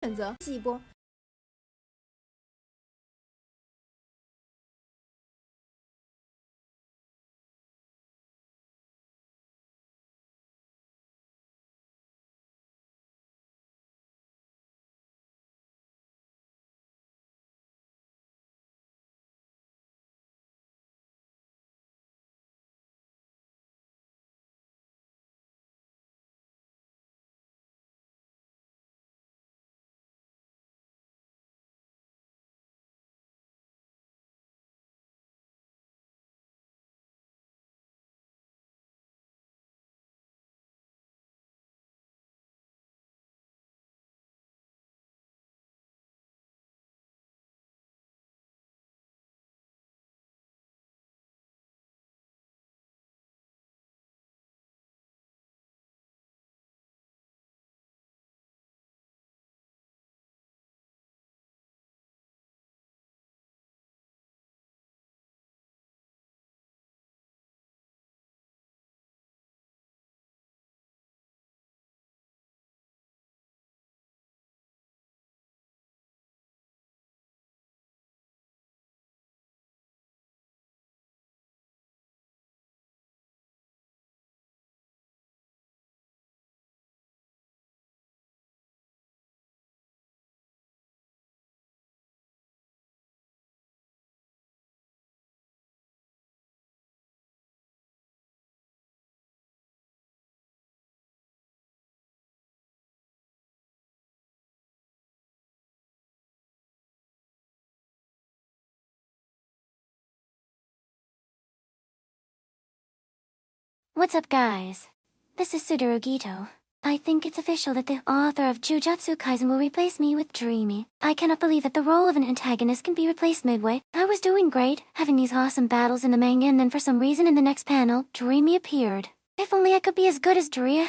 选择记一波。What's up, guys? This is Gito. I think it's official that the author of Jujutsu Kaisen will replace me with Dreamy. I cannot believe that the role of an antagonist can be replaced midway. I was doing great, having these awesome battles in the manga, and then for some reason in the next panel, Dreamy appeared. If only I could be as good as Drea.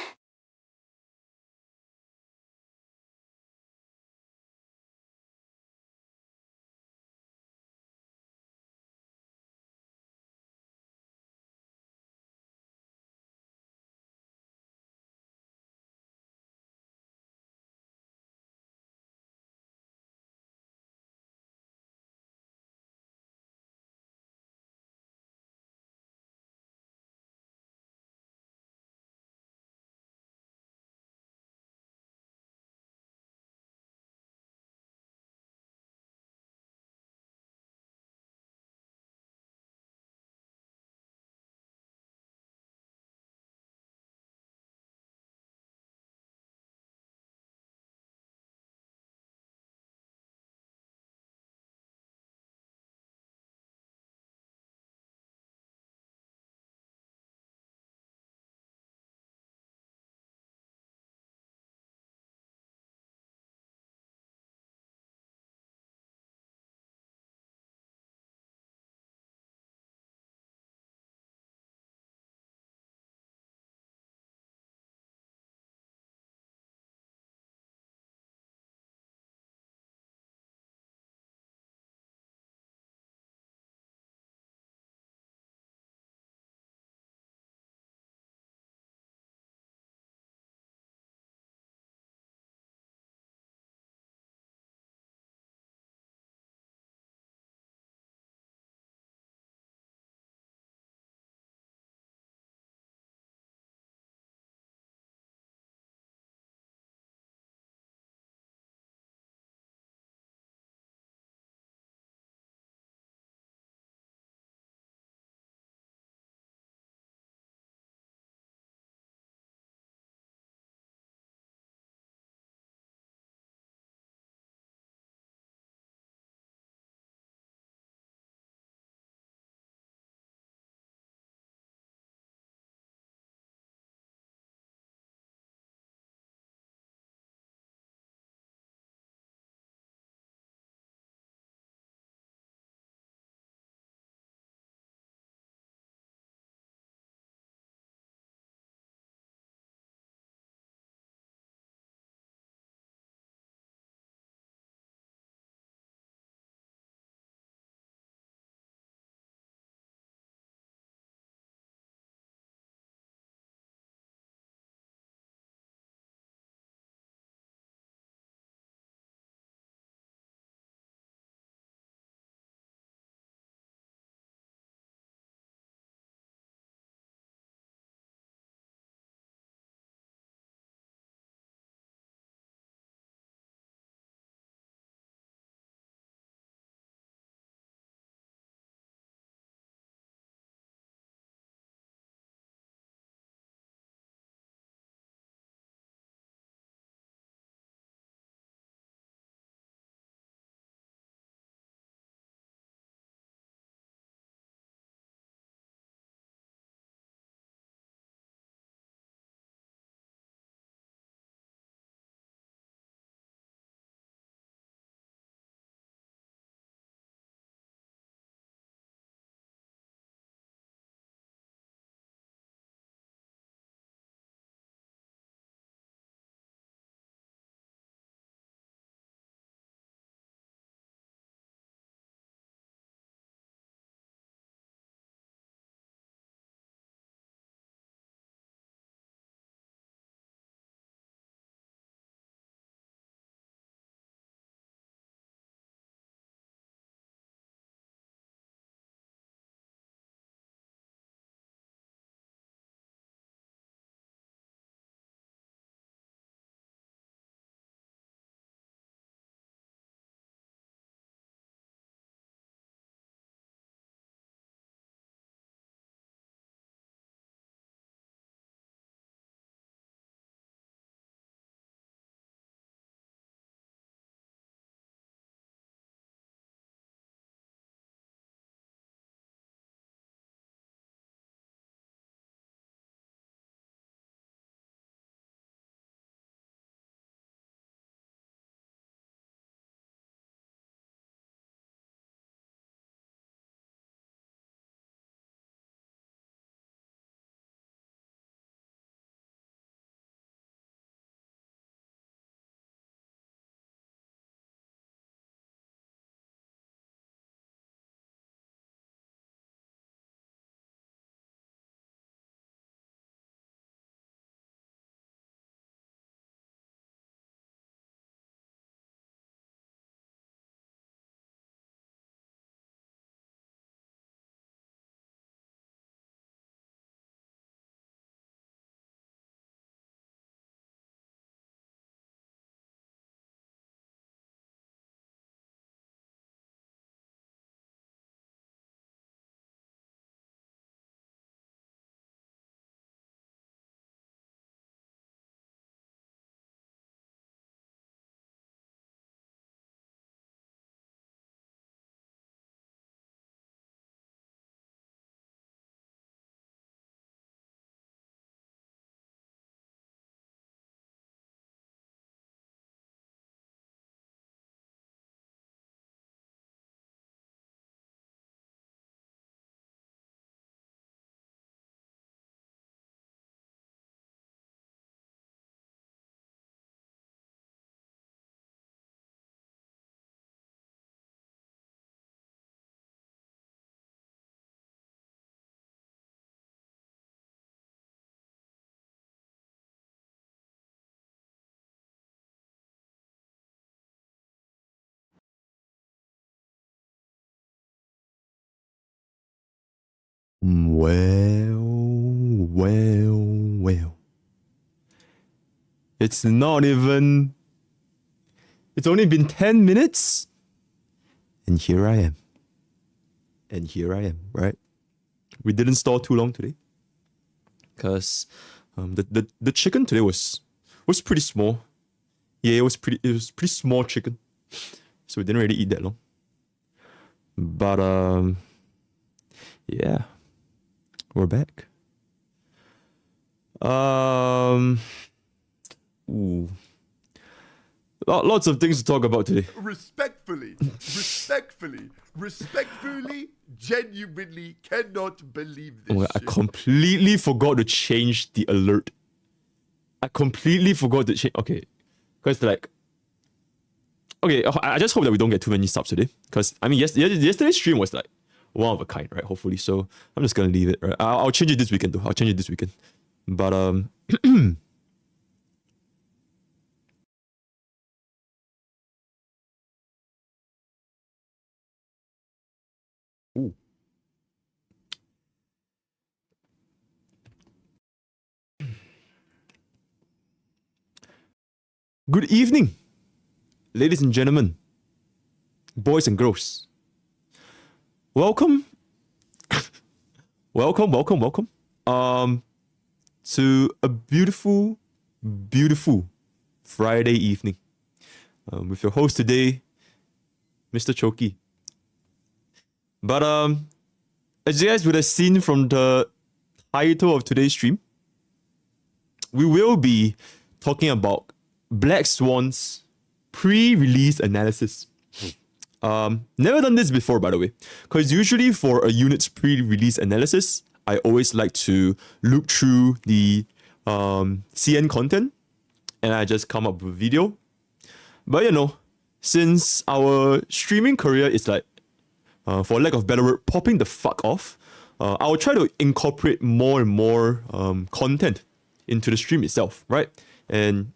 Well. It's not even... It's only been 10 minutes. And here I am. Right? We didn't stall too long today. Because the chicken today was pretty small. Yeah, it was pretty small chicken. So we didn't really eat that long. But yeah. We're back. Ooh. Lots of things to talk about today. Respectfully, genuinely cannot believe this I shit. completely forgot to change the alert. Okay. Because like... Okay, I just hope that we don't get too many subs today. Because, I mean, yesterday's stream was like one of a kind, right? Hopefully. So, I'm just gonna leave it, right? I'll change it this weekend, though. But, Ooh. Good evening, ladies and gentlemen, boys and girls. Welcome. welcome. To a beautiful Friday evening. With your host today, MrPokke. But as you guys would have seen from the title of today's stream, we will be talking about Blackswan's pre-release analysis. Never done this before, by the way, because usually for a unit's pre-release analysis, I always like to look through the CN content and I just come up with a video. But you know, since our streaming career is like, for lack of better word, popping the fuck off, I'll try to incorporate more and more content into the stream itself, right? And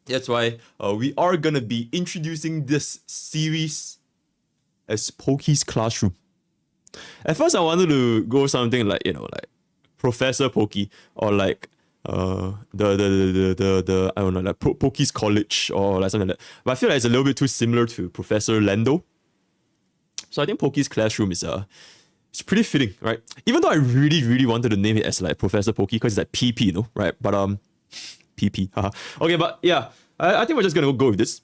that's why we are gonna be introducing this series as Pokke'S Classroom. At first, I wanted to go something like, you know, like Professor Pokke, or like the I don't know, like Pokke'S College, or like something like that. But I feel like it's a little bit too similar to Professor Lando. So I think Pokke'S Classroom is it's pretty fitting, right? Even though I really wanted to name it as like Professor Pokke because it's like PP, you know, right? But PP, haha. Okay, but yeah, I think we're just gonna go with this.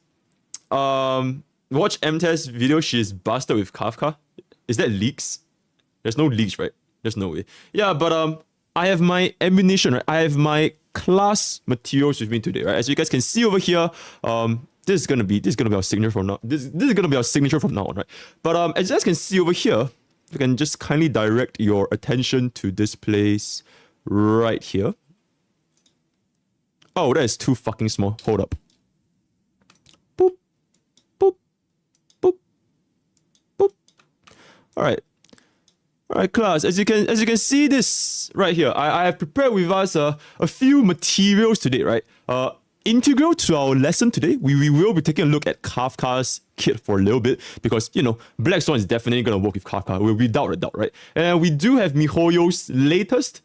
Watch MTE's video. She's busted with Kafka. Is that leaks? There's no leaks, right? There's no way. Yeah, but I have my ammunition, right? I have my class materials with me today, right? As you guys can see over here, this is gonna be our signature from now. This is gonna be our signature from now on, right? But as you guys can see over here, you can just kindly direct your attention to this place right here. Oh, that is too fucking small. Hold up. Boop, boop, boop, boop. All right, class. As you can see this right here, I have prepared with us a few materials today, right? Integral to our lesson today, we will be taking a look at Kafka's kit for a little bit because, you know, Blackswan is definitely going to work with Kafka, without a doubt, right? And we do have MiHoYo's latest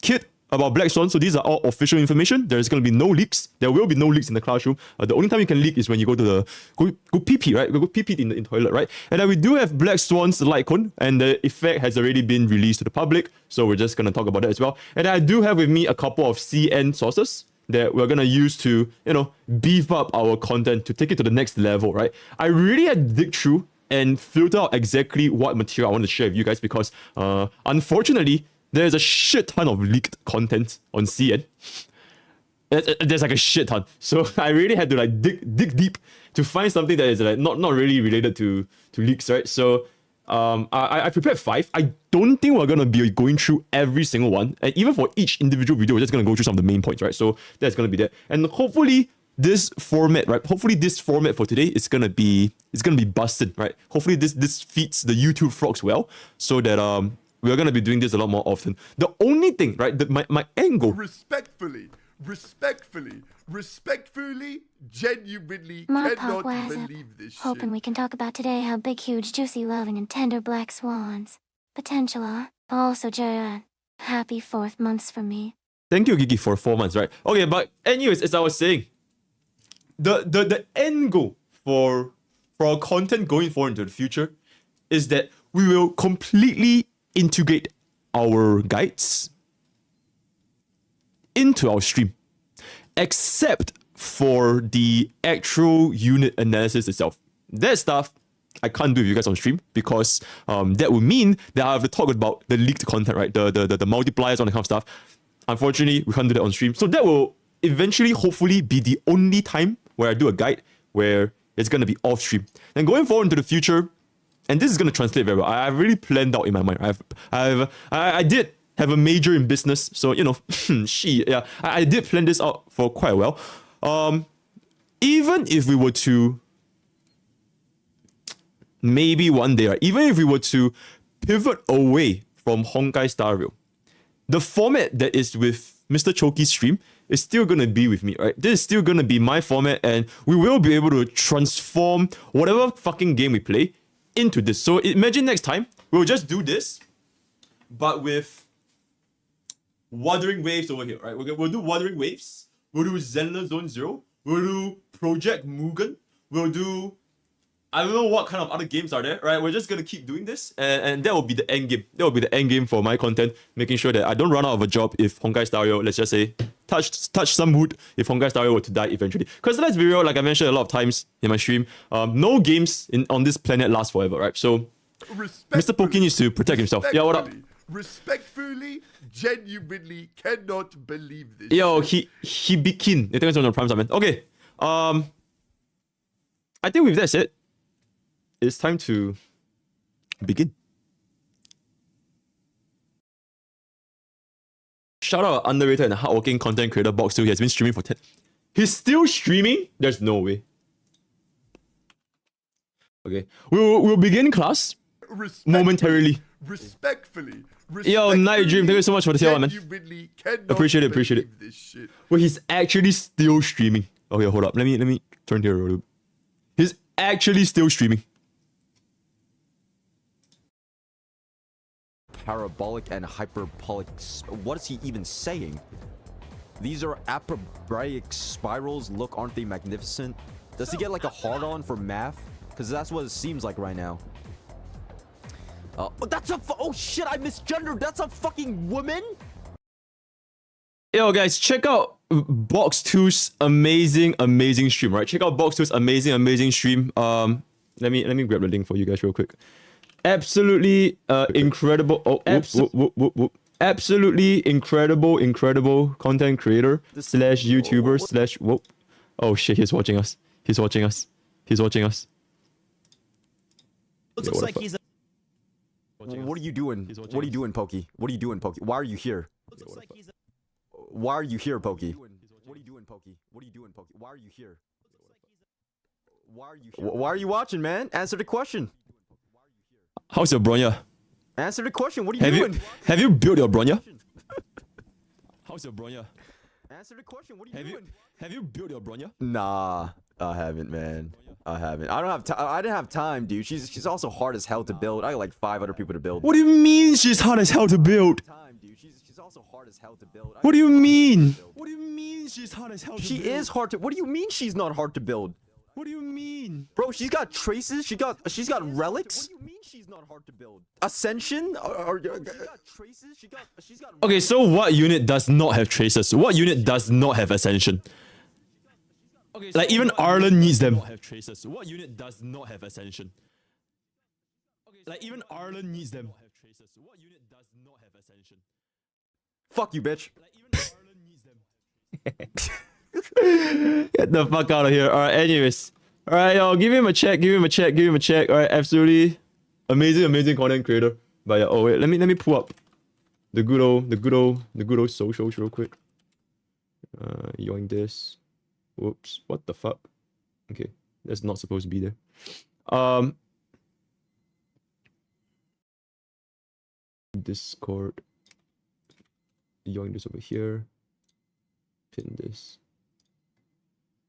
kit about Blackswan, so these are all official information. There's going to be no leaks. There will be no leaks in the classroom. The only time you can leak is when you go to go pee, right? Go pee in the toilet, right? And then we do have Blackswan's light cone, and the effect has already been released to the public, so we're just going to talk about that as well. And I do have with me a couple of CN sources that we're gonna use to, you know, beef up our content to take it to the next level, right? I really had to dig through and filter out exactly what material I want to share with you guys because, unfortunately, there's a shit ton of leaked content on CN. There's like a shit ton, so I really had to like dig deep to find something that is like not really related to leaks, right? So I prepared 5. I don't think we're gonna be going through every single one, and even for each individual video, we're just gonna go through some of the main points, right? So that's gonna be that, and hopefully this format, right? Hopefully this format for today is gonna be busted, right? Hopefully this feeds the YouTube frogs well, so that we're gonna be doing this a lot more often. The only thing, right? My angle. Respectfully, genuinely MrPokke cannot has believe this shit. hoping we can talk about today how big, huge, juicy, loving, and tender black swans. potential. Also, Jayan, happy 4th months from me. Thank you, Gigi, for 4 months, right? Okay, but anyways, as I was saying, the end goal for our content going forward into the future is that we will completely integrate our guides into our stream, except for the actual unit analysis itself. That stuff I can't do with you guys on stream because that would mean that I have to talk about the leaked content, right? The multipliers, all that kind of stuff. Unfortunately, we can't do that on stream. So that will eventually, hopefully, be the only time where I do a guide where it's going to be off stream. And going forward into the future, and this is going to translate very well. I've really planned out in my mind. I did have a major in business, so you know, I did plan this out for quite a while. Even if we were to maybe one day, right, even if we were to pivot away from Honkai Star Rail, the format that is with Mr. Choki's stream is still going to be with me, right? This is still going to be my format, and we will be able to transform whatever fucking game we play into this. So imagine next time, we'll just do this, but with Wuthering Waves over here, right? We'll do Wuthering Waves, we'll do Zenless Zone Zero, we'll do Project Mugen, we'll do... I don't know what kind of other games are there, right? We're just gonna keep doing this, and that will be the end game. That will be the end game for my content, making sure that I don't run out of a job if Honkai Star Rail, let's just say, touch some wood if Honkai Star Rail were to die eventually. Because let's be real, like I mentioned a lot of times in my stream, no games on this planet last forever, right? So, Mr. Pokke needs to protect himself. Yeah, what up? Respectfully, genuinely cannot believe this. Yo, he bikin. It on the prime man. Okay. I think with that said, it's time to begin. Shout out underrated and hardworking content creator Box2. He has been streaming for 10. He's still streaming? There's no way. Okay. We'll begin class momentarily. Respectfully. Yo, Night Dream, thank you so much for the tail, man. Appreciate it. This shit. Well, he's actually still streaming. Okay, hold up. Let me turn here a little bit. He's actually still streaming. Parabolic and hyperbolic. What is he even saying? These are apobraic spirals. Look, aren't they magnificent? Does he get like a hard on for math? Because that's what it seems like right now. That's a oh shit! I misgendered. That's a fucking woman. Yo, guys, check out Box2's amazing stream. Right, check out Box2's amazing stream. Let me grab the link for you guys real quick. Absolutely incredible. Oh, whoop. Absolutely incredible content creator / YouTuber / whoop. Oh shit, he's watching us. Looks like he's. What are you doing? What are you doing, Pokke? What are you doing, Pokke? Why are you here? Why are you here, Pokke? What are you doing, Pokke? What are you doing, Pokke? Why are you here? Why are you watching, man? Answer the question. How's your Bronya? Answer the question. What are you doing? Have you built your Bronya? How's your Bronya? Answer the question. What are you doing? Have you built your Bronya? Nah, I haven't, man. I haven't. I don't have time. I didn't have time, dude. She's also hard as hell to build. I got like 5 other people to build. What do you mean she's hard as hell to build? She's also hard as hell to build. What do you mean? What do you mean she's hard as hell to build? She is hard to. What do you mean she's not hard to build? What do you mean? Bro, she's got traces. She's got relics. What do you mean she's not hard to build? Ascension? Okay, so what unit does not have traces? What unit does not have ascension? Like even Arlen needs them. What unit does not have ascension? Like even Arlen needs them. What unit does not have ascension? Fuck you, bitch. Get the fuck out of here. Alright, anyways. Alright, yo, give him a check. Alright, absolutely amazing content creator. But yeah, oh wait, let me pull up the good old socials real quick. Yoink this. Whoops, what the fuck? Okay, that's not supposed to be there. Discord. Yoink this over here. Pin this.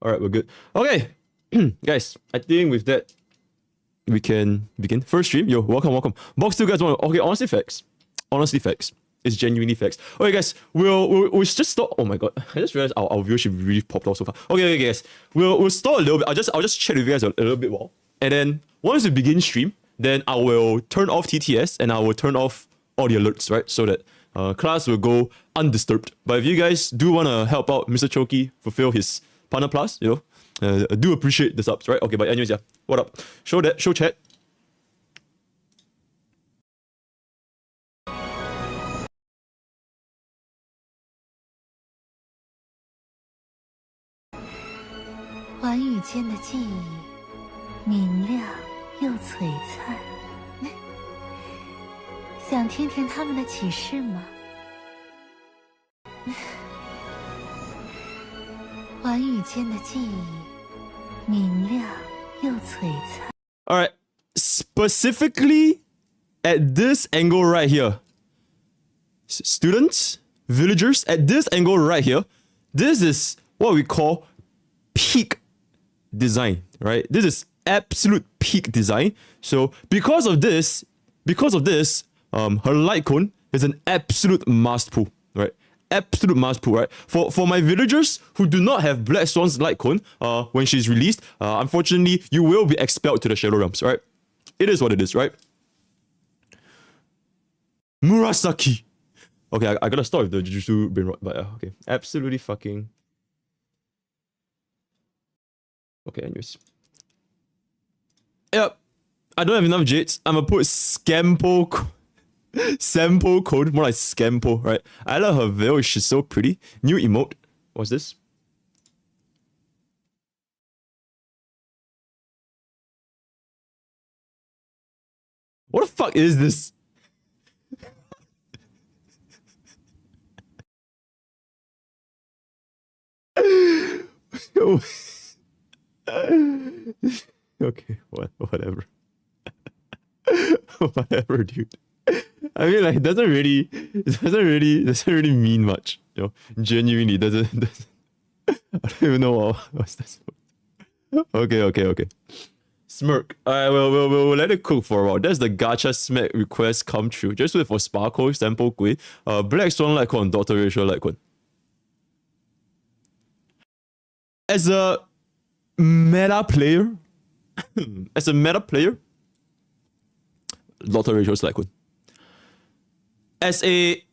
Alright, we're good. Okay, guys, I think with that we can begin. First stream, yo, welcome. Box 2 guys want. Okay, honestly facts. It's genuinely facts. Okay, guys, we'll just stop. Oh my god, I just realized our viewership really popped off so far. Okay, guys, we'll stop a little bit. I'll just chat with you guys a little bit more, and then once we begin stream, then I will turn off TTS and I will turn off all the alerts, right? So that class will go undisturbed. But if you guys do want to help out MrPokke fulfill his partner plus, you know, I do appreciate the subs, right? Okay, but anyways, yeah, what up? Show chat. Alright, specifically at this angle right here, students, villagers, at this angle right here, this is what we call peak design, right? This is absolute peak design. So because of this, her light cone is an absolute must pull, right? Absolute must pull, right? For my villagers who do not have Blackswan's light cone, when she's released, unfortunately, you will be expelled to the Shadow Realms, right? It is what it is, right? Murasaki. Okay, I gotta start with the Jujutsu brain rot, but okay. Absolutely fucking. Okay, anyways. Yep. I don't have enough jades. I'm gonna put Sample code, more like Scampo, right? I love her veil, she's so pretty. New emote. What's this? What the fuck is this? Okay, whatever. Whatever, dude. I mean, like, it doesn't really mean much, you know. Genuinely, doesn't. I don't even know what's this. Okay. Smirk. Alright, we'll let it cook for a while. That's the gacha smack request come true. Just wait for Sparkle, Sample Kui, Blackswan Litecoin, Dr. Ratio Litecoin. As a meta player, Dr. Ratio's Litecoin. As a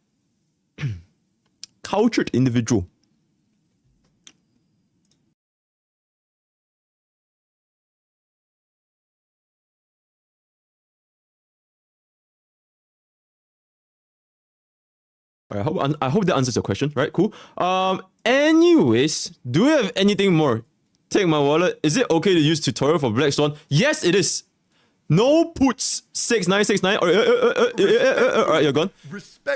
cultured individual, I hope that answers your question, right? Cool. Anyways, do we have anything more? Take my wallet. Is it okay to use tutorial for Blackswan? Yes, it is. No puts 6969. Alright, you're gone.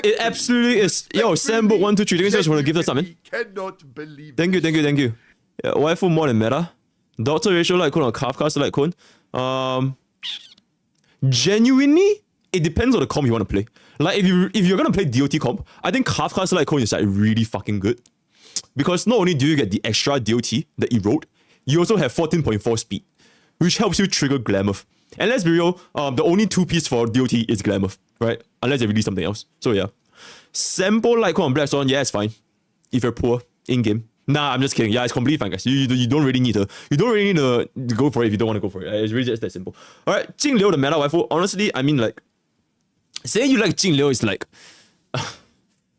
It absolutely is. Yo, Sambo 123. Thank you so much for the gift us something. Cannot believe. Thank you. Yeah, waifu more than meta. Doctor ratio like cone or Kafka's like cone. Genuinely, it depends on the comp you want to play. Like if you're gonna play DOT comp, I think Kafka's like cone is like really fucking good. Because not only do you get the extra DOT, the erode, you also have 14.4 speed, which helps you trigger Glamour. And let's be real, the only 2-piece for DOT is Glamour, right? Unless they release something else. So yeah. Sample Litecoin on Blackswan, yeah, it's fine. If you're poor in-game. Nah, I'm just kidding. Yeah, it's completely fine, guys. You don't really need to go for it if you don't want to go for it. It's really just that simple. Alright, Jing Liu, the meta waifu. Honestly, I mean, like, saying you like Jing Liu is like,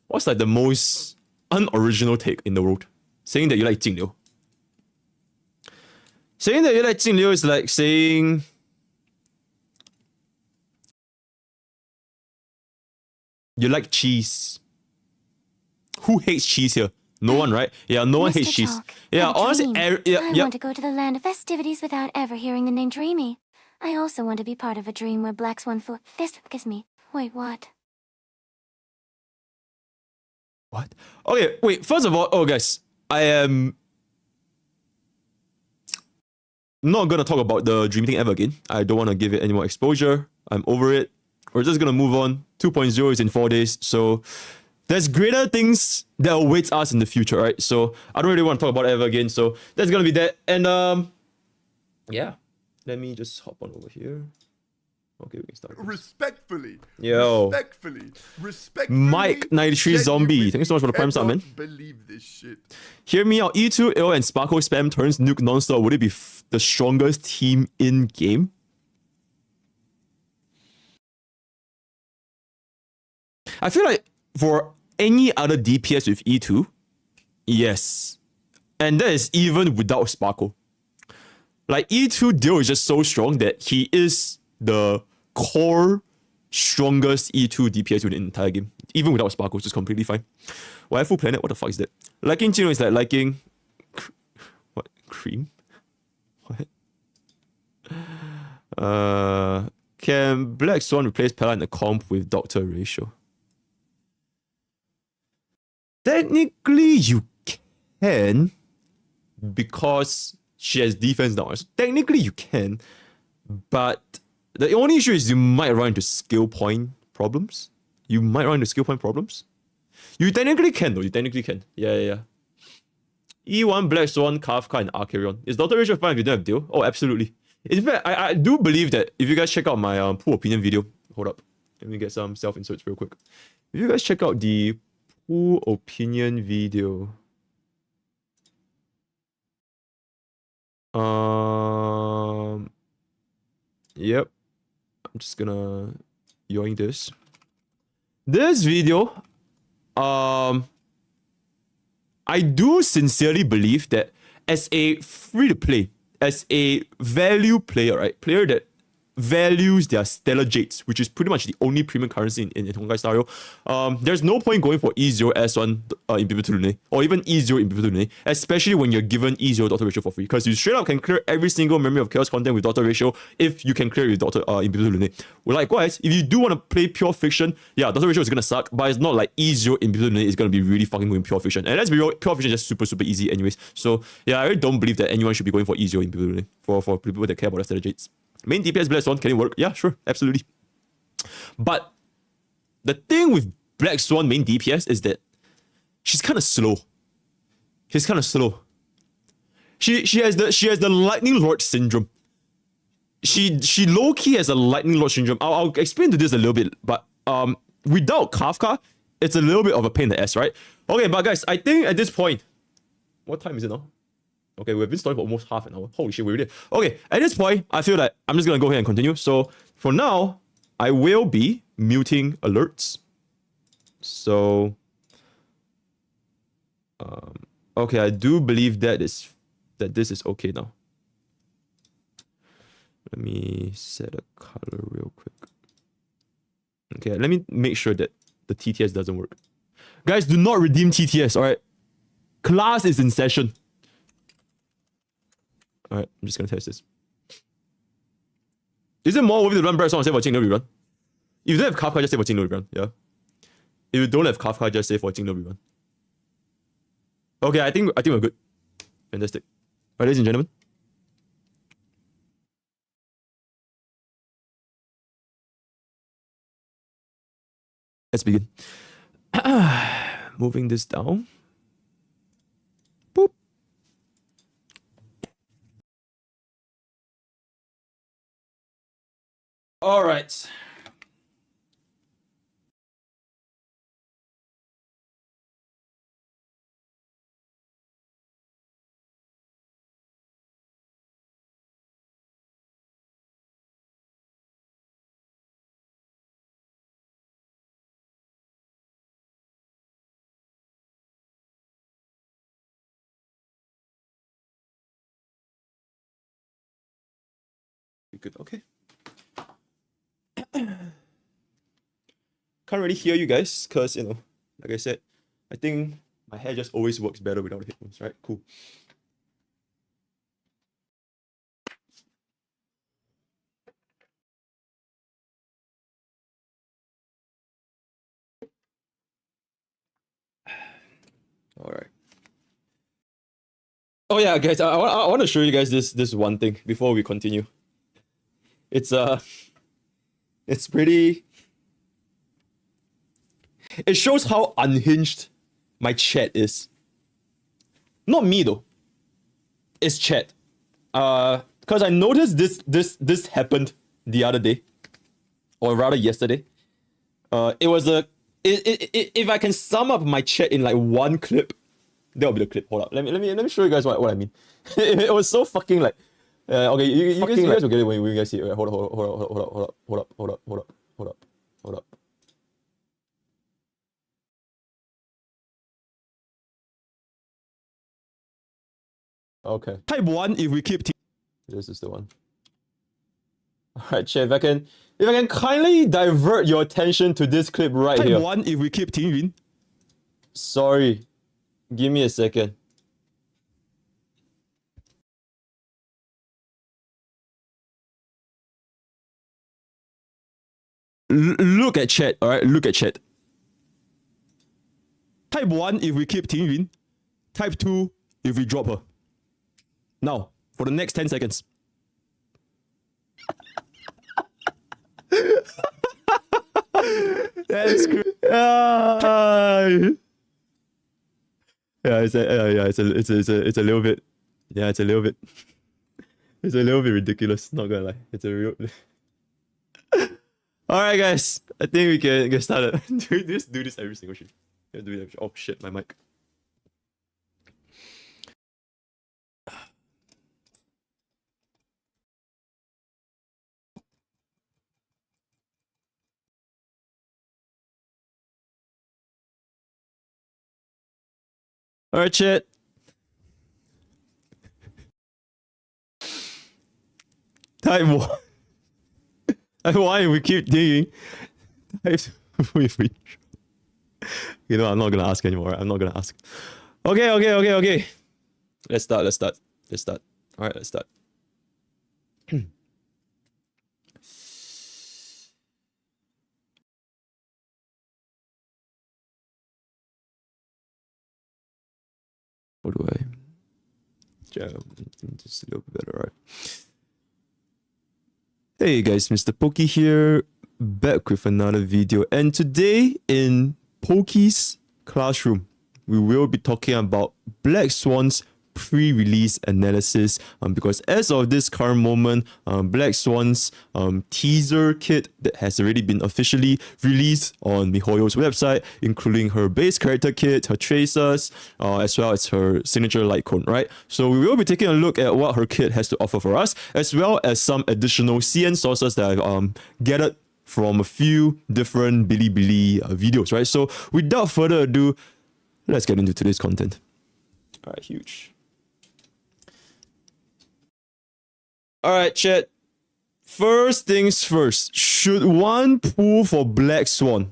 what's like the most unoriginal take in the world? Saying that you like Jing Liu. Saying that you like Jing Liu is like saying you like cheese. Who hates cheese here? No one, right? Yeah, no one hates cheese. Yeah, honestly, I want to go to the land of festivities without ever hearing the name Dreamy. I also want to be part of a dream where Blackswan food. This gives me. Wait, what? What? Okay, wait. First of all, guys, I am not gonna talk about the dream thing ever again. I don't want to give it any more exposure. I'm over it. We're just gonna move on. 2.0 is in 4 days, so there's greater things that awaits us in the future, right? So I don't really want to talk about it ever again. So that's gonna be that. And yeah, Let me just hop on over here. Okay, we can start. Respectfully. Yo. Respectfully. Mike93 Zombie. Thank you so much for the prime sub, man. Believe this shit. Hear me out. E2, ill, and Sparkle spam turns nuke non-stop. Would it be the strongest team in game? I feel like for any other DPS with E2, yes. And that is even without Sparkle. Like E2 Dio is just so strong that he is the core strongest E2 DPS in the entire game. Even without Sparkle, it's just completely fine. Waifu Planet, what the fuck is that? Liking Chino is like liking... What? Cream? What? Can Black Swan replace Pella in the comp with Doctor ratio? Technically, you can, because she has defense now. So technically, you can, but the only issue is you might run into skill point problems. You technically can, though. You technically can. Yeah. E1, Black Swan, Kafka, and Archerion. Is Doctor ratio fine if you don't have Deal? Oh, absolutely. In fact, I do believe that if you guys check out my pool opinion video, hold up, let me get some self-inserts real quick. If you guys check out the pool opinion video, yep, I'm just gonna yoink this. This video, I do sincerely believe that as a free-to-play, as a value player, right? Player that values their stellar jades, which is pretty much the only premium currency in Honkai Star Rail. There's no point going for E0 S1 in Bibitu Lune, or even E0 in Bibitu Lune, especially when you're given E0 Doctor ratio for free, because you straight up can clear every single memory of chaos content with Doctor ratio if you can clear it with Doctor in Bibitu Lune. Well, likewise, if you do want to play pure fiction, yeah, Doctor ratio is gonna suck, but it's not like E0 in Bibitu Lune is gonna be really fucking good in pure fiction. And let's be real, pure fiction is just super easy anyways. So yeah, I really don't believe that anyone should be going for E0 in Bibitu Lune for people that care about their stellar jades. Main DPS Black Swan, can it work? Yeah, sure, absolutely. But the thing with Black Swan main DPS is that she's kind of slow. She's kind of slow. She has the Lightning Lord syndrome. She low key has a Lightning Lord syndrome. I'll explain to this a little bit, but without Kafka, it's a little bit of a pain in the ass, right? Okay, but guys, I think at this point, what time is it now? Okay, we've been starting for almost half an hour. Holy shit, we're already... Okay, at this point, I feel like I'm just going to go ahead and continue. So, for now, I will be muting alerts. So... okay, I do believe that this is okay now. Let me set a color real quick. Okay, let me make sure that the TTS doesn't work. Guys, do not redeem TTS, alright? Class is in session. Alright, I'm just gonna test this. Is it more worth it to run Blackswan and save for Jing no rerun? If you don't have Kafka, just save for Jing no rerun, yeah? If you don't have Kafka, just save for Jing no rerun. Okay, I think we're good. Fantastic. Alright, ladies and gentlemen. Let's begin. Moving this down. Boop. All right. Good. Okay. Can't really hear you guys because, you know, like I said, I think my hair just always works better without the headphones, right? Cool. All right. Oh yeah, guys, I want to show you guys this one thing before we continue. It's pretty... It shows how unhinged my chat is. Not me though. It's chat. Because because I noticed this happened the other day, or rather yesterday. It was if I can sum up my chat in like one clip, that'll be the clip. Hold up, let me show you guys what I mean. It was so fucking like, okay, you guys will get it when you guys see it. Right? Hold up. Okay. Type 1 if we keep... This is the one. Alright, chat, if I can kindly divert your attention to this clip right here. Type 1 if we keep Ting Yun. Sorry. Give me a second. Look at chat, alright? Look at chat. Type 1 if we keep Ting Yun. Type 2 if we drop her. Now, for the next 10 seconds. That's good. Yeah, it's a little bit. Yeah, it's a little bit. It's a little bit ridiculous. Not gonna lie, it's a real. All right, guys. I think we can get started. do this every single stream. Yeah, do it every. Oh shit, my mic. Alright, chat. Type 1. Type 1 we keep digging. Type 2 if we... You know, I'm not gonna ask anymore. I'm not gonna ask. Okay. Let's start. Alright, let's start. What do I... Just a little bit better, right? Hey guys, MrPokke here, back with another video. And today in Pokke'S classroom, we will be talking about Blackswan's pre-release analysis, because as of this current moment, Blackswan's teaser kit that has already been officially released on MiHoYo's website, including her base character kit, her tracers, as well as her signature light cone, right? So we will be taking a look at what her kit has to offer for us, as well as some additional CN sources that I've gathered from a few different Bilibili videos, right? So without further ado, let's get into today's content. All right, huge. Alright, chat. First things first. Should one pull for Blackswan?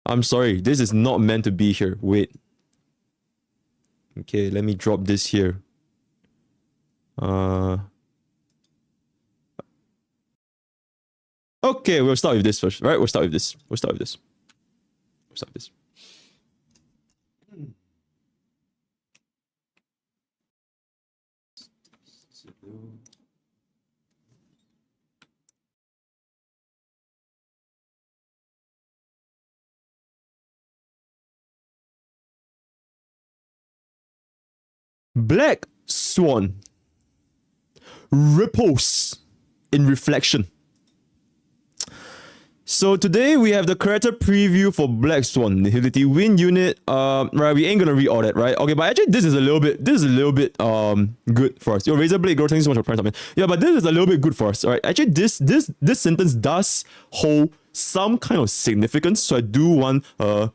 I'm sorry, this is not meant to be here. Wait. Okay, let me drop this here. Okay, we'll start with this first, right? We'll start with this. Blackswan ripples in reflection. So today we have the character preview for Blackswan, Nihility Wind unit. Right, we ain't gonna read all that, right? Okay, but actually this is a little bit good for us. Yo, Razorblade Girl, thank you so much for prime time. Yeah, but this is a little bit good for us. Alright, actually this sentence does hold some kind of significance. So I do want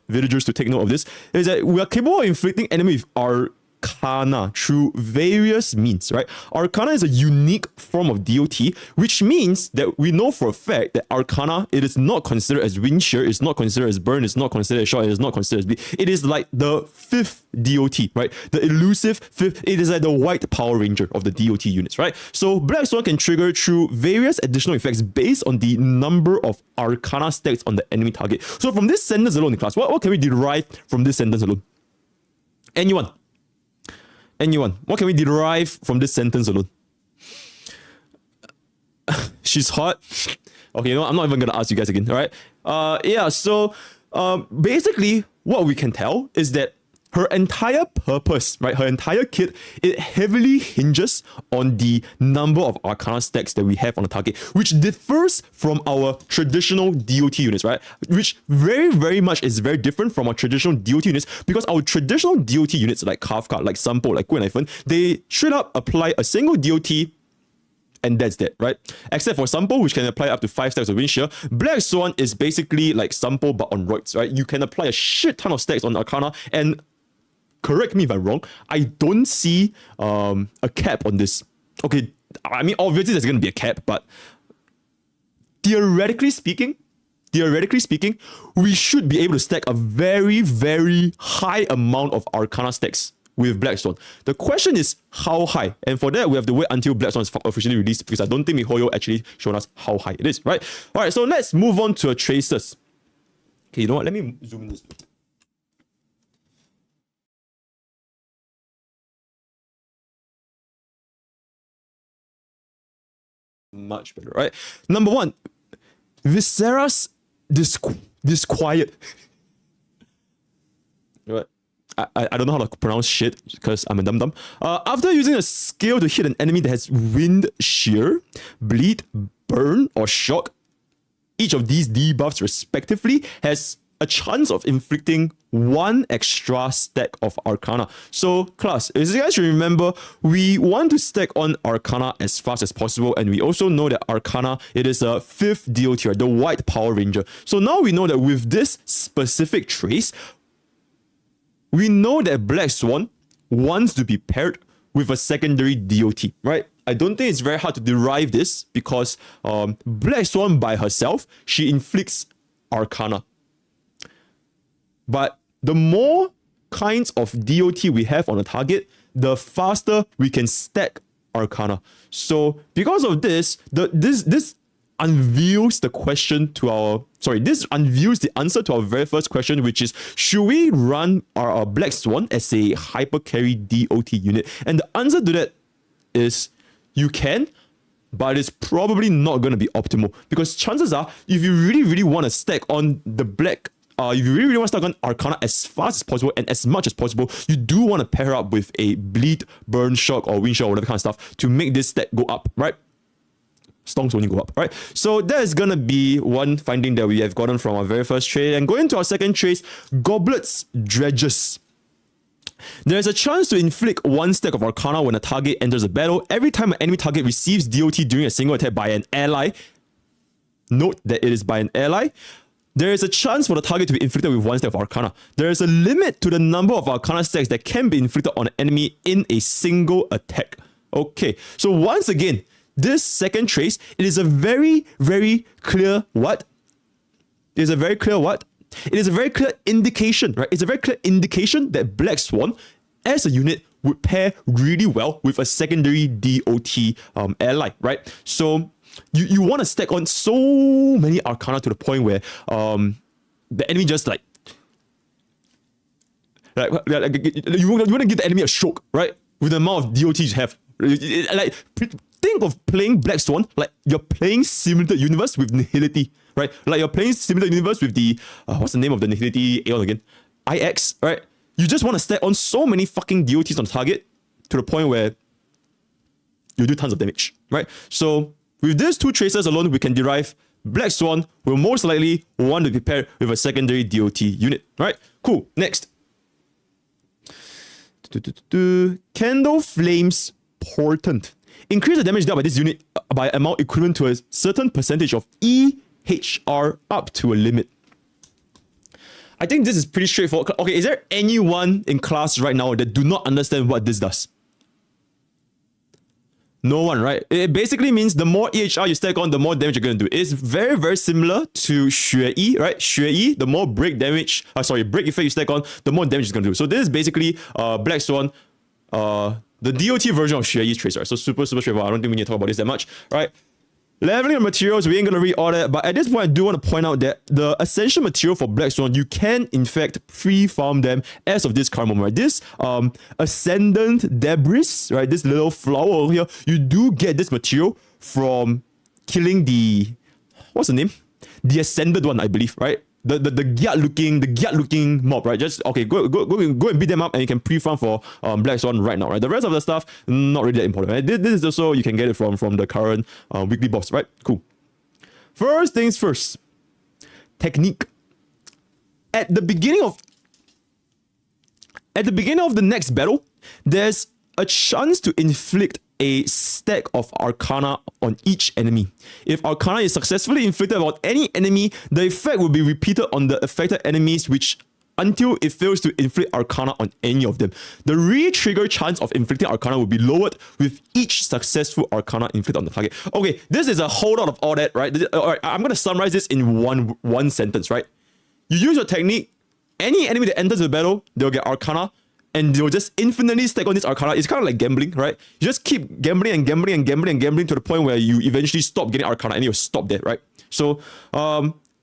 villagers to take note of this. Is that we are capable of inflicting enemy with Arcana through various means, right? Arcana is a unique form of DOT, which means that we know for a fact that Arcana, it is not considered as Wind Shear, it's not considered as Burn, it's not considered as Shot, it is not considered as Bleed. It is like the fifth DOT, right? The elusive fifth, it is like the white Power Ranger of the DOT units, right? So Blackswan can trigger through various additional effects based on the number of Arcana stacks on the enemy target. So from this sentence alone in class, what can we derive from this sentence alone? Anyone? What can we derive from this sentence alone? She's hot. Okay, you know, I'm not even gonna ask you guys again, all right? Yeah, so basically what we can tell is that her entire purpose, right, her entire kit, it heavily hinges on the number of Arcana stacks that we have on the target, which differs from our traditional DOT units, right? Which very, very much is very different from our traditional DOT units, because our traditional DOT units like Kafka, like Sampo, like Gwen, they straight up apply a single DOT and that's that, right? Except for Sampo, which can apply up to 5 stacks of wind shear. Black Swan is basically like Sampo but on roids, right? You can apply a shit ton of stacks on Arcana, and correct me if I'm wrong, I don't see a cap on this. Okay, I mean, obviously there's going to be a cap, but theoretically speaking, we should be able to stack a very, very high amount of Arcana stacks with Blackswan. The question is how high, and for that we have to wait until Blackswan is officially released, because I don't think MiHoYo actually shown us how high it is, right? All right, so let's move on to tracers. Okay, you know what? Let me zoom in this. Much better, right? Number one, Viscera's disquiet. Right. I don't know how to pronounce shit because I'm a dum-dum. After using a skill to hit an enemy that has wind shear, bleed, burn, or shock, each of these debuffs respectively has a chance of inflicting 1 extra stack of Arcana. So class, as you guys remember, we want to stack on Arcana as fast as possible, and we also know that Arcana, it is a 5th DOT, right? The White Power Ranger. So now we know that with this specific trace, we know that Black Swan wants to be paired with a secondary DOT, right? I don't think it's very hard to derive this, because Black Swan by herself, she inflicts Arcana. But the more kinds of DOT we have on a target, the faster we can stack Arcana. So because of this, this unveils the question to our... Sorry, this unveils the answer to our very first question, which is, should we run our Black Swan as a hyper carry DOT unit? And the answer to that is you can, but it's probably not going to be optimal, because chances are, if you really, really want to stack on the Black... if you really want to stack on Arcana as fast as possible and as much as possible, you do want to pair up with a bleed, burn, shock, or wind shock, or whatever kind of stuff to make this stack go up, right? Stonks only go up, right? So that is gonna be one finding that we have gotten from our very first trade. And going to our second trace, Goblet's Dredges. There is a chance to inflict 1 stack of Arcana when a target enters a battle. Every time an enemy target receives DOT during a single attack by an ally, note that it is by an ally, there is a chance for the target to be inflicted with 1 stack of Arcana. There is a limit to the number of Arcana stacks that can be inflicted on an enemy in a single attack. Okay, so once again, this second trace, it is a very, very clear what? It is a very clear what? It is a very clear indication, right? It's a very clear indication that Black Swan, as a unit, would pair really well with a secondary DOT ally, right? So you want to stack on so many Arcana to the point where the enemy just like you want to give the enemy a stroke, right? With the amount of DOTs you have. Like, think of playing Black Swan like you're playing Simulated Universe with Nihility, right? Like you're playing Simulated Universe with the what's the name of the Nihility Aeon again? IX, right? You just want to stack on so many fucking DOTs on target to the point where you do tons of damage, right? So with these 2 traces alone, we can derive Black Swan will most likely want to be paired with a secondary DOT unit, right? Cool. Next. Candle Flames Portent. Increase the damage dealt by this unit by amount equivalent to a certain percentage of EHR up to a limit. I think this is pretty straightforward. Okay, is there anyone in class right now that do not understand what this does? No one, right? It basically means the more EHR you stack on, the more damage you're going to do. It's very, very similar to Xue Yi, right? Xue Yi, the more break damage, break effect you stack on, the more damage it's going to do. So this is basically Black Swan, the DOT version of Xue Yi's trace, right? So super, super straightforward. I don't think we need to talk about this that much, right? Leveling of materials, we ain't gonna read all that, but at this point, I do want to point out that the essential material for Black Swan, you can in fact pre-farm them as of this current moment, right? This Ascendant Debris, right? This little flower over here, you do get this material from killing the, what's the name? The Ascended one, I believe, right? the gyat looking mob, right? Just okay, go and beat them up, and you can pre-farm for Blackswan right now, right? The rest of the stuff not really that important. Right? This is also you can get it from the current weekly boss, right? Cool. First things first, technique. At the beginning of the next battle, there's a chance to inflict a stack of Arcana on each enemy. If Arcana is successfully inflicted on any enemy, the effect will be repeated on the affected enemies, which until it fails to inflict Arcana on any of them. The re-trigger chance of inflicting Arcana will be lowered with each successful Arcana inflicted on the target. Okay, this is a whole lot of all that, right? Alright, I'm gonna summarize this in one sentence, right? You use your technique, any enemy that enters the battle, they'll get Arcana, and they'll just infinitely stack on this Arcana. It's kind of like gambling, right? You just keep gambling and gambling and gambling and gambling to the point where you eventually stop getting Arcana and you'll stop there, right? So,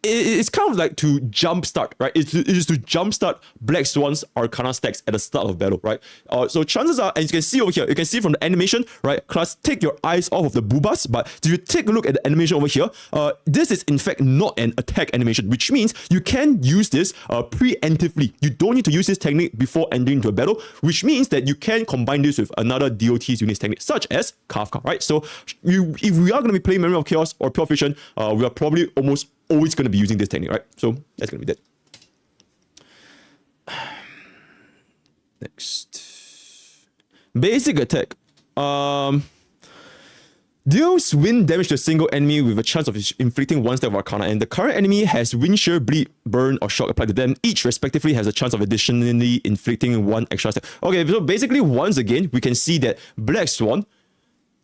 it's kind of like to jumpstart, right? It is to jumpstart Blackswan's Arcana stacks at the start of battle, right? So chances are, and you can see over here, you can see from the animation, right? Class, take your eyes off of the boobas, but if you take a look at the animation over here, this is in fact not an attack animation, which means you can use this preemptively. You don't need to use this technique before entering into a battle, which means that you can combine this with another DOT's unit technique, such as Kafka, right? So if we are going to be playing Memory of Chaos or Pure Fusion, we are probably almost always going to be using this technique, right? So that's going to be that. Next. Basic attack. Deals wind damage to a single enemy with a chance of inflicting one stack of Arcana, and the current enemy has wind shear, bleed, burn, or shock applied to them. Each respectively has a chance of additionally inflicting one extra stack. Okay, so basically once again, we can see that Blackswan,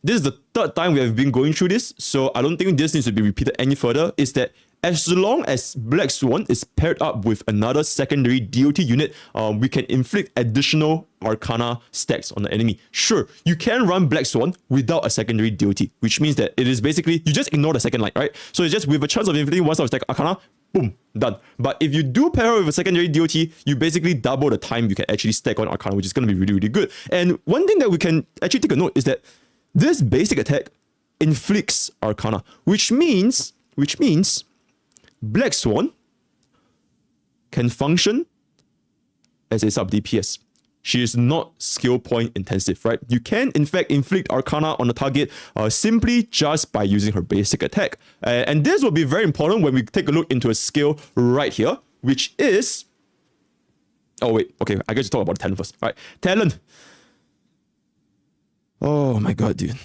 this is the third time we have been going through this, so I don't think this needs to be repeated any further, is that as long as Blackswan is paired up with another secondary DOT unit, we can inflict additional Arcana stacks on the enemy. Sure, you can run Blackswan without a secondary DOT, which means that it is basically, you just ignore the second line, right? So it's just with a chance of inflicting one stack of Arcana, boom, done. But if you do pair with a secondary DOT, you basically double the time you can actually stack on Arcana, which is going to be really, really good. And one thing that we can actually take a note is that this basic attack inflicts Arcana, which means Blackswan can function as a sub DPS. She is not skill point intensive, right? You can in fact inflict Arcana on the target simply just by using her basic attack. And this will be very important when we take a look into a skill right here, which is... Oh wait, okay, I guess to talk about the talent first. All right, talent. Oh my god, dude.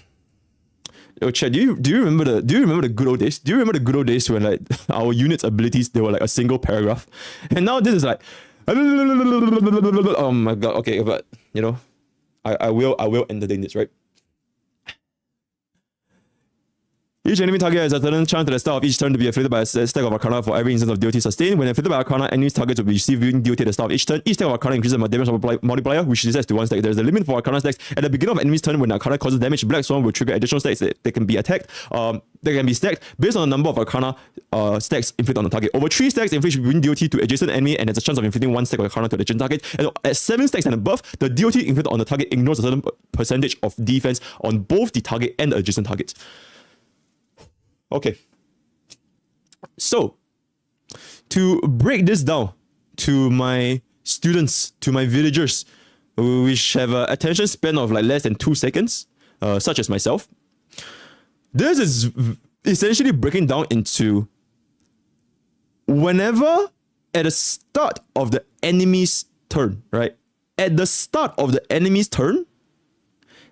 Yo, Chad, do you remember the good old days? Do you remember the good old days when like our unit's abilities, they were like a single paragraph, and now this is like, oh my god. Okay, but you know, I will entertain this, right? Each enemy target has a certain chance at the start of each turn to be afflicted by a stack of Arcana for every instance of DOT sustained. When afflicted by Arcana, enemy's targets will be receiving DOT at the start of each turn. Each stack of Arcana increases the damage multiplier, which is set to one stack. There is a limit for Arcana stacks. At the beginning of enemy's turn, when Arcana causes damage, Blackswan will trigger additional stacks that can be attacked. They can be stacked based on the number of Arcana stacks inflicted on the target. Over 3 stacks, inflict wind DOT to adjacent enemy, and there's a chance of inflicting 1 stack of Arcana to adjacent target. And at 7 stacks and above, the DOT inflicted on the target ignores a certain percentage of defense on both the target and the adjacent targets. Okay, so to break this down to my students, to my villagers, which have an attention span of like less than 2 seconds, such as myself, this is essentially breaking down into whenever at the start of the enemy's turn, right? At the start of the enemy's turn,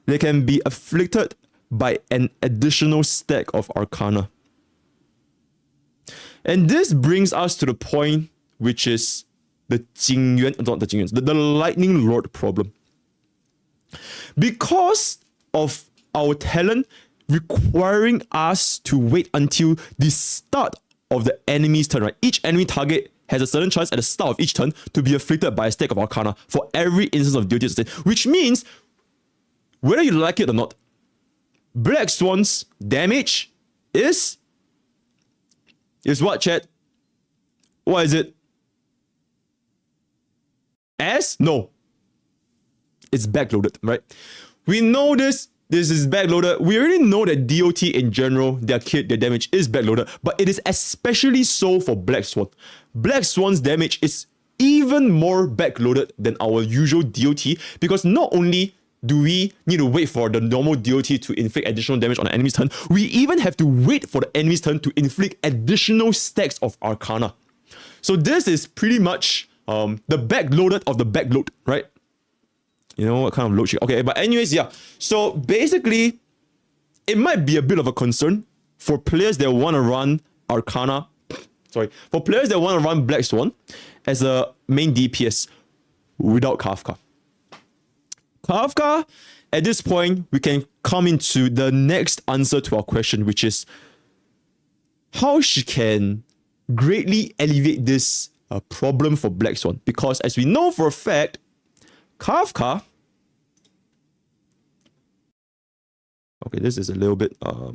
they can be afflicted by an additional stack of Arcana. And this brings us to the point which is the the Lightning Lord problem. Because of our talent requiring us to wait until the start of the enemy's turn, right? Each enemy target has a certain chance at the start of each turn to be afflicted by a stack of Arcana for every instance of duty sustain, which means, whether you like it or not, Blackswan's damage is what, chat? What is it? No. It's backloaded, right? We know this This is backloaded. We already know that DOT in general, their kit, their damage is backloaded, but it is especially so for Black Swan. Black Swan's damage is even more backloaded than our usual DOT because not only do we need to wait for the normal DOT to inflict additional damage on the enemy's turn, we even have to wait for the enemy's turn to inflict additional stacks of Arcana. So this is pretty much the backloaded of the backload, right? You know what kind of load shit? Okay, but anyways, yeah. So basically, it might be a bit of a concern for players that want to run Arcana. Sorry, for players that want to run Black Swan as a main DPS without Kafka. Kafka, at this point, we can come into the next answer to our question, which is how she can greatly alleviate this problem for Black Swan. Because as we know for a fact, Kafka. Okay, this is a little bit how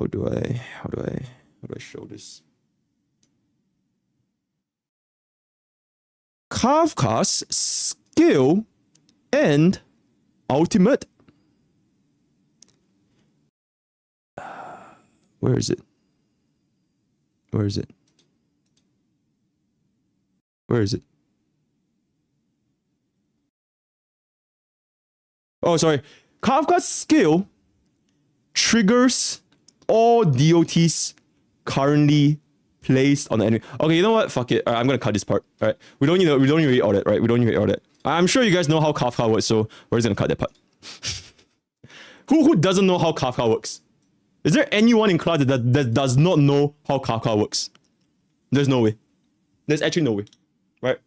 do I show this? Kafka's skill and ultimate. Where is it? Where is it? Where is it? Oh, sorry. Kafka's skill triggers all DOTs currently placed on the enemy. Okay, you know what? Fuck it. All right, I'm gonna cut this part. All right, we don't need to read all that, right? We don't need to read all that. I'm sure you guys know how Kafka works, so we're just gonna cut that part. Who doesn't know how Kafka works? Is there anyone in class that does not know how Kafka works? There's no way. There's actually no way, right?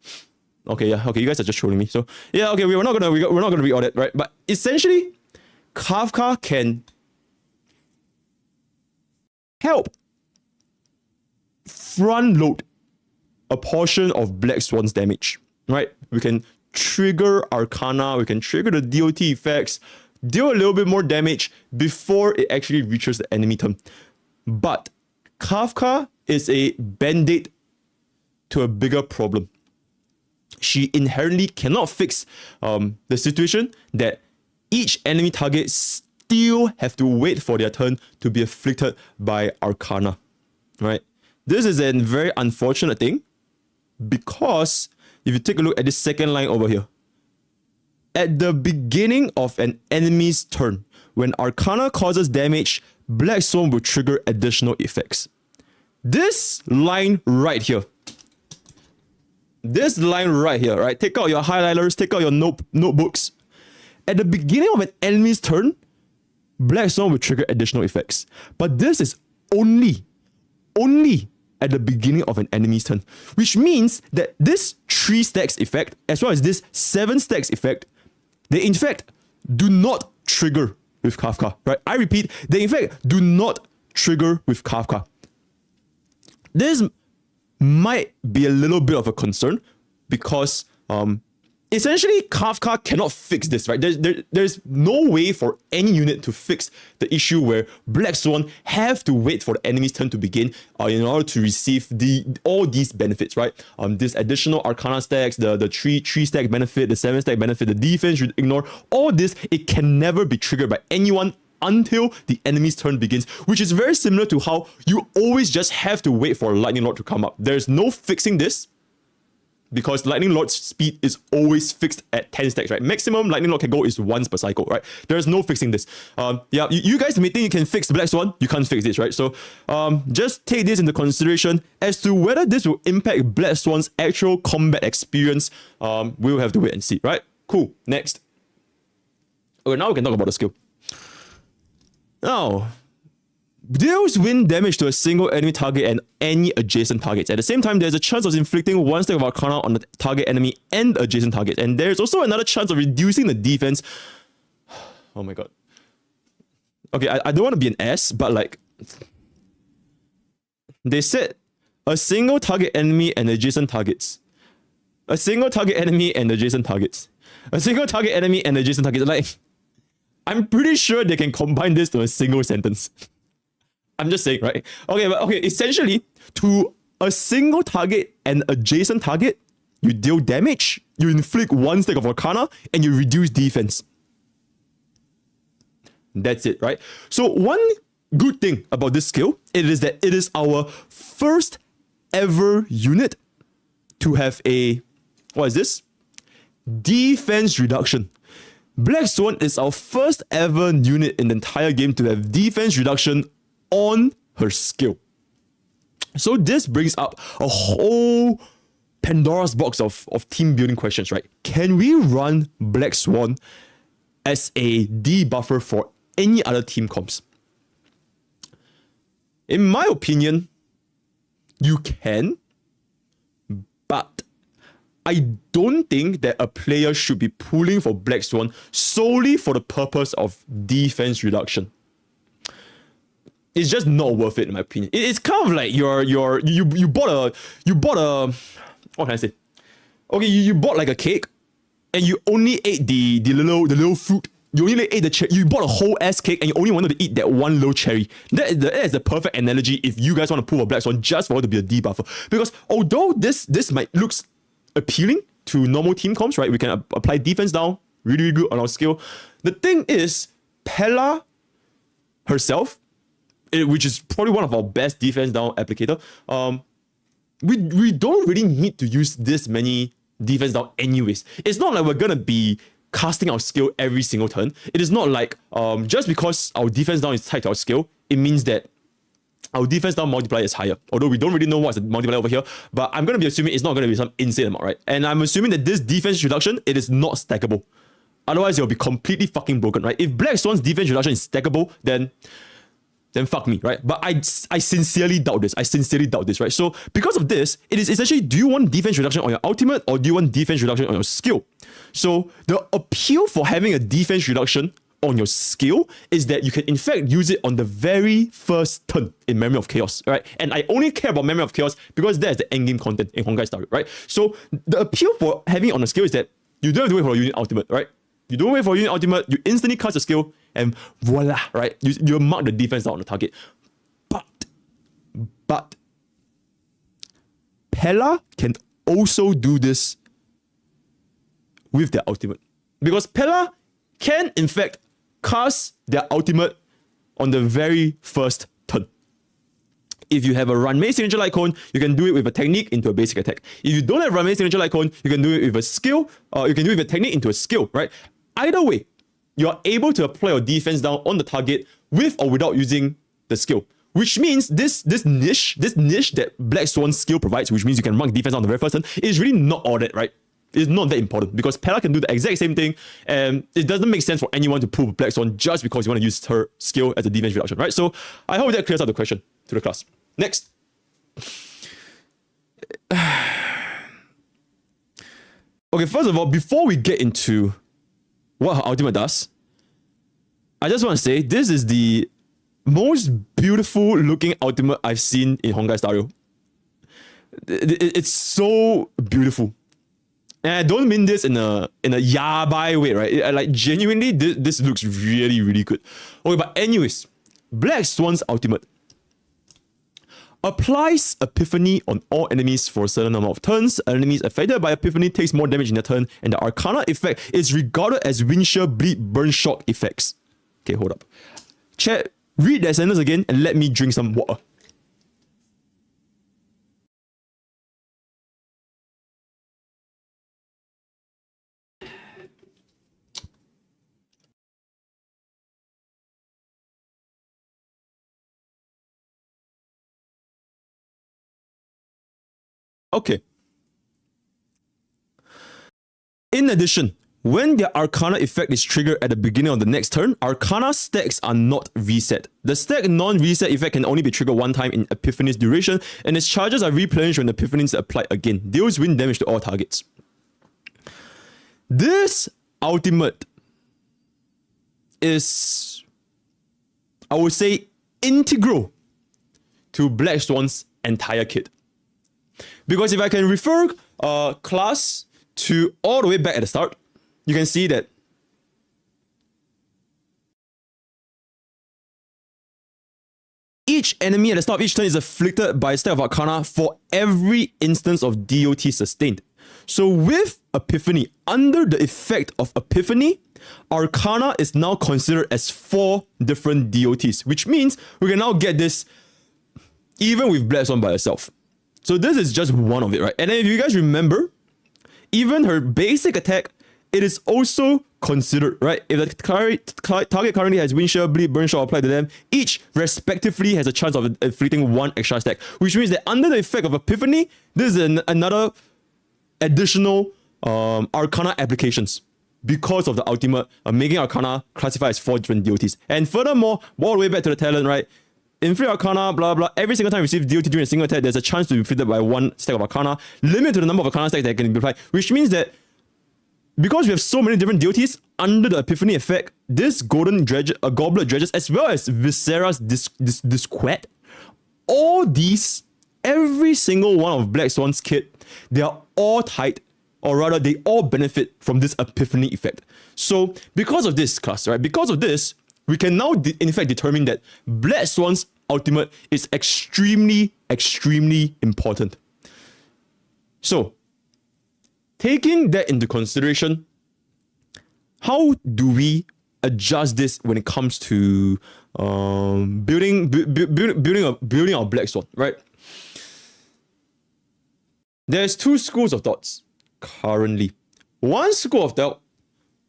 Okay, yeah, okay, you guys are just trolling me. So yeah, okay, we're not gonna read all that, right? But essentially, Kafka can help front load a portion of Black Swan's damage, right? We can trigger Arcana, we can trigger the DOT effects, deal a little bit more damage before it actually reaches the enemy turn. But Kafka is a band-aid to a bigger problem. She inherently cannot fix the situation that each enemy target still have to wait for their turn to be afflicted by Arcana, right? This is a very unfortunate thing because if you take a look at this second line over here, at the beginning of an enemy's turn, when Arcana causes damage, Black Swan will trigger additional effects. This line right here, right? Take out your highlighters, take out your notebooks. At the beginning of an enemy's turn, Black Swan will trigger additional effects. But this is only at the beginning of an enemy's turn, which means that this 3 stacks effect, as well as this 7 stacks effect, they in fact do not trigger with Kafka, right? I repeat, they in fact do not trigger with Kafka. This might be a little bit of a concern because essentially Kafka cannot fix this, right? There's no way for any unit to fix the issue where Black Swan have to wait for the enemy's turn to begin in order to receive all these benefits, right? This additional Arcana stacks, the 3 stack benefit, the 7 stack benefit, the defense should ignore. All this, it can never be triggered by anyone until the enemy's turn begins, which is very similar to how you always just have to wait for a Lightning Lord to come up. There's no fixing this because Lightning Lord's speed is always fixed at 10 stacks, right? Maximum Lightning Lord can go is once per cycle, right? There's no fixing this. Yeah, you guys may think you can fix Black Swan, you can't fix this, right? So just take this into consideration as to whether this will impact Black Swan's actual combat experience. We'll have to wait and see, right? Cool, next. Okay, now we can talk about the skill. Now, deals wind damage to a single enemy target and any adjacent targets. At the same time, there's a chance of inflicting 1 stack of Arcana on the target enemy and adjacent targets. And there's also another chance of reducing the defense. Oh my god. Okay, I don't want to be an ass, but like, they said a single target enemy and adjacent targets. A single target enemy and adjacent targets. A single target enemy and adjacent targets. Like, I'm pretty sure they can combine this to a single sentence. I'm just saying, right? Okay, but okay, essentially, to a single target and adjacent target, you deal damage, you inflict 1 stack of Arcana, and you reduce defense. That's it, right? So one good thing about this skill, it is that it is our first ever unit to have a, what is this? Defense reduction. Blackswan is our first ever unit in the entire game to have defense reduction on her skill. So this brings up a whole Pandora's box of team building questions, right? Can we run Blackswan as a debuffer for any other team comps? In my opinion, you can, but I don't think that a player should be pulling for Blackswan solely for the purpose of defense reduction. It's just not worth it in my opinion. It's kind of like you bought a what can I say? Okay, you bought like a cake and you only ate the little fruit. You only ate the cherry. You bought a whole ass cake and you only wanted to eat that one little cherry. That is the perfect analogy if you guys want to pull a Blackswan just for it to be a debuffer. Because although this might looks appealing to normal team comps, right? We can apply defense down really, really good on our skill. The thing is, Pella herself, which is probably one of our best defense down applicator, we don't really need to use this many defense down anyways. It's not like we're gonna be casting our skill every single turn. It is not like just because our defense down is tied to our skill, it means that our defense down multiplier is higher. Although we don't really know what's the multiplier over here, but I'm gonna be assuming it's not gonna be some insane amount, right? And I'm assuming that this defense reduction, it is not stackable. Otherwise, it'll be completely fucking broken, right? If Blackswan's defense reduction is stackable, then fuck me, right? But I sincerely doubt this. I sincerely doubt this, right? So because of this, it is essentially, do you want defense reduction on your ultimate or do you want defense reduction on your skill? So the appeal for having a defense reduction on your skill is that you can in fact use it on the very first turn in Memory of Chaos, right? And I only care about Memory of Chaos because that's the endgame content in Honkai Star Rail, right? So the appeal for having it on a skill is that you don't have to wait for a unit ultimate, right? You don't wait for a unit ultimate, you instantly cast a skill and voila, right? You mark the defense down on the target. But Pella can also do this with their ultimate. Because Pella can in fact cast their ultimate on the very first turn. If you have a Run Mace Signature Light Cone, you can do it with a technique into a basic attack. If you don't have Run Mace Signature Light Cone, you can do it with a skill, you can do it with a technique into a skill, right? Either way, you are able to apply your defense down on the target with or without using the skill. Which means this niche that Blackswan's skill provides, which means you can mark defense on the very first turn, is really not all that, right? It's not that important because Pella can do the exact same thing, and it doesn't make sense for anyone to pull Blackswan just because you want to use her skill as a defense reduction, right? So I hope that clears out the question to the class. Next. Okay, first of all, before we get into what her ultimate does, I just want to say this is the most beautiful looking ultimate I've seen in Honkai Star Rail. It's so beautiful. And I don't mean this in a yabai way, right? Like genuinely, this looks really, really good. Okay, but anyways, Blackswan's ultimate applies Epiphany on all enemies for a certain number of turns. Enemies affected by Epiphany takes more damage in their turn, and the Arcana effect is regarded as Windshear, Bleed, Burn, Shock effects. Okay, hold up. Chat, read that sentence again and let me drink some water. Okay. In addition, when their Arcana effect is triggered at the beginning of the next turn, Arcana stacks are not reset. The stack non-reset effect can only be triggered one time in Epiphany's duration, and its charges are replenished when Epiphany is applied again. Deals wind damage to all targets. This ultimate is, I would say, integral to Blackswan's entire kit. Because if I can refer class to all the way back at the start, you can see that each enemy at the start of each turn is afflicted by a stack of Arcana for every instance of DOT sustained. So with Epiphany, under the effect of Epiphany, Arcana is now considered as 4 different DOTs, which means we can now get this even with Blackswan by herself. So this is just one of it, right? And then if you guys remember, even her basic attack, it is also considered, right? If the target currently has Wind Shear, Bleed, Burn Shot applied to them, each respectively has a chance of inflicting 1 extra stack, which means that under the effect of Epiphany, this is another additional Arcana applications because of the ultimate, making Arcana classified as 4 different DOTs. And furthermore, all the way back to the talent, right? Inflict Arcana, blah blah. Every single time you receive DOT during a single attack, there's a chance to be inflicted by 1 stack of Arcana. Limit to the number of Arcana stacks that can be applied, which means that because we have so many different DOTs under the Epiphany effect, this Golden Dredge, Goblet Dredges, as well as Viscera's Disquet, all these, every single one of Blackswan's kit, they are all tied, or rather, they all benefit from this Epiphany effect. So, because of this, class, right? Because of this, we can now, in fact, determine that Blackswan's ultimate is extremely, extremely important. So, taking that into consideration, how do we adjust this when it comes to building our Blackswan, right? There's 2 schools of thoughts currently. One school of thought,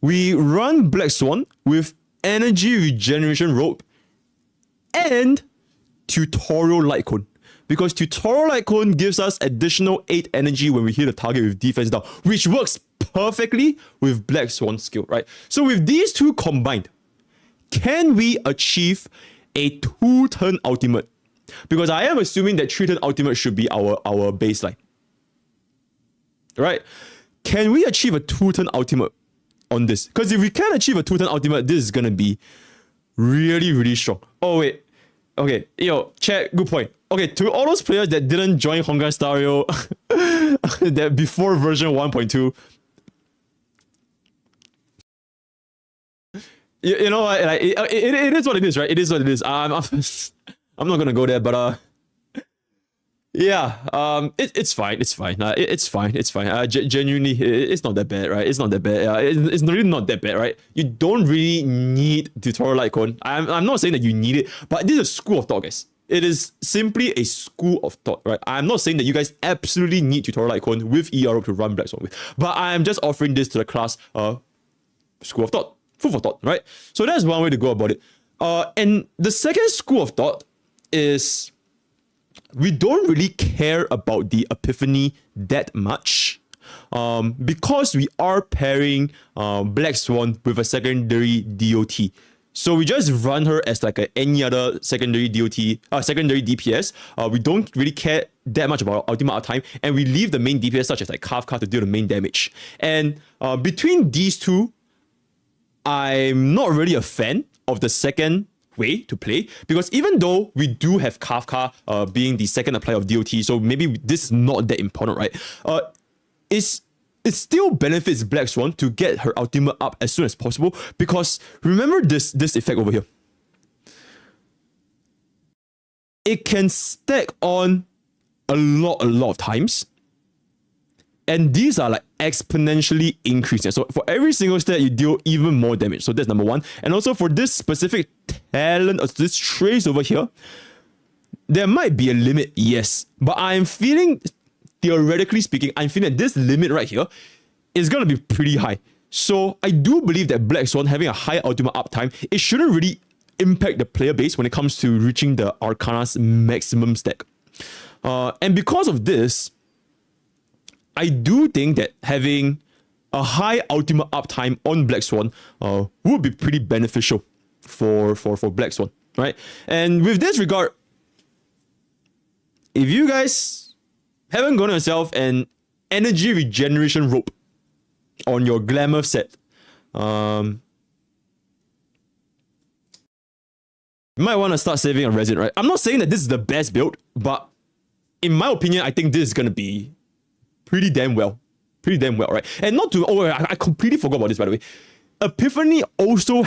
we run Blackswan with Energy Regeneration Rope and Tutorial Light Cone. Because Tutorial Light Cone gives us additional 8 energy when we hit a target with defense down, which works perfectly with Blackswan's skill, right? So with these 2 combined, can we achieve a 2-turn ultimate? Because I am assuming that 3-turn ultimate should be our baseline. Right? Can we achieve a 2-turn ultimate on this? Because if we can achieve a 2-turn ultimate, this is gonna be really, really strong. Oh wait. Okay, yo, chat, good point. Okay, to all those players that didn't join Honkai Star Rail that before version 1.2, you know what? Like, it is what it is, right? It is what it is. I'm not gonna go there, but yeah, it's fine. It's fine. It's fine. It's fine. Genuinely, it's not that bad, right? It's not that bad. It's really not that bad, right? You don't really need Tutorial Light Cone. I'm not saying that you need it, but this is a school of thought, guys. It is simply a school of thought, right? I'm not saying that you guys absolutely need Tutorial Light Cone with ER to run Blackswan with, but I'm just offering this to the class, school of thought, food for thought, right? So that's one way to go about it. And the second school of thought is we don't really care about the Epiphany that much, because we are pairing Blackswan with a secondary DOT. So we just run her as like any other secondary DOT, secondary DPS. We don't really care that much about ultimate uptime, and we leave the main DPS such as like Kafka to deal the main damage. And between these 2, I'm not really a fan of the second way to play, because even though we do have Kafka being the second apply of DOT, so maybe this is not that important, right? It still benefits Blackswan to get her ultimate up as soon as possible, because remember this effect over here. It can stack on a lot of times, and these are like exponentially increasing. So for every single stack, you deal even more damage. So that's number 1. And also for this specific talent, this trace over here, there might be a limit, yes, but I'm feeling, theoretically speaking, I'm feeling that this limit right here is going to be pretty high. So I do believe that Blackswan having a high ultimate uptime, it shouldn't really impact the player base when it comes to reaching the Arcana's maximum stack. And because of this, I do think that having a high ultimate uptime on Blackswan would be pretty beneficial for Blackswan, right? And with this regard, if you guys haven't gotten yourself an energy regeneration rope on your glamour set, you might want to start saving a resin, right? I'm not saying that this is the best build, but in my opinion, I think this is gonna be pretty damn well, right? And not to, I completely forgot about this, by the way. Epiphany also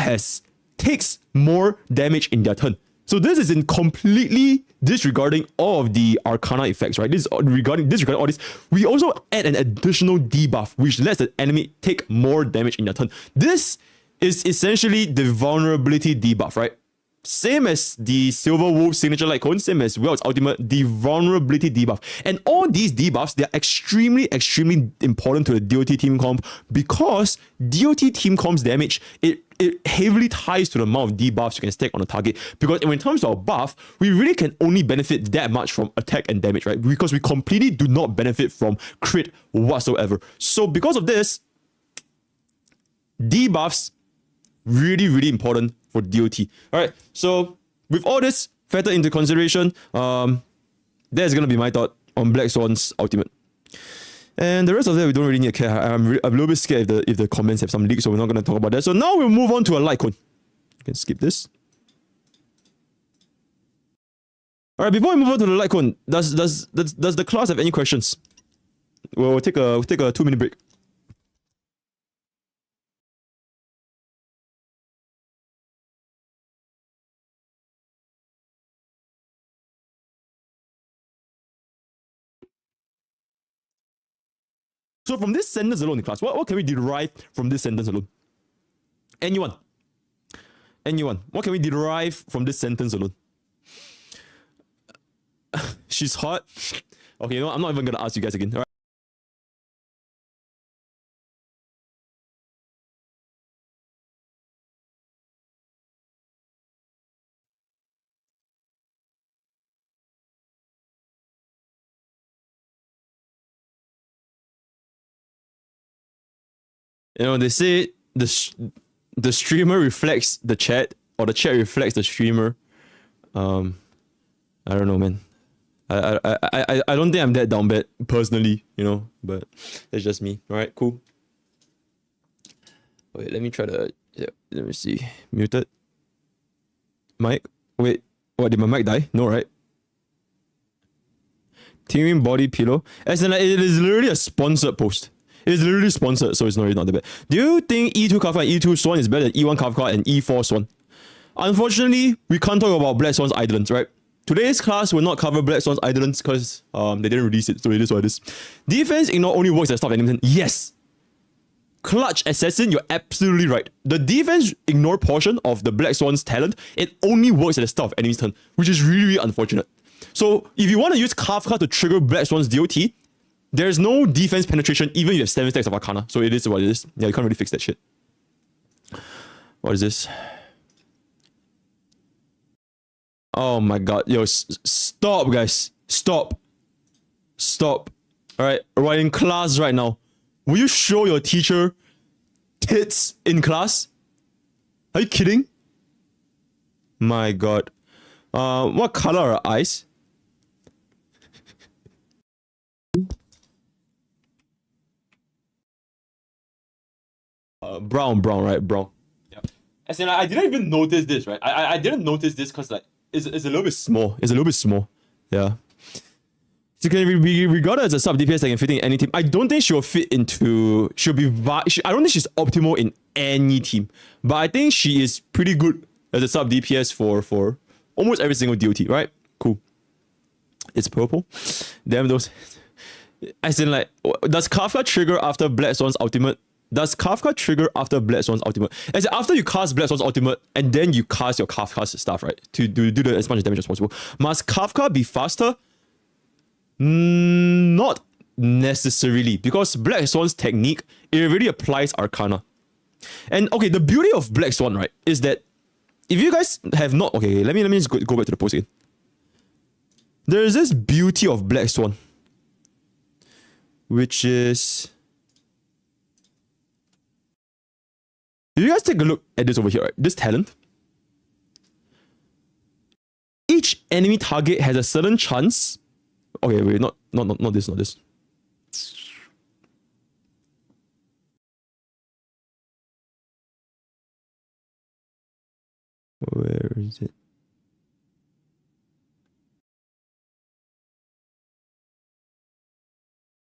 takes more damage in their turn. So this is in completely disregarding all of the Arcana effects, right? This is disregarding all this. We also add an additional debuff, which lets the enemy take more damage in their turn. This is essentially the vulnerability debuff, right? Same as the Silver Wolf signature light cone, same as well as ultimate, the vulnerability debuff. And all these debuffs, they're extremely important to the DOT team comp, because DOT team comp's damage, it heavily ties to the amount of debuffs you can stack on a target. Because when it comes to our buff, we really can only benefit that much from attack and damage, right? Because we completely do not benefit from crit whatsoever. So because of this, debuffs, really important for DOT. Alright, so with all this factored into consideration, that's gonna be my thought on Black Swan's ultimate. And the rest of that, we don't really need to care. I'm a little bit scared if the comments have some leaks, so we're not gonna talk about that. So now we'll move on to a light cone. You can skip this. Alright, before we move on to the light cone, does the class have any questions? We'll take a 2-minute break. So from this sentence alone in class, what can we derive from this sentence alone? Anyone? What can we derive from this sentence alone? She's hot. Okay, you know what? I'm not even gonna ask you guys again. All right. You know, they say the streamer reflects the chat, or the chat reflects the streamer. I don't know, man. I don't think I'm that down bad personally, you know, but that's just me. All right, cool. Wait, let me try to. Yeah, let me see. Muted. Mic. Wait, what? Did my mic die? No, right? Teaming body pillow. As in, like, it is literally a sponsored post. It is literally sponsored, so it's not really not that bad. Do you think E2 Kafka and E2 Swan is better than E1 Kafka and E4 Swan? Unfortunately, we can't talk about Black Swan's Idolants, right? Today's class will not cover Black Swan's Idolants because they didn't release it, so it is what it is. Defense ignore only works as stuff animation. Yes! Clutch Assassin, you're absolutely right. The defense ignore portion of the Black Swan's talent, it only works at the start of enemy's turn, which is really unfortunate. So if you want to use Kafka to trigger Black Swan's DOT, there's no defense penetration even if you have 7 stacks of Arcana. So it is what it is. Yeah, you can't really fix that shit. What is this? Oh my god. Yo, stop, guys. Stop. Alright, we're in class right now. Will you show your teacher tits in class? Are you kidding? My god. What color are her eyes? Brown, right? Brown. Yeah. As in, like, I didn't even notice this, right? I didn't notice this because, like, it's a little bit small. It's a little bit small. Yeah. So can be regarded as a sub DPS that can fit in any team. I don't think she'll fit into. I don't think she's optimal in any team. But I think she is pretty good as a sub DPS for almost every single DOT, right? Cool. It's purple. Damn those. As in, like, does Kafka trigger after Black Swan's ultimate? Does Kafka trigger after Black Swan's ultimate? As in, after you cast Black Swan's ultimate and then you cast your Kafka's stuff, right? To do as much damage as possible. Must Kafka be faster? Not necessarily, because Black Swan's technique, it really applies Arcana. And okay, the beauty of Black Swan, right, is that if you guys have not, okay, let me just go back to the post again. There is this beauty of Black Swan, which is, you guys take a look at this over here, right? This talent. Each enemy target has a certain chance. Okay, wait, not this. Where is it?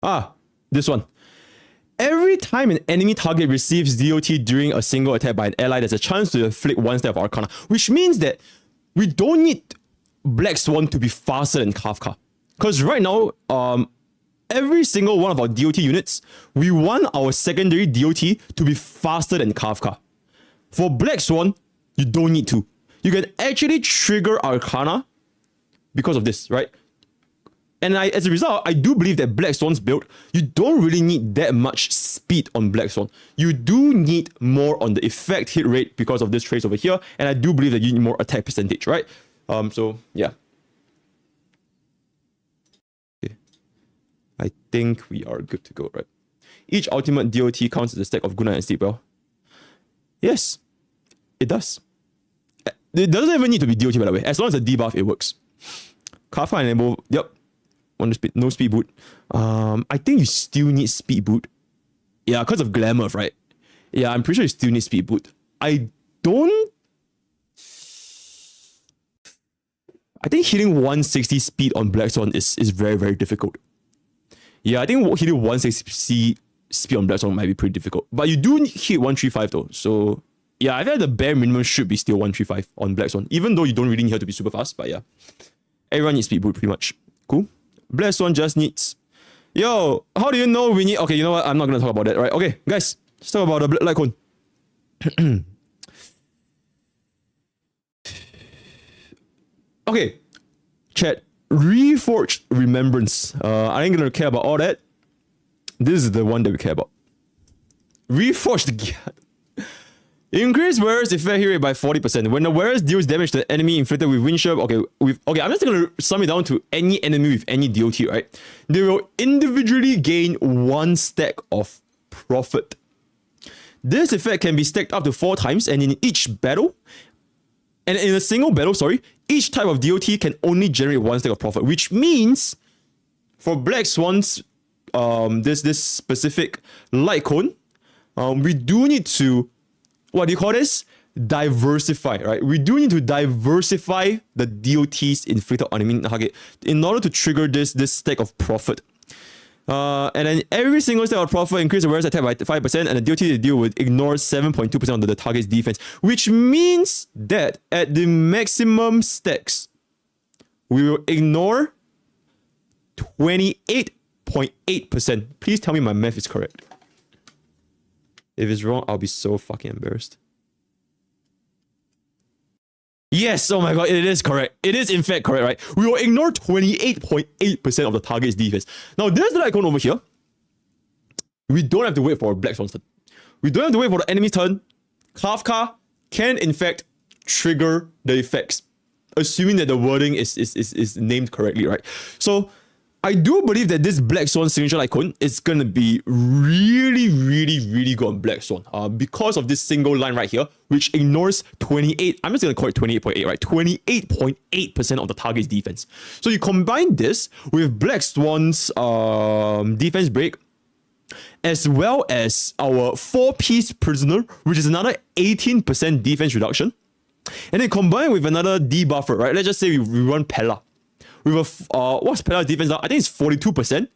Ah, this one. Every time an enemy target receives DOT during a single attack by an ally, there's a chance to inflict 1 step of Arcana, which means that we don't need Black Swan to be faster than Kafka. Because right now, every single one of our DOT units, we want our secondary DOT to be faster than Kafka. For Black Swan, you don't need to. You can actually trigger Arcana because of this, right? And as a result, I do believe that Black Swan's build, you don't really need that much speed on Black Swan. You do need more on the effect hit rate because of this trace over here. And I do believe that you need more attack percentage, right? So, yeah. Okay. I think we are good to go, right? Each ultimate DOT counts as a stack of Good Night and Sleep Well. Yes, it does. It doesn't even need to be DOT, by the way. As long as the debuff, it works. Kafka enable, yep. No speed boot. I think you still need speed boot. Yeah, because of Glamour, right? Yeah, I'm pretty sure you still need speed boot. I think hitting 160 speed on Black Swan is very, very difficult. Yeah, I think hitting 160 speed on Black Swan might be pretty difficult. But you do hit 135 though. So yeah, I think the bare minimum should be still 135 on Black Swan. Even though you don't really need her to be super fast. But yeah, everyone needs speed boot pretty much. Cool. Black Swan just needs... Yo, how do you know we need... Okay, you know what? I'm not going to talk about that, right? Okay, guys, let's talk about the Light Cone. Okay, chat. Reforged Remembrance. I ain't going to care about all that. This is the one that we care about. Reforged... Increase wearer's effect hit rate by 40%. When the wearer deals damage to the enemy inflicted with wind shear, okay, I'm just gonna sum it down to any enemy with any DOT, right? They will individually gain 1 stack of profit. This effect can be stacked up to 4 times, and in each battle, and in a single battle, sorry, each type of DOT can only generate 1 stack of profit, which means for Black Swans, this specific light cone, we do need to, what do you call this? Diversify, right? We do need to diversify the DOTs inflicted on enemy target in order to trigger this stack of profit. And then every single stack of profit increase the wearer's attack by 5%, and the DOT they deal with ignores 7.2% of the target's defense, which means that at the maximum stacks, we will ignore 28.8%. Please tell me my math is correct. If it's wrong, I'll be so fucking embarrassed. Yes, oh my god, it is correct. It is in fact correct, right? We will ignore 28.8% of the target's defense. Now, there's the icon over here. We don't have to wait for a Black Swan's turn. We don't have to wait for the enemy's turn. Kafka can in fact trigger the effects, assuming that the wording is named correctly, right? So, I do believe that this Black Swan signature icon is going to be really good on Black Swan because of this single line right here, which ignores 28, I'm just going to call it 28.8, right? 28.8% of the target's defense. So you combine this with Black Swan's defense break, as well as our 4-piece prisoner, which is another 18% defense reduction, and then combine with another debuffer, right? Let's just say we run Pella. With a, what's Pella's defense now? I think it's 42%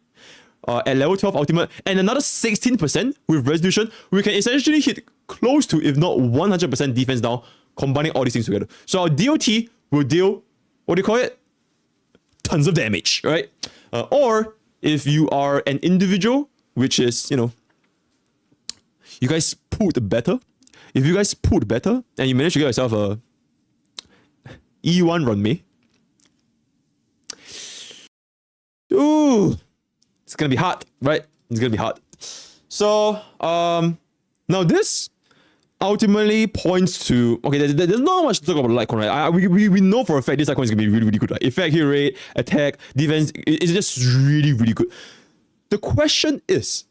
at level 12 ultimate, and another 16% with resolution. We can essentially hit close to, if not 100% defense down, combining all these things together. So our DOT will deal, what do you call it? Tons of damage, right? Or if you are an individual, which is, you know, you guys pulled better. If you guys pulled better and you manage to get yourself a E1 run May, ooh, it's gonna be hard, right? It's gonna be hard. So, now this ultimately points to, okay, there's not much to talk about the Litecoin, right? We know for a fact this Litecoin is gonna be really good, right? Effect, hit rate, attack, defense, it's just really good. The question is,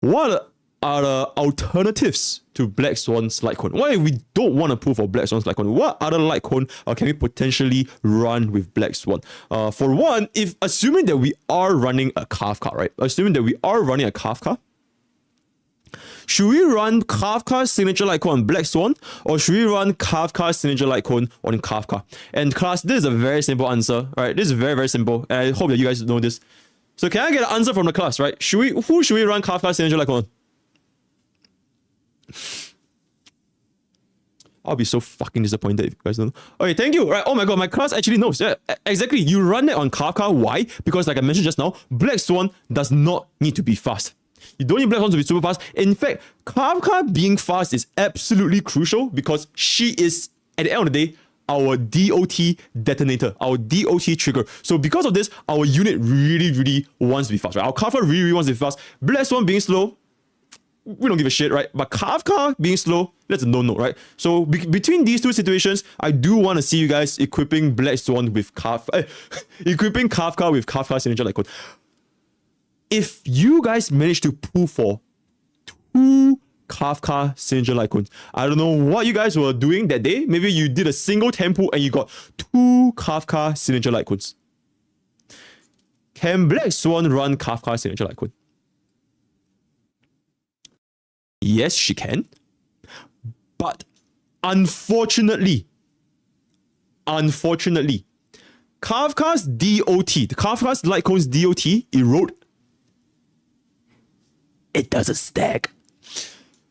what are the alternatives to Black Swan's Litecoin? What if we don't want to pull for Black Swan's Litecoin? What other Litecoin can we potentially run with Black Swan? For one, if assuming that we are running a Kafka, right? Assuming that we are running a Kafka, should we run Kafka's signature Litecoin on Black Swan, or should we run Kafka's signature Litecoin on Kafka? And class, this is a very simple answer, right? This is very simple, and I hope that you guys know this. So can I get an answer from the class, right? Who should we run Kafka's signature Litecoin on? I'll be so fucking disappointed if you guys don't know. Okay, thank you. Right. Oh my god, my class actually knows. Yeah, exactly. You run it on Kafka. Why? Because like I mentioned just now, Black Swan does not need to be fast. You don't need Black Swan to be super fast. In fact, Kafka being fast is absolutely crucial because she is, at the end of the day, our DOT detonator, our DOT trigger. So because of this, our unit really wants to be fast. Right? Our Kafka really wants to be fast. Black Swan being slow, we don't give a shit, right? But Kafka being slow, that's a no-no, right? So between these two situations, I do want to see you guys equipping Black Swan with Kafka, equipping Kafka with Kafka signature like code. If you guys manage to pull for 2 Kafka signature like codes, I don't know what you guys were doing that day. Maybe you did a single tempo and you got 2 Kafka signature like codes. Can Black Swan run Kafka signature like code? Yes, she can. But unfortunately, Kafka's DOT, the Kafka's Litecoin's DOT erode. It doesn't stack.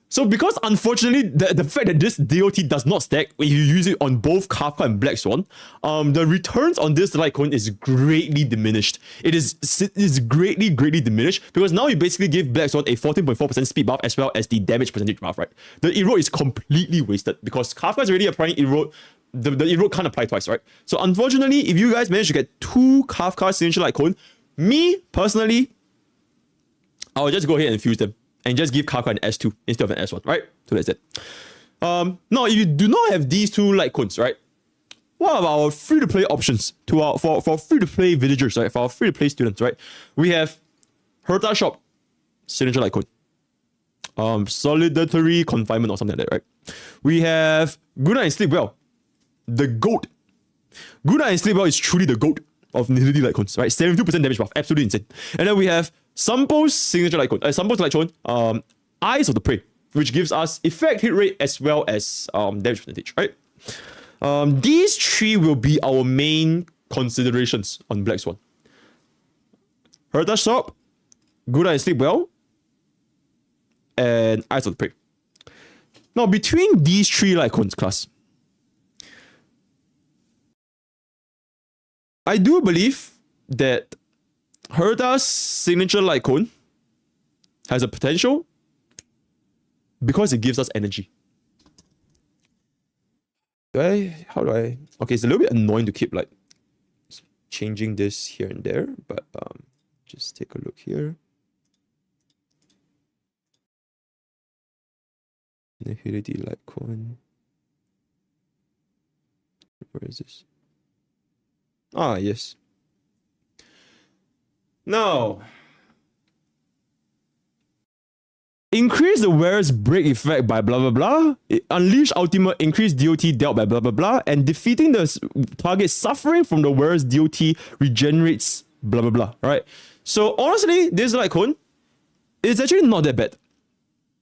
So because unfortunately, the fact that this DOT does not stack when you use it on both Kafka and Black Swan, the returns on this Litecoin is greatly diminished. It is greatly diminished because now you basically give Black Swan a 14.4% speed buff as well as the damage percentage buff, right? The erode is completely wasted because Kafka is already applying erode. The erode can't apply twice, right? So unfortunately, if you guys manage to get 2 Kafka signature Litecoin, me personally, I'll just go ahead and fuse them and just give Kafka an S2 instead of an S1, right? So that's it. Now, if you do not have these 2 Litecoins, right? What about our free-to-play options for free-to-play villagers, right? For our free-to-play students, right? We have Herta Shop, signature Litecoin. Solitary Confinement or something like that, right? We have Good Night and Sleep Well, the GOAT. Good Night and Sleep Well is truly the GOAT of Nihility Litecoins, right? 72% damage buff, absolutely insane. And then we have Sampo's signature Litecoin, Sampo's Litecoin, Eyes of the Prey, which gives us effect hit rate as well as damage percentage, right? These 3 will be our main considerations on Black Swan. Herta Shop, Good Night and Sleep Well, and Eyes of the Prey. Now, between these 3 Litecoins, class, I do believe that Herta's signature Litecoin has a potential because it gives us energy. How do I? Okay, it's a little bit annoying to keep like changing this here and there, but just take a look here. Nihility Litecoin. Where is this? Ah, yes. Now, increase the wearer's break effect by blah blah blah. Unleash ultimate, increase DOT dealt by blah blah blah, and defeating the target suffering from the wearer's DOT regenerates blah blah blah. Right. So honestly, this Litecoin is actually not that bad.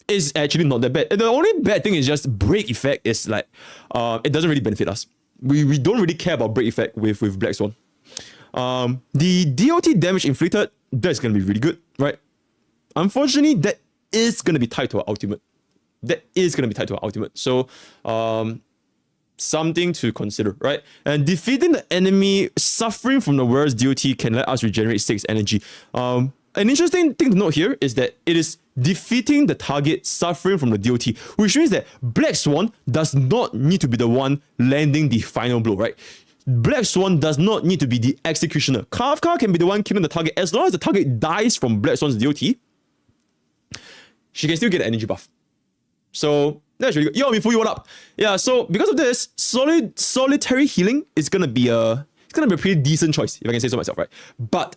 It's actually not that bad. And the only bad thing is just break effect is like it doesn't really benefit us. We don't really care about break effect with Black Swan. The DOT damage inflicted, that's gonna be really good, right? Unfortunately, that is gonna be tied to our ultimate. So something to consider, right? And defeating the enemy suffering from the wearer's DOT can let us regenerate 6 energy. An interesting thing to note here is that it is defeating the target suffering from the DOT, which means that Black Swan does not need to be the one landing the final blow, right? Black Swan does not need to be the executioner. Kafka can be the one killing the target. As long as the target dies from Black Swan's DOT, she can still get an energy buff. So that's really good. Yo, before you what up? Yeah, so because of this, solitary healing is gonna be a pretty decent choice, if I can say so myself, right? But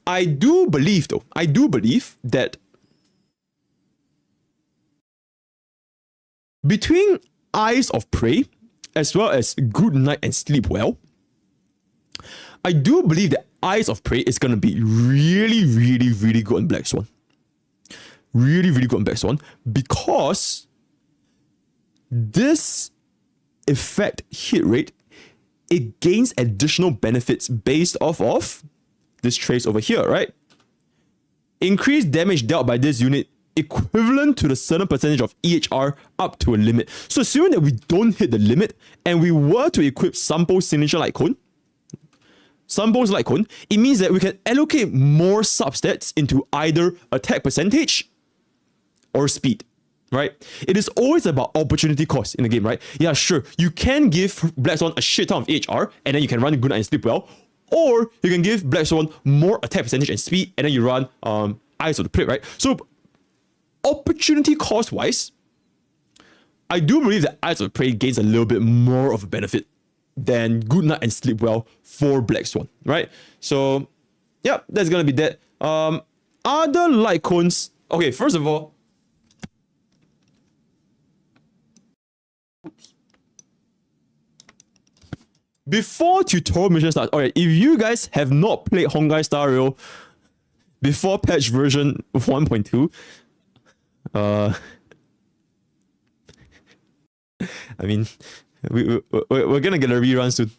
I do believe that between Eyes of Prey as well as Good Night and Sleep Well, I do believe that Eyes of Prey is gonna be really good on Black Swan. Really good on Black Swan because this effect hit rate, it gains additional benefits based off of this trace over here, right? Increased damage dealt by this unit equivalent to the certain percentage of EHR up to a limit. So assuming that we don't hit the limit and we were to equip Sampo's signature light cone, it means that we can allocate more substats into either attack percentage or speed, right? It is always about opportunity cost in the game, right? Yeah, sure, you can give Blackswan a shit ton of EHR and then you can run good night and sleep well, or you can give Blackswan more attack percentage and speed and then you run Eyes of the Prey, right? So opportunity cost wise, I do believe that Eyes of the Prey gains a little bit more of a benefit than Good Night and Sleep Well for Blackswan, right? So yeah, that's gonna be that. Other light cones. Okay, first of all, before tutorial mission starts, alright, if you guys have not played Honkai Star Rail before patch version 1.2, I mean, we're gonna get a rerun soon.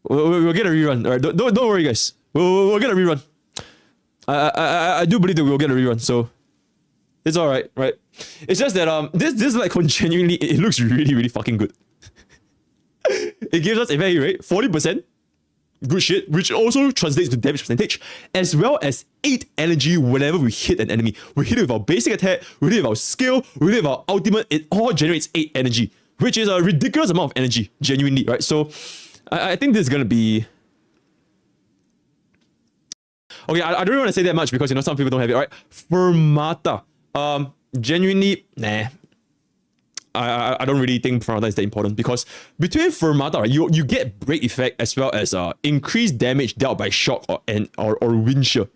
We'll get a rerun. Alright, don't worry, guys. We'll get a rerun. I do believe that we'll get a rerun, so it's alright, right? It's just that this like genuinely it looks really fucking good. It gives us a very rate 40%. Good shit, which also translates to damage percentage, as well as 8 energy whenever we hit an enemy. We hit it with our basic attack, we hit it with our skill, we hit it with our ultimate, it all generates 8 energy, which is a ridiculous amount of energy, genuinely, right? So, I think this is gonna be... Okay, I don't want to say that much because, you know, some people don't have it, right? Fermata. Genuinely, nah. I don't really think Fermata is that important because between Fermata, right, you get break effect as well as increased damage dealt by shock or wind shear.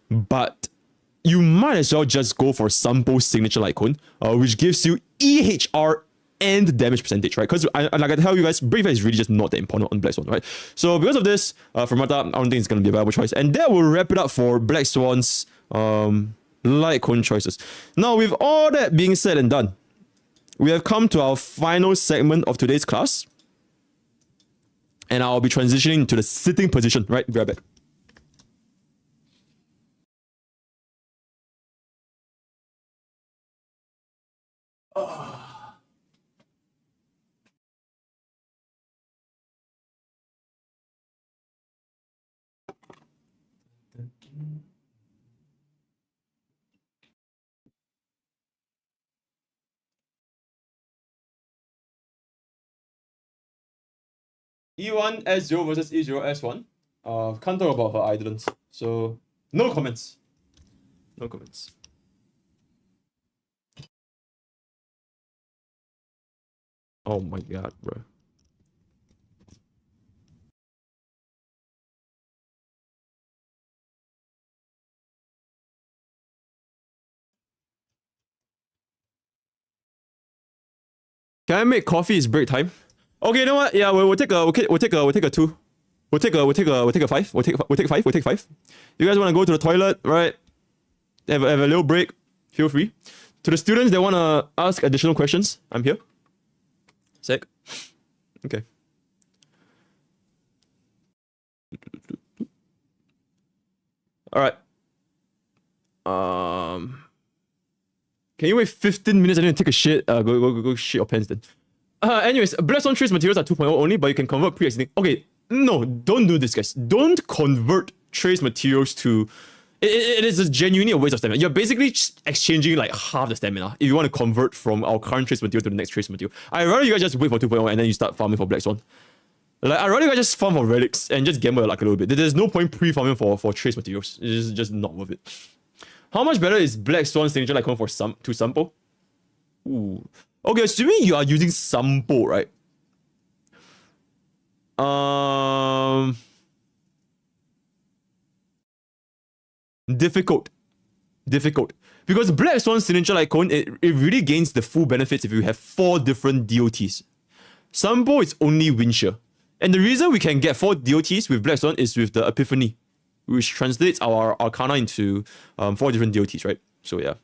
But you might as well just go for Sampo's signature light cone, which gives you EHR and damage percentage, right? Because like I tell you guys, break effect is really just not that important on Blackswan, right? So because of this, Fermata, I don't think it's gonna be a viable choice, and that will wrap it up for Blackswan's light cone choices. Now, with all that being said and done, we have come to our final segment of today's class. And I'll be transitioning to the sitting position, right? Grab it. E1 S0 versus E0 S1. Can't talk about her idolants. So, no comments. No comments. Oh my god, bro. Can I make coffee? It's break time. Okay, you know what? Yeah, we'll take a 2. We'll take a 5. We'll take 5. You guys want to go to the toilet, right? Have a little break. Feel free. To the students that want to ask additional questions, I'm here. Sec. Okay. All right. Can you wait 15 minutes and then take a shit? Go shit your pants then. Anyways, Blackswan trace materials are 2.0 only, but you can convert pre-existing. Okay, no, don't do this, guys. Don't convert trace materials to... It is genuinely a waste of stamina. You're basically exchanging like half the stamina if you want to convert from our current trace material to the next trace material. I'd rather you guys just wait for 2.0 and then you start farming for Blackswan. Like, I'd rather you guys just farm for relics and just gamble your luck a little bit. There's no point pre-farming for trace materials. It's just not worth it. How much better is Blackswan's signature like for to Sampo? Ooh. Okay, assuming you are using Sampo, right? Difficult. Because Blackswan's signature icon, it really gains the full benefits if you have 4 different DOTs. Sampo is only wind shear. And the reason we can get 4 DOTs with Blackswan is with the Epiphany, which translates our Arcana into 4 different DOTs, right? So yeah,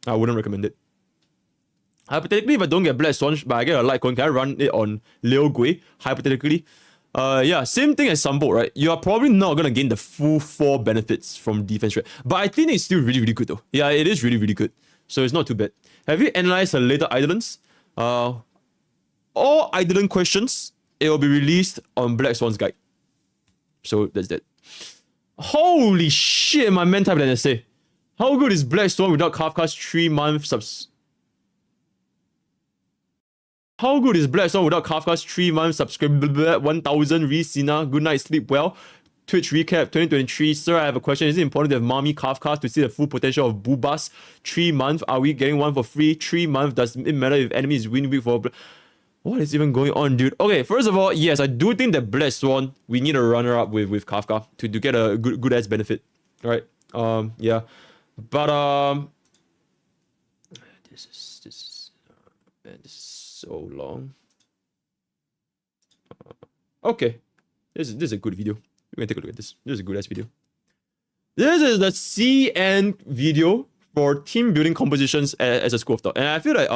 I wouldn't recommend it. Hypothetically, if I don't get Blackswan, but I get a light cone, can I run it on Leo Gui? Hypothetically, Yeah, same thing as Sunbolt, right? You are probably not gonna gain the full 4 benefits from defense, right? But I think it's still really, really good though. Yeah, it is really, really good. So it's not too bad. Have you analyzed the later Eidolons? All Eidolon questions, it will be released on Blackswan's guide. So that's that. Holy shit, my man typed an essay. How good is Blackswan without Kafka's 3-month subs? How good is Blackswan without Kafka's 3-month subscription? 1000 Resina. Good night, sleep well. Twitch recap 2023. Sir, I have a question. Is it important to have Mommy Kafka to see the full potential of Boobas? 3 months. Are we getting one for free? 3 months. Does it matter if enemies win week for... What is even going on, dude? Okay, first of all, yes, I do think that Blackswan, we need a runner-up with Kafka to get a good ass benefit. Right? Yeah. But this is so long. Okay. This is a good video. We're gonna take a look at this. This is a good ass video. This is the CN video for team building compositions as a school of thought. And I feel like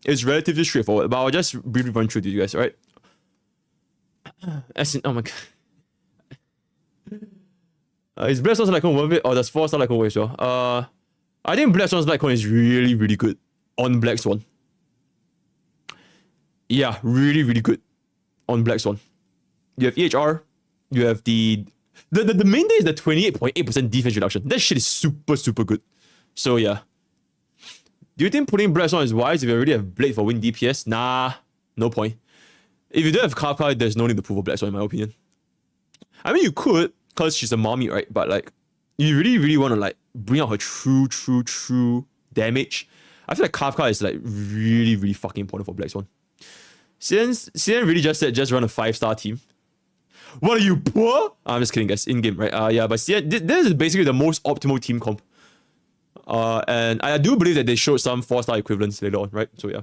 it's relatively straightforward, but I'll just briefly run through to you guys, right? As in, oh my god. Is Blackswan's Lightcone worth it, or does 4-star Lightcone worth as well? I think Blackswan's Lightcone is really, really good on Blackswan. Yeah, really, really good on Blackswan. You have EHR, you have the main thing is the 28.8% defense reduction. That shit is super, super good. So yeah. Do you think putting Blackswan is wise if you already have Blade for win DPS? Nah, no point. If you don't have Kafka, there's no need to prove for Blackswan in my opinion. I mean, you could, because she's a mommy, right? But like, you really, really want to like bring out her true damage. I feel like Kafka is like really, really fucking important for Blackswan. CN really just said just run a 5-star team. What are you, poor? I'm just kidding, guys. In game, right? Yeah, but CN, this is basically the most optimal team comp. And I do believe that they showed some 4-star equivalents later on, right? So yeah.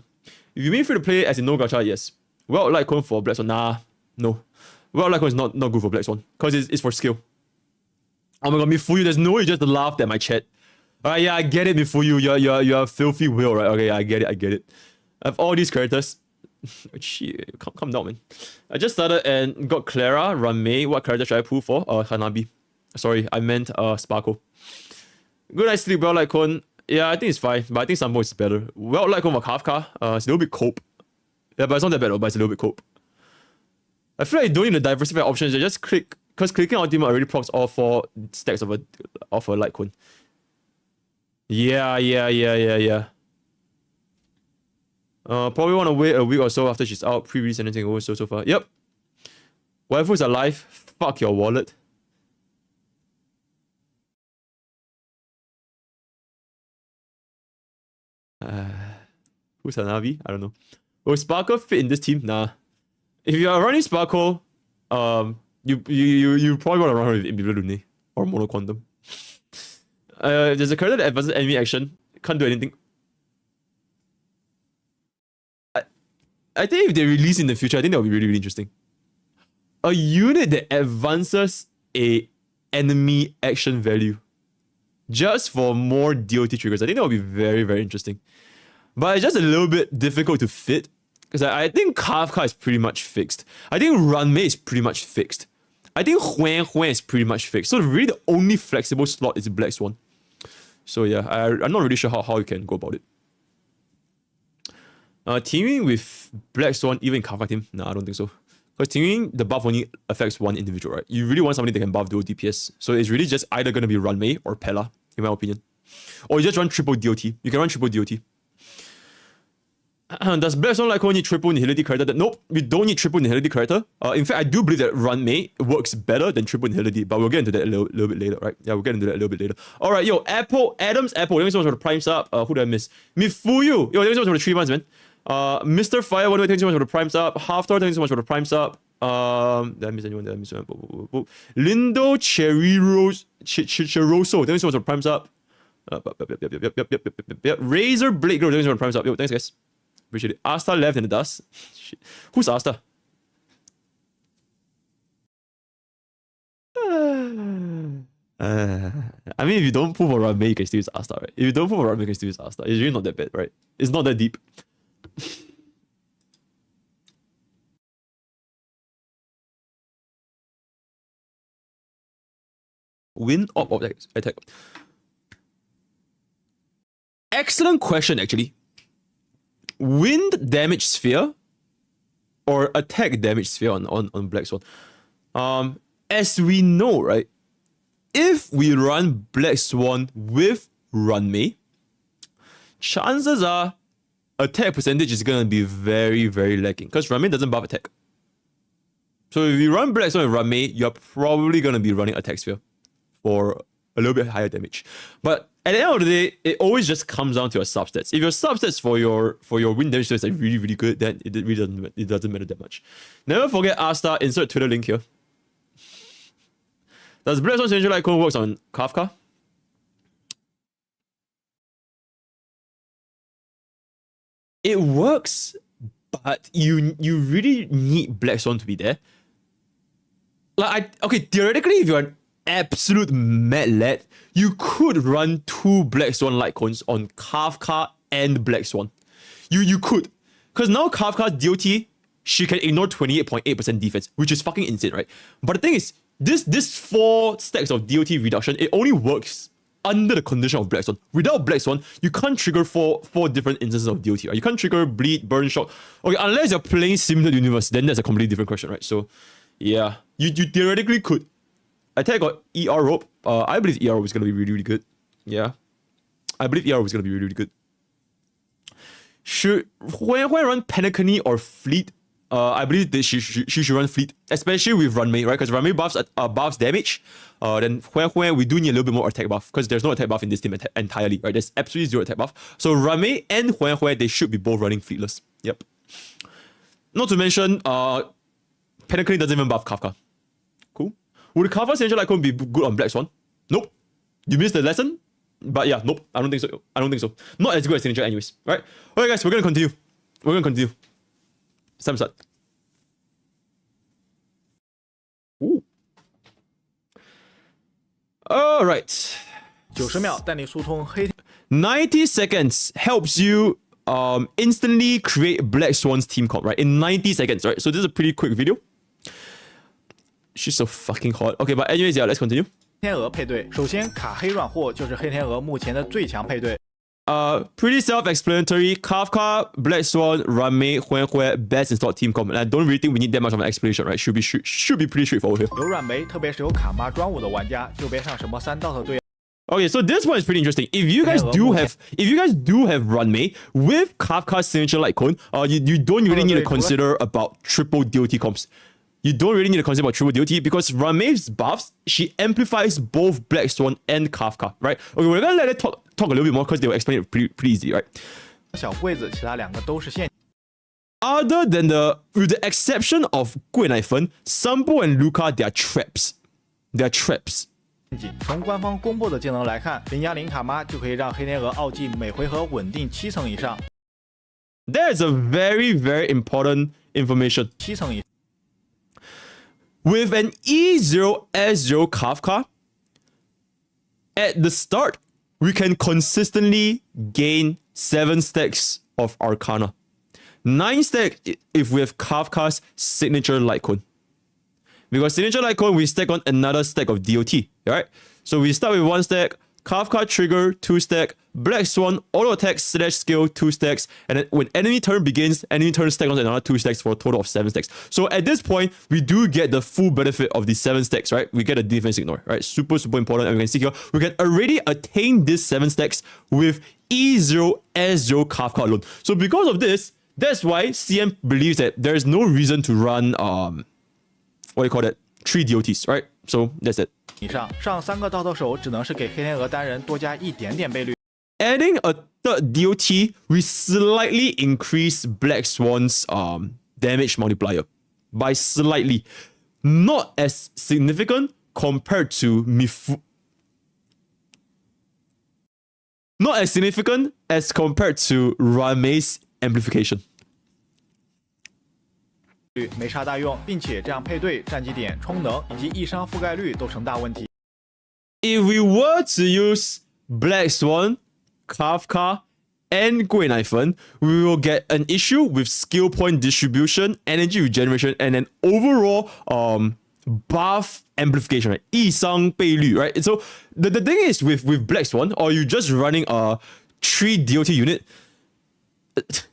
If you mean free to play as in no gacha, yes. Well, Lightcone for Blackswan, nah, no. Well, Lightcone is not good for Blackswan because it's for skill. Oh my god, Mifuyu, there's no way you just laughed at my chat. Alright, yeah, I get it, Mifuyu. You're filthy will, right? Okay, I get it. I have all these characters. Shit, calm down, man. I just started and got Clara, Ranmei. What character should I pull for? Hanabi. Sorry, I meant Sparkle. Good night sleep, well Lightcone. Yeah, I think it's fine, but I think Sunbolt is better. Well Lightcone for Kafka. It's a little bit cope. Yeah, but it's not that bad, but it's a little bit cope. I feel like you don't need to diversify options. You just click, because clicking ultimate already procs all 4 stacks of a Lightcone. Yeah. Probably want to wait a week or so after she's out. Pre-release anything over so far. Yep. Waifu's alive. Fuck your wallet. Who's Hanabi? I don't know. Will Sparkle fit in this team? Nah. If you are running Sparkle, you probably want to run her with Invisible Lune or Mono Quantum. There's a character that advances enemy action. Can't do anything. I think if they release in the future, I think that would be really, really interesting. A unit that advances a enemy action value just for more DOT triggers. I think that would be very, very interesting. But it's just a little bit difficult to fit. Because I think Kafka is pretty much fixed. I think Ranmei is pretty much fixed. I think Huan is pretty much fixed. So really the only flexible slot is Blackswan. So yeah, I'm not really sure how you can go about it. Teaming with Blackswan, even in Kafka team? Nah, I don't think so. Because teaming, the buff only affects one individual, right? You really want somebody that can buff dual DPS. So it's really just either going to be Ranmei or Pella, in my opinion. Or you just run triple DOT. You can run triple DOT. Does Blackswan Lightcone need triple nihility character? Nope, you don't need triple nihility character. In fact, I do believe that Ranmei works better than triple nihility, but we'll get into that a little bit later, right? Yeah, we'll get into that a little bit later. Alright, yo, Adam's Apple. Thank you so much for the prime sub. Who did I miss? Mifuyu. Yo, thank you so much for the 3 months, man. Mr. Fire, thank you so much for the prime sub. Halftor, thank you so much for the prime sub. Did I miss anyone? Lindo Cheroso, thank you so much for the prime sub. Razor Blade Girl, thank you so much for the prime sub. Yo, thanks guys. Appreciate it. Asta left in the dust. Shit. Who's Asta? I mean, if you don't pull for Ranmei, you can still use Asta, right? If you don't pull for Ranmei, you can still use Asta. It's really not that bad, right? It's not that deep. Wind or attack? Excellent question, actually. Wind damage sphere or attack damage sphere on Blackswan. As we know, right? If we run Blackswan with Runmei, chances are attack percentage is gonna be very, very lacking because Runmei doesn't buff attack. So if you run Blackswan with Runmei, you're probably gonna be running attack sphere for a little bit higher damage. But at the end of the day, it always just comes down to your substats. If your substats for your wind damage is like really, really good, then it really doesn't matter that much. Never forget Asta, insert Twitter link here. Does Blackswan Signature Light Cone works on Kafka? It works, but you really need Blackswan to be there. Okay, theoretically, if you're an absolute mad lad, you could run 2 Blackswan Light Cones on Kafka and Blackswan. You could. Because now Kafka's DOT, she can ignore 28.8% defense, which is fucking insane, right? But the thing is, this 4 stacks of DOT reduction, it only works under the condition of Blackswan. Without Blackswan, you can't trigger four different instances of DOT, right? You can't trigger Bleed, Burn, Shock. Okay, unless you're playing Simulated Universe, then that's a completely different question, right? So, yeah, you theoretically could. Attack got ER Rope. I believe ER Rope is going to be really, really good. Yeah. I believe ER Rope is going to be really, really good. When I run Penacony or Fleet, I believe that she should run Fleet, especially with Runmei, right? Because Runmei buffs damage. Then when we do need a little bit more attack buff, because there's no attack buff in this team entirely, right? There's absolutely 0 attack buff. So Runmei and when they should be both running Fleetless. Yep. Not to mention, Penacony doesn't even buff Kafka. Cool. Would Kafka Signature Light Cone be good on Blackswan? Nope. You missed the lesson? But yeah, nope. I don't think so. Not as good as Signature anyways, right? Okay guys, we're gonna continue. It's time to start. Ooh. Alright. 90秒带你疏通黑 90 seconds helps you instantly create Blackswan's team comp, right? In 90 seconds, right? So this is a pretty quick video. She's so fucking hot. Okay, but anyways, yeah, let's continue. 天鹅配对，首先卡黑软货就是黑天鹅目前的最强配对。 Pretty self-explanatory. Kafka, Blackswan, Runmei, Huan, best installed team comp. And I don't really think we need that much of an explanation, right? Should be pretty straightforward here. 有软梅，特别是有卡妈专武的玩家，就别上什么三道的队。 Okay, so this one is pretty interesting. If you guys do have Runmei with Kafka's Signature Light Cone, you don't really need to consider about triple DOT comps. You don't really need to consider about triple DOT because Runmei's buffs, she amplifies both Blackswan and Kafka, right? Okay, we're gonna let it talk a little bit more because they will explain it pretty easy, right? 小柜子，其他两个都是陷。 Other than with the exception of 桂乃芬, Sampo and Luca, they are traps. They are traps. 从官方公布的技能来看，零加零卡妈就可以让黑天鹅奥技每回合稳定7层以上。 That is a very, very important information. 7层以上。 With an E0S0 Kafka, at the start, we can consistently gain 7 stacks of Arcana. 9 stacks if we have Kafka's Signature Light Cone. Because Signature Light Cone, we stack on another stack of DOT, right? So we start with 1 stack, Kafka Trigger 2 stack, Blackswan Auto Attack / Skill 2 stacks, and then when enemy turn begins, enemy turn stack on another 2 stacks for a total of 7 stacks. So at this point, we do get the full benefit of the 7 stacks, right? We get a defense ignore, right? Super important, and we can see here, we can already attain this 7 stacks with E0S0 Kafka alone. So because of this, that's why CM believes that there is no reason to run, what do you call that? 3 DOTs, right? So that's it. 以上上3个到头手只能是给黑天鹅单人多加一点点倍率。 Adding a third DOT, we slightly increase Blackswan's damage multiplier by slightly, not as significant compared to not as significant as compared to Runmei's amplification. 没啥大用，并且这样配对战绩点、充能以及易伤覆盖率都成大问题。 If we were to use Blackswan, Kafka, and 桂乃芬, we will get an issue with skill point distribution, energy regeneration, and an overall buff amplification, right? 一伤倍率, right? So the thing is with Blackswan, or you just running a 3 DOT unit,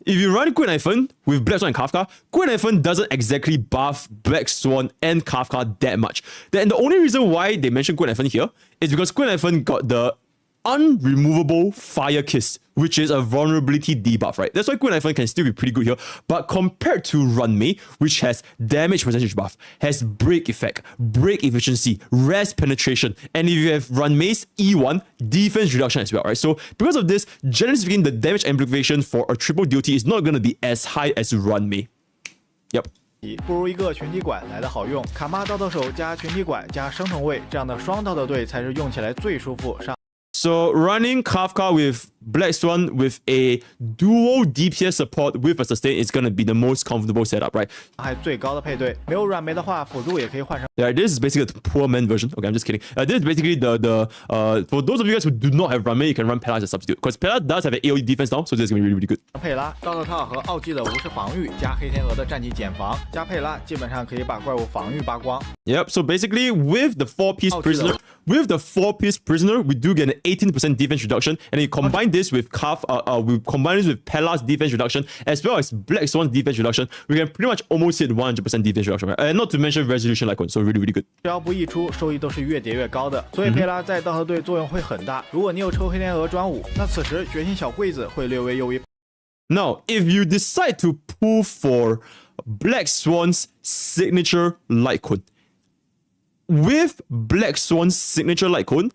if you run Queen Iphone with Blackswan and Kafka, Queen Iphone doesn't exactly buff Blackswan and Kafka that much. Then the only reason why they mention Queen Iphone here is because Queen Iphone got the unremovable Fire Kiss, which is a vulnerability debuff, right? That's why Queen Iphone can still be pretty good here. But compared to Runmei, which has damage percentage buff, has break effect, break efficiency, rest penetration, and if you have Runmei's E1, defense reduction as well, right? So because of this, generally speaking, the damage amplification for a triple DOT is not going to be as high as Runmei. Yep. 不如一个群体拐来的好用。卡玛道特手加群体拐加生成位这样的双道特队才是用起来最舒服。So running Kafka with Blackswan with a dual DPS support with a sustain is going to be the most comfortable setup, right? 还最高的配对，没有软梅的话，辅助也可以换成。Yeah, this is basically the poor man version. Okay, I'm just kidding. This is basically the for those of you guys who do not have Runmei, you can run Pela as a substitute because Pela does have an AoE defense now, so this is going to be really, really good. 佩拉、道特套和奥技的无视防御加黑天鹅的战绩减防加佩拉，基本上可以把怪物防御扒光。Yep. So basically, with the 4-piece prisoner, we do get an 18% defense reduction, and you combine this with we combine this with Pela's defense reduction as well as Blackswan's defense reduction. We can pretty much almost hit 100% defense reduction, right? And not to mention resolution like one, so really, really good. 只要不溢出，收益都是越叠越高的，所以佩拉在道特队作用会很大。如果你有抽黑天鹅专武，那此时觉醒小柜子会略微优于。Now, if you decide to pull for Blackswan's signature light cone, with Blackswan's signature light cone,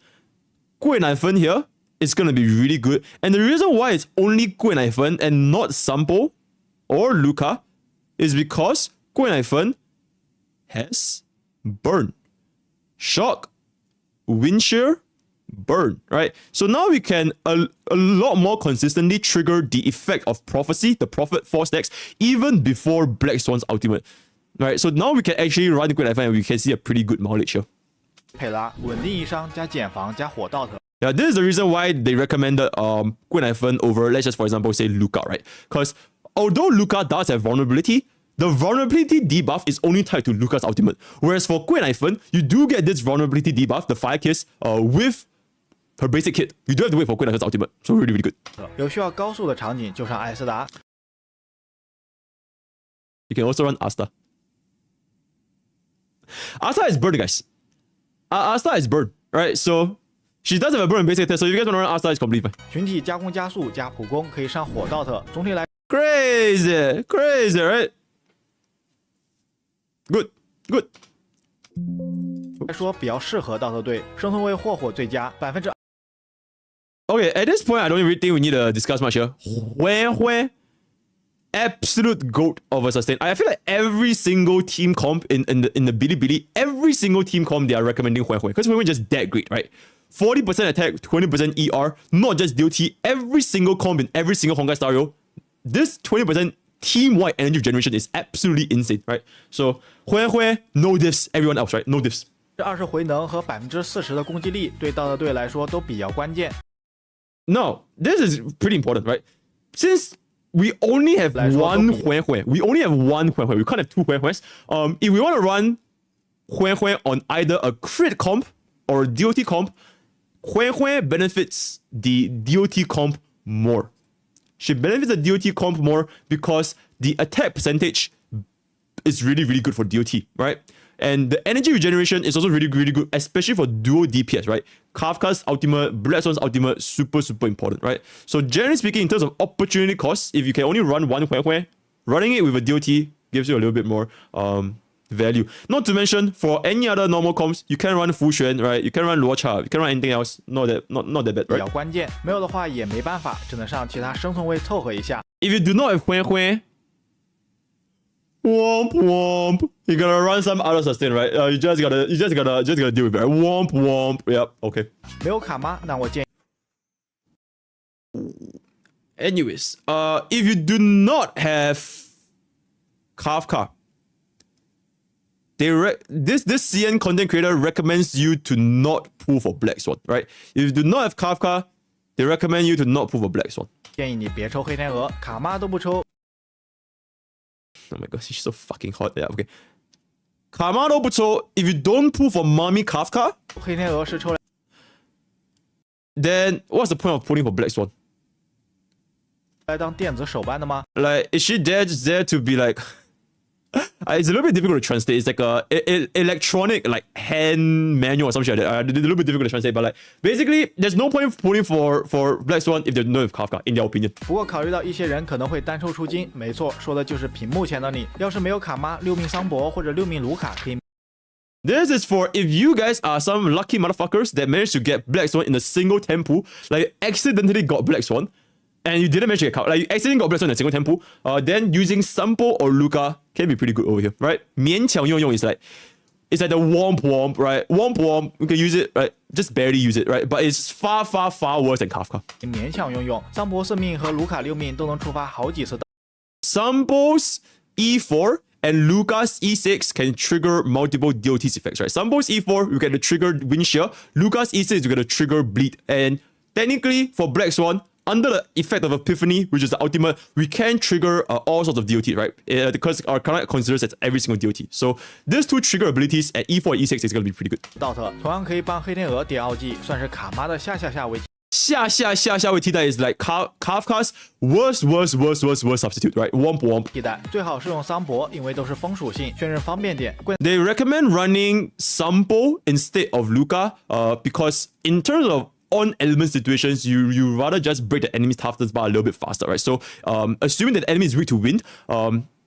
贵奶粉 here is going to be really good. And the reason why it's only 贵奶粉 and not Sampo or Luca is because 贵奶粉 has burn, shock, wind shear, burn, right? So now we can a lot more consistently trigger the effect of prophecy, the prophet 4 stacks, even before Blackswan's ultimate. Right, so now we can actually run the Queen Iphone and we can see a pretty good mileage here. 佩拉稳定一伤加减防加火道特。Yeah, this is the reason why they recommended Queen Iphone over, let's just for example say Luca, right? Because although Luca does have vulnerability, the vulnerability debuff is only tied to Luca's ultimate. Whereas for Queen Iphone, you do get this vulnerability debuff, the Fire Kiss, with her basic kit. You do have to wait for Queen Iphone's ultimate. So really, really good. 有需要高速的场景就上艾斯达。You can also run Asta. Asta is burn, guys. Asta is burn, right? So she does have a burn basic test. So if you guys want to run Asta, it's completely fine. 群体加攻加速加普攻可以上火道特。总体来 Crazy, right? Good. 说比较适合道特队，生存位霍霍最佳2%。Okay, at this point, I don't really think we need to discuss much here. Hui, absolute goat of a sustain. I feel like every single team comp in the Bilibili, every single team comp they are recommending Hui because Hui just that great, right? 40% attack, 20% ER, not just DOT. Every single comp in every single Honkai Star, this 20% team-wide energy generation is absolutely insane, right? So Hui, no diffs. Everyone else, right? No diffs. 这20回能和40%的攻击力对道特队来说都比较关键。No, this is pretty important, right? Since we only have one Hui, we only have one Hui. We can't have two Huis. If we want to run Hui on either a crit comp or a DOT comp, Hui benefits the DOT comp more. She benefits the DOT comp more because the attack percentage is really, really good for DOT, right? And the energy regeneration is also really, really good, especially for dual DPS, right? Kafka's ultimate, Blackswan's ultimate, super, super important, right? So generally speaking, in terms of opportunity cost, if you can only run one Hui, running it with a DOT gives you a little bit more value. Not to mention, for any other normal comps, you can run Fu Xuan, right? You can run Luo Cha, you can run anything else. Not that bad, 比较 right? 关键，没有的话也没办法，只能上其他生存位凑合一下。 If you do not have Hui, womp, you gotta run some other sustain, right? You just gotta deal with it, right? Womp, yep, okay. 没有卡吗？那我建议 Anyways, if you do not have Kafka, this CN content creator recommends you to not pull for Blackswan, right? If you do not have Kafka, they recommend you to not pull for Blackswan. 建议你别抽黑天鹅，卡吗都不抽。 Oh my god, she's so fucking hot. Yeah, okay. 卡玛都不抽 if you don't pull for Mommy Kafka, 黑天鹅是抽 then what's the point of pulling for Black Swan? 来当电子手办的吗？ Like, is she there just there to be like... it's a little bit difficult to translate. It's like a electronic like hand manual or something like that. It's a little bit difficult to translate, but like basically, there's no point pulling for Black Swan if there's no Kafka, in their opinion. 不过考虑到一些人可能会单抽出金，没错，说的就是屏幕前的你。要是没有卡妈、6命桑博或者6命卢卡，可以 This is for if you guys are some lucky motherfuckers that managed to get Black Swan in a single tempo, like accidentally got Black Swan, and you didn't manage to get Kafka, like you accidentally got Black Swan in a single tempo, then using Sampo or Luca can be pretty good over here, right? 勉强用用 is like, it's like the womp womp, right? Womp womp, you can use it, right? Just barely use it, right? But it's far, far, far worse than Kafka. 勉强用用。桑博4命和卢卡6命都能触发好几次。 Sambo's E4 and Lucas E6 can trigger multiple DOTs effects, right? Sambo's E4, you get the trigger wind shear. Lucas E6, you get the trigger bleed. And technically, for Black Swan, under the effect of Epiphany, which is the ultimate, we can trigger all sorts of DOT, right? Because our Arcana considers it every single DOT. So these two trigger abilities at E4 and E6 is going to be pretty good. 道特同样可以帮黑天鹅叠奥技，算是卡妈的下位。下位替代 is like Kafka's worst substitute, right? Womp womp. 替代最好是用桑博，因为都是风属性，确认方便点。 They recommend running Sampo instead of Luca, because in terms of on element situations, you rather just break the enemy's toughness bar a little bit faster, right? So, assuming that the enemy is weak to wind,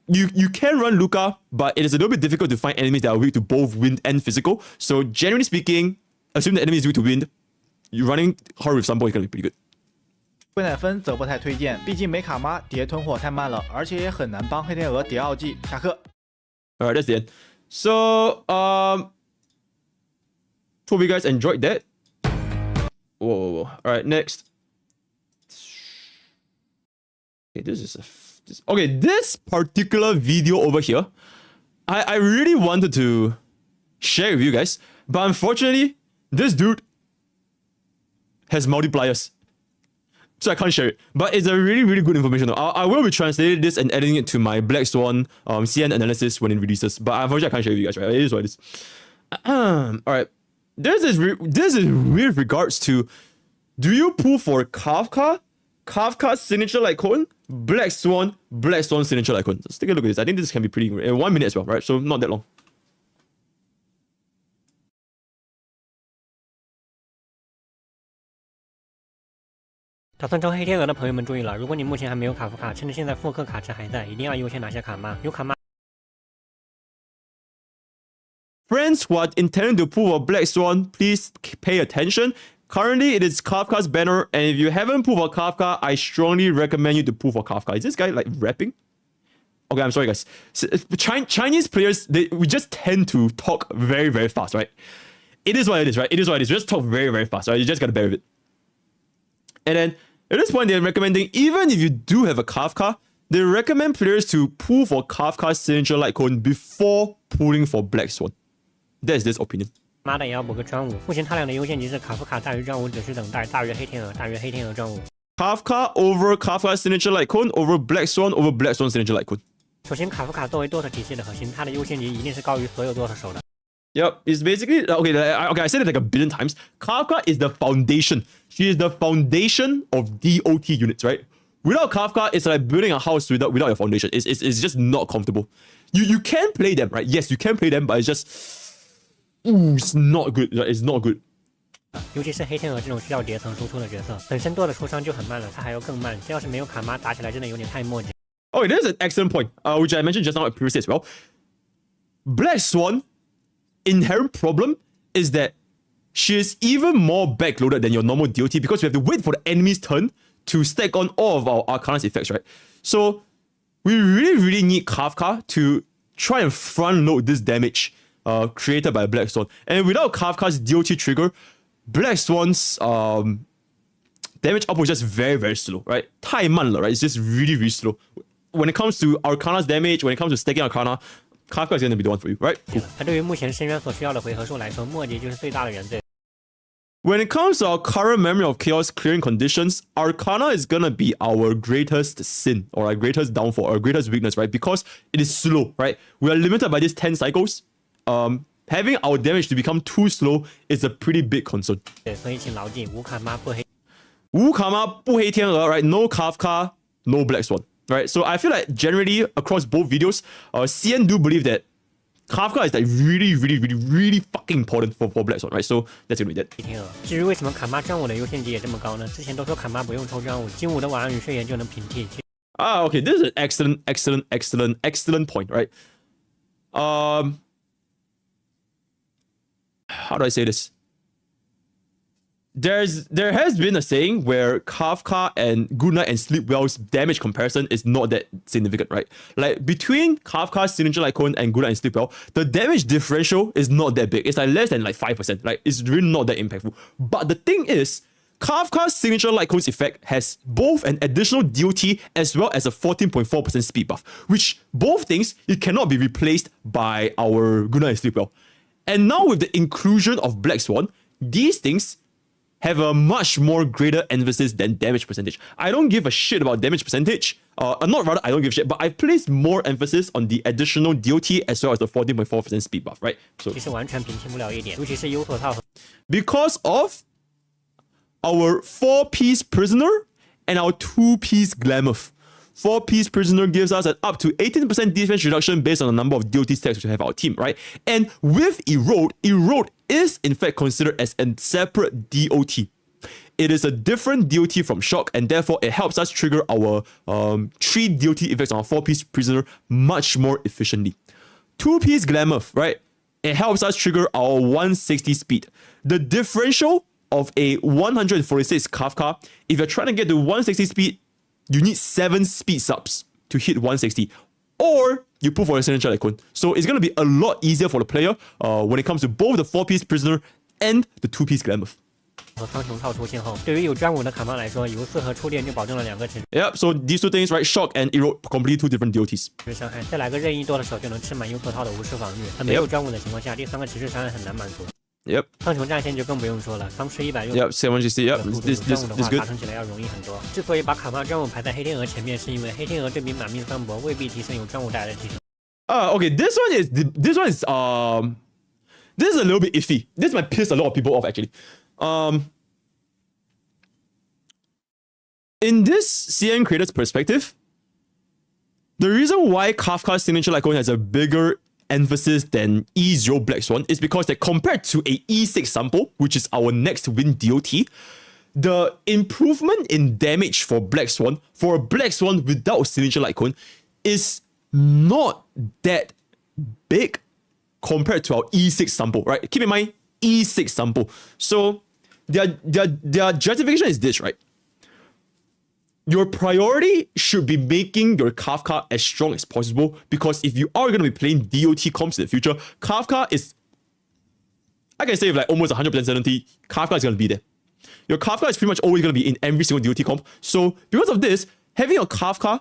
you can run Luca, but it is a little bit difficult to find enemies that are weak to both wind and physical. So, generally speaking, assuming the enemy is weak to wind, you running her with Sampo is going to be pretty good. 贵乃芬则不太推荐，毕竟没卡妈叠吞火太慢了，而且也很难帮黑天鹅叠奥技。下课。 All right, that's the end. So, hope you guys enjoyed that. Whoa. All right, next. Okay, this particular video over here, I really wanted to share with you guys, but unfortunately, this dude has multipliers, so I can't share it. But it's a really good information though. I will be translating this and adding it to my Black Swan CN analysis when it releases, but unfortunately I can't share with you guys, right? It is what it is. All right. This is with regards to, do you pull for Kafka's signature Lycoon, Black Swan signature Lycoon? Let's take a look at this. I think this can be pretty in 1 minute as well, right? So not that long. 打算抽黑天鹅的朋友们注意了，如果你目前还没有卡夫卡，趁着现在复刻卡池还在，一定要优先拿下卡妈。有卡妈。 Friends who are intending to pull for Black Swan, please pay attention. Currently, it is Kafka's banner, and if you haven't pulled for Kafka, I strongly recommend you to pull for Kafka. Is this guy like rapping? Okay, I'm sorry, guys. Chinese players, we just tend to talk very fast, right? It is what it is, right? It is what it is. We just talk very fast, right? You just gotta bear with it. And then at this point, they're recommending, even if you do have a Kafka, they recommend players to pull for Kafka's signature light cone before pulling for Black Swan. That's this opinion. 妈的也要补个专武，目前他俩的优先级是卡夫卡大于专武，只需等待大于黑天鹅专武。Kafka over Kafka's signature light cone over Black Swan signature light cone. 首先，卡夫卡作为 DOTA 体系的核心，它的优先级一定是高于所有 DOTA 手的。 Yep, it's basically okay. I said it like a billion times. Kafka is the foundation. She is the foundation of DOT units, right? Without Kafka, it's like building a house without your foundation. It's just not comfortable. You can play them, right? Yes, you can play them, but it's just it's not good. It's not good. 尤其是黑天鹅这种需要叠层输出的角色，本身DOTA出伤就很慢了，它还要更慢。这要是没有卡妈，打起来真的有点太墨迹。 Oh, there's an excellent point, which I mentioned just now previously as well. Black Swan inherent problem is that she is even more backloaded than your normal DOT because we have to wait for the enemy's turn to stack on all of our Arcana's effects, right? So we really need Kafka to try and front load this damage created by Black Swan. And without Kafka's DOT trigger, Black Swan's damage output is just very slow, right? 太慢了, right? It's just really slow. When it comes to Arcana's damage, when it comes to stacking Arcana, Kafka is going to be the one for you, right? Cool. 它对于目前深渊所需要的回合数来说，墨迹就是最大的原罪。 When it comes to our current memory of chaos clearing conditions, Arcana is gonna be our greatest sin or our greatest downfall, our greatest weakness, right? Because it is slow, right? We are limited by these 10 cycles. having our damage to become too slow is a pretty big concern. 对，所以请牢记无卡妈不黑。无卡妈不黑天鹅 right? No Kafka, no Blackswan. Right? So I feel like generally across both videos, CN do believe that Kafka is like really fucking important for Blackswan, right? So that's gonna be that. 黑天鹅。至于为什么卡妈专武的优先级也这么高呢？之前都说卡妈不用抽专武，金武的晚安与睡颜就能平替。Okay, this is an excellent point, right? How do I say this? There has been a saying where Kafka and Goodnight and Sleepwell's damage comparison is not that significant, right? Like between Kafka's Signature Lycone and Goodnight and Sleepwell, the damage differential is not that big. It's like less than like 5%. Like it's really not that impactful. But the thing is, Kafka's Signature Lycone's effect has both an additional DOT as well as a 14.4% speed buff, which both things it cannot be replaced by our Goodnight and Sleepwell. And now with the inclusion of Blackswan, these things have a much more greater emphasis than damage percentage. I don't give a shit about damage percentage. I don't give a shit, but I've placed more emphasis on the additional DOT as well as the 14.4% speed buff, right? So 其实完全平替不了一点，尤其是优索套和 because of our 4-piece prisoner and our 2-piece Glamour. 4-piece prisoner gives us an up to 18% defense reduction based on the number of DOT stacks we have our team, right? And with Erode is in fact considered as a separate DOT. It is a different DOT from Shock, and therefore it helps us trigger our 3 DOT effects on our 4-piece prisoner much more efficiently. 2-piece Glamour, right? It helps us trigger our 160 speed. The differential of a 146 Kafka, if you're trying to get to 160 speed, you need 7 speed subs to hit 160. Or you put for a Signature Icon. So it's going to be a lot easier for the player when it comes to both the 4-piece prisoner and the 2-piece Glamour. 和苍穹套出现后，对于有专武的卡妈来说，游四和初恋就保证了2个持 Yep, so these two things, right? Shock and Erode, completely 2 different DOTs. 续伤害，再来个任意剁的手就能吃满优索套的无视防御。在没有专武的情况下，第3个持续伤害很难满足。 Yep. 苍穹战线就更不用说了，方式160 Yep, 760. Yep, this 专武的话 good. 达成起来要容易很多。之所以把卡妈专武排在黑天鹅前面，是因为黑天鹅对比满命三博未必提升有专武带来的提升。Okay, this one is this is a little bit iffy. This might piss a lot of people off actually. In this CN creator's perspective, the reason why Kafka's Signature Lycone has a bigger emphasis than E0 Blackswan is because that compared to a E6 sample, which is our next win DOT, the improvement in damage for Blackswan, for a Blackswan without Signature Lycone, is not that big compared to our E6 sample, right? Keep in mind, E6 sample. So their justification is this, right? Your priority should be making your Kafka as strong as possible, because if you are going to be playing DOT comps in the future, Kafka is, I can say with like almost 100% certainty, Kafka is going to be there. Your Kafka is pretty much always going to be in every single DOT comp. So because of this, having a Kafka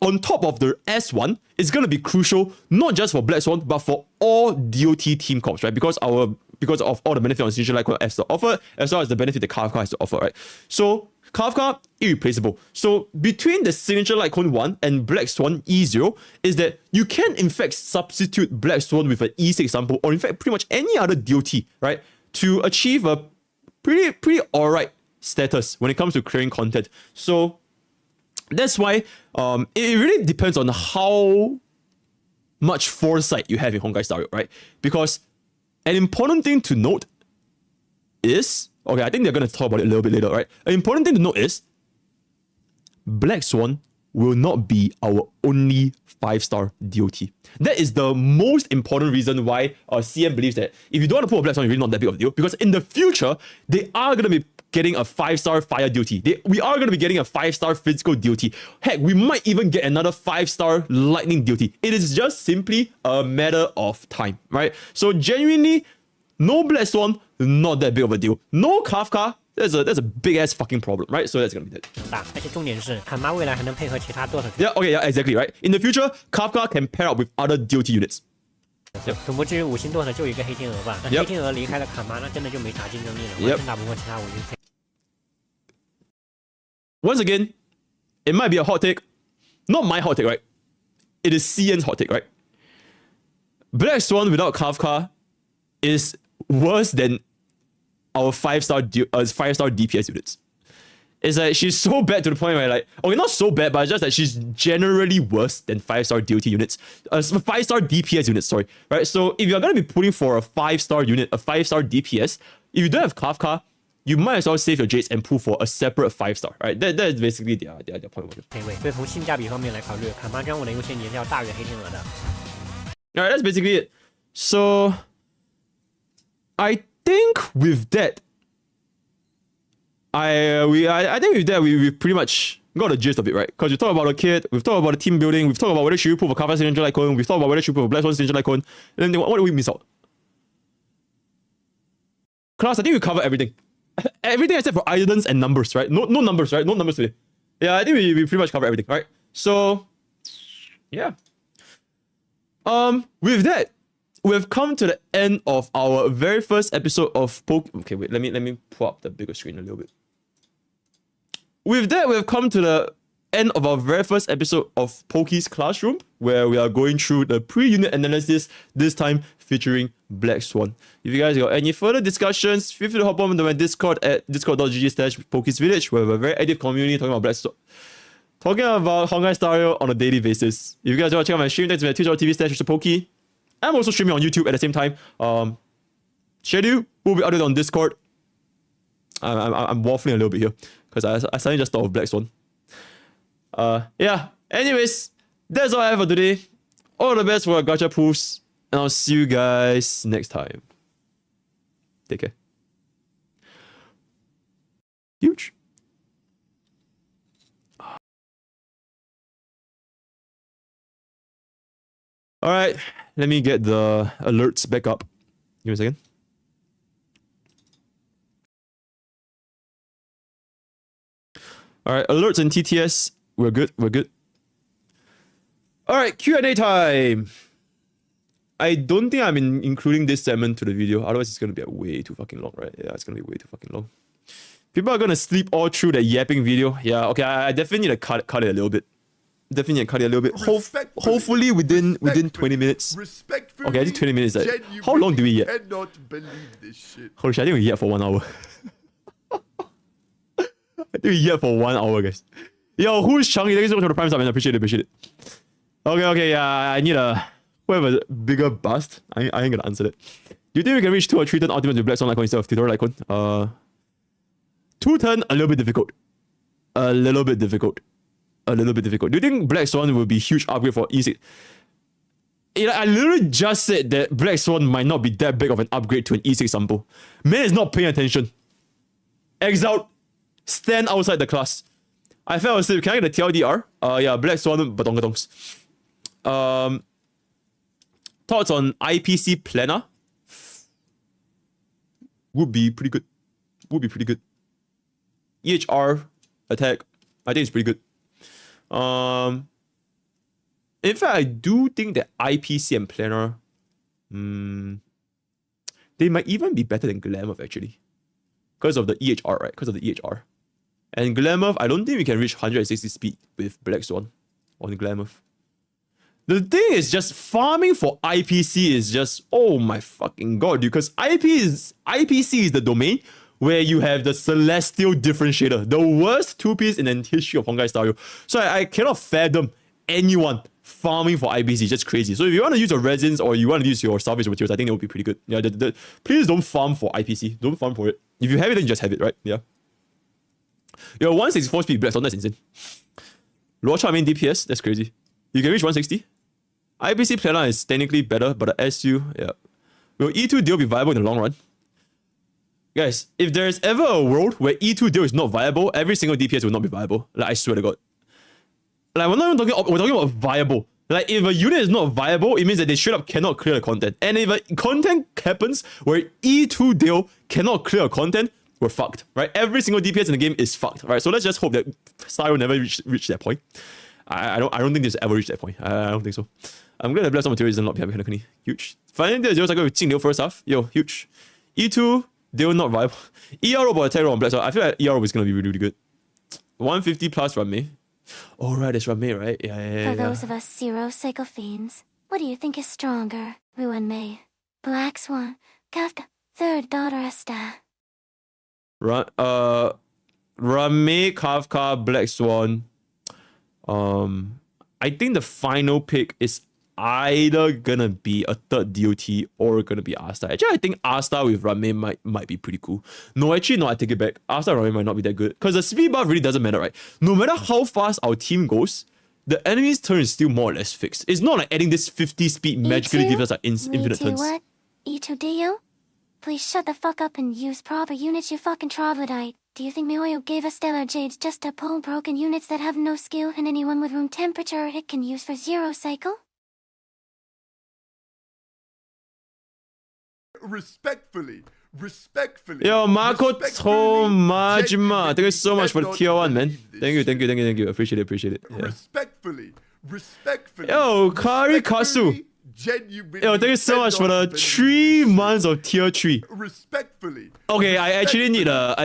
on top of the S1 is going to be crucial, not just for Blackswan, but for all DOT team comps, right? Because of all the benefit on Signature Lycone has to offer, as well as the benefit that Kafka has to offer, right? So Kafka, irreplaceable. So between the Signature Lycone 1 and Blackswan E0 is that you can in fact substitute Blackswan with an E6 sample, or in fact pretty much any other DOT, right? To achieve a pretty alright status when it comes to clearing content. So that's why it really depends on how much foresight you have in Honkai Star Rail, right? Because an important thing to note is, okay, I think they're going to talk about it a little bit later, right? An important thing to note is Blackswan will not be our only 5-star DOT. That is the most important reason why CM believes that if you don't want to put a Blackswan, you're really not that big of a deal. Because in the future, they are going to be getting a 5-star fire DOT. We are going to be getting a 5-star physical DOT. Heck, we might even get another 5-star lightning DOT. It is just simply a matter of time, right? So genuinely, no Blackswan, not that big of a deal. No Kafka, that's a big ass fucking problem, right? So that's gonna be that. 大，而且重点是卡妈未来还能配合其他 DOT。Yeah, okay, yeah, exactly, right. In the future, Kafka can pair up with other DOT units. 总不至于5星 DOT 就一个黑天鹅吧？那黑天鹅离开了卡妈，那真的就没啥竞争力了，完全打不过其他5星。Once again, it might be a hot take, not my hot take, right? It is CN's hot take, right? Black Swan without Kafka is worse than our 5-star DPS units. It's like she's so bad to the point where like, okay, not so bad, but just that she's generally worse than 5-star DOT units. 5-star DPS units, sorry. Right? So if you're gonna be putting for a 5-star unit, a 5-star DPS, if you don't have Kafka, you might as well save your Jades and pull for a separate 5-star, right? That is basically their point of it. 配位，所以从性价比方面来考虑，卡玛专武的优先级是要大于黑天鹅的。Alright, that's basically it. So I think with that, I think with that we pretty much got the gist of it, right? Because we talked about the kit, we've talked about the team building, we've talked about whether she put a Kafka signature icon, we've talked about whether she put a Blackswan signature icon, and then what do we miss out? Class, I think we covered everything. Everything except for islands and numbers, right? No numbers, right? No numbers today. Yeah, I think we pretty much covered everything, right? So yeah. With that, we've come to the end of our very first episode of Poke. Okay, wait, let me pull up the bigger screen a little bit. With that, we've come to the end of our very first episode of Pokke'S Classroom, where we are going through the pre-unit analysis, this time featuring Blackswan. If you guys got any further discussions, feel free to hop on to my Discord at discord.gg/Pokke'S Village. We have a very active community talking about Blackswan. Talking about Honkai Star Rail on a daily basis. If you guys want to check out my stream, that's my twitch.tv/MrPokke. I'm also streaming on YouTube at the same time. Schedule will be updated on Discord. I'm waffling a little bit here because I suddenly just thought of Blackswan. Yeah. Anyways, that's all I have for today. All the best for our gacha pools, and I'll see you guys next time. Take care. Huge. All right, let me get the alerts back up. Give me a second. All right, alerts and TTS. We're good. We're good. All right, Q&A time. I don't think I'm including this segment to the video. Otherwise, it's gonna be way too fucking long, right? Yeah, it's gonna be way too fucking long. People are gonna sleep all through the yapping video. Yeah, okay. I definitely need to cut it a little bit. Definitely cut it a little bit. Hopefully within 20 minutes. Respectfully. Okay, I think 20 minutes. Like, how long do we yet? Cannot believe this shit. Holy shit, I think we yet for 1 hour. I think we yet for 1 hour, guys. Yo, who's Chunky? Thank you so much for the prime sub, man. Appreciate it. Okay, yeah, I need who have a bigger bust. I ain't gonna answer that. Do you think we can reach 2 or 3 turn ultimates with Blackswan icon instead of tutorial icon? 2 turn, a little bit difficult. A little bit difficult. Do you think Blackswan will be a huge upgrade for E6? I literally just said that Blackswan might not be that big of an upgrade to an E6 sample. Man is not paying attention. Exiled. Stand outside the class. I fell asleep. Can I get a TLDR? Yeah, Blackswan batongatongs. Thoughts on IPC planner? Would be pretty good. EHR attack. I think it's pretty good. In fact, I do think that IPC and planner, they might even be better than Glamour actually, because of the EHR, right? Because of the EHR. And Glamour, I don't think we can reach 160 speed with Blackswan on Glamour. The thing is, just farming for IPC is just, oh my fucking god, dude. Because IPC is the domain where you have the Celestial Differentiator, the worst 2-piece in the history of Honkai Star Rail. So I cannot fathom anyone farming for IPC, just crazy. So if you want to use your resins or you want to use your salvage materials, I think that would be pretty good. Yeah, please don't farm for IPC. Don't farm for it. If you have it, then you just have it, right? Yeah. Your 164 speed Blackswan, that's insane. Luocha main DPS, that's crazy. You can reach 160. IPC planner is technically better, but the SU, yeah. Will E2 deal be viable in the long run? Guys, if there's ever a world where E2 deal is not viable, every single DPS will not be viable. Like, I swear to God. Like, we're not even talking, we're talking about viable. Like, if a unit is not viable, it means that they straight up cannot clear the content. And if a content happens where E2 deal cannot clear a content, we're fucked, right? Every single DPS in the game is fucked, right? So let's just hope that Star will never reach that point. I don't think this ever reach that point. I don't think so. I'm gonna bless some materials and not be happy. Huge. Finally, the 0 cycle with Jing Liu first half. Yo, huge. E2, they will not viable. ER roll or attack roll on Blackswan. I feel like ER roll is gonna be really, really good. 150 plus Ranmei. Oh right, it's Ranmei, right? Yeah. For those of us 0 cycle fiends, What do you think is stronger, Wu and Mei? Blackswan, Kafka, third daughter Esta. Rame, Kafka, Blackswan. I think the final pick is either gonna be a third DOT or gonna be Asta. Actually, I think Asta with Rame might be pretty cool. No, actually, no, I take it back. Asta Rame might not be that good. Because the speed buff really doesn't matter, right? No matter how fast our team goes, the enemy's turn is still more or less fixed. It's not like adding this 50 speed magically gives us like infinite turns. What? E2 do you? Please shut the fuck up and use proper units, you fucking troglodyte. Do you think Mioyo gave us Stellar Jades just to pull broken units that have no skill and anyone with room temperature it can use for 0 cycle? Respectfully. Yo, Marco Respectfully, Tomajima. Thank you genuinely so much for the cannot tier 1, man. believe this Thank you. Appreciate it. Yeah. Respectfully. Yo, Kari Katsu. Genuinely. Yo, thank you so much for the cannot believe 3 this months of tier 3. shit. Respectfully. Okay, I actually need a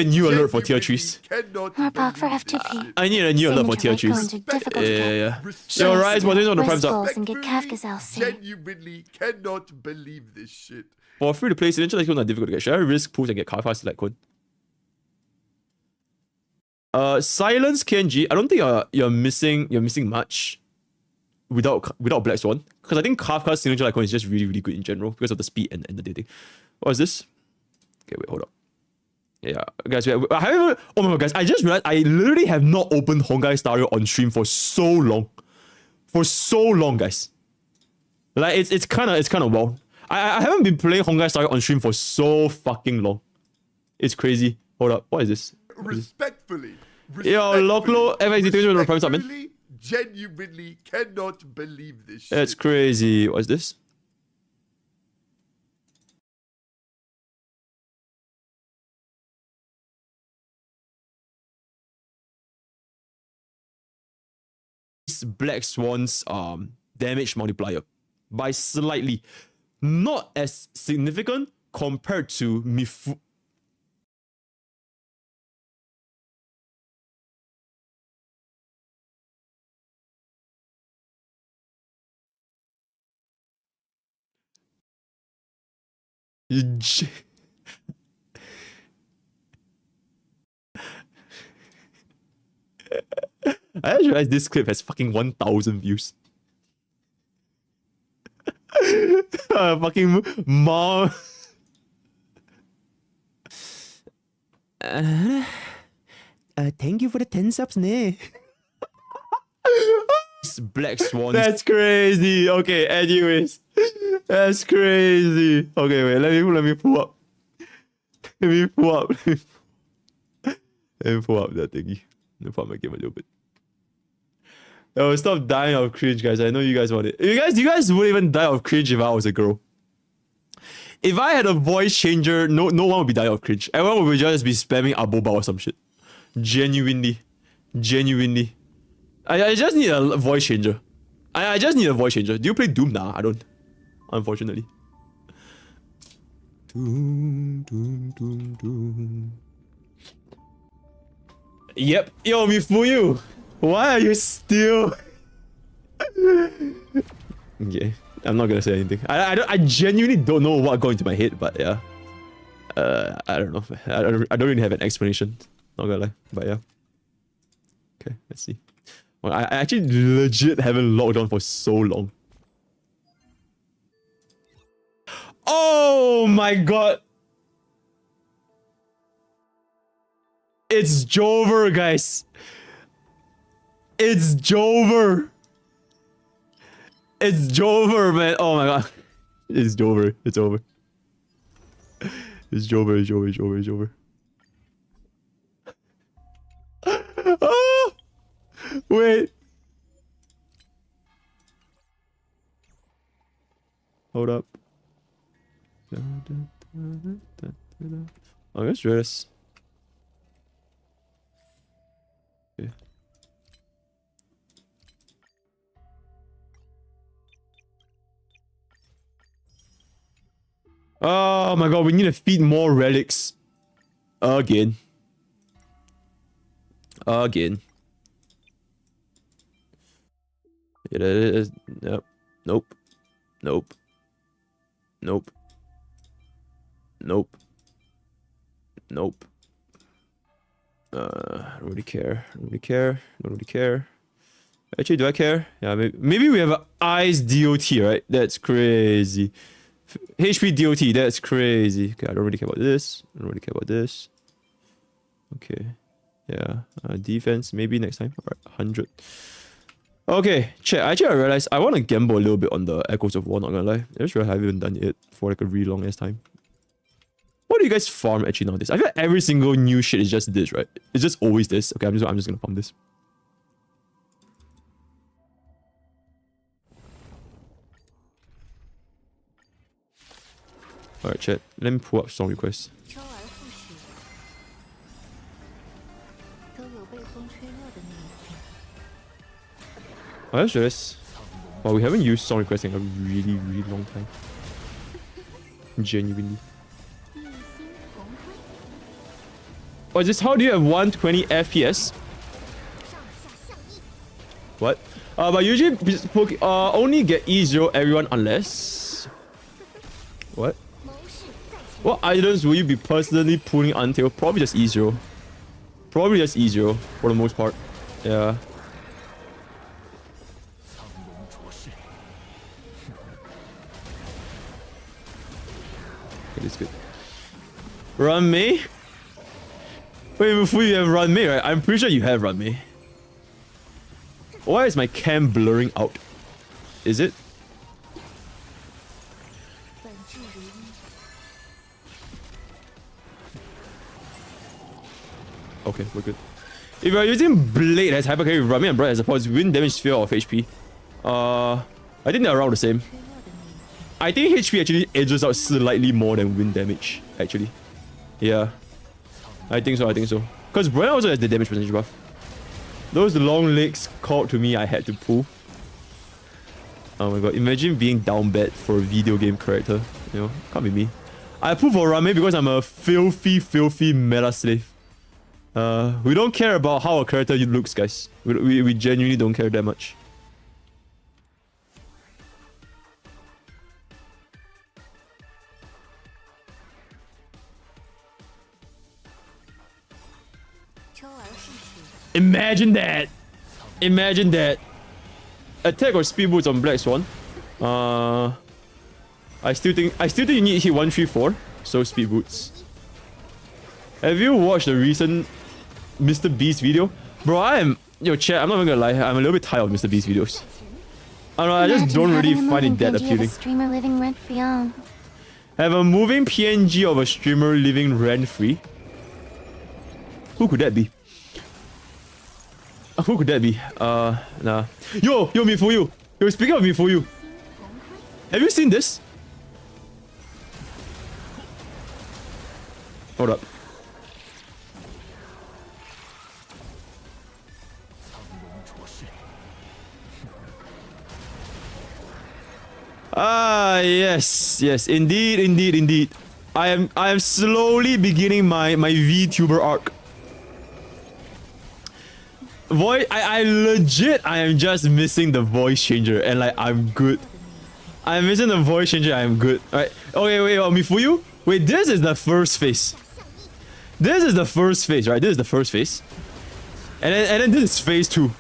new alert for tier 3s. MrPokke for F2P. I need a new alert for tier 3s. Yeah. Yo, Rise, what is on the primes up? And get Kafka's LC. Genuinely cannot believe this shit. For free to play, Silencer Select Cone are difficult to get. Should I risk pools and get Kafka Select Cone? Silence KNG. I don't think you're missing much without Black Swan. Because I think Kafka's Signature Icon is just really good in general because of the speed and the dating. What is this? Okay, wait, hold up. Yeah, guys, I haven't. Oh my god, guys! I just realized I literally have not opened Honkai Star Rail on stream for so long, guys. Like it's kind of wild. I haven't been playing Honkai Star Rail on stream for so fucking long. It's crazy. Hold up, what is this? Respectfully. Yo, Loklo, FXD, the primes up, man. Genuinely cannot believe this shit. That's crazy. What's this? Black Swan's damage multiplier by slightly, not as significant compared to Mifu. I just realized this clip has fucking 1,000 views. Fucking mom. Thank you for the 10 subs, ne? Black Swan. That's crazy. Okay, anyways. That's crazy. Okay, wait, let me pull up. Let me pull up that thingy. Let me pop my game a little bit. Oh, stop dying of cringe, guys. I know you guys want it. You guys wouldn't even die of cringe if I was a girl. If I had a voice changer, no one would be dying of cringe. Everyone would just be spamming Aboba or some shit. Genuinely. I just need a voice changer. I just need a voice changer. Do you play Doom? Nah, I don't. Unfortunately. Doom. Yep. Yo, Mifuyu. Why are you still... Okay. I'm not gonna say anything. I genuinely don't know what got into my head, but yeah. I don't know. I don't really have an explanation. Not gonna lie. But yeah. Okay, let's see. Well, I actually legit haven't logged on for so long. Oh my god! It's Jover, guys! It's Jover! It's Jover, man! Oh my god. It's Jover. It's over. It's Jover. Oh! Wait. Hold up. Oh, let's try this. Okay. Oh my god, we need to feed more relics. Again. Yeah, that is. Yep. Nope. Nope. Nope. Nope. Nope. I don't really care. Don't really care. Don't really care. Actually, do I care? Yeah, maybe we have an eyes DOT, right? That's crazy. HP DOT, that's crazy. Okay, I don't really care about this. I don't really care about this. Okay. Yeah. Defense, maybe next time. Alright, 100. Okay, chat. Actually, I realized I want to gamble a little bit on the Echoes of War, not gonna lie. I just realized I haven't done it for like a really long ass time. What do you guys farm actually nowadays? I feel like every single new shit is just this, right? It's just always this. Okay, I'm just gonna farm this. Alright, chat. Let me pull up song requests. Oh, that's just. Well, we haven't used song requests in a really, really long time. Genuinely. Oh, is this how do you have 120 FPS? What? But usually only get E0 everyone unless. What? What items will you be personally pulling until? Probably just E0. Probably just E0 for the most part. Yeah. Okay, this is good. Run me? Wait, before you have run me, right? I'm pretty sure you have run me. Why is my cam blurring out? Is it? Okay, we're good. If you're using Blade as hyper carry, Rami and Bright as opposed win damage sphere of HP. I think they're around the same. I think HP actually edges out slightly more than win damage, actually. Yeah. I think so, Because Brian also has the damage percentage buff. Those long legs called to me, I had to pull. Oh my god, imagine being down bad for a video game character. You know, can't be me. I pull for Rame because I'm a filthy meta slave. We don't care about how a character looks, guys. We genuinely don't care that much. Imagine that! Imagine that! Attack or speed boots on Blackswan. I still think you need to hit 134. So speed boots. Have you watched the recent MrBeast video? Bro, yo chat, I'm not even gonna lie, I'm a little bit tired of MrBeast videos. I don't know, I just don't really find it that appealing. Streamer living rent free on. Have a moving PNG of a streamer living rent free? Who could that be? Who could that be? Nah. Yo, me for you. Yo, speaking of me for you. Have you seen this? Hold up. Yes, indeed. I am slowly beginning my VTuber arc. I am just missing the voice changer and like I'm good. I'm missing the voice changer, I am good. Alright. Okay, wait, Mifuyu? Wait, this is the first phase. This is the first phase, right? This is the first phase. And then this is phase 2.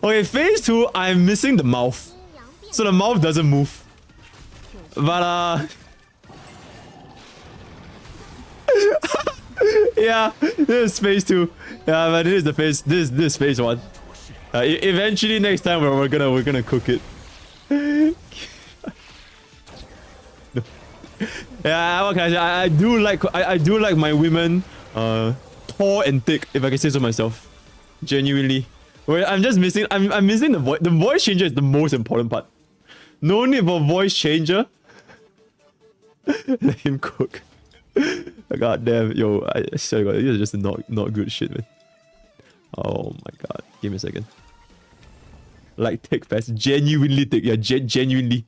Okay, phase 2, I'm missing the mouth. So the mouth doesn't move. But yeah, this is phase 2. Yeah, but this is the phase. This is phase 1. Eventually, next time we're gonna cook it. Yeah, what can I say? I do like my women tall and thick, if I can say so myself. Genuinely. Wait, I'm just missing. I'm missing the voice. The voice changer is the most important part. No need for voice changer. Let him cook. God damn, yo, I swear to God, this is just not good shit, man. Oh my god, give me a second. Like thick fast, genuinely thick, yeah, genuinely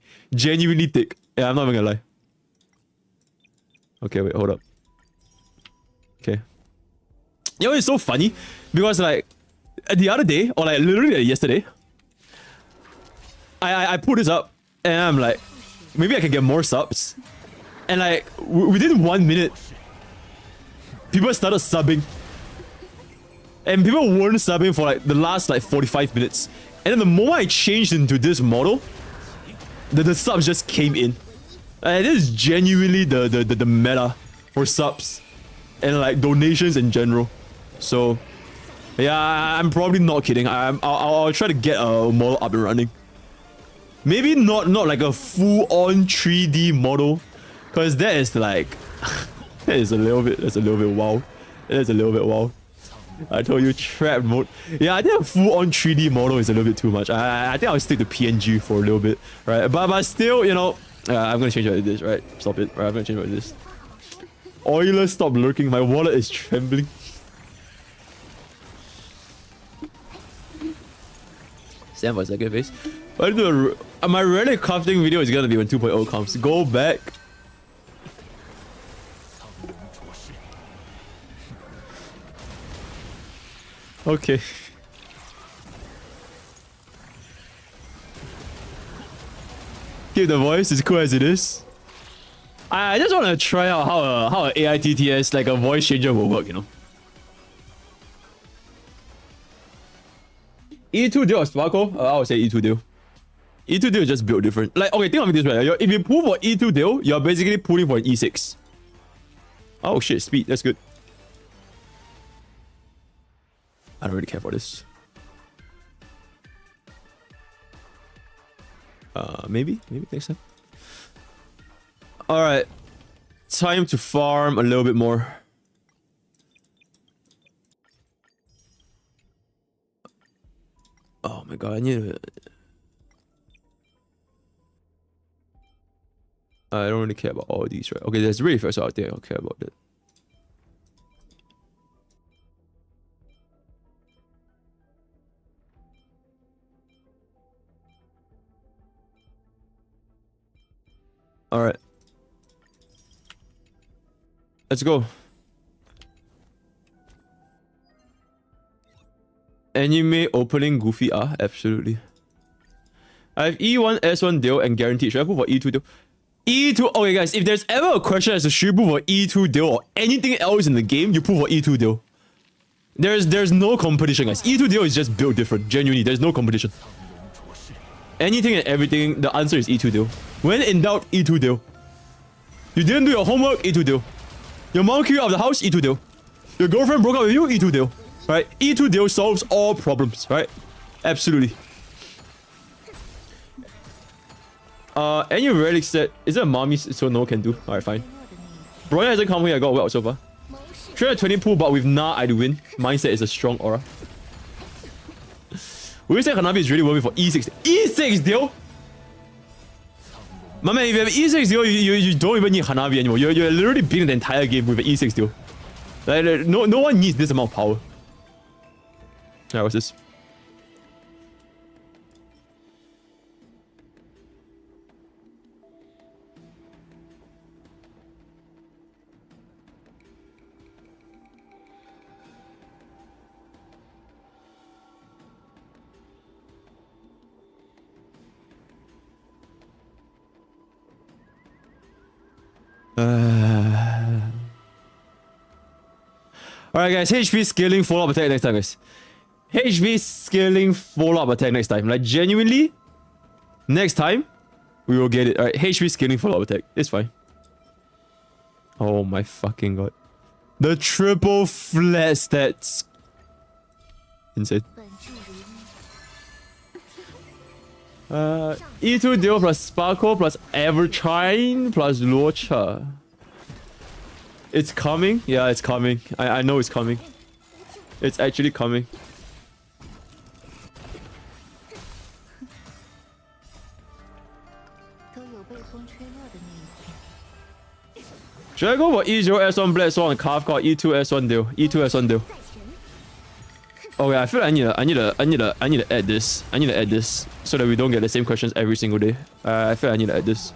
thick. Yeah, I'm not even gonna lie. Okay, wait, hold up. Okay. You know, it's so funny because like the other day or like literally yesterday, I put this up and I'm like, maybe I can get more subs, and like within 1 minute, people started subbing, and people weren't subbing for like the last like 45 minutes, and then the moment I changed into this model, the subs just came in. This is genuinely the meta for subs and like donations in general. So yeah, I'm probably not kidding. I'll try to get a model up and running. Maybe not like a full-on 3D model, because that is like that's a little bit wild. That's a little bit wild. I told you, trap mode. Yeah, I think a full-on 3D model is a little bit too much. I think I'll stick to PNG for a little bit, right? But still, you know, I'm gonna change it like this, right? Stop it, right? I'm gonna change it like this. Euler, stop lurking. My wallet is trembling. Stand for a second, face. My relic crafting video is gonna be when 2.0 comes. Go back. Okay. Keep the voice as cool as it is. I just want to try out how a AITTS, like a voice changer, will work, you know. E2 deal or Sparkle? I would say E2 deal. E2 deal is just built different. Like, okay, think of it this way. If you pull for E2 deal, you're basically pulling for an E6. Oh shit, speed. That's good. I don't really care for this. Maybe next time. Alright. Time to farm a little bit more. Oh my god, I need to... I don't really care about all these, right? Okay, there's really first out there. I don't care about that. Alright. Let's go. Anime opening Goofy absolutely. I have E1, S1 deal and guaranteed. Should I put for E2 deal? E2, okay guys, if there's ever a question as to should you put for E2 deal or anything else in the game, you put for E2 deal. There's no competition, guys. E2 deal is just built different. Genuinely, there's no competition. Anything and everything, the answer is E2 deal. When in doubt, E2 deal. You didn't do your homework, E2 deal. Your mom kicked you out of the house, E2 deal. Your girlfriend broke up with you, E2 deal. Right? E2 deal solves all problems, right? Absolutely. Any relic set? Is it a mommy so no can do? Alright, fine. Brian hasn't come here, I got well so far. 320 pool, but with nah, I'd win. Mindset is a strong aura. We say Hanabi is really worth it for E6. E6 deal? My man, if you have E6 deal, you don't even need Hanabi anymore. You're literally beating the entire game with an E6 deal. Like, no one needs this amount of power. Alright, what's this? Alright guys, HP scaling follow-up attack next time, guys. HP scaling follow-up attack next time. Like, genuinely, next time, we will get it. Alright, HP scaling follow-up attack. It's fine. Oh my fucking god. The triple flat stats. Insane. E2 deal plus Sparkle plus Evertrine plus Luocha. It's coming? Yeah, it's coming. I know it's coming. It's actually coming. Should I go for E0 S1 Blackswan and Kafka, E2 S1 deal? E2 S1 deal. Okay, I feel like I need to add this. I need to add this so that we don't get the same questions every single day. I feel like I need to add this.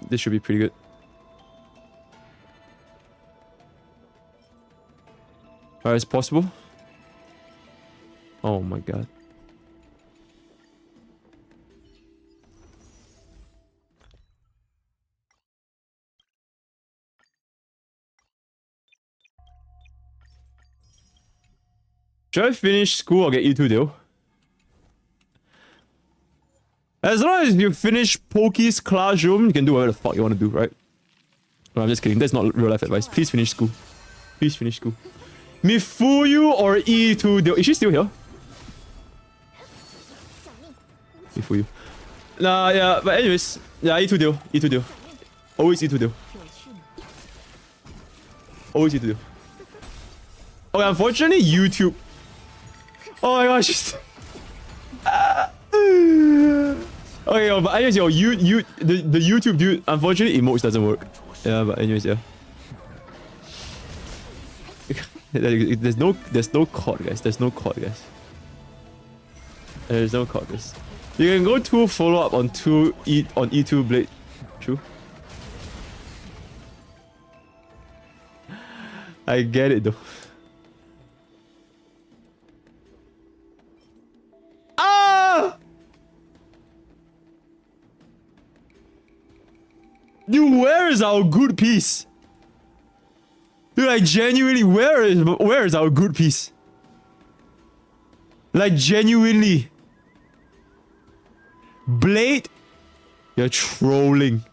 This should be pretty good. Alright, it's possible. Oh my god. Should I finish school or get E2 deal? As long as you finish Pokke'S classroom, you can do whatever the fuck you want to do, right? No, I'm just kidding. That's not real life advice. Please finish school. Please finish school. Mifuyu or E2 deal? Is she still here? Mifuyu. Nah, yeah, but anyways. Yeah, E2 deal. E2 deal. Always E2 deal. Always E2 deal. Okay, unfortunately, YouTube. Oh my gosh. Okay, but anyways, the YouTube dude, unfortunately, emotes doesn't work. Yeah, but anyways, yeah. There's no chord, guys. There's no chord, guys. There's no chord, guys. You can go 2 follow up on E2 blade. True. I get it though. Ah! Dude, where is our good piece? Dude, like genuinely, where is our good piece? Like genuinely. Blade? You're trolling.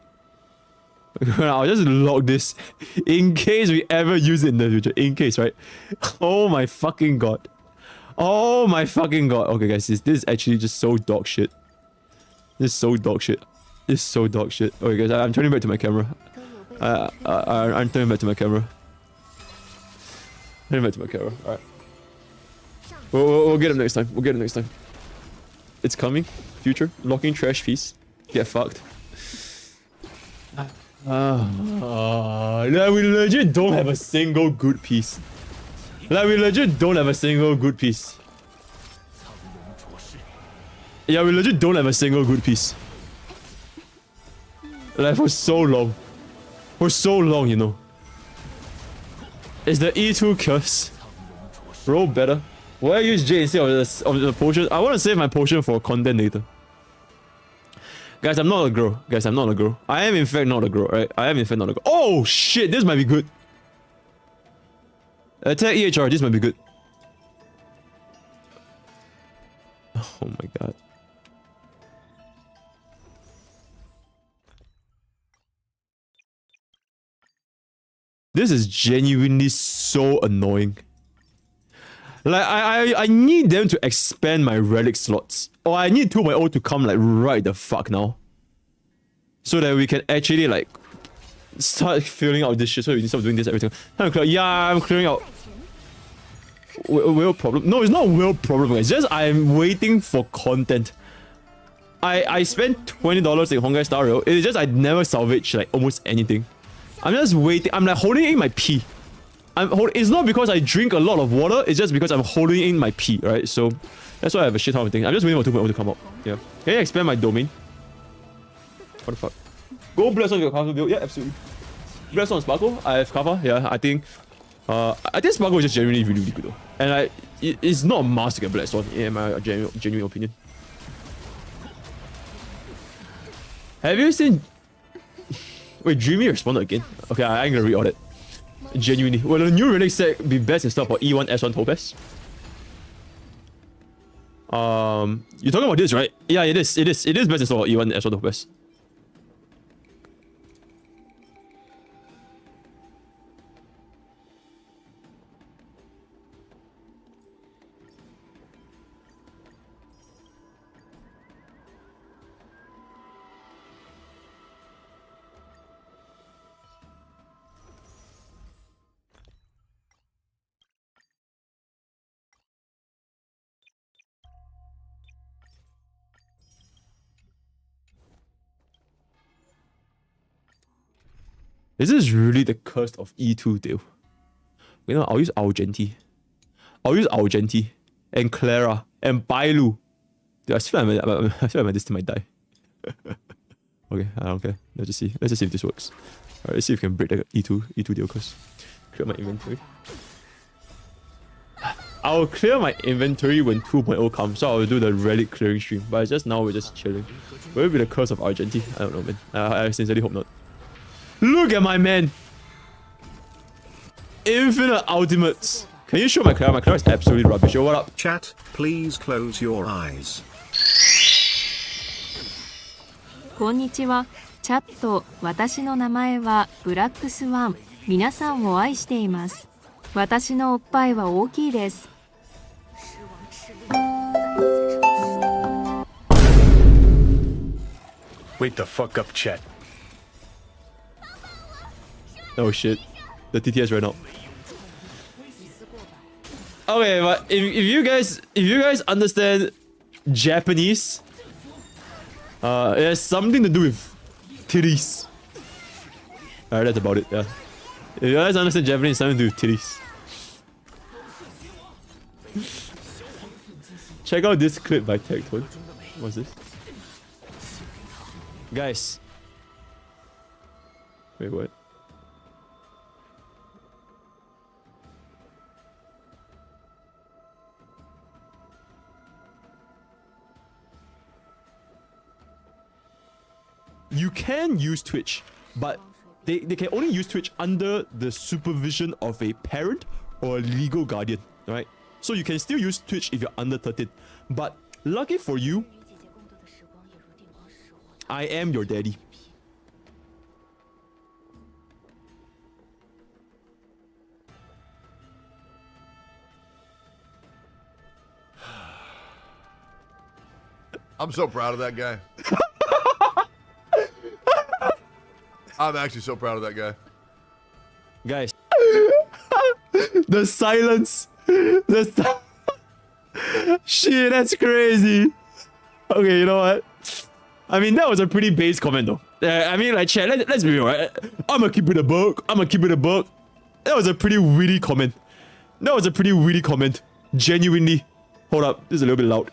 I'll just log this in case we ever use it in the future. In case, right? Oh my fucking god. Oh my fucking god. Okay, guys, this is actually just so dog shit. This is so dog shit. This is so dog shit. Okay, guys, I'm turning back to my camera. I'm turning back to my camera. Turning back to my camera. Alright. We'll get him next time. We'll get him next time. It's coming. Future. Locking trash piece. Get fucked. Like we legit don't have a single good piece. Like we legit don't have a single good piece. Yeah, we legit don't have a single good piece. Like for so long. For so long, you know. It's the E2 curse. Roll better. Why use J instead of the potion? I want to save my potion for content later. Guys, I'm not a girl. Guys, I'm not a girl. I am in fact not a girl, right? I am in fact not a girl. Oh shit, this might be good. Attack EHR, this might be good. Oh my god. This is genuinely so annoying. Like, I need them to expand my relic slots. Or I need 2.0 to come, like, right the fuck now. So that we can actually, like, start filling out this shit. So we can stop doing this everything. Yeah, I'm clearing out. Will problem? No, it's not will problem. It's just I'm waiting for content. I spent $20 in Hongai Star Rail. It's just I never salvage, like, almost anything. I'm just waiting. I'm like holding in my pee. It's not because I drink a lot of water. It's just because I'm holding in my pee, right? So that's why I have a shit ton of things. I'm just waiting for 2.0 to come out. Yeah. Can you expand my domain? What the fuck? Go Blackswan with your Kafka build. Yeah, absolutely. Blackswan Sparkle. I have Kafka. Yeah, I think Sparkle is just genuinely really, really good though. And it's not a must to get Blackswan in my genuine opinion. Have you seen? Wait, Dreamy responded again? Okay, I ain't gonna read all that. Genuinely. Will the new relic set be best in stock for E1 S1 Topaz? You're talking about this, right? Yeah, it is. It is best in stock for E1 S1 Topaz. This is really the curse of E2 deal. You know, I'll use Argenti. And Clara. And Bailu. Dude, I feel like this thing might die. Okay, I don't care. Let's just see. Let's just see if this works. Alright, let's see if we can break the E2 deal curse. Clear my inventory. I'll clear my inventory when 2.0 comes, so I'll do the relic clearing stream. But just now we're just chilling. Will it be the curse of Argenti? I don't know, man. I sincerely hope not. Look at my man! Infinite ultimates! Can you show my Clara? My Clara is absolutely rubbish. Yo, what up? Chat, please close your eyes. こんにちは。チャット、私の名前はブラックスワン。皆さんを愛しています。私のおっぱいは大きいです。Wake the fuck up, chat. Oh shit. The TTS ran out. Okay, but if you guys understand Japanese, it has something to do with titties. Alright, that's about it, yeah. If you guys understand Japanese, it's something to do with titties. Check out this clip by Tectone. What's this? Guys. Wait, what? You can use Twitch, but they can only use Twitch under the supervision of a parent or a legal guardian, right? So you can still use Twitch if you're under 13. But lucky for you, I am your daddy. I'm so proud of that guy. I'm actually so proud of that guy. Guys. The silence. Shit, that's crazy. Okay, you know what? I mean, that was a pretty base comment though. I mean, like, chat, let's be real, right? I'ma keep it a buck. That was a pretty witty comment. Genuinely. Hold up, this is a little bit loud.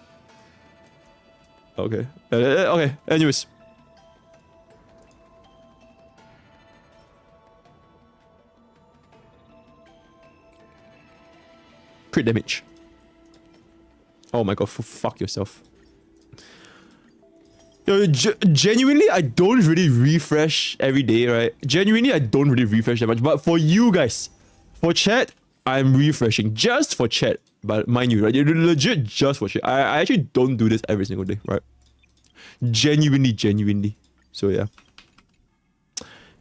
Okay. Okay, anyways. Crit damage. Oh my god, fuck yourself. Yo, genuinely, I don't really refresh every day, right? Genuinely, I don't really refresh that much. But for you guys, for chat, I'm refreshing. Just for chat. But mind you, right? Legit just for chat. I actually don't do this every single day, right? Genuinely. So yeah.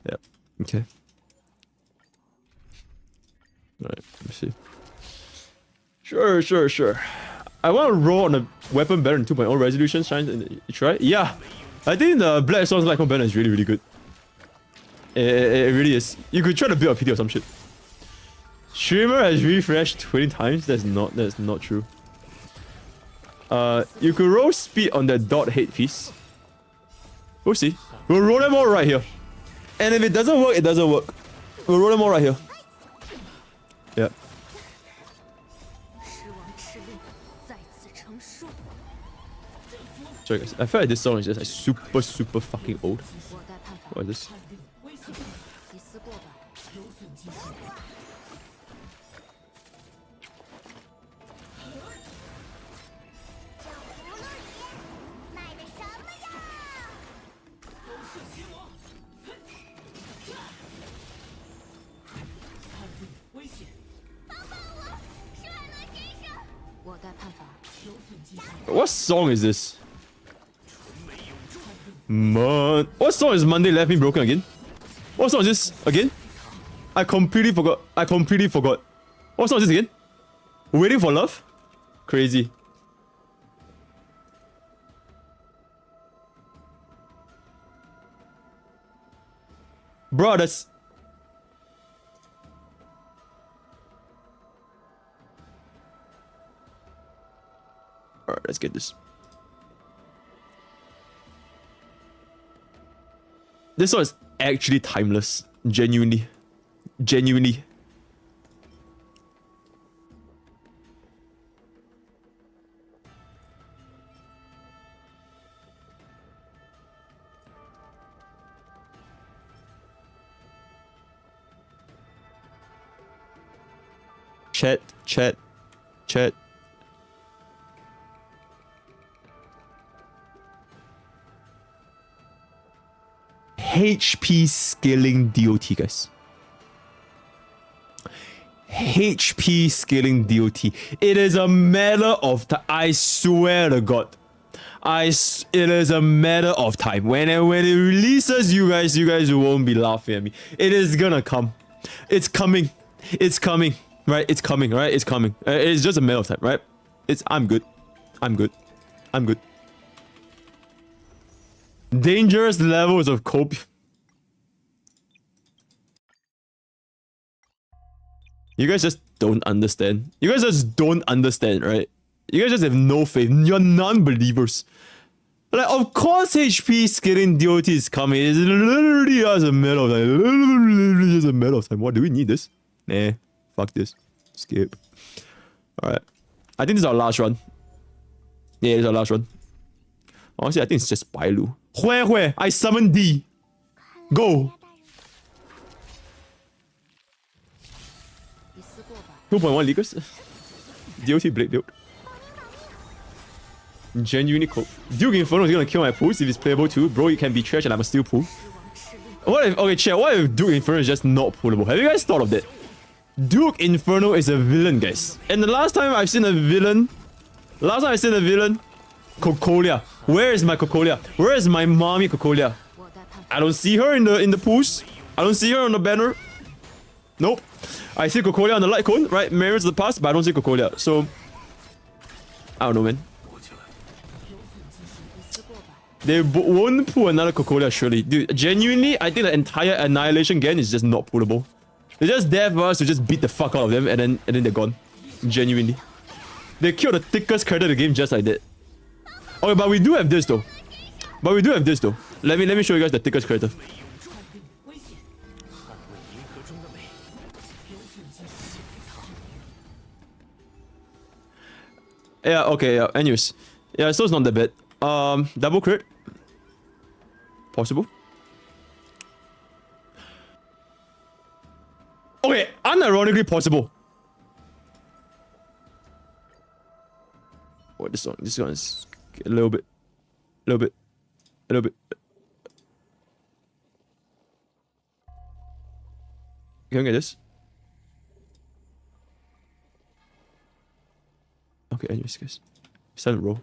Yeah, okay. Alright, let me see. Sure. I want to roll on a weapon better than 2.0 resolution shines in each, right? Yeah. I think the Blackswan's Blackcon banner is really good. It really is. You could try to build a PT or some shit. Streamer has refreshed 20 times. That's not true. You could roll speed on that dot hate piece. We'll see. We'll roll them all right here. And if it doesn't work, it doesn't work. We'll roll them all right here. Yeah. Sorry guys, I feel like this song is just like super fucking old. What is this? What song is this? What song is Monday Left Me Broken again? What song is this again? I completely forgot. What song is this again? Waiting for Love? Crazy. Bro, that's... Alright, let's get this. This one is actually timeless. Genuinely. Chat. HP scaling DOT, guys. HP scaling DOT. It is a matter of time. I swear to God. It is a matter of time. When it releases, you guys won't be laughing at me. It is gonna come. It's coming. It's coming. Right? It's coming. Right? It's coming. It's just a matter of time. Right? I'm good. Dangerous levels of cope. You guys just don't understand. You guys just don't understand, right? You guys just have no faith. You're non-believers. Like, of course HP scaling DOT is coming. It's literally just a matter of time. Literally just a matter of time. What, do we need this? Nah. Fuck this. Skip. Alright. I think this is our last run. Yeah, it's our last run. Honestly, I think it's just Bailu. Hui, I summon D. Go. 2.1 leakers. DOT Blade build. Genuinely cool. Duke Inferno is gonna kill my pools if it's playable too. Bro, you can be trash and I'm a still pool. What if, okay, chat, what if Duke Inferno is just not pullable? Have you guys thought of that? Duke Inferno is a villain, guys. And the last time I've seen a villain, Cocolia. Where is my Cocolia? Where is my mommy Cocolia? I don't see her in the pools. I don't see her on the banner. Nope. I see Cocolia on the light cone, right? Mirrors the past, but I don't see Cocolia. So, I don't know, man. They won't pull another Cocolia, surely. Dude, genuinely, I think the entire Annihilation Gang is just not pullable. They're just there for us to just beat the fuck out of them, and then they're gone. Genuinely. They killed the thickest character of the game just like that. Okay, but we do have this, though. Let me show you guys the thickest character. Yeah, okay, yeah. Anyways. Yeah, so it's not that bad. Double crit. Possible. Okay, unironically possible. Oh, this one is a little bit. Can I get this? Okay, anyways, guys. Stand row.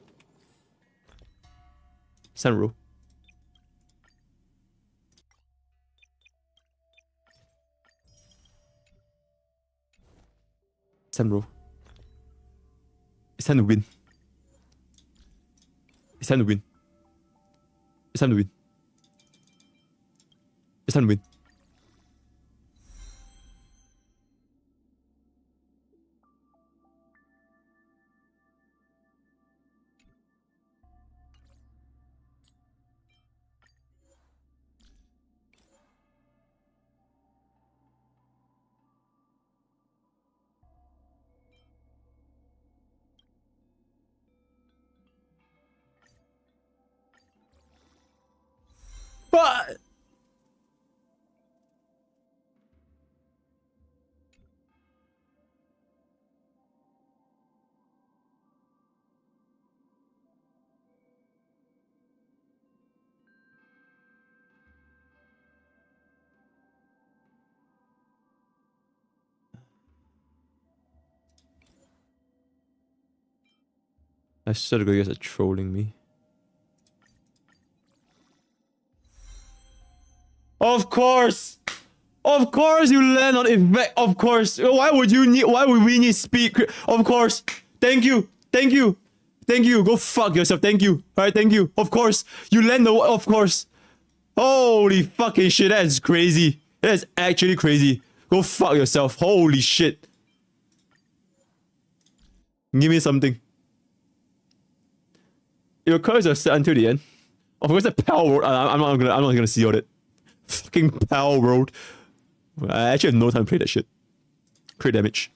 Stand row. Stand row. It's time to win. It's time to win. It's time to win. It's time to win. But I swear to God, you guys are trolling me. Of course! Of course you land on effect. Of course. Why would we need speed? Of course. Thank you. Go fuck yourself. Thank you. Alright, thank you. Of course. You land the... Of course. Holy fucking shit. That is crazy. That is actually crazy. Go fuck yourself. Holy shit. Give me something. Your colors are set until the end. Of course, the power world. I'm not gonna see all that. Fucking power world. I actually have no time to play that shit. Crit damage.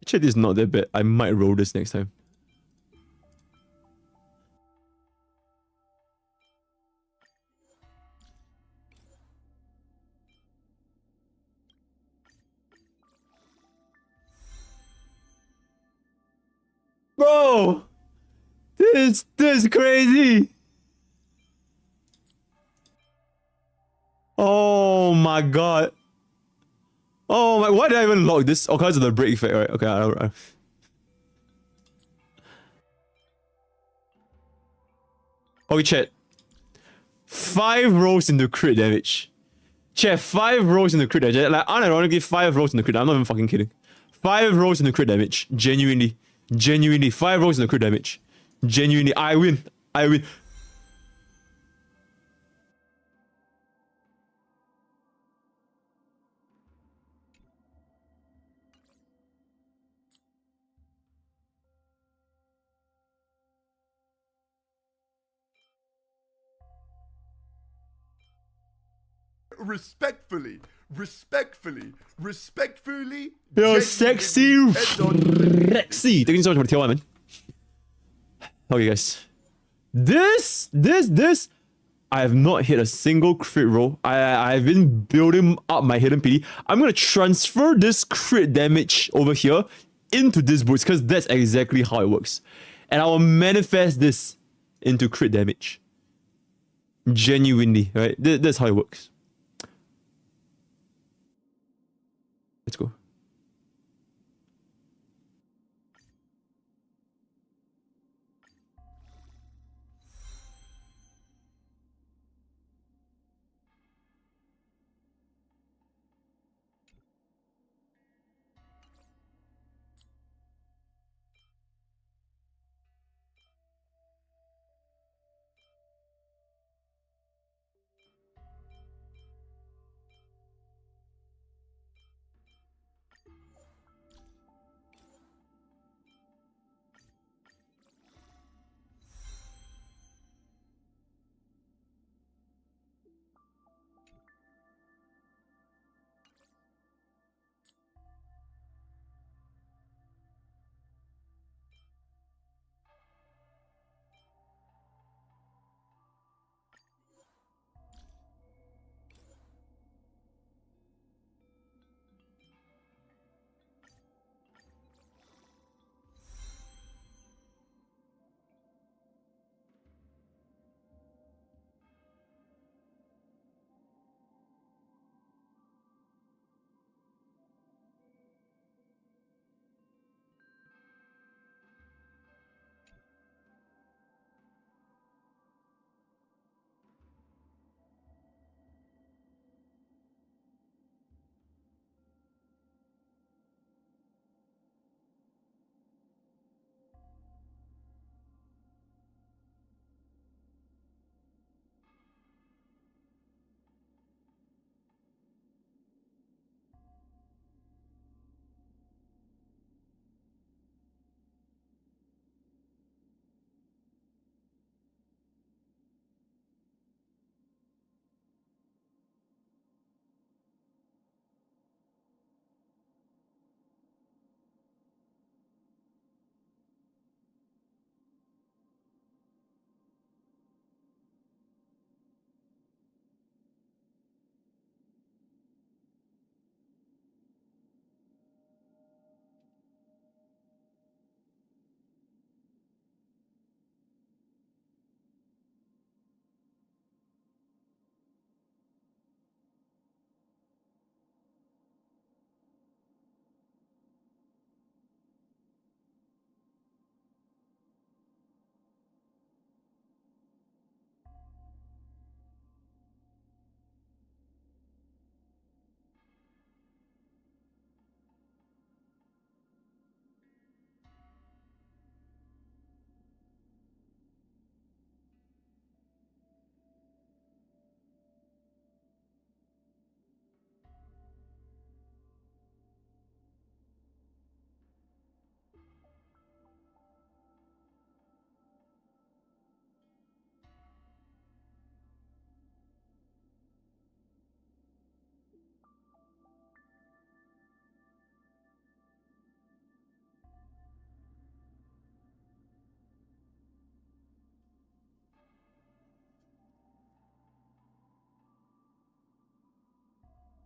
Chat is not that bad. I might roll this next time. Bro! This is crazy! Oh my god. Oh my, why did I even lock this? Oh, because of the break effect, right? Okay, okay, chat. 5 rolls into crit damage. Chat, 5 rolls into crit damage. Like, unironically, 5 rolls into crit damage. I'm not even fucking kidding. 5 rolls into crit damage. Genuinely. Genuinely. 5 rolls into crit damage. Genuinely. I win. I win. Respectfully. Yo, sexy. Rexy. Thank you so much for the tier 1, man. Okay, guys. This. I have not hit a single crit roll. I've been building up my hidden PD. I'm gonna transfer this crit damage over here into this boost because that's exactly how it works. And I will manifest this into crit damage. Genuinely, right? That's how it works. Let's go.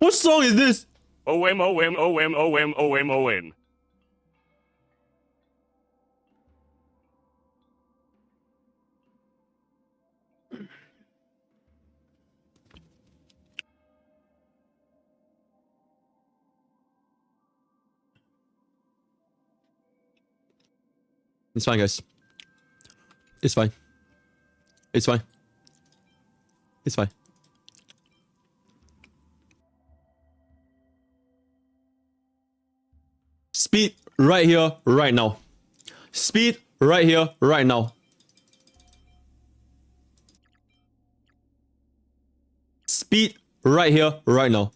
What song is this? OM, OM, OM, OM, OM, OM. It's fine, guys. It's fine. It's fine. It's fine. Speed right here, right now. Speed right here, right now. Speed right here, right now.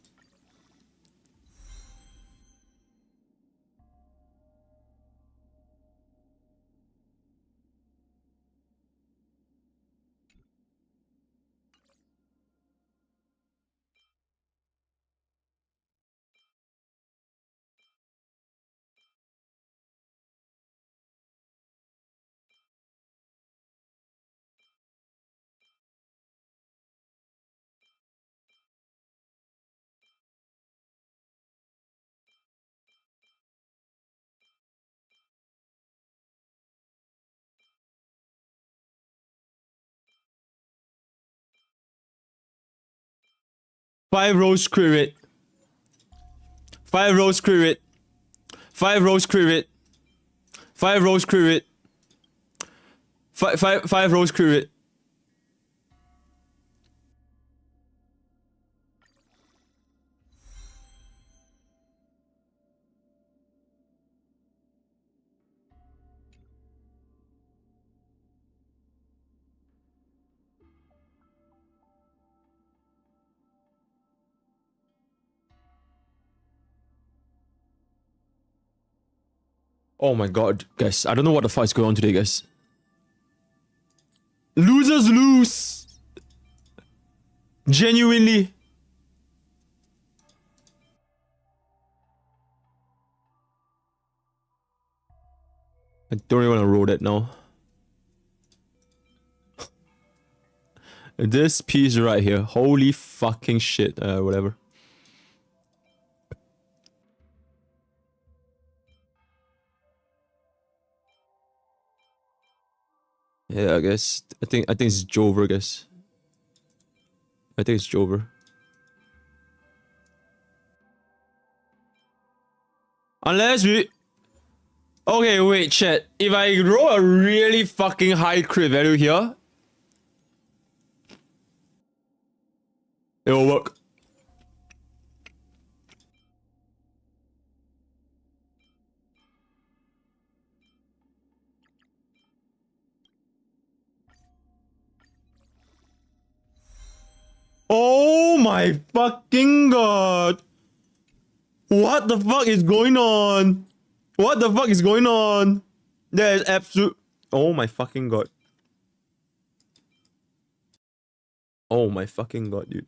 Five rows crit rate. 5 rows crit rate. 5 rows crit rate. 5 rows crit rate. 5 rows crit rate. Oh my god, guys. I don't know what the fuck is going on today, guys. Losers lose. Genuinely. I don't even want to roll that now. This piece right here. Holy fucking shit. Whatever. Yeah, I guess. I think it's Jover, guys. I think it's Jover. Unless we... Okay, wait, chat. If I roll a really fucking high crit value here, it will work. Oh my fucking god. What the fuck is going on? What the fuck is going on? That is absolute... Oh my fucking god. Oh my fucking god, dude.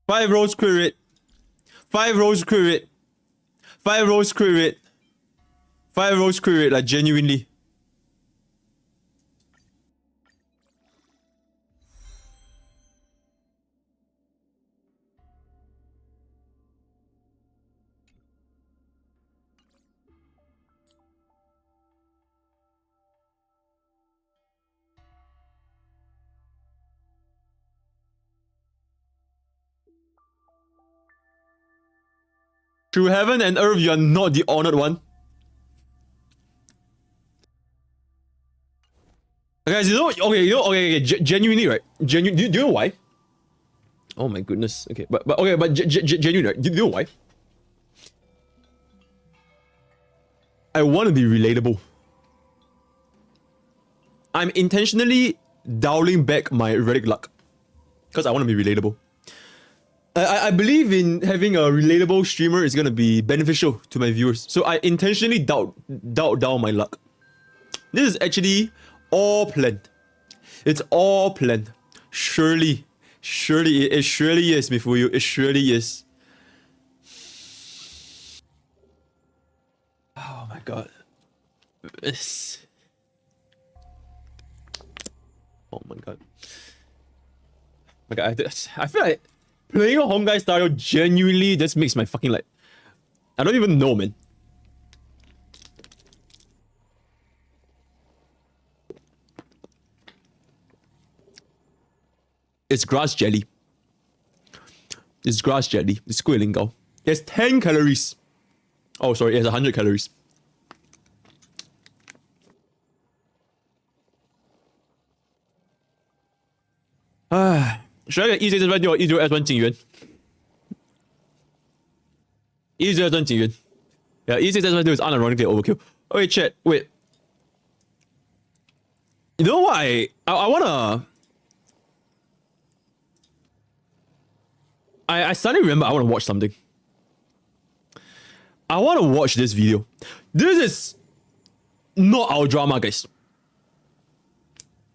Five rows crit rate. 5 rows crit rate. 5 rows crit rate. 5 rows crit rate, like genuinely. Through heaven and earth, you are not the honored one. Guys, you know, okay, genuinely, right? Do you know why? Oh my goodness. Okay, but genuinely, right? Do you know why? I want to be relatable. I'm intentionally dialing back my relic luck because I want to be relatable. I believe in having a relatable streamer is gonna be beneficial to my viewers, so I intentionally dial down my luck. This is actually all planned. It's all planned. Surely Surely, it surely is, Mifuyu. It surely is. Oh my god. This. Oh my god. Like I feel like playing a home guy style genuinely just makes my fucking like. I don't even know, man. It's grass jelly. It's grass jelly. It's squilling. It's 10 calories. Oh, sorry, it has 100 calories. Should I get easy S1 or easy S1 Jingyuan? Easy S1 Jingyuan. Yeah, easy S1 is unironically overkill. Okay, chat, wait. You know what? I wanna. I suddenly remember I wanna watch something. I wanna watch this video. This is not our drama, guys.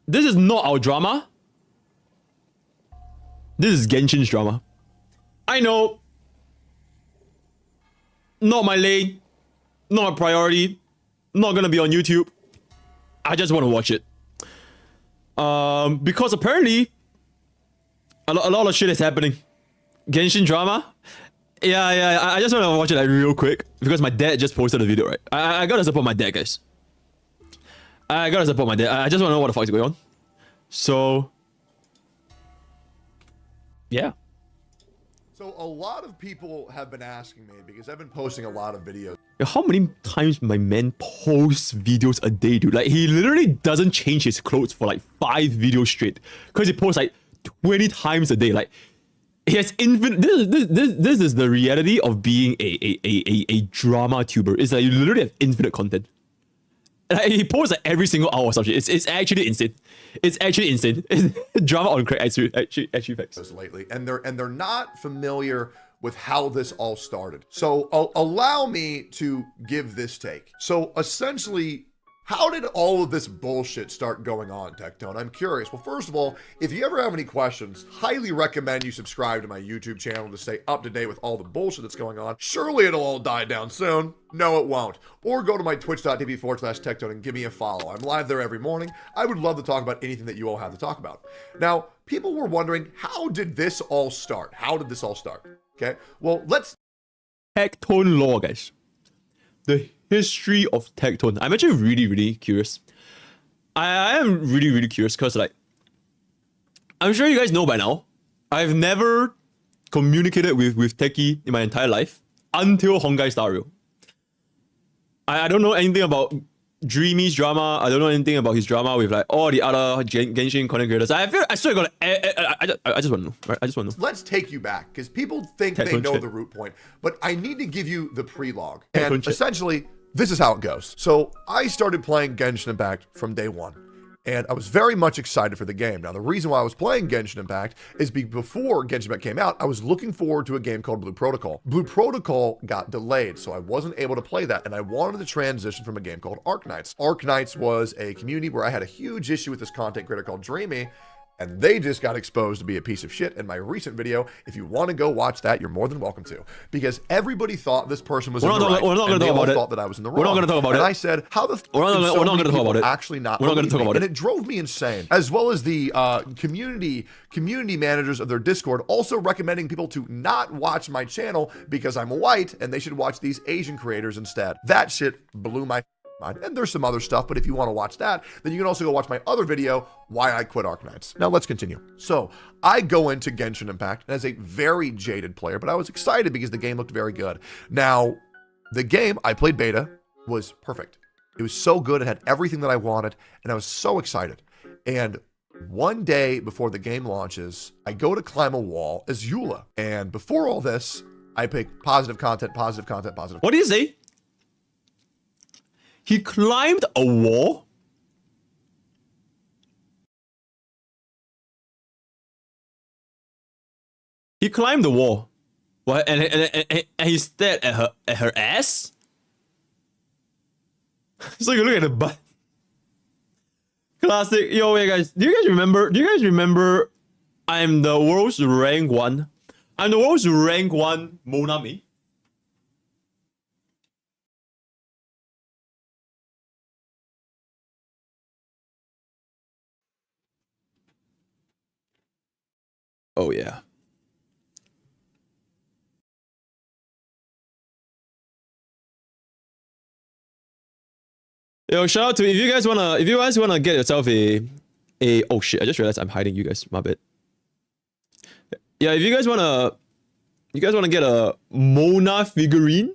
This is not our drama. This is Genshin's drama. I know. Not my lane. Not my priority. Not gonna be on YouTube. I just wanna watch it. Because apparently a lot of shit is happening. Genshin drama? Yeah, I just want to watch it like real quick because my dad just posted a video, right? I gotta support my dad, guys. I gotta support my dad. I just want to know what the fuck is going on. So, yeah. So a lot of people have been asking me because I've been posting a lot of videos. How many times my man posts videos a day, dude? Like, he literally doesn't change his clothes for like 5 videos straight because he posts like 20 times a day. Like, he has infinite. This is the reality of being a drama tuber. It's like you literally have infinite content. Like, he posts like every single hour or something. It's actually insane. It's actually insane. Drama on crack actually facts. Lately, and they're not familiar with how this all started. So allow me to give this take. So essentially, how did all of this bullshit start going on, Tectone? I'm curious. Well, first of all, if you ever have any questions, highly recommend you subscribe to my YouTube channel to stay up to date with all the bullshit that's going on. Surely it'll all die down soon. No, it won't. Or go to my twitch.tv/Tectone and give me a follow. I'm live there every morning. I would love to talk about anything that you all have to talk about. Now, people were wondering, how did this all start? How did this all start? Okay, well, let's... Tectone lore, guys. The history of Tectone. I'm actually really curious. I am really curious because, like, I'm sure you guys know by now, I've never communicated with Techie in my entire life until Hongai Star Rail. I don't know anything about Dreamy's drama. I don't know anything about his drama with like all the other Genshin content creators. I swear to God, I just want to know. Right? I just want to know. Let's take you back because people think they know the root point, but I need to give you the prelogue. And essentially, this is how it goes. So I started playing Genshin Impact from day one, and I was very much excited for the game. Now, the reason why I was playing Genshin Impact is before Genshin Impact came out, I was looking forward to a game called Blue Protocol. Blue Protocol got delayed, so I wasn't able to play that, and I wanted to transition from a game called Arknights. Arknights was a community where I had a huge issue with this content creator called Dreamy, and they just got exposed to be a piece of shit in my recent video. If you want to go watch that, you're more than welcome to. Because everybody thought this person was in the right, we're not and they all thought that I was in the wrong. We're not going to talk about it. And I said, how the we're not going to talk about it. Actually not we're not going to talk about it. And it drove me insane. As well as the community managers of their Discord also recommending people to not watch my channel because I'm white and they should watch these Asian creators instead. That shit blew my mind. And there's some other stuff, but if you want to watch that, then you can also go watch my other video, Why I Quit Arknights. Now let's continue. So I go into Genshin Impact as a very jaded player, but I was excited because the game looked very good. Now, the game, I played beta, was perfect. It was so good, it had everything that I wanted, and I was so excited. And one day before the game launches, I go to climb a wall as Eula. And before all this, I pick positive content, positive content, positive. What do you say? He climbed a wall? He climbed the wall. What? And he stared at her ass? So you look at the butt. Classic. Yo, wait, guys. Do you guys remember I'm the world's rank 1. I'm the world's rank 1 Monami. Oh yeah. Yo, shout out to if you guys wanna get yourself a oh shit, I just realized I'm hiding you guys, my bad. Yeah, if you guys wanna get a Mona figurine,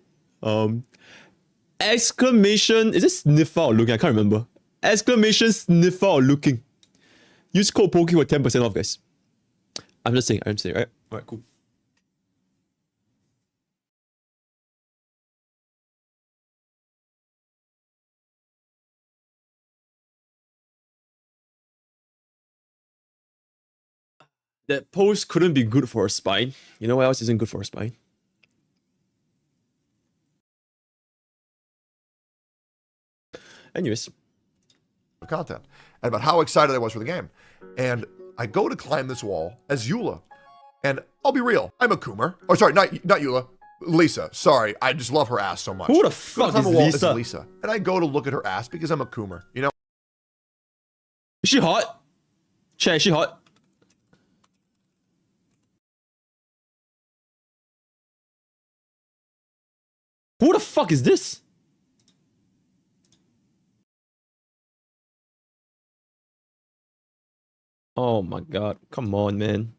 exclamation, is it sniffer or looking? I can't remember. Exclamation sniffer or looking. Use code Pokke for 10% off, guys. I'm just saying, right? Alright, cool. That pose couldn't be good for a spine. You know what else isn't good for a spine? Anyways. Content and about how excited I was for the game. And I go to climb this wall as Eula. And I'll be real, I'm a Coomer. Oh, sorry, not Eula. Lisa. Sorry, I just love her ass so much. Who the fuck is Lisa? Lisa? And I go to look at her ass because I'm a Coomer. You know? Is she hot? Chat, is she hot? Who the fuck is this? Oh my god, come on, man.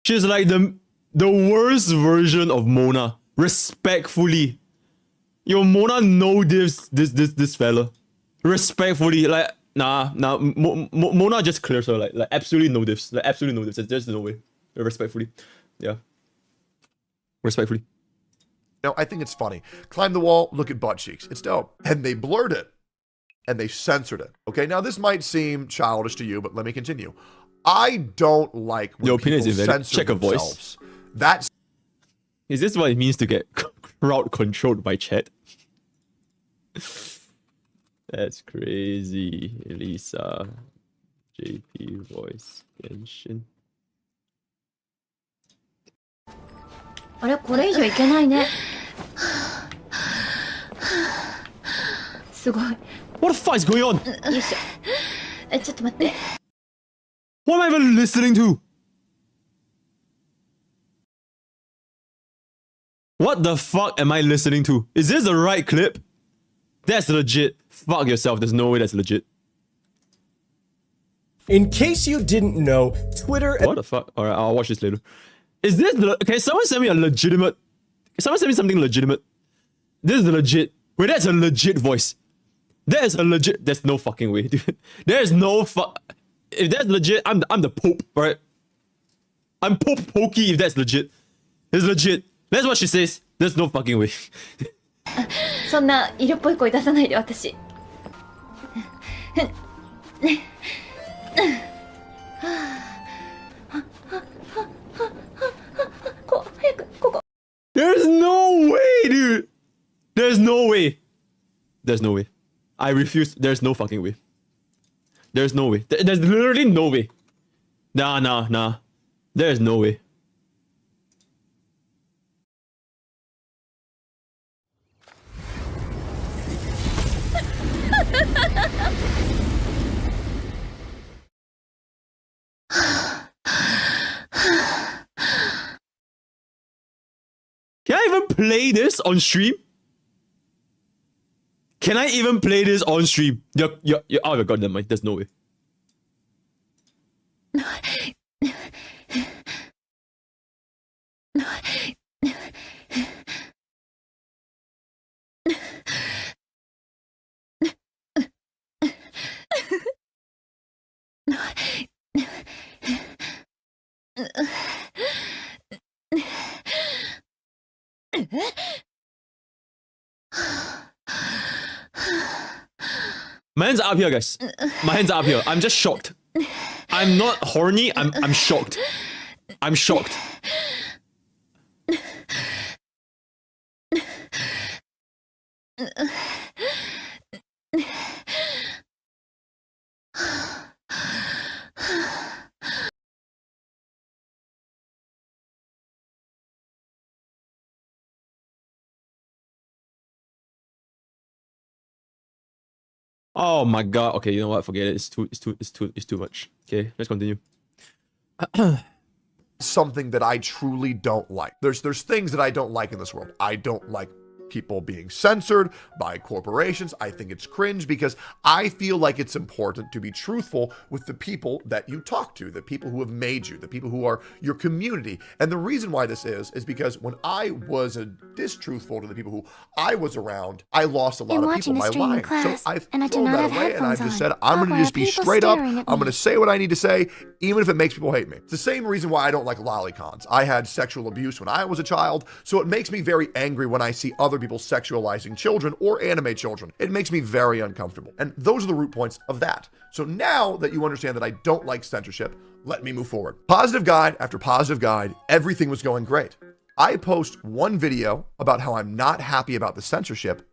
She's like the worst version of Mona. Respectfully. Yo, Mona no this fella. Respectfully, like Mona just clears her like absolutely no diffs. Like absolutely no diffs. There's no way. Respectfully. Yeah. Respectfully. You know, I think it's funny. Climb the wall, look at butt cheeks. It's dope. And they blurred it. And they censored it. Okay, now this might seem childish to you, but let me continue. I don't like when people censor check a themselves. Voice. Is this what it means to get crowd controlled by chat? That's crazy. Lisa. JP voice. Genshin. あれこれ以上いけないねすごい What the fuck is going on? よいしょちょっと待って What am I even listening to? What the fuck am I listening to? Is this the right clip? That's legit. Fuck yourself, there's no way that's legit. In case you didn't know, Twitter... What the fuck? Alright, I'll watch this later. Is this... Okay, someone send me a legitimate... Someone send me something legitimate. This is legit. Wait, that's a legit voice. That is a legit... There's no fucking way, dude. There's no fuck... If that's legit, I'm the Pope, right? I'm Pope Pokke if that's legit. It's legit. That's what she says. There's no fucking way. そんな色っぽい声出さないで私早くここ There's no way, dude. There's no way. There's no way. I refuse. There's no fucking way. There's no way. There's literally no way. Nah. There's no way. Can I even play this on stream? Can I even play this on stream? You're oh my god, never mind. There's no way. My hands are up here, guys. My hands are up here. I'm just shocked. I'm not horny. I'm shocked. I'm shocked. Oh my god. Okay, you know what? Forget it. It's too much. Okay, let's continue. Something that I truly don't like. There's things that I don't like in this world. I don't like people being censored by corporations. I think it's cringe because I feel like it's important to be truthful with the people that you talk to, the people who have made you, the people who are your community. And the reason why this is because when I was distruthful to the people who I was around, I lost a lot of people by lying. So I've thrown that away and I've just said, I'm going to just be straight up. I'm going to say what I need to say, even if it makes people hate me. It's the same reason why I don't like lolicons. I had sexual abuse when I was a child, so it makes me very angry when I see other people sexualizing children or anime children. It makes me very uncomfortable. And those are the root points of that. So now that you understand that I don't like censorship, let me move forward. Positive guide after positive guide, everything was going great. I post one video about how I'm not happy about the censorship,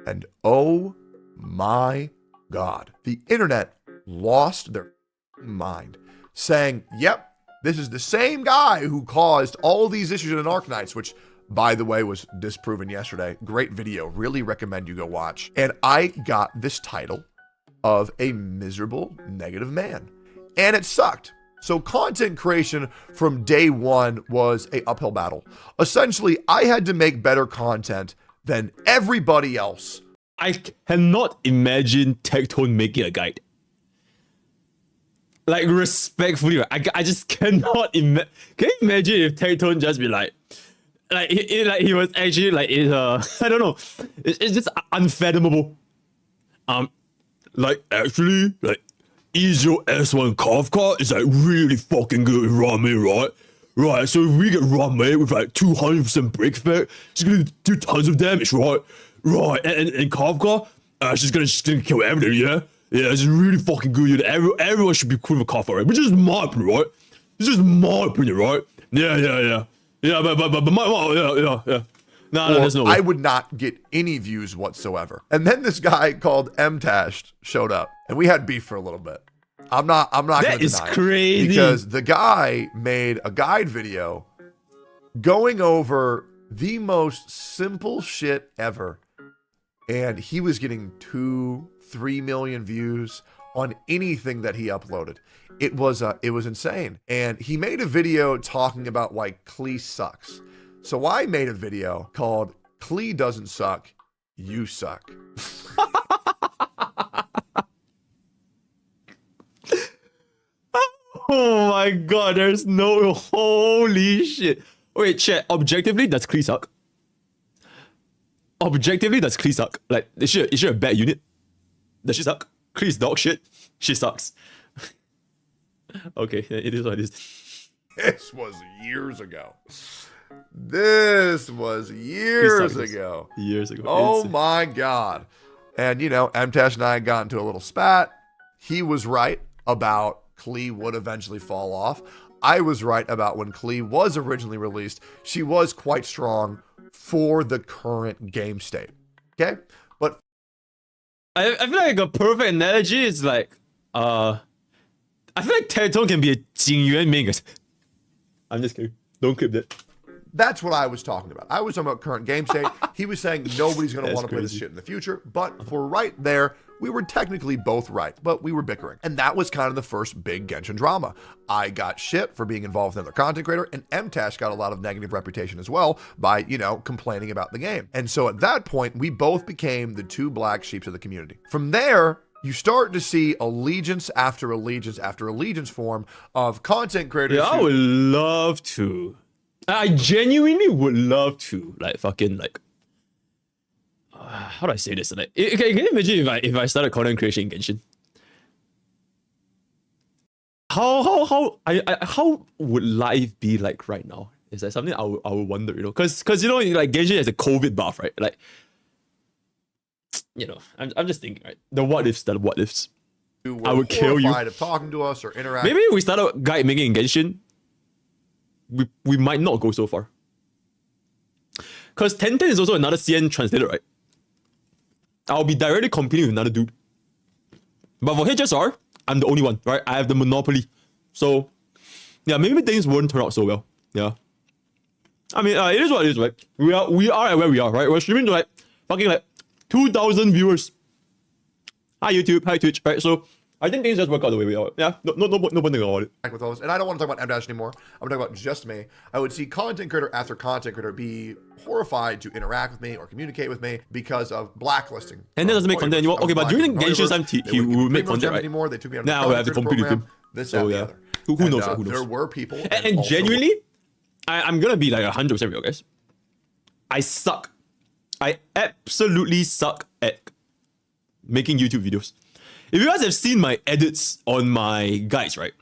and oh my God, the internet lost their mind, saying, yep, this is the same guy who caused all these issues in Arknights, which, by the way, was disproven yesterday. Great video. Really recommend you go watch. And I got this title of a miserable negative man. And it sucked. So content creation from day one was an uphill battle. Essentially, I had to make better content than everybody else. I cannot imagine Tectone making a guide. Like, respectfully, I just cannot imagine. Can you imagine if Tectone just be like he was actually like in I don't know. It's just unfathomable. Like actually, like Ezio S1 Kafka is like really fucking good in ramen, right? Right. So if we get ramen with like 200% break effect, she's gonna do tons of damage, right? Right. And Kafka, she's gonna kill everything, yeah. Yeah, it's really fucking good. You know, everyone should be cool with Kafka, right? Which is my opinion, right? This is my opinion, right? Yeah. Yeah, but yeah. No, there's no way. I would not get any views whatsoever. And then this guy called MTash showed up, and we had beef for a little bit. I'm not gonna deny it. That is crazy. Because the guy made a guide video going over the most simple shit ever. And he was getting 2-3 million views on anything that he uploaded. It was insane. And he made a video talking about why Klee sucks. So I made a video called Klee Doesn't Suck, You Suck. Oh my god, there's no holy shit. Wait, chat, objectively, does Klee suck? Objectively, does Klee suck? Like, is she a bad unit? Does she suck? Klee's dog shit. She sucks. Okay, it is what it is. This was years ago. This was years ago. Years ago. Oh my God. And you know, MTash and I got into a little spat. He was right about Klee would eventually fall off. I was right about when Klee was originally released, she was quite strong for the current game state. Okay? But I feel like a perfect analogy is like, I feel like Tectone can be a Jingyuan Mingus. I'm just kidding. Don't clip that. that's what I was talking about. I was talking about current game state. He was saying nobody's going to want to play this crazy. shit in the future. But for right there, we were technically both right, but we were bickering. And that was kind of the first big Genshin drama. I got shit for being involved with another content creator, and MTash got a lot of negative reputation as well by, you know, complaining about the game. And so at that point, we both became the two black sheeps of the community. From there, you start to see allegiance after allegiance after allegiance form of content creators. Yeah, I would love to. I genuinely would love to, like, fucking, like, how do I say this? Like, can you imagine if I started content creation in Genshin? How would life be like right now? Is that something I would wonder, you know? Because you know, like, Genshin has a COVID buff, right? Like, you know, I'm just thinking, right? The what ifs. I would kill you. Of talking to us or interacting. Maybe if we started guide making in Genshin, we might not go so far. Because Tenten is also another CN translator, right? I'll be directly competing with another dude. But for HSR, I'm the only one, right? I have the monopoly. So, yeah, maybe things won't turn out so well. Yeah. I mean, it is what it is, right? We are at where we are, right? We're streaming to like fucking like 2,000 viewers. Hi YouTube, hi Twitch, right? So I think things just work out the way we are. Yeah, no one thing about it. With all this. And I don't want to talk about M- anymore. I'm talking about just me. I would see content creator after content creator be horrified to interact with me or communicate with me because of blacklisting. And that doesn't make content anymore. Okay, but during Genshin's time, he would make content, right? Anymore. They took me out of now the we have to compete with him. This, so that, yeah. the other. Who knows? Who knows? There were people. And genuinely, I'm gonna be like 100% real, guys. I suck. I absolutely suck at making YouTube videos. If you guys have seen my edits on my guides, right?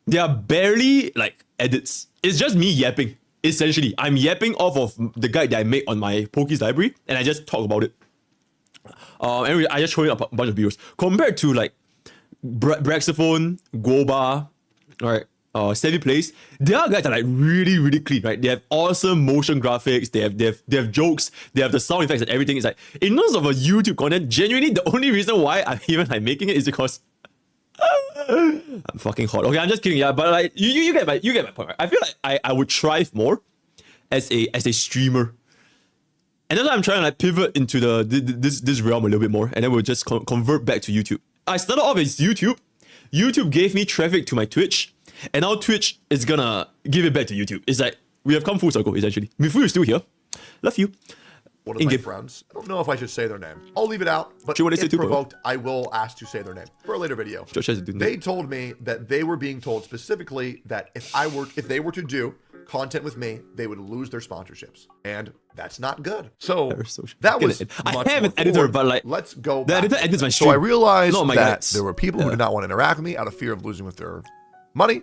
They are barely like edits. It's just me yapping. Essentially, I'm yapping off of the guide that I made on my Pokke'S library, and I just talk about it. And I just show you a bunch of videos. Compared to like Blackswan, Goba, right? Steady Place, their guides are like really, really clean, right? They have awesome motion graphics, they have jokes, they have the sound effects and everything. It's like, in terms of a YouTube content, genuinely the only reason why I'm even like making it is because I'm fucking hot. Okay, I'm just kidding, yeah, but like you get my point, right? I feel like I would thrive more as a streamer. And that's why I'm trying to like pivot into this realm a little bit more, and then we'll just convert back to YouTube. I started off as YouTube. YouTube gave me traffic to my Twitch. And now Twitch is gonna give it back to YouTube. It's like, we have come full circle, essentially. Mifu is still here. Love you. One of my friends, I don't know if I should say their name. I'll leave it out, but if provoked, I will ask to say their name for a later video. They told me that they were being told specifically that if they were to do content with me, they would lose their sponsorships. And that's not good. So that was I have an editor, but like, let's go back. The editor edits my stream. So I realized that there were people who did not want to interact with me out of fear of losing with their money.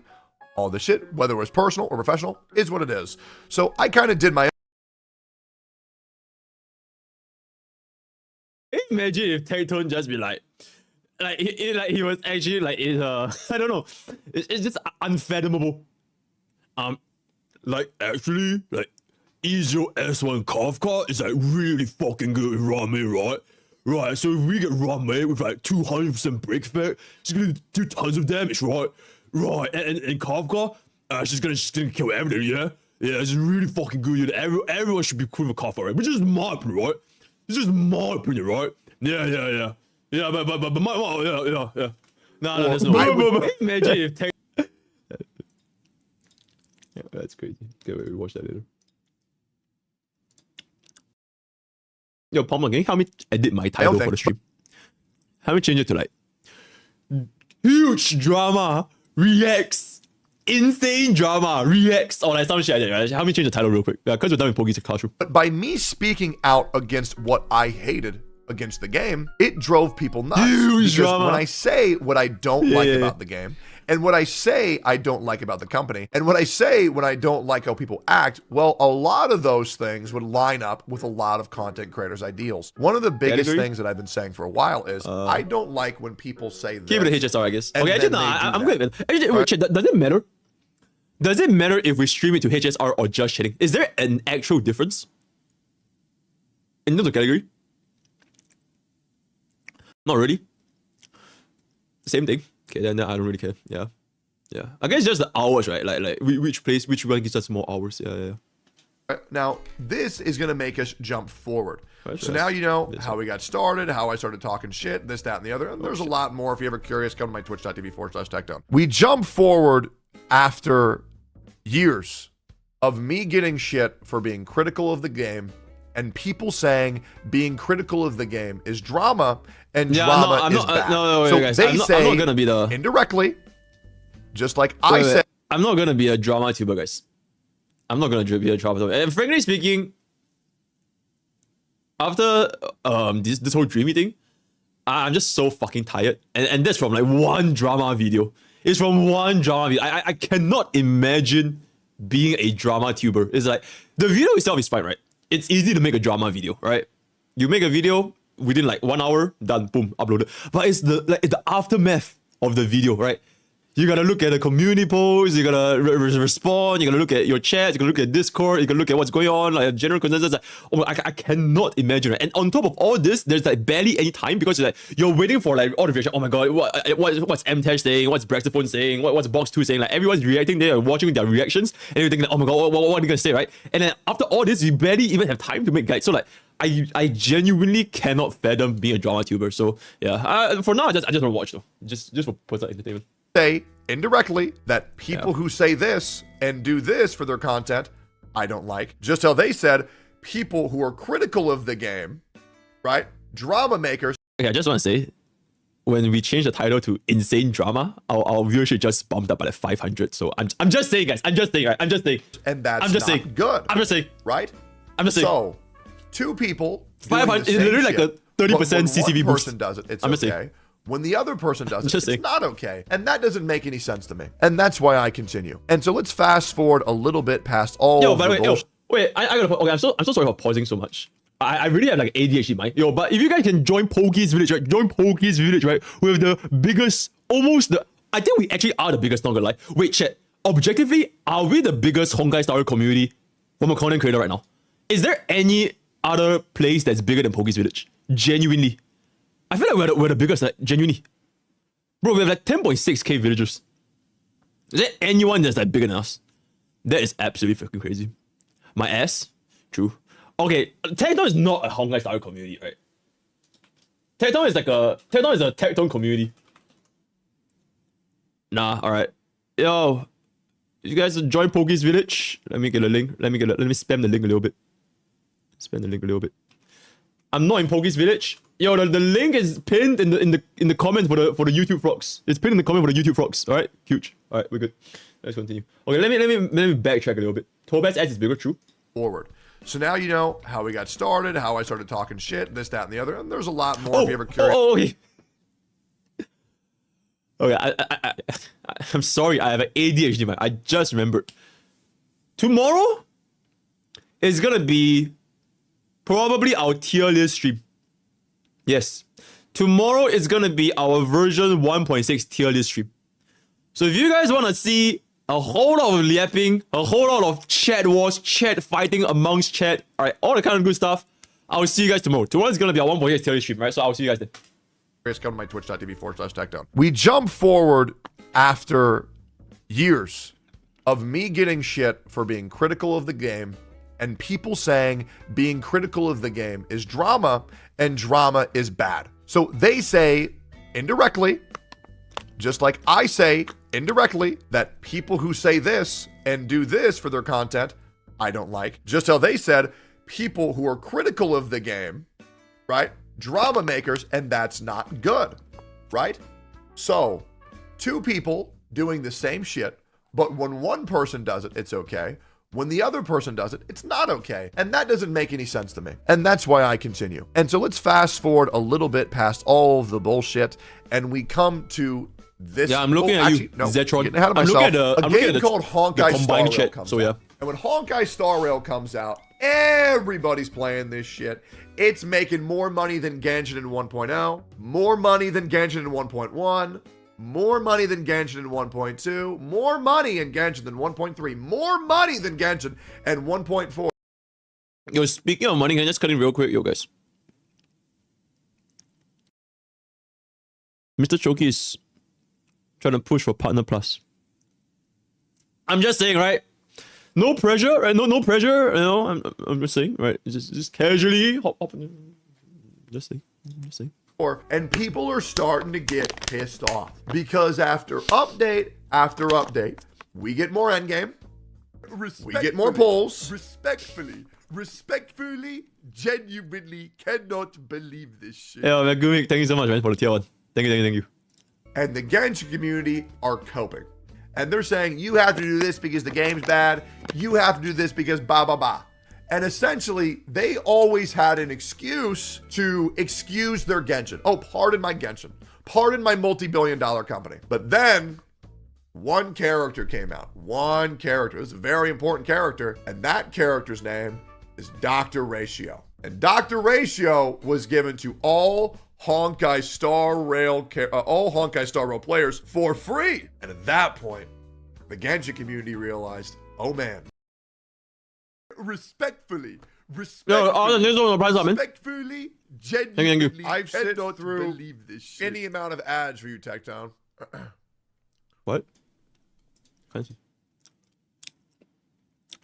All this shit, whether it was personal or professional, is what it is. So I kind of did my Imagine if Tectone just be like he was actually like I don't know. It's just unfathomable. Like actually, like Ezio S1 Kafka is like really fucking good ramen, right? Right, so if we get ramen with like 200% break effect, it's gonna do tons of damage, right? Right, and Kafka, she's gonna kill everything, yeah? Yeah, it's really fucking good. Everyone should be cool with Kafka, right? Which is my opinion, right? This is my opinion, right? Yeah. Yeah, but my, yeah. No, there's no. Imagine if yeah, that's crazy. Okay, wait, we watch that later. Yo, Palmer, can you help me edit my title for the stream? Help me change it to like huge drama reacts, insane drama reacts, or like some shit like that, right? Help me change the title real quick. Yeah, because we're done with Pokke'S Classroom. But by me speaking out against what I hated against the game, it drove people nuts. Huge drama. When I say what I don't like about the game, and what I say I don't like about the company, and what I say when I don't like how people act, well, a lot of those things would line up with a lot of content creators' ideals. One of the biggest things that I've been saying for a while is I don't like when people say this. Give it a HSR, I guess. Okay, actually, no, I'm good. Actually, wait, does it matter? Does it matter if we stream it to HSR or just chatting? Is there an actual difference in terms of category? Not really. Same thing. Okay, then I don't really care. Yeah. I guess just the hours, right? Like which one gives us more hours? Yeah. Now, this is going to make us jump forward. So now you know how we got started, how I started talking shit, this, that, and the other. And there's a lot more. If you're ever curious, come to my twitch.tv/Tectone. We jump forward after years of me getting shit for being critical of the game and people saying being critical of the game is drama and drama is bad. So guys, they say I'm not gonna be the indirectly, just like I said. I'm not gonna be a drama tuber, guys. I'm not gonna be a drama tuber. And frankly speaking, after this whole dreamy thing, I'm just so fucking tired. And that's from like one drama video. It's from one drama video. I cannot imagine being a drama tuber. It's like the video itself is fine, right? It's easy to make a drama video, right? You make a video within like 1 hour, done, boom, uploaded. But it's the aftermath of the video, right? You gotta look at the community posts, you gotta respond, you gotta look at your chats, you gotta look at Discord, you gotta look at what's going on, like general consensus. Like, oh, I cannot imagine it. And on top of all this, there's like barely any time because you're waiting for like all the reaction. Oh my god, what's MTech saying? What's Blackswan saying? What's Box 2 saying? Like everyone's reacting, they're watching their reactions, and you're thinking, like, oh my god, what are you gonna say, right? And then after all this, you barely even have time to make guides. So like, I genuinely cannot fathom being a drama tuber. So yeah, for now, I just want to watch though, just for personal entertainment. Say indirectly that people who say this and do this for their content, I don't like. Just how they said people who are critical of the game, right? Drama makers. Okay, I just want to say, when we change the title to Insane Drama, our viewership just bumped up by like 500. So I'm just saying, guys. I'm just saying, right? I'm just saying. And that's I'm just not saying. good. I'm just saying. Right? I'm just saying. So, two people. 500 is literally like a 30% CCV one boost. person does it, it's I'm just okay. saying. When the other person does it, Just it's saying. not okay. And that doesn't make any sense to me. And that's why I continue. And so let's fast forward a little bit past all Yo, of by the the way, bullshit. wait, I gotta. Okay, I'm so sorry for pausing so much. I really have like ADHD mind. Yo, but if you guys can join Pokke'S village, right? Join Pokke'S village, right? With the biggest, I think we actually are the biggest, not gonna lie. Wait, chat. Objectively, are we the biggest Honkai Star community from a content creator right now? Is there any other place that's bigger than Pokke'S village? Genuinely. I feel like we're the biggest, like, genuinely. Bro, we have like 10.6k villagers. Is there anyone that's like bigger than us? That is absolutely fucking crazy. My ass? True. Okay, Tecton is not a Honkai style community, right? Tecton is a Tecton community. Nah, alright. Yo, you guys join Pokke'S village? Let me get a link. Let me spam the link a little bit. Spam the link a little bit. I'm not in Pokke'S village. Yo, the link is pinned in the comments for the YouTube frogs. It's pinned in the comment for the YouTube frogs. Alright, huge. Alright, we're good. Let's continue. Okay, let me backtrack a little bit. Tobas ass is bigger, true. Forward. So now you know how we got started, how I started talking shit, this, that, and the other. And there's a lot more if you ever curious. Okay. Okay, I'm sorry, I have an ADHD mind. I just remembered. Tomorrow is gonna be probably our tier list stream. Yes. Tomorrow is gonna be our version 1.6 tier list stream. So if you guys wanna see a whole lot of yapping, a whole lot of chat wars, chat fighting amongst chat, alright, all the kind of good stuff, I'll see you guys tomorrow. Tomorrow is gonna be our 1.6 tier list stream, right? So I'll see you guys then. Come to my twitch.tv/Tecton. We jump forward after years of me getting shit for being critical of the game and people saying being critical of the game is drama and drama is bad. So they say indirectly, just like I say indirectly, that people who say this and do this for their content, I don't like. Just how they said people who are critical of the game, right? Drama makers, and that's not good, right? So, two people doing the same shit, but when one person does it, it's okay. When the other person does it, it's not okay. And that doesn't make any sense to me. And that's why I continue. And so let's fast forward a little bit past all of the bullshit, and we come to this. Yeah, I'm looking at you, Zetron. Getting ahead of myself. I'm looking at game called Honkai Star Rail chat, comes so yeah. out. And when Honkai Star Rail comes out, everybody's playing this shit. It's making more money than Genshin in 1.0, more money than Genshin in 1.1, more money than Genshin in 1.2, more money in Genshin than 1.3, more money than Genshin and 1.4. Yo, speaking of money, can I just cut in real quick, yo guys? MrPokke is trying to push for Partner Plus. I'm just saying, right? No pressure, right? No pressure. You know, I'm just saying, right? Just casually hop. Just saying. And people are starting to get pissed off because after update after update, we get more endgame. We get more polls. Respectfully, genuinely cannot believe this shit. Yeah, man, Gumik, thank you so much, man, for the tier 1. Thank you. And the Genshin community are coping. And they're saying, you have to do this because the game's bad. You have to do this because blah, blah, blah. And essentially, they always had an excuse to excuse their Genshin. Oh, pardon my Genshin. Pardon my multi-billion-dollar company. But then, one character came out. One character. It's a very important character. And that character's name is Dr. Ratio. And Dr. Ratio was given to all Honkai Star Rail, all Honkai Star Rail players for free. And at that point, the Genshin community realized, oh man, respectfully, genuinely, I've sit through any amount of ads for you, Techtown. What?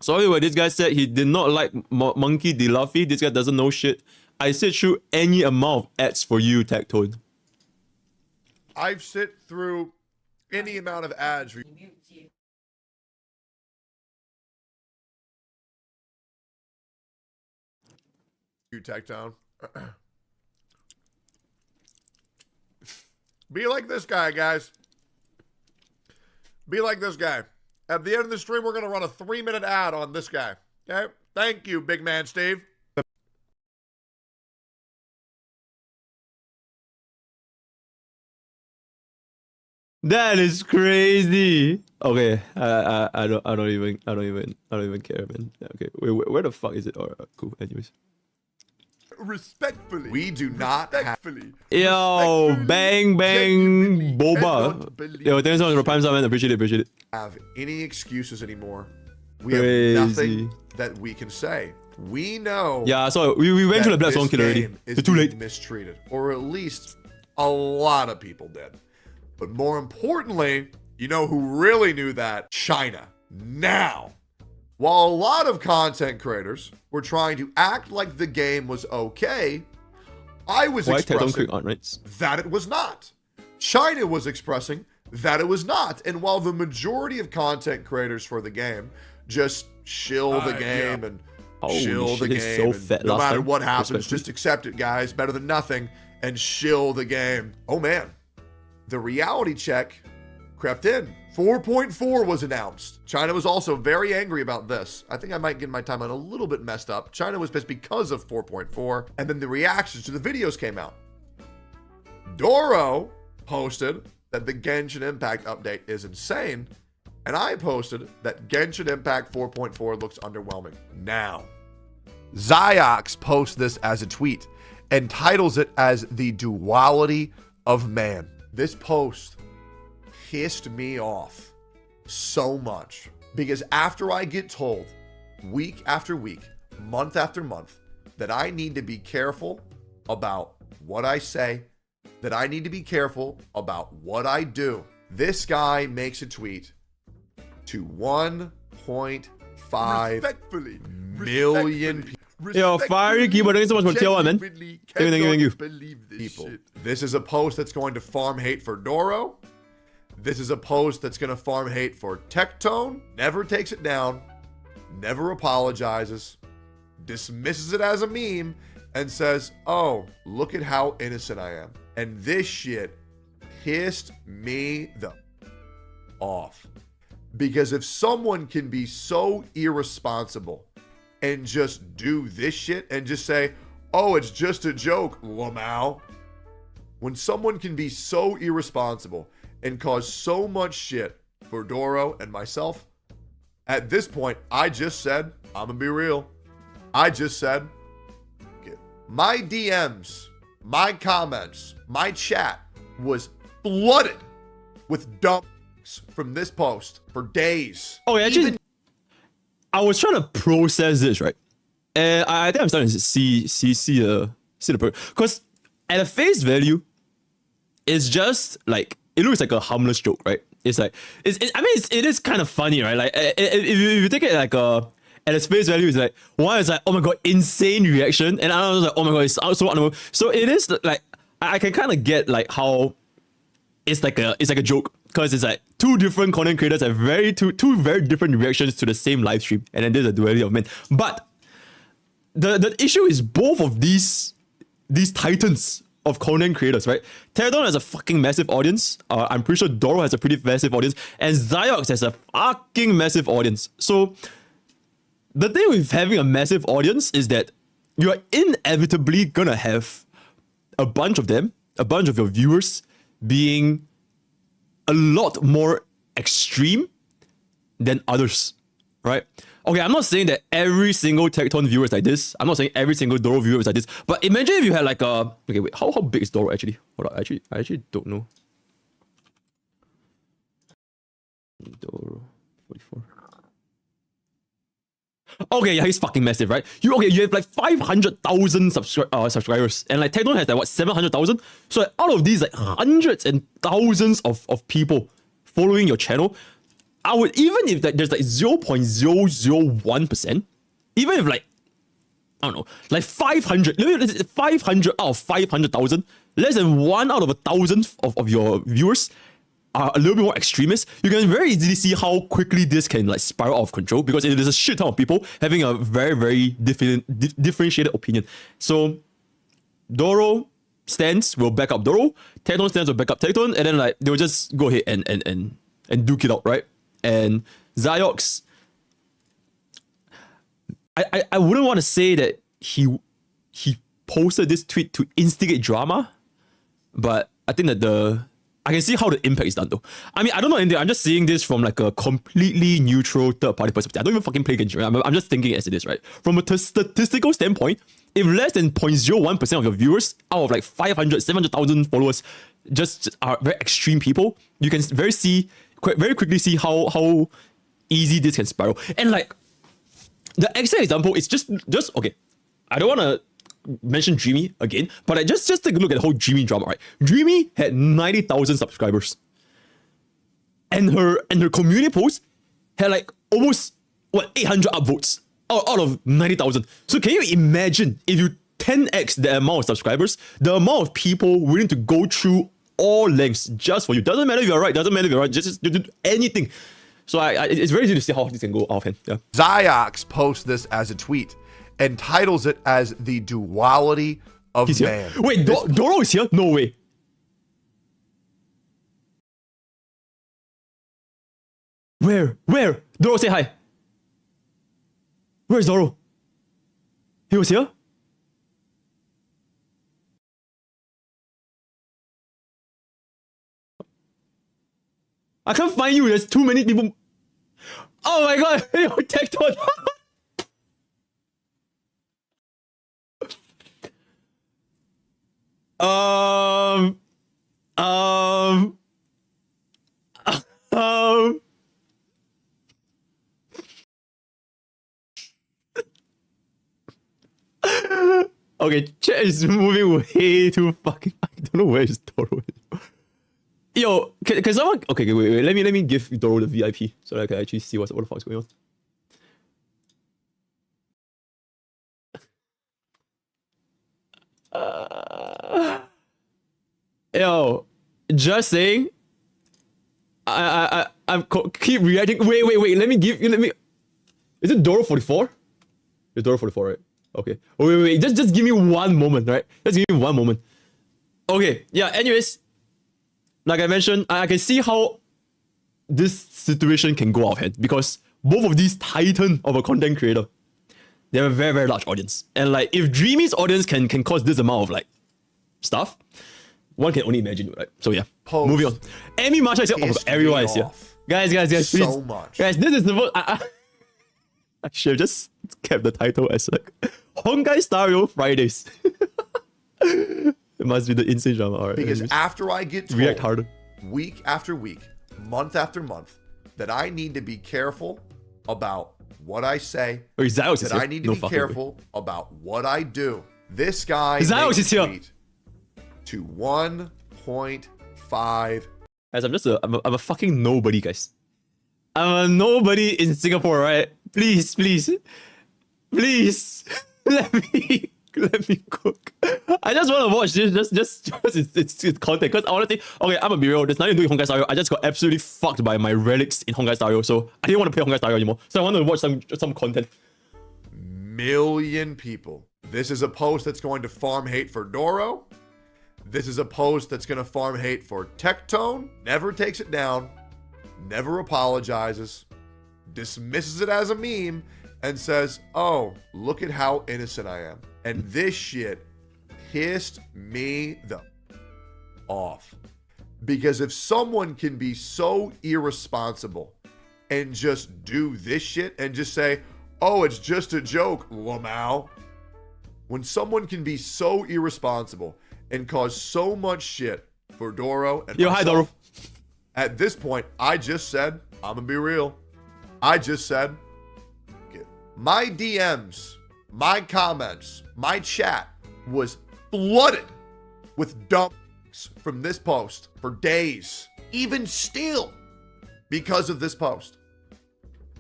So anyway, this guy said he did not like Monkey D. Luffy. This guy doesn't know shit. I sit through any amount of ads for you, Tactone. I've sit through any amount of ads for you, Techtown. Be like this guy, guys. Be like this guy. At the end of the stream, we're going to run a 3-minute ad on this guy. Okay? Thank you, big man Steve. That is crazy. Okay, I don't even care, man. Okay, where the fuck is it? Alright, cool. Anyways. Respectfully, we do not Yo, bang boba. Yo, thanks so much for prime man. Appreciate it. Have any excuses anymore? We have nothing that we can say. We know. Yeah, so we went through the Blackswan kid already. It's too late. Mistreated, or at least a lot of people did. But more importantly, you know who really knew that? China. Now. While a lot of content creators were trying to act like the game was okay, I was expressing that it was not. China was expressing that it was not. And while the majority of content creators for the game just shill the game and shill the game, and no matter what happens, just accept it, guys. Better than nothing, and shill the game. Oh man, the reality check crept in. 4.4 was announced. China was also very angry about this. I think I might get my timeline a little bit messed up. China was pissed because of 4.4, and then the reactions to the videos came out. Doro posted that the Genshin Impact update is insane, and I posted that Genshin Impact 4.4 looks underwhelming. Now, Ziox posts this as a tweet and titles it as the duality of man. This post pissed me off so much because after I get told week after week, month after month, that I need to be careful about what I say, that I need to be careful about what I do, this guy makes a tweet to 1.5 million people. Yo, fiery keyboard, thank you so much for tier 1, man. Thank you. People. This is a post that's going to farm hate for Doro. This is a post that's going to farm hate for Tectone, never takes it down, never apologizes, dismisses it as a meme, and says, oh, look at how innocent I am. And this shit pissed me the off. Because if someone can be so irresponsible and just do this shit and just say, oh, it's just a joke, Lamau. When someone can be so irresponsible and cause so much shit for Doro and myself, at this point, I just said, I'm gonna be real. I just said, my DMs, my comments, my chat was flooded with dumps from this post for days. Oh, yeah, actually, I was trying to process this, right? And I think I'm starting to see the because at a face value, it's just like, it looks like a harmless joke, right? It's like, it is kind of funny, right? Like, if you take it like at its face value, it's like, one is like, oh my god, insane reaction, and another is like, oh my god, it's so unbelievable. So it is like, I can kind of get like how it's like a joke, because it's like two different content creators have two very different reactions to the same live stream, and then there's a duality of men. But the issue is both of these titans of content creators, right? Pterodon has a fucking massive audience. I'm pretty sure Doro has a pretty massive audience, and Ziox has a fucking massive audience. So the thing with having a massive audience is that you're inevitably gonna have a bunch of them, a bunch of your viewers being a lot more extreme than others, right? Okay, I'm not saying that every single Tecton viewer is like this. I'm not saying every single Doro viewer is like this. But imagine if you had like a... Okay, wait. How big is Doro actually? Hold on. I actually don't know. Doro 44. Okay, yeah, he's fucking massive, right? You have like 500,000 subscribers, and like Tecton has like what 700,000. So like, out of these like hundreds and thousands of people following your channel, I would, even if like, there's like 0.001%, even if like I don't know, like 500 out of 500,000, less than 1 out of 1,000 of your viewers are a little bit more extremist, you can very easily see how quickly this can like spiral out of control, because there's a shit ton of people having a very, very differentiated opinion. So Doro stands will back up Doro, Tecton stands will back up Tecton, and then like they'll just go ahead and duke it out, right? And Ziox, I wouldn't want to say that he posted this tweet to instigate drama, but I think that I can see how the impact is done though. I mean, I don't know anything. I'm just seeing this from like a completely neutral third-party perspective. I don't even fucking play Genshin. Right? I'm just thinking as it is, right? From a statistical standpoint, if less than 0.01% of your viewers out of like 500, 700,000 followers just are very extreme people, you can very quickly see how easy this can spiral. And like the excellent example is just okay. I don't want to mention Dreamy again, but I just take a look at the whole Dreamy drama, right? Dreamy had 90,000 subscribers, and her community post had like almost 800 upvotes out of 90,000. So can you imagine if you 10x the amount of subscribers, the amount of people willing to go through all lengths just for you? Doesn't matter if you're right, doesn't matter if you're right, just do anything. So it's very easy to see how this can go off hand. Yeah. Ziox posts this as a tweet and titles it as the duality of He's man. Here. Wait, Doro is here? No way. Where? Doro, say hi. Where's Doro? He was here? I can't find you. There's too many people. Oh my god. Yo, Tecton. Okay, chat is moving way too fucking. I don't know where is Doro. Yo, can someone? Okay, wait. Let me give Doro the VIP so that I can actually see what the fuck is going on. Yo, just saying. I'm keep reacting. Wait. Let me. Is it Doro 44? It's Doro 44, right? Okay. Oh, wait. Just give me one moment, right? Just give me one moment. Okay. Yeah. Anyways, like I mentioned, I can see how this situation can go out of hand, because both of these titan of a content creator, they have a very, very large audience. And like, if Dreamy's audience can cause this amount of like stuff, one can only imagine, right? So yeah, moving on. Amy Marshall is here. Oh, everyone is here. Guys, please. So much. Guys, this is the most... I should have just kept the title as like Honkai Star Rail Fridays. It must be the insane drama. All right, because after I get told, react harder, week after week, month after month, that I need to be careful about what I say, that I need to be careful about what I do. This guy Ziox is here to 1.5. Guys, I'm a fucking nobody, guys. I'm a nobody in Singapore, right? Please, let me cook. I just want to watch this just it's content, because honestly, okay, I'm a be real. There's nothing to do with Honkai Star Rail. I just got absolutely fucked by my relics in Honkai Star Rail, so I didn't want to play Honkai Star Rail anymore. So I wanted to watch some content. Million people. This is a post that's going to farm hate for Doro. This is a post that's going to farm hate for Tecton. Never takes it down. Never apologizes. Dismisses it as a meme and says, oh, look at how innocent I am. And this shit pissed me the off. Because if someone can be so irresponsible and just do this shit and just say, oh, it's just a joke, Lamau. When someone can be so irresponsible and cause so much shit for Doro and Yo, hi, Doro. At this point, I just said, I'm gonna be real. I just said, my DMs, my comments, my chat was flooded with dumps from this post for days, even still, because of this post.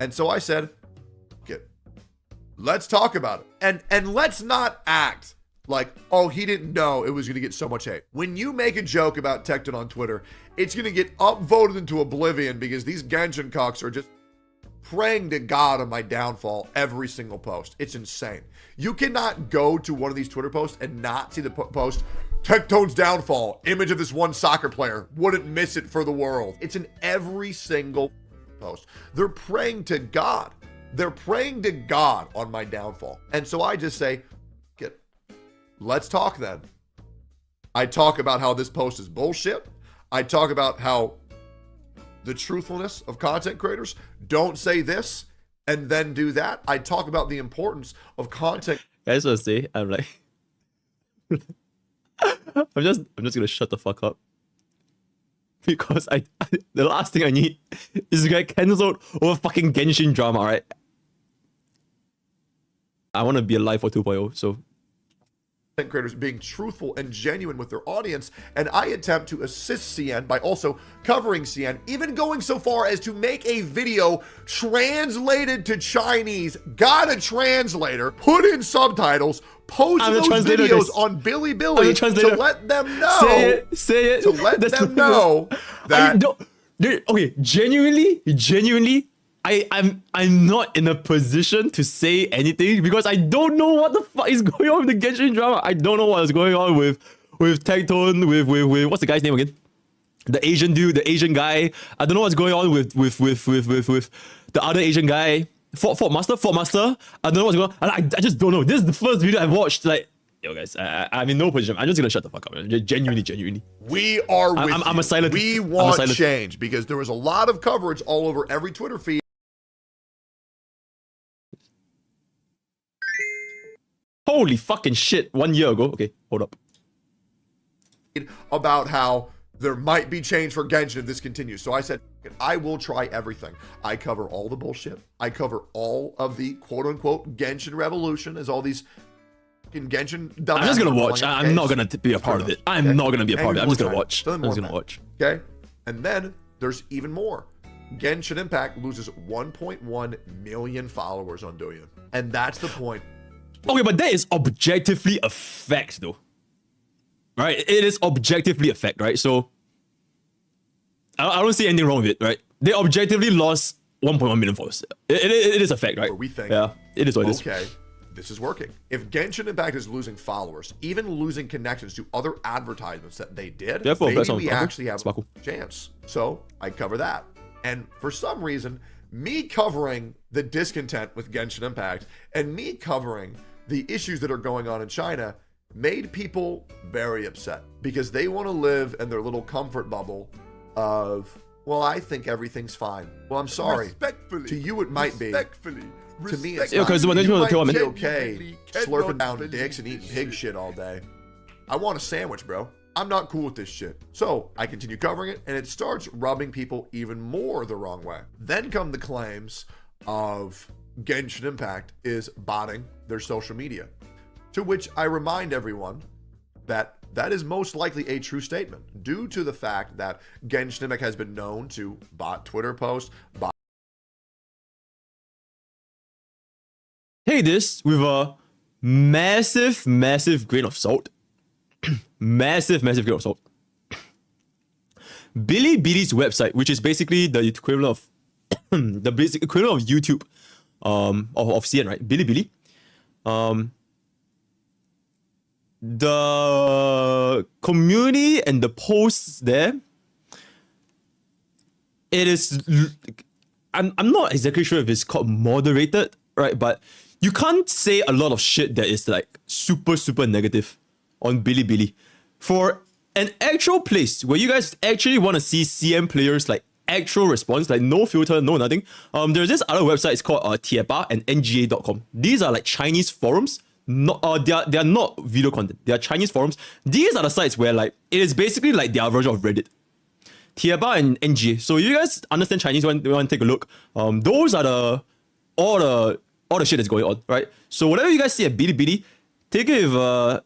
And so I said, let's talk about it. And let's not act like, oh, he didn't know it was going to get so much hate. When you make a joke about Tecton on Twitter, it's going to get upvoted into oblivion because these Genshin cocks are just praying to God on my downfall every single post. It's insane. You cannot go to one of these Twitter posts and not see the post, Tecton's downfall, image of this one soccer player, wouldn't miss it for the world. It's in every single post. They're praying to God. They're praying to God on my downfall. And so I just say, let's talk then. I talk about how this post is bullshit. I talk about how the truthfulness of content creators don't say this and then do that. I talk about the importance of content. I just want to say, I'm like, I'm just gonna shut the fuck up. Because the last thing I need is to get cancelled over fucking Genshin drama, right? I want to be alive for 2.0, so creators being truthful and genuine with their audience, and I attempt to assist CN by also covering CN, even going so far as to make a video translated to Chinese, got a translator, put in subtitles, post those videos on Bilibili to let them know. Say it. To let them know that. Okay, genuinely, I'm not in a position to say anything because I don't know what the fuck is going on with the Genshin drama. I don't know what is going on with Tecton, with what's the guy's name again? The Asian dude, the Asian guy. I don't know what's going on with the other Asian guy. Fort Master. I don't know what's going on. I just don't know. This is the first video I've watched. Like, yo guys, I'm in no position. I'm just gonna shut the fuck up. Genuinely. We are with I'm a silent. We want change because there was a lot of coverage all over every Twitter feed. Holy fucking shit, 1 year ago. Okay, hold up. About how there might be change for Genshin if this continues. So I said, I will try everything. I cover all the bullshit. I cover all of the quote-unquote Genshin revolution as all these Genshin dumb. I'm just gonna watch. I'm not gonna be a part of it. I'm not gonna be a part of it. I'm just gonna watch. I'm just gonna watch. Okay? And then there's even more. Genshin Impact loses 1.1 million followers on Douyin. And that's the point. Okay, but that is objectively a fact, though. Right? It is objectively a fact, right? So, I don't see anything wrong with it, right? They objectively lost 1.1 million followers. It is a fact, right? Where we think, yeah, it is what it is. Okay, this is working. If Genshin Impact is losing followers, even losing connections to other advertisements that they did, maybe we actually have a chance. So, I cover that. And for some reason, me covering the discontent with Genshin Impact and me covering the issues that are going on in China made people very upset because they want to live in their little comfort bubble of, well, I think everything's fine. Well, I'm sorry. To you, it might be. To me, it's not. You might be okay slurping down dicks and eating pig shit all day. I want a sandwich, bro. I'm not cool with this shit. So I continue covering it, and it starts rubbing people even more the wrong way. Then come the claims of Genshin Impact is botting their social media, to which I remind everyone that that is most likely a true statement due to the fact that Genshin Impact has been known to bot Twitter posts, Take this with a massive grain of salt. massive grain of salt. Bilibili's website, which is basically the equivalent of the basic equivalent of YouTube, of CN, right? Bilibili. The community and the posts there, it is, I'm not exactly sure if it's called moderated, right? But you can't say a lot of shit that is like super negative on Bilibili. For an actual place where you guys actually want to see CM players like actual response, like no filter, no nothing. There's this other website, it's called Tieba and nga.com. These are like Chinese forums. Not they are not video content. They are Chinese forums. These are the sites where like it is basically like their version of Reddit. Tieba and NG. So if you guys understand Chinese, you want to take a look. Those are all the shit that's going on, right? So whatever you guys see at Bilibili, take it with a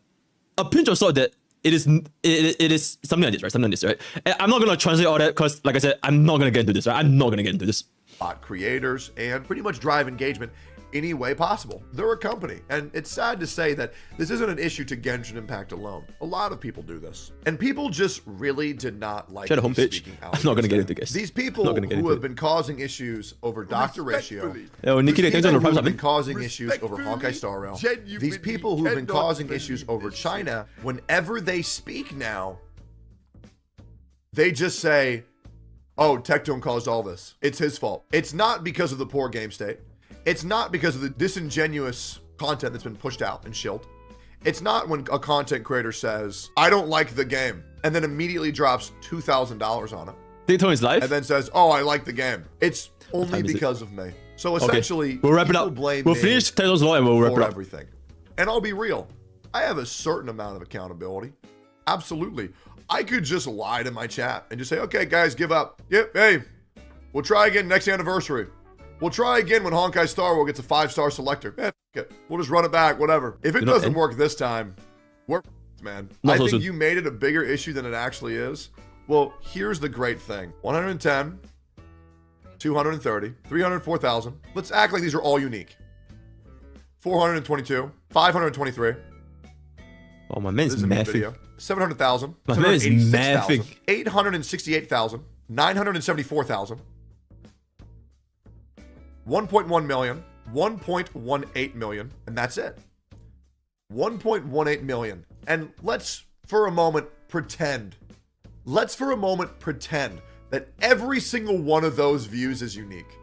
pinch of salt that it is something like this, right? Something like this, right? And I'm not gonna translate all that because, like I said, I'm not gonna get into this, right? I'm not gonna get into this. Creators and pretty much drive engagement any way possible. They're a company, and it's sad to say that this isn't an issue to Genshin Impact alone. A lot of people do this, and people just really did not like Shut the homepage. I'm not gonna get into this. These people who have been causing issues over Dr. Ratio, Yo, Nikki, these people who have been causing issues over Honkai Star Rail, these people who have been causing issues over China, whenever they speak now, they just say, oh, Tectone caused all this. It's his fault. It's not because of the poor game state. It's not because of the disingenuous content that's been pushed out and shilled. It's not when a content creator says, I don't like the game, and then immediately drops $2,000 on it. Tectone is live? And then says, oh, I like the game. It's only because of me. So essentially, we'll wrap it up. We'll finish Tectone's law and we'll wrap it up. Everything. And I'll be real. I have a certain amount of accountability. Absolutely. I could just lie to my chat and just say, okay, guys, give up. Yep, hey, we'll try again next anniversary. We'll try again when Honkai Star Rail gets a 5-star selector. We'll just run it back, whatever. If it doesn't work this time, we're man. I think you made it a bigger issue than it actually is. Well, here's the great thing. 110, 230, 304,000. Let's act like these are all unique. 422, 523. Oh, my man's mathing. 700,000. My man is mathing. 868,000. 974,000. 1.1 million, 1.18 million, and that's it. 1.18 million. And let's for a moment pretend that every single one of those views is unique.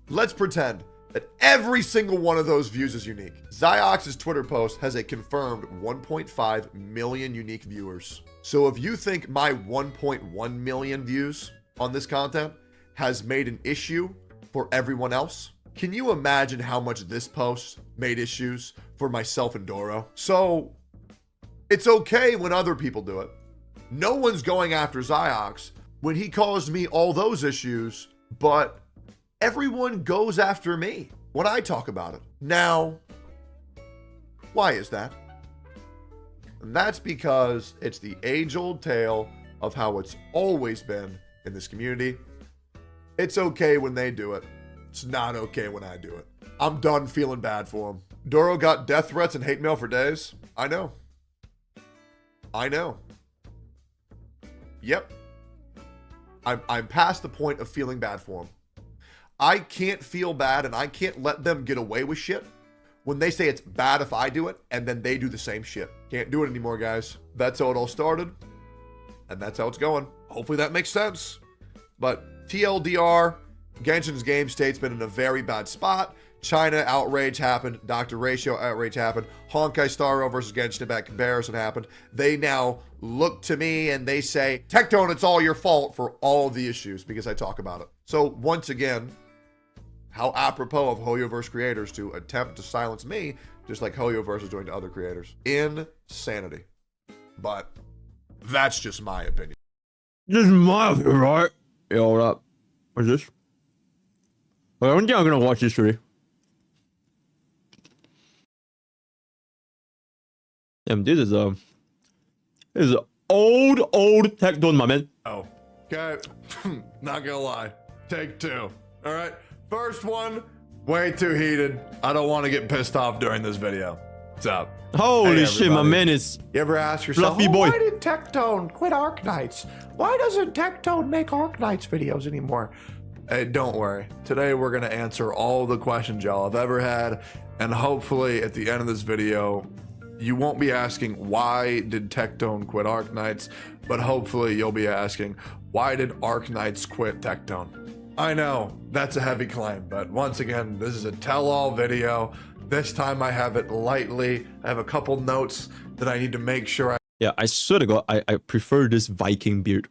Let's pretend that every single one of those views is unique. Ziox's Twitter post has a confirmed 1.5 million unique viewers. So if you think my 1.1 million views on this content has made an issue for everyone else, can you imagine how much this post made issues for myself and Doro? So it's okay when other people do it. No one's going after Ziox when he caused me all those issues, but everyone goes after me when I talk about it. Now, why is that? And that's because it's the age-old tale of how it's always been in this community. It's okay when they do it. It's not okay when I do it. I'm done feeling bad for him. Doro got death threats and hate mail for days. I know. Yep. I'm past the point of feeling bad for him. I can't feel bad and I can't let them get away with shit when they say it's bad if I do it and then they do the same shit. Can't do it anymore, guys. That's how it all started. And that's how it's going. Hopefully that makes sense. But TLDR, Genshin's game state's been in a very bad spot. China outrage happened. Dr. Ratio outrage happened. Honkai Star Rail versus Genshin Impact comparison happened. They now look to me and they say, Tectone, it's all your fault for all the issues because I talk about it. So once again, how apropos of Hoyoverse creators to attempt to silence me, just like Hoyoverse is doing to other creators. Insanity. But that's just my opinion. This is my opinion, right? Yo, hold up. What's this? I don't think I'm gonna watch this today. Damn, this is old Tectone, my man. Oh, okay. Not gonna lie. Take two. All right. First one, way too heated. I don't want to get pissed off during this video. What's up? Holy shit, my man is. You ever ask yourself, Fluffy boy. Why did Tectone quit Arknights? Why doesn't Tectone make Arknights videos anymore? Hey, don't worry. Today we're gonna answer all the questions y'all have ever had, and hopefully at the end of this video, you won't be asking why did Tectone quit Arknights, but hopefully you'll be asking why did Arknights quit Tectone? I know that's a heavy claim, but once again, this is a tell-all video. This time I have it lightly. I have a couple notes that I need to make sure Yeah, I swear to God, I prefer this Viking beard.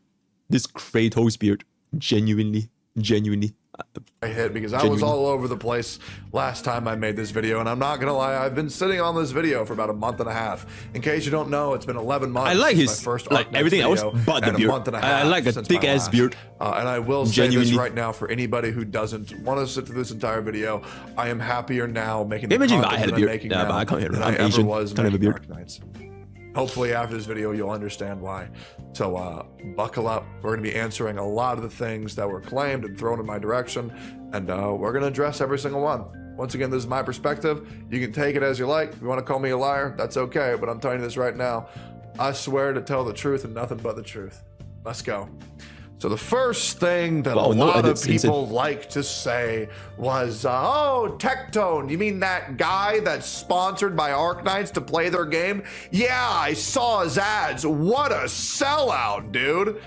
This Kratos beard. Genuinely. Genuinely. I hit because I was all over the place last time I made this video, and I'm not gonna lie, I've been sitting on this video for about a month and a half. In case you don't know, it's been 11 months. I like since his my first like everything else, but the beard. I like a thick ass beard. And I will say this right now for anybody who doesn't want to sit through this entire video, I am happier now making the Imagine if content I had a that I'm beard. making Yeah, now but I can't hear it. than I'm I ever Asian. was Can't have a making beard. Arknights. Hopefully after this video, you'll understand why. So buckle up. We're going to be answering a lot of the things that were claimed and thrown in my direction, and we're going to address every single one. Once again, this is my perspective. You can take it as you like. If you want to call me a liar, that's okay, but I'm telling you this right now. I swear to tell the truth and nothing but the truth. Let's go. So the first thing that a lot of people like to say was, oh, Tectone, you mean that guy that's sponsored by Arknights to play their game? Yeah, I saw his ads. What a sellout, dude.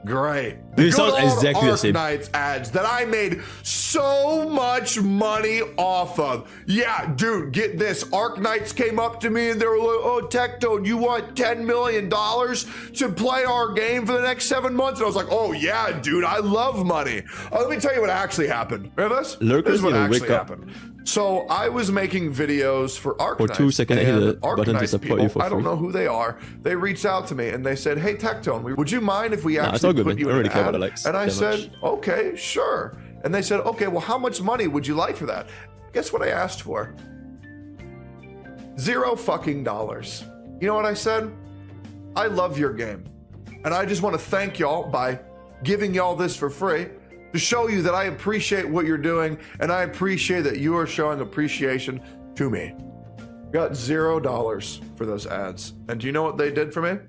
Great. This sounds exactly the same. Arknights ads that I made so much money off of. Yeah, dude, get this. Arknights came up to me and they were like, oh, Tectone, you want $10 million to play our game for the next 7 months? And I was like, oh, yeah, dude, I love money. Let me tell you what actually happened. Remember this? This is what actually happened. So I was making videos for Arknights. For 2 seconds, I hit the button to support you for free. I don't know who they are. They reached out to me and they said, hey, Tectone, would you mind if we actually put you in an ad? And I said, okay, sure. And they said, okay, well, how much money would you like for that? Guess what I asked for? $0 fucking dollars. You know what I said? I love your game. And I just want to thank y'all by giving y'all this for free to show you that I appreciate what you're doing, and I appreciate that you are showing appreciation to me. Got $0 for those ads. And do you know what they did for me?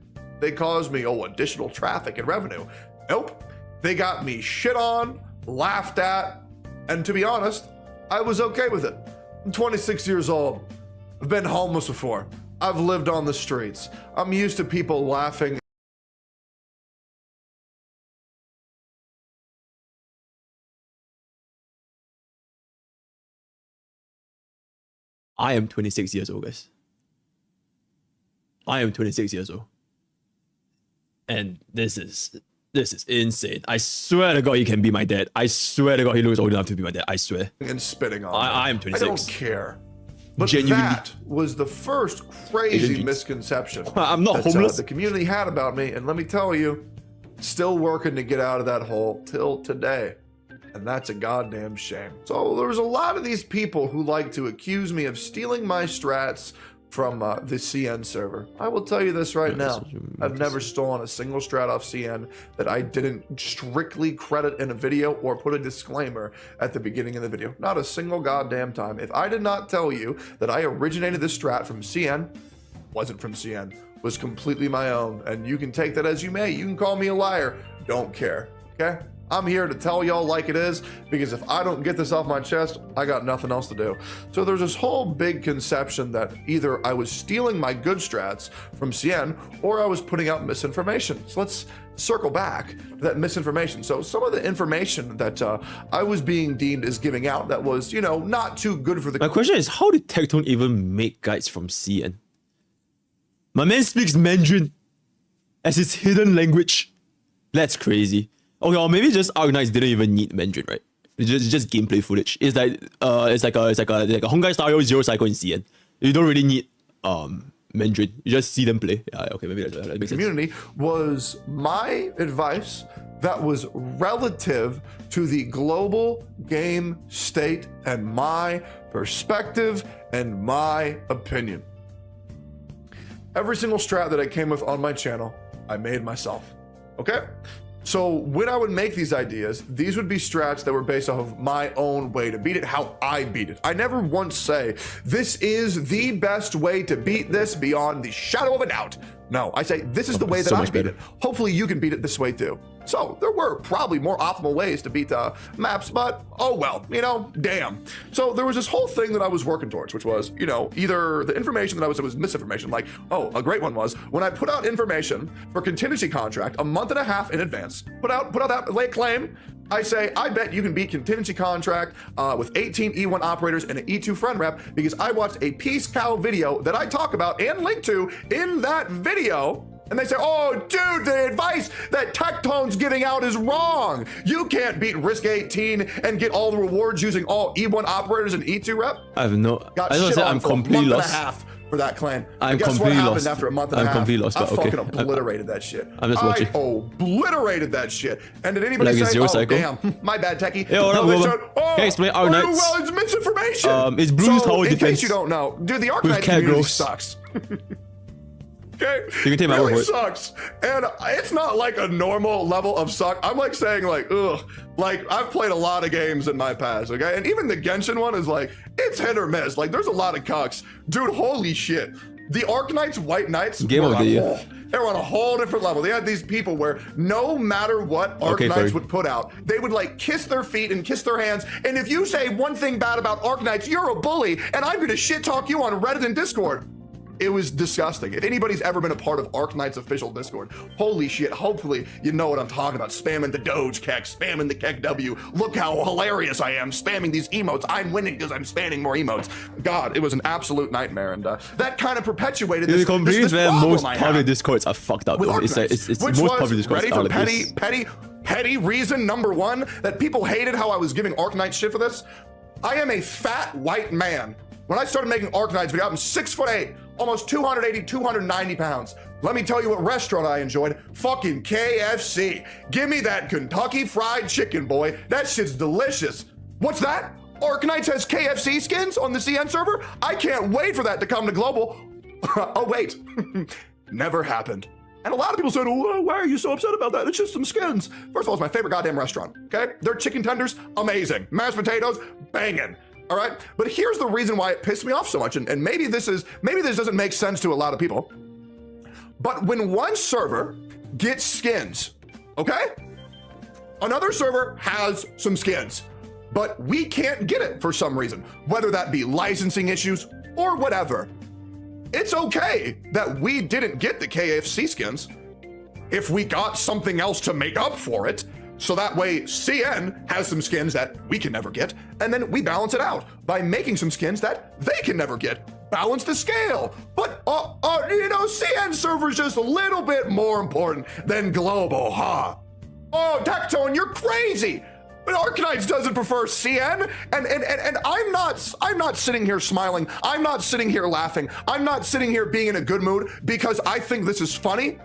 They caused me, additional traffic and revenue. Nope. They got me shit on, laughed at, and to be honest, I was okay with it. I'm 26 years old. I've been homeless before. I've lived on the streets. I'm used to people laughing. I am 26 years old, guys. I am 26 years old. And this is insane. I swear to God, he can be my dad. I swear to God, he looks old enough to be my dad. I swear. And spitting on me. I am 26. I don't care. But Genuinely. that was the first crazy misconception I'm not homeless. The community had about me. And let me tell you, still working to get out of that hole till today. And that's a goddamn shame. So there's a lot of these people who like to accuse me of stealing my strats from the CN server. I will tell you this right now. I've never stolen a single strat off CN that I didn't strictly credit in a video or put a disclaimer at the beginning of the video. Not a single goddamn time. If I did not tell you that I originated this strat from CN, wasn't from CN, was completely my own. And you can take that as you may. You can call me a liar. Don't care. Okay? I'm here to tell y'all like it is, because if I don't get this off my chest, I got nothing else to do. So there's this whole big conception that either I was stealing my good strats from CN or I was putting out misinformation. So let's circle back to that misinformation. So some of the information that I was being deemed as giving out that was, not too good for the... My question is, how did Tectone even make guides from CN? My man speaks Mandarin as his hidden language. That's crazy. Okay, or maybe just Arknights didn't even need Mandarin, right? It's just gameplay footage. It's like a Honkai Star Rail Zero Cycle in CN. You don't really need Mandarin. You just see them play. Yeah, okay, maybe that makes community sense. Was my advice that was relative to the global game state and my perspective and my opinion. Every single strat that I came with on my channel, I made myself. Okay? So when I would make these ideas, these would be strats that were based off of my own way to beat it, how I beat it. I never once say, this is the best way to beat this beyond the shadow of a doubt. No, I say, this is the way that I beat it. Hopefully you can beat it this way too. So there were probably more optimal ways to beat maps, but oh well, damn. So there was this whole thing that I was working towards, which was, either the information that it was misinformation. Like, a great one was when I put out information for contingency contract a month and a half in advance, put out that late claim. I say, I bet you can beat contingency contract with 18 E1 operators and an E2 friend rep, because I watched a Peace Cow video that I talk about and link to in that video And they say, oh, dude, the advice that Tectone's giving out is wrong. You can't beat Risk 18 and get all the rewards using all E1 operators and E2 rep. I have no. Got I don't shit say on I'm for a completely month lost. and a half for that clan. I'm And guess what completely happened lost. after a month and I'm a half? completely lost, I but okay. fucking obliterated that shit. I'm just watching. I obliterated that shit. And did anybody Like a say, zero oh, cycle? damn, my bad, techie? Hey, hold No, up, they hold said, up. oh, Can I explain our nights? well, it's misinformation. It's bruised so, tower in defense case you don't know, dude, the with Arknights cat community growth. sucks. Okay, You can take my word really for it. sucks, and it's not like a normal level of suck. I'm like saying like, ugh, like I've played a lot of games in my past, okay, and even the Genshin one is like, it's hit or miss. Like there's a lot of cucks, dude. Holy shit, the Arknights, White Knights, Game were of the on a year. whole- they were on a whole different level. They had these people where no matter what Okay, Arknights Ferg. would put out, they would like kiss their feet and kiss their hands. And if you say one thing bad about Arknights, you're a bully, and I'm gonna shit talk you on Reddit and Discord. It was disgusting. If anybody's ever been a part of Arknight's official Discord, holy shit, hopefully you know what I'm talking about. Spamming the Doge Keck, spamming the Keck W. Look how hilarious I am, spamming these emotes. I'm winning because I'm spamming more emotes. God, it was an absolute nightmare, and that kind of perpetuated The this complaints where problem most I public had discords are fucked up. with It's like, Arknights, it's which most was, public discords ready are for like petty reason number one that people hated how I was giving Arknight shit for this. I am a fat white man. When I started making Arknights video, I'm 6'8", almost 280, 290 pounds. Let me tell you what restaurant I enjoyed. Fucking KFC. Give me that Kentucky Fried Chicken, boy. That shit's delicious. What's that? Arknights has KFC skins on the CN server? I can't wait for that to come to global. Oh, wait. Never happened. And a lot of people said, oh, why are you so upset about that? It's just some skins. First of all, it's my favorite goddamn restaurant, okay? Their chicken tenders, amazing. Mashed potatoes, banging. All right, but here's the reason why it pissed me off so much, and maybe this doesn't make sense to a lot of people. But when one server gets skins, okay, another server has some skins, but we can't get it for some reason, whether that be licensing issues or whatever. It's okay that we didn't get the KFC skins if we got something else to make up for it. So that way CN has some skins that we can never get, and then we balance it out by making some skins that they can never get. Balance the scale. But, you know, CN server's just a little bit more important than global, huh? Oh, Tectone, you're crazy. But Arknights doesn't prefer CN, and I'm not sitting here smiling. I'm not sitting here laughing. I'm not sitting here being in a good mood because I think this is funny.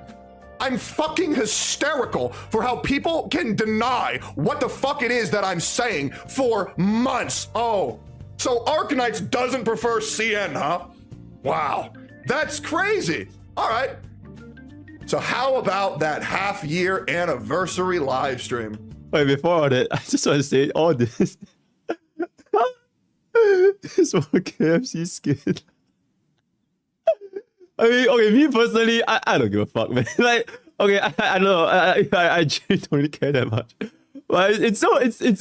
I'm fucking hysterical for how people can deny what the fuck it is that I'm saying for months. Oh, so Arknights doesn't prefer CN, huh? Wow, that's crazy. All right. So how about that half-year anniversary live stream? Wait, before all that, I just want to say all this. This one KFC skin. I mean, okay, me personally, I don't give a fuck, man. Like, okay, I don't know, I actually don't really care that much. But it's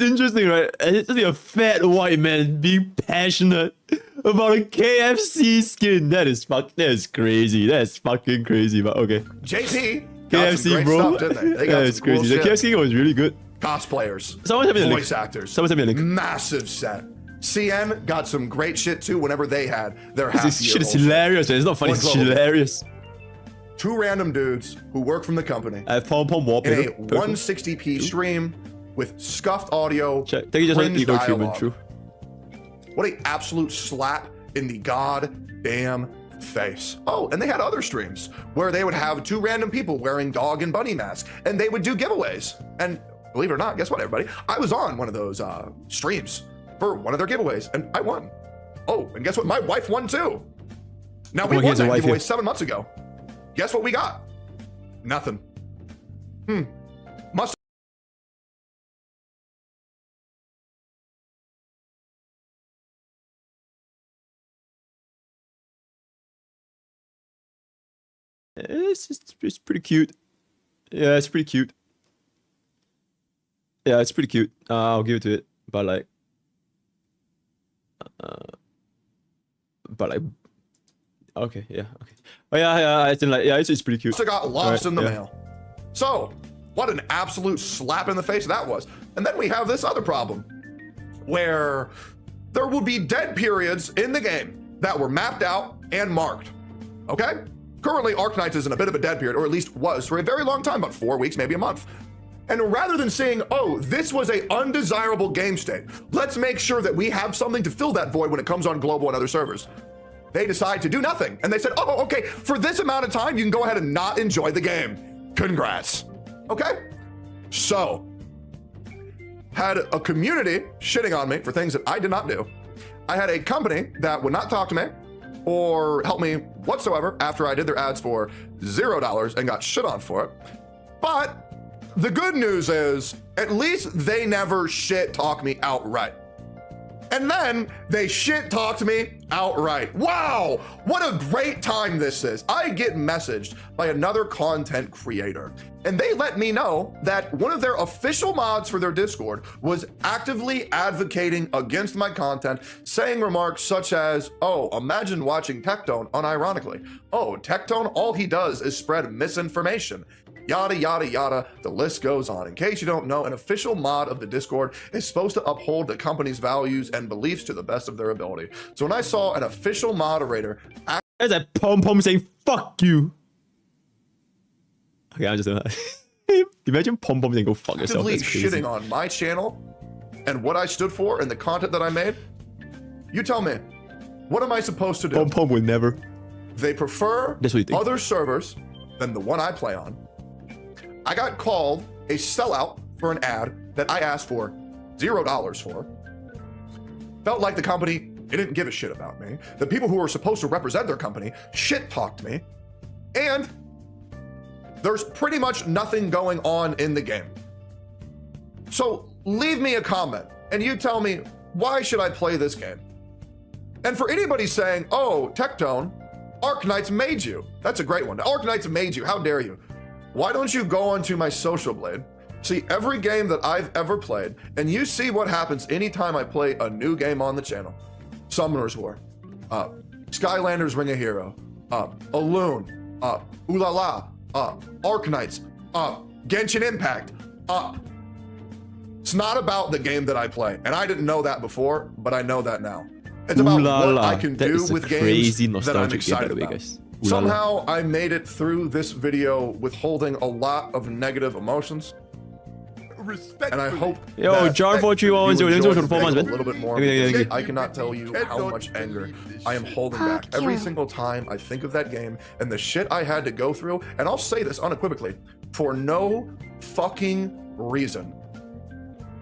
interesting, right? And it's just a fat white man being passionate about a KFC skin. That is crazy. That's fucking crazy, but okay. JP got some KFC, great bro. stuff, didn't they? They got That is some cool crazy. The shit. KFC was really good. Cosplayers, Someone sent me a link. voice actors, Someone sent me a link. massive set. CN got some great shit too whenever they had their half This year. shit is hilarious, man. It's not funny, One it's global. hilarious. Two random dudes who work from the company I have pom-pom wallpaper. in a 160p stream with scuffed audio. Check. Take it just like cringe eco treatment, dialogue. true. What an absolute slap in the goddamn face. Oh, and they had other streams where they would have two random people wearing dog and bunny masks, and they would do giveaways. And believe it or not, guess what, everybody? I was on one of those streams for one of their giveaways, and I won. Oh, and guess what? My wife won too. Now, we Oh, he won has a that wife giveaway here. 7 months ago. Guess what we got? Nothing. Must. It's pretty cute. Yeah, it's pretty cute. Yeah, it's pretty cute. I'll give it to it. But like, okay, yeah, okay. Oh yeah, I think like, yeah, it's pretty cute. Also got lost Alright, in the yeah. mail. So, what an absolute slap in the face that was. And then we have this other problem where there would be dead periods in the game that were mapped out and marked. Okay? Currently, Arknights is in a bit of a dead period, or at least was for a very long time, about 4 weeks, maybe a month. And rather than saying, oh, this was a undesirable game state, let's make sure that we have something to fill that void when it comes on global and other servers, they decide to do nothing. And they said, oh, okay, for this amount of time, you can go ahead and not enjoy the game. Congrats. Okay? So, had a community shitting on me for things that I did not do. I had a company that would not talk to me or help me whatsoever after I did their ads for $0 and got shit on for it. But the good news is, at least they never shit talk me outright. And then they shit talked me outright. Wow, what a great time this is. I get messaged by another content creator, and they let me know that one of their official mods for their Discord was actively advocating against my content, saying remarks such as, oh, imagine watching Tectone unironically. Oh, Tectone, all he does is spread misinformation. Yada, yada, yada, the list goes on. In case you don't know, an official mod of the Discord is supposed to uphold the company's values and beliefs to the best of their ability. So when I saw an official moderator... There's a pom-pom saying, fuck you. Okay, I'm just gonna... Imagine pom-pom saying, go fuck yourself. That's crazy. Shitting on my channel and what I stood for and the content that I made, you tell me, what am I supposed to do? Pom-pom would never. They prefer other servers than the one I play on. I got called a sellout for an ad that I asked for $0 for. Felt like the company didn't give a shit about me. The people who were supposed to represent their company shit talked me. And there's pretty much nothing going on in the game. So leave me a comment and you tell me, why should I play this game? And for anybody saying, oh, Tectone, Arknights made you. That's a great one. Arknights made you. How dare you? Why don't you go onto my social blade, see every game that I've ever played, and you see what happens anytime I play a new game on the channel. Summoner's War, Skylanders Ring of Hero, Alune, Ulala, Arknights, Genshin Impact, It's not about the game that I play, and I didn't know that before, but I know that now. It's about what I can do with games that I'm excited about. Somehow I made it through this video with holding a lot of negative emotions. And I hope Yo, John 431 for 4 months, man. A little bit more. I cannot tell you how much anger I am holding back every single time I think of that game and the shit I had to go through. And I'll say this unequivocally, for no fucking reason.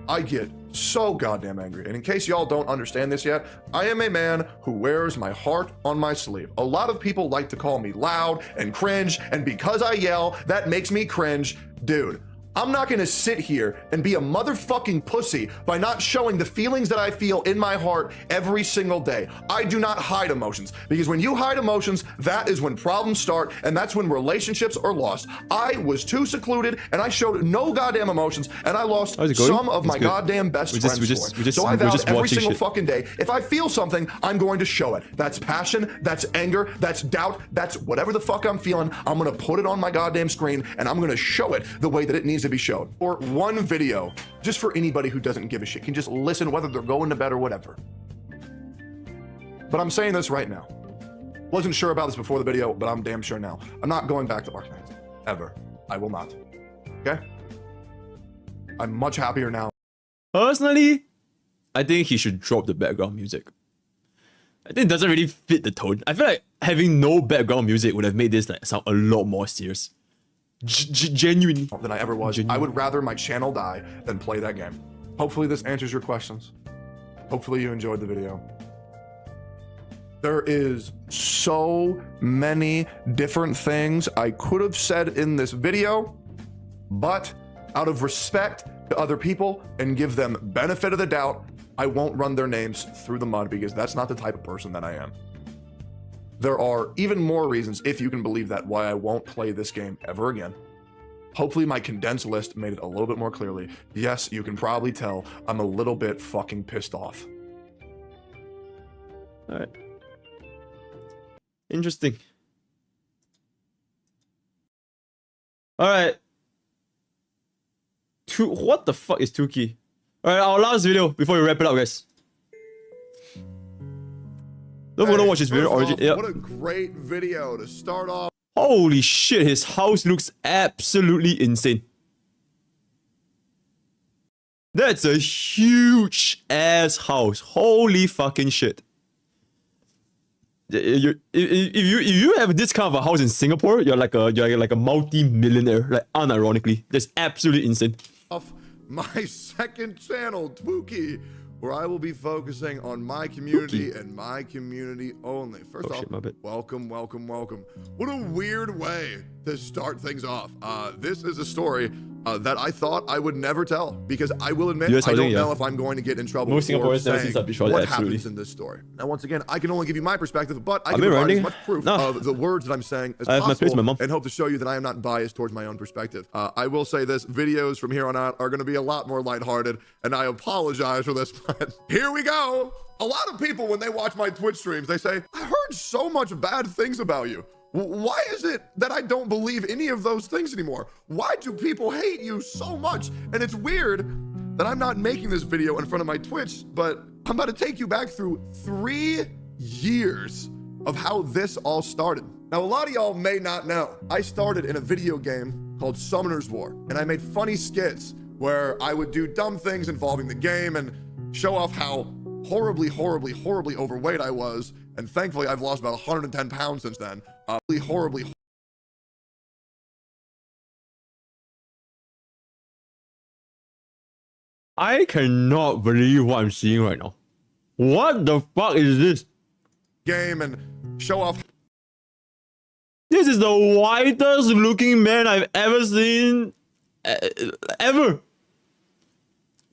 I get so goddamn angry. And in case y'all don't understand this yet, I am a man who wears my heart on my sleeve. A lot of people like to call me loud and cringe, and because I yell, that makes me cringe. Dude, I'm not gonna sit here and be a motherfucking pussy by not showing the feelings that I feel in my heart every single day. I do not hide emotions, because when you hide emotions, that is when problems start, and that's when relationships are lost. I was too secluded, and I showed no goddamn emotions, and I lost some of my goddamn best friends for it. So I vowed every single fucking day, if I feel something, I'm going to show it. That's passion, that's anger, that's doubt, that's whatever the fuck I'm feeling. I'm gonna put it on my goddamn screen, and I'm gonna show it the way that it needs to be shown. Or one video, just for anybody who doesn't give a shit, can just listen whether they're going to bed or whatever. But I'm saying this right now. Wasn't sure about this before the video, but I'm damn sure now. I'm not going back to Arknights. Ever. I will not. Okay? I'm much happier now. Personally, I think he should drop the background music. I think it doesn't really fit the tone. I feel like having no background music would have made this like sound a lot more serious. Genuine than I ever was. I would rather my channel die than play that game. Hopefully this answers your questions. Hopefully you enjoyed the video. There is so many different things I could have said in this video, but out of respect to other people and give them benefit of the doubt, I won't run their names through the mud, because that's not the type of person that I am. There are even more reasons, if you can believe that, why I won't play this game ever again. Hopefully my condensed list made it a little bit more clearly. Yes, you can probably tell I'm a little bit fucking pissed off. All right. Interesting. All right. What the fuck is Tuki? All right, our last video before we wrap it up, guys. Don't forget to watch this video. What a great video to start off. Holy shit, his house looks absolutely insane. That's a huge ass house. Holy fucking shit. If you have this kind of a house in Singapore, you're like a multi-millionaire, like unironically. That's absolutely insane. Off my second channel, Pokke'S, where I will be focusing on my community and my community only. First off, welcome. What a weird way to start things off. This is a story that I thought I would never tell, because I will admit I don't know if I'm going to get in trouble for saying what happens in this story. Now, once again, I can only give you my perspective, but I can provide as much proof of the words that I'm saying as possible, and hope to show you that I am not biased towards my own perspective. I will say this: videos from here on out are going to be a lot more lighthearted, and I apologize for this, but here we go. A lot of people, when they watch my Twitch streams, they say, I heard so much bad things about you. Why is it that I don't believe any of those things anymore? Why do people hate you so much? And it's weird that I'm not making this video in front of my Twitch, but I'm about to take you back through 3 years of how this all started. Now, a lot of y'all may not know, I started in a video game called Summoner's War, and I made funny skits where I would do dumb things involving the game and show off how horribly overweight I was. And thankfully, I've lost about 110 pounds since then. Horribly. I cannot believe what I'm seeing right now. What the fuck is this? Game and show off. This is the whitest looking man I've ever seen. Ever.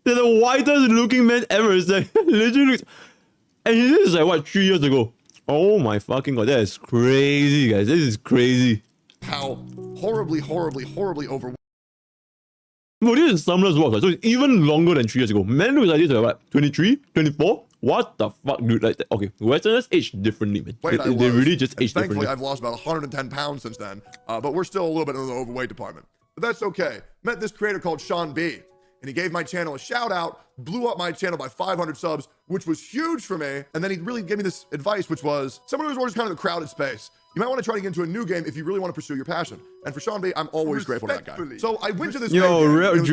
They're the whitest looking man ever. It's like, literally looks. And this is like, what, 3 years ago? Oh my fucking god, that is crazy, guys. This is crazy. How horribly overweight. Well, this is Summoner's War, so it's even longer than 3 years ago. Man looks like this, like what, 23, 24? What the fuck, dude? Like, okay, Westerners age differently, man. They really just age differently. Thankfully, I've lost about 110 pounds since then, but we're still a little bit in the overweight department. But that's okay. Met this creator called Sean B, and he gave my channel a shout out, blew up my channel by 500 subs, which was huge for me. And then he really gave me this advice, which was, Summoner's War is kind of a crowded space. You might want to try to get into a new game if you really want to pursue your passion. And for Sean B, I'm always grateful to that guy. So I went to this game. Heroes.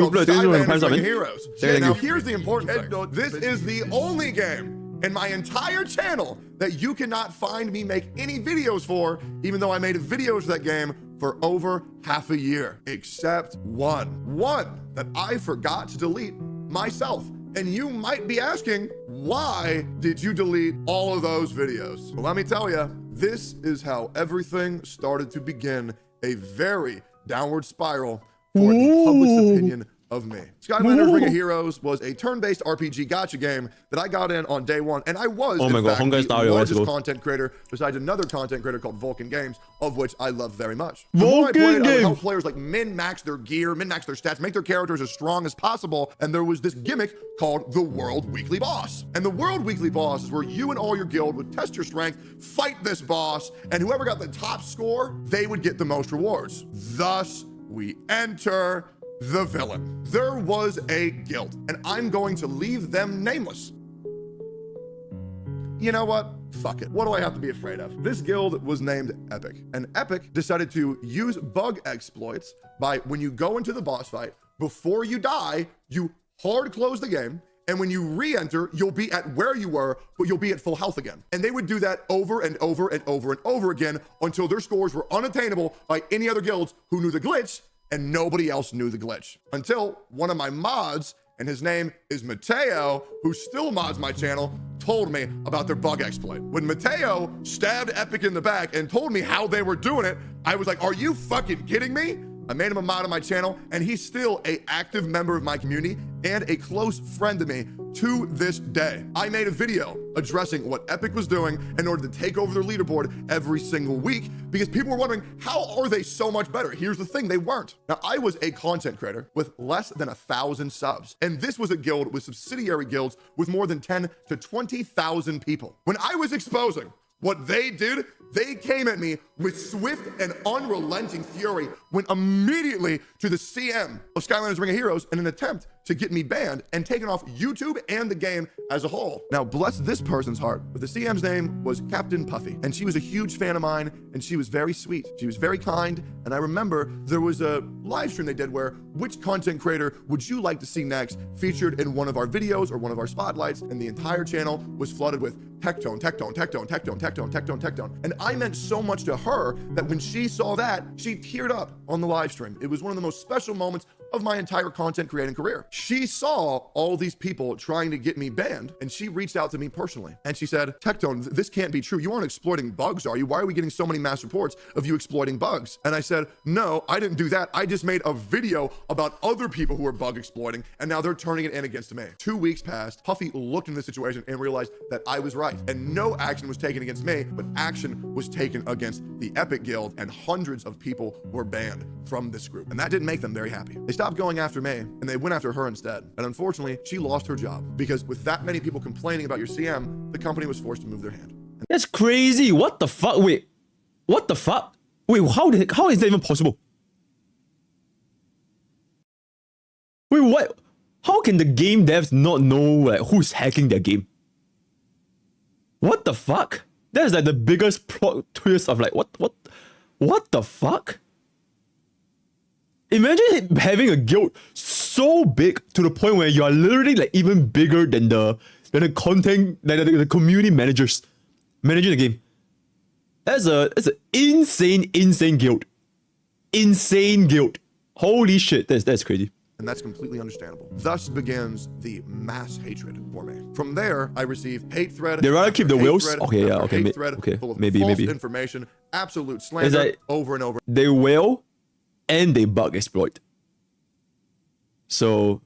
Now here's the important thing. This is the only game in my entire channel that you cannot find me make any videos for, even though I made videos for that game for over half a year, except one that I forgot to delete myself. And you might be asking, why did you delete all of those videos? Well, let me tell you, this is how everything started to begin a very downward spiral for the public's opinion of me. Skylanders Ring of Heroes was a turn-based RPG gacha game that I got in on day one, and I was, in fact, the largest content creator besides another content creator called Vulcan Games, of which I love very much. The more I played, I would help players like min-max their gear, min-max their stats, make their characters as strong as possible, and there was this gimmick called the World Weekly Boss. And the World Weekly Boss is where you and all your guild would test your strength, fight this boss, and whoever got the top score, they would get the most rewards. Thus, we enter the villain. There was a guild, and I'm going to leave them nameless. You know what? Fuck it. What do I have to be afraid of? This guild was named Epic, and Epic decided to use bug exploits by, when you go into the boss fight, before you die, you hard close the game, and when you re-enter, you'll be at where you were, but you'll be at full health again. And they would do that over and over and over and over again until their scores were unattainable by any other guilds who knew the glitch, and nobody else knew the glitch. Until one of my mods, and his name is Mateo, who still mods my channel, told me about their bug exploit. When Mateo stabbed Epic in the back and told me how they were doing it, I was like, are you fucking kidding me? I made him a mod on my channel, and he's still an active member of my community and a close friend to me to this day. I made a video addressing what Epic was doing in order to take over their leaderboard every single week, because people were wondering, how are they so much better? Here's the thing, they weren't. Now, I was a content creator with less than 1,000 subs, and this was a guild with subsidiary guilds with more than 10 to 20,000 people. When I was exposing What they did, they came at me with swift and unrelenting fury, went immediately to the CM of Skylanders Ring of Heroes in an attempt to get me banned and taken off YouTube and the game as a whole. Now, bless this person's heart, but the CM's name was Captain Puffy, and she was a huge fan of mine, and she was very sweet. She was very kind, and I remember there was a live stream they did where, which content creator would you like to see next featured in one of our videos or one of our spotlights, and the entire channel was flooded with Tectone, Tectone, Tectone, Tectone, Tectone, Tectone, Tectone. And I meant so much to her that when she saw that, she teared up on the live stream. It was one of the most special moments of my entire content creating career. She saw all these people trying to get me banned, and she reached out to me personally. And she said, Tectone, this can't be true. You aren't exploiting bugs, are you? Why are we getting so many mass reports of you exploiting bugs? And I said, no, I didn't do that. I just made a video about other people who are bug exploiting, and now they're turning it in against me. 2 weeks passed. Puffy looked into the situation and realized that I was right. And no action was taken against me, but action was taken against the Epic Guild, and hundreds of people were banned from this group. And that didn't make them very happy. They stopped going after me, and they went after her instead. And unfortunately, she lost her job because with that many people complaining about your CM, the company was forced to move their hand. That's crazy. What the fuck? Wait, what the fuck? Wait, how is that even possible? Wait, what? How can the game devs not know like who's hacking their game? What the fuck? That is like the biggest plot twist of like what the fuck? Imagine having a guild so big to the point where you are literally like even bigger than the content, the community managers managing the game. That's an insane guild. Insane guild. Holy shit, that's crazy. And that's completely understandable. Thus begins the mass hatred for me. From there, I receive hate thread. They rather keep the wheels? Okay, yeah, okay, hate thread okay, full of maybe. false information, absolute slander, like, over and over. They will, and they bug exploit. So,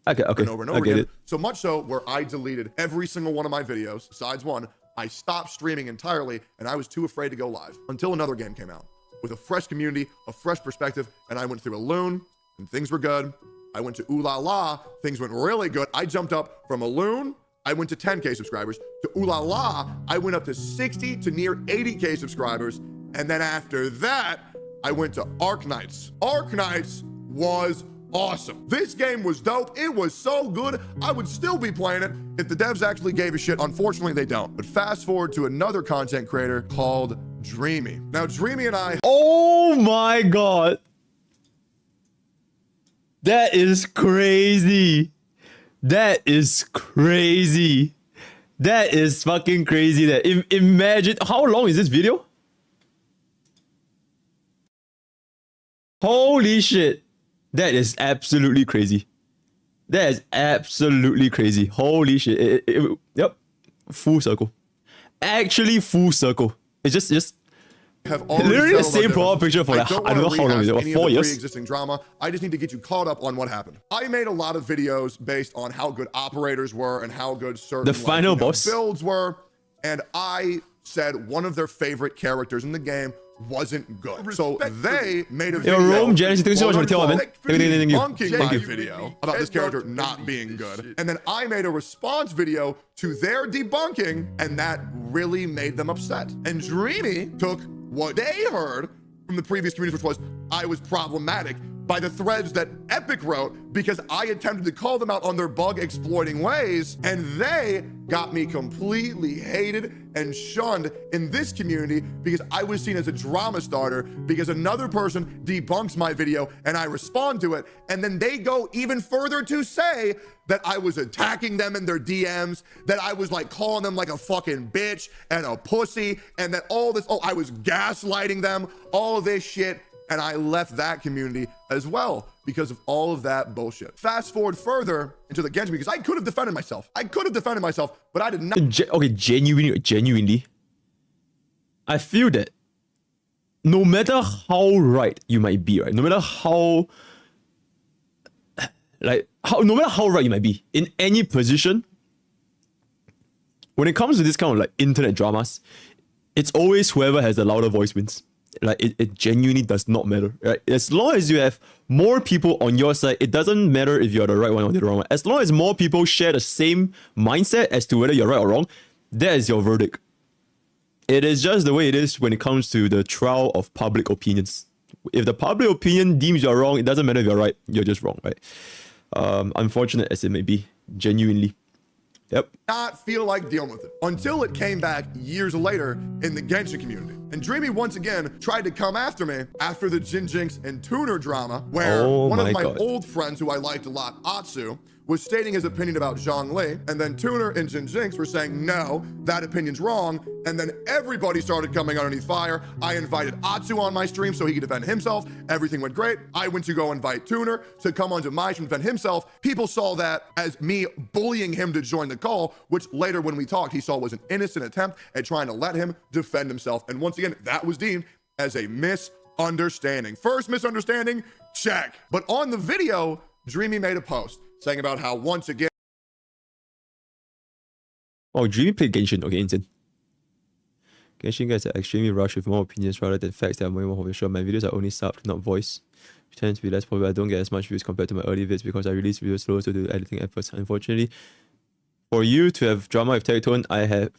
okay, And over and over I get again. it. So much so where I deleted every single one of my videos, besides one. I stopped streaming entirely, and I was too afraid to go live until another game came out with a fresh community, a fresh perspective, and I went through a loon, and things were good. I went to Ooh La La, things went really good. I jumped up from a loon, I went to 10K subscribers. To Ooh La La, I went up to 60 to near 80K subscribers. And then after that, I went to Arknights. Arknights was awesome. This game was dope. It was so good. I would still be playing it if the devs actually gave a shit. Unfortunately, they don't. But fast forward to another content creator called Dreamy. Now, Dreamy and I... Oh my god. That is crazy. That is crazy. That is fucking crazy. That imagine how long is this video? Holy shit. That is absolutely crazy. That is absolutely crazy. Holy shit. Yep. Full circle. Actually full circle. It's just have literally the same profile picture for like, I don't know how long is it, 4 years? Pre-existing drama. I just need to get you caught up on what happened. I made a lot of videos based on how good operators were and how good certain the final boss builds were, and I said one of their favorite characters in the game wasn't good. So they made a video debunking my video about this character not being good. And then I made a response video to their debunking, and that really made them upset. And Dreamy took what they heard from the previous community, which was I was problematic, by the threads that Epic wrote because I attempted to call them out on their bug exploiting ways, and they got me completely hated and shunned in this community because I was seen as a drama starter because another person debunks my video and I respond to it, and then they go even further to say that I was attacking them in their DMs, that I was like calling them like a fucking bitch and a pussy, and that all this, I was gaslighting them, all of this shit. And I left that community as well because of all of that bullshit. Fast forward further into the Genshin, because I could have defended myself. But I did not. Okay, genuinely, I feel that no matter how right you might be, right? No matter how right you might be in any position, when it comes to this kind of like internet dramas, it's always whoever has the louder voice wins. Like it genuinely does not matter, right? As long as you have more people on your side, it doesn't matter if you're the right one or the wrong one. As long as more people share the same mindset as to whether you're right or wrong, that is your verdict. it is just the way it is when it comes to the trial of public opinions. If the public opinion deems you're wrong, it doesn't matter if you're right, you're just wrong, right? Unfortunate as it may be, genuinely. Yep. Not feel like dealing with it until it came back years later in the Genshin community. And Dreamy once again tried to come after me after the Jinx and Tuner drama, where one of my old friends who I liked a lot, Atsu, was stating his opinion about Zhongli, and then Tuner and Jinx were saying, no, that opinion's wrong, and then everybody started coming underneath fire. I invited Atsu on my stream so he could defend himself. Everything went great. I went to go invite Tuner to come onto my stream to defend himself. People saw that as me bullying him to join the call, which later when we talked, he saw was an innocent attempt at trying to let him defend himself. And once again, that was deemed as a misunderstanding. First misunderstanding, check. But on the video, Dreamy made a post saying about how once again... Oh, Dreamy played Genshin. Okay, insane. Genshin guys are extremely rushed with more opinions rather than facts that are more official. My videos are only subbed, not voice, which tends to be less popular. I don't get as much views compared to my early vids because I release videos slower to do editing efforts. Unfortunately, for you to have drama with Tectone, I have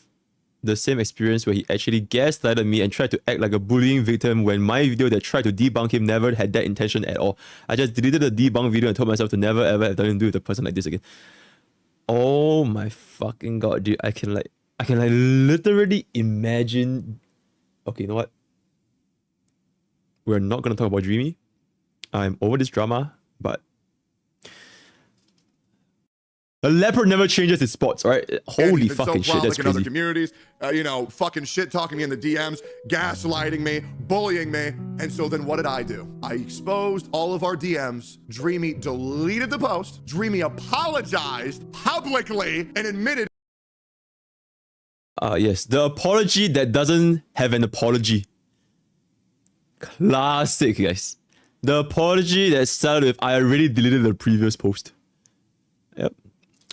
the same experience where he actually gaslighted me and tried to act like a bullying victim when my video that tried to debunk him never had that intention at all. I just deleted the debunk video and told myself to never ever have nothing to do with a person like this again. Oh my fucking god, dude. I can literally imagine. Okay, you know what? We're not gonna talk about Dreamy. I'm over this drama, but a leopard never changes its spots, right? Holy fucking shit, that's crazy. In other communities, you know, fucking shit talking me in the DMs, gaslighting me, bullying me. And so then what did I do? I exposed all of our DMs. Dreamy deleted the post. Dreamy apologized publicly and admitted. Yes, the apology that doesn't have an apology. Classic, guys. The apology that started with, I already deleted the previous post. Yep.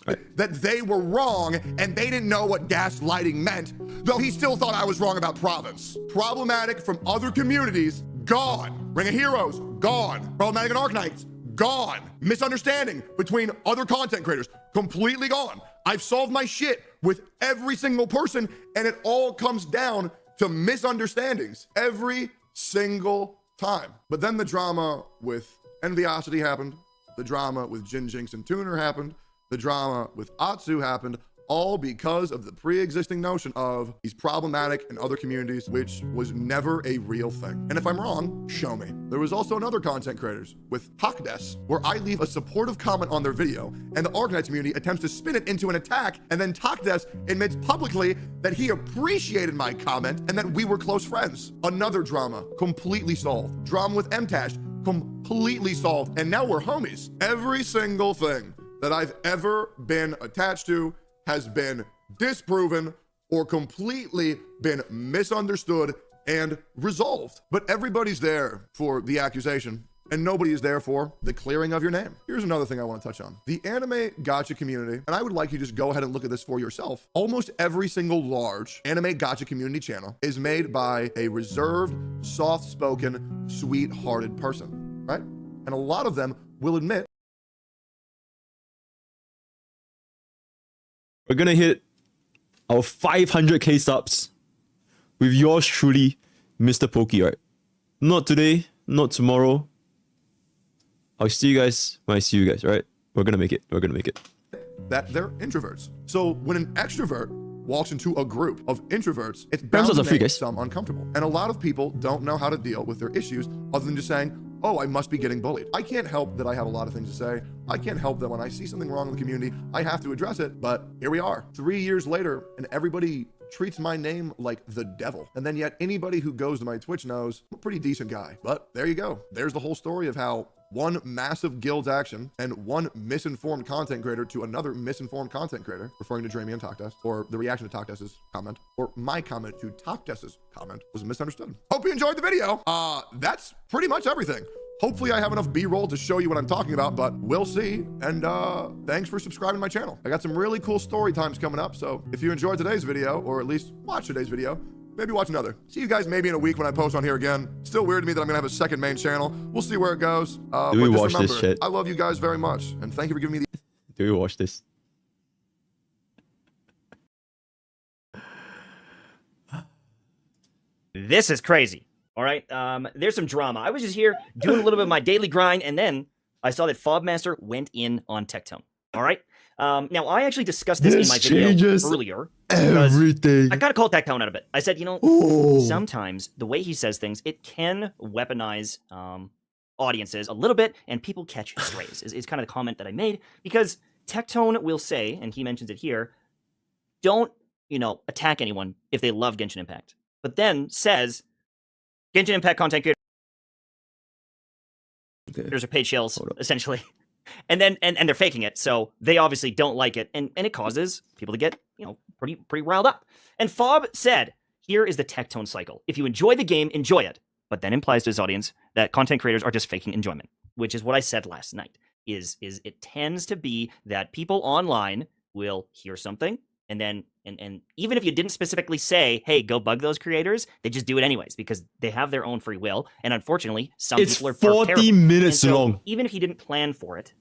Right. That they were wrong and they didn't know what gaslighting meant, though he still thought I was wrong about province. Problematic from other communities, gone. Ring of Heroes, gone. Problematic in Arknights, gone. Misunderstanding between other content creators, completely gone. I've solved my shit with every single person, and it all comes down to misunderstandings every single time. But then the drama with Enviosity happened, the drama with Jinx and Tuner happened, the drama with Atsu happened, all because of the pre-existing notion of he's problematic in other communities, which was never a real thing. And if I'm wrong, show me. There was also another content creators with Pokke'S, where I leave a supportive comment on their video, and the Arknights community attempts to spin it into an attack, and then Pokke'S admits publicly that he appreciated my comment and that we were close friends. Another drama, completely solved. Drama with Mtash, completely solved, and now we're homies. Every single thing that I've ever been attached to has been disproven or completely been misunderstood and resolved. But everybody's there for the accusation and nobody is there for the clearing of your name. Here's another thing I want to touch on. The anime gacha community, and I would like you to just go ahead and look at this for yourself. Almost every single large anime gacha community channel is made by a reserved, soft-spoken, sweet-hearted person, right? And a lot of them will admit we're gonna hit our 500k subs with yours truly, MrPokke, right? Not today, not tomorrow. I'll see you guys when I see you guys, right? We're gonna make it. We're gonna make it. That they're introverts. So when an extrovert walks into a group of introverts, it's bound to make some uncomfortable. And a lot of people don't know how to deal with their issues other than just saying, oh, I must be getting bullied. I can't help that I have a lot of things to say. I can't help that when I see something wrong in the community, I have to address it. But here we are, 3 years later, and everybody treats my name like the devil. And then yet anybody who goes to my Twitch knows I'm a pretty decent guy. But there you go. There's the whole story of how one massive guild's action and one misinformed content creator to another misinformed content creator, referring to Dreamy and Pokke'S, or the reaction to Pokke'S' comment, or my comment to Pokke'S' comment, was misunderstood. Hope you enjoyed the video. That's pretty much everything. Hopefully I have enough B-roll to show you what I'm talking about, but we'll see. And thanks for subscribing to my channel. I got some really cool story times coming up, so if you enjoyed today's video, or at least watch today's video, maybe watch another. See you guys maybe in a week when I post on here again. Still weird to me that I'm gonna have a second main channel. We'll see where it goes. Do we watch this shit? I love you guys very much, and thank you for giving me the... Do we watch this? This is crazy. All right. There's some drama. I was just here doing a little bit of my daily grind, and then I saw that Fobmaster went in on Tectone. All right. Now I actually discussed this in my video earlier. Everything. I gotta call Tectone out of it. I said, you know, sometimes the way he says things, it can weaponize audiences a little bit, and people catch strays. Is kind of the comment that I made, because Tectone will say, and he mentions it here, don't, you know, attack anyone if they love Genshin Impact. But then says, Genshin Impact content creators are paid shills, essentially. And then and they're faking it, so they obviously don't like it, and it causes people to get, you know, pretty riled up. And Fob said, here is the Tectone cycle. If you enjoy the game, enjoy it. But then implies to his audience that content creators are just faking enjoyment, which is what I said last night. Is it tends to be that people online will hear something, and then and even if you didn't specifically say, hey, go bug those creators, they just do it anyways because they have their own free will. And unfortunately, some people are 40 minutes long. Even if he didn't plan for it,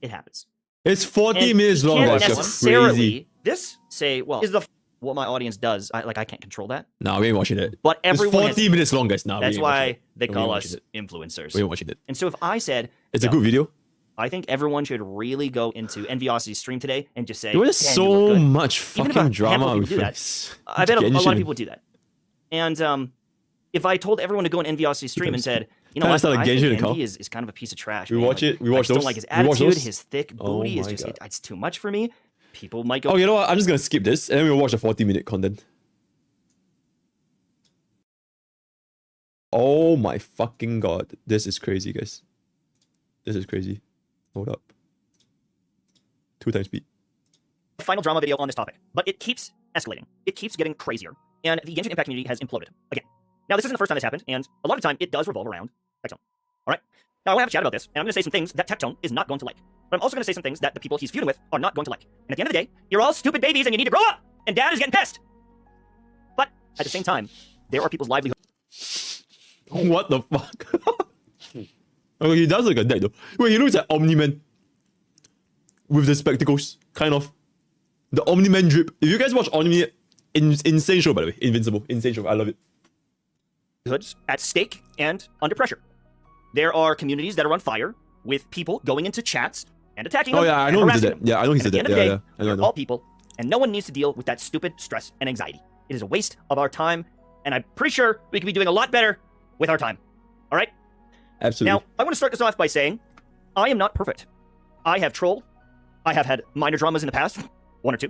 it happens. It's 40 minutes long. Can't necessarily this say, well, is what my audience does. I can't control that. No, we ain't watching it. But everyone it's 40 minutes long, guys. No, that's why they call us influencers. We ain't watching it. And so if I said it's a good video, I think everyone should really go into Enviosity's stream today and just say, there was so much fucking drama with this. I bet a lot of people would do that. And if I told everyone to go on Enviosity's stream and said, you know what, I think Envy is kind of a piece of trash. We watch it. We watch those. I don't like his attitude. His thick booty is just, it's too much for me. People might go. Oh, you know what? I'm just going to skip this and then we'll watch the 40-minute content. Oh my fucking god. This is crazy, guys. This is crazy. Hold up. 2 times speed. Final drama video on this topic, but it keeps escalating. It keeps getting crazier, and the Genshin Impact community has imploded again. Now, this isn't the first time this happened, and a lot of the time, it does revolve around Tectone. All right? Now, I want to have a chat about this, and I'm going to say some things that Tectone is not going to like. But I'm also going to say some things that the people he's feuding with are not going to like. And at the end of the day, you're all stupid babies, and you need to grow up! And Dad is getting pissed! But, at the same time, there are people's livelihoods. What the fuck? Oh, he does look like that though. Wait, he looks like Omni-Man. With the spectacles, kind of. The Omni-Man drip. If you guys watch Omni, insane show by the way. Invincible, insane show. I love it. Hoods at stake and under pressure. There are communities that are on fire with people going into chats and attacking them. Oh yeah, I know he did that. Yeah, I know he did that. At the end of the day, we're all people, and no one needs to deal with that stupid stress and anxiety. It is a waste of our time, and I'm pretty sure we could be doing a lot better with our time. All right? Absolutely. Now, I want to start this off by saying, I am not perfect. I have trolled. I have had minor dramas in the past, 1 or 2.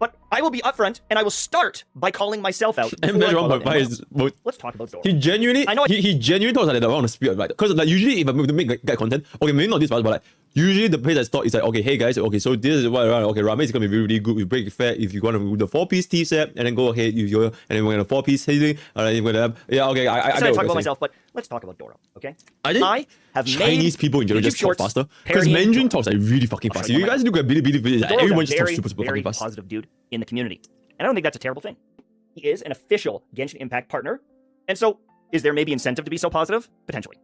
But I will be upfront, and I will start by calling myself out. Let's talk about Dora. He genuinely, he genuinely thought that I want to speak about it. Because like, usually if I'm going to make guide content, okay, maybe not this part, but like, usually the place I start is like, okay, hey guys, okay, so this is what, okay, ramen is going to be really good with break fat if you want to do the 4-piece tea set, and then go ahead, and then we're going to 4-piece hazing, and then you're going to, yeah, okay, I talk about myself, but let's talk about Dora, okay? I have Chinese people in general just talk faster, because Mandarin talks like really fucking fast. You guys look at Billy, like, everyone just talks super fucking fast. Positive dude in the community, and I don't think that's a terrible thing. He is an official Genshin Impact partner, and so is there maybe incentive to be so positive? Potentially.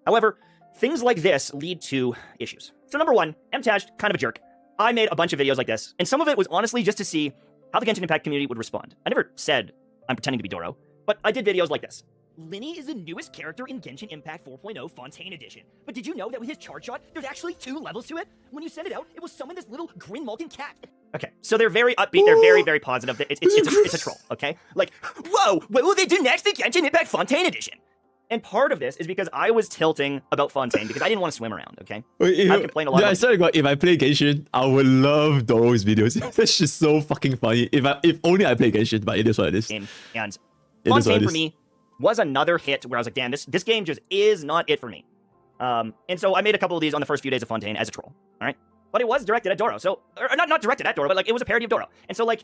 However, things like this lead to issues. So number 1, MTash, kind of a jerk. I made a bunch of videos like this, and some of it was honestly just to see how the Genshin Impact community would respond. I never said I'm pretending to be Doro, but I did videos like this. Linny is the newest character in Genshin Impact 4.0 Fontaine Edition. But did you know that with his charge shot, there's actually 2 levels to it? When you send it out, it will summon this little green molten cat. Okay, so they're very upbeat, they're very, very positive. It's a troll, okay? Like, whoa, what will they do next in Genshin Impact Fontaine Edition? And part of this is because I was tilting about Fontaine because I didn't want to swim around, okay? I complain a lot. Yeah, I said if I play Genshin, I would love Doro's videos. That's just so fucking funny. If only I play Genshin, but it is what it is. And Fontaine for me was another hit where I was like, damn, this game just is not it for me. And so I made a couple of these on the first few days of Fontaine as a troll, all right? But it was directed at Doro, so, or not directed at Doro, but like it was a parody of Doro. And so like,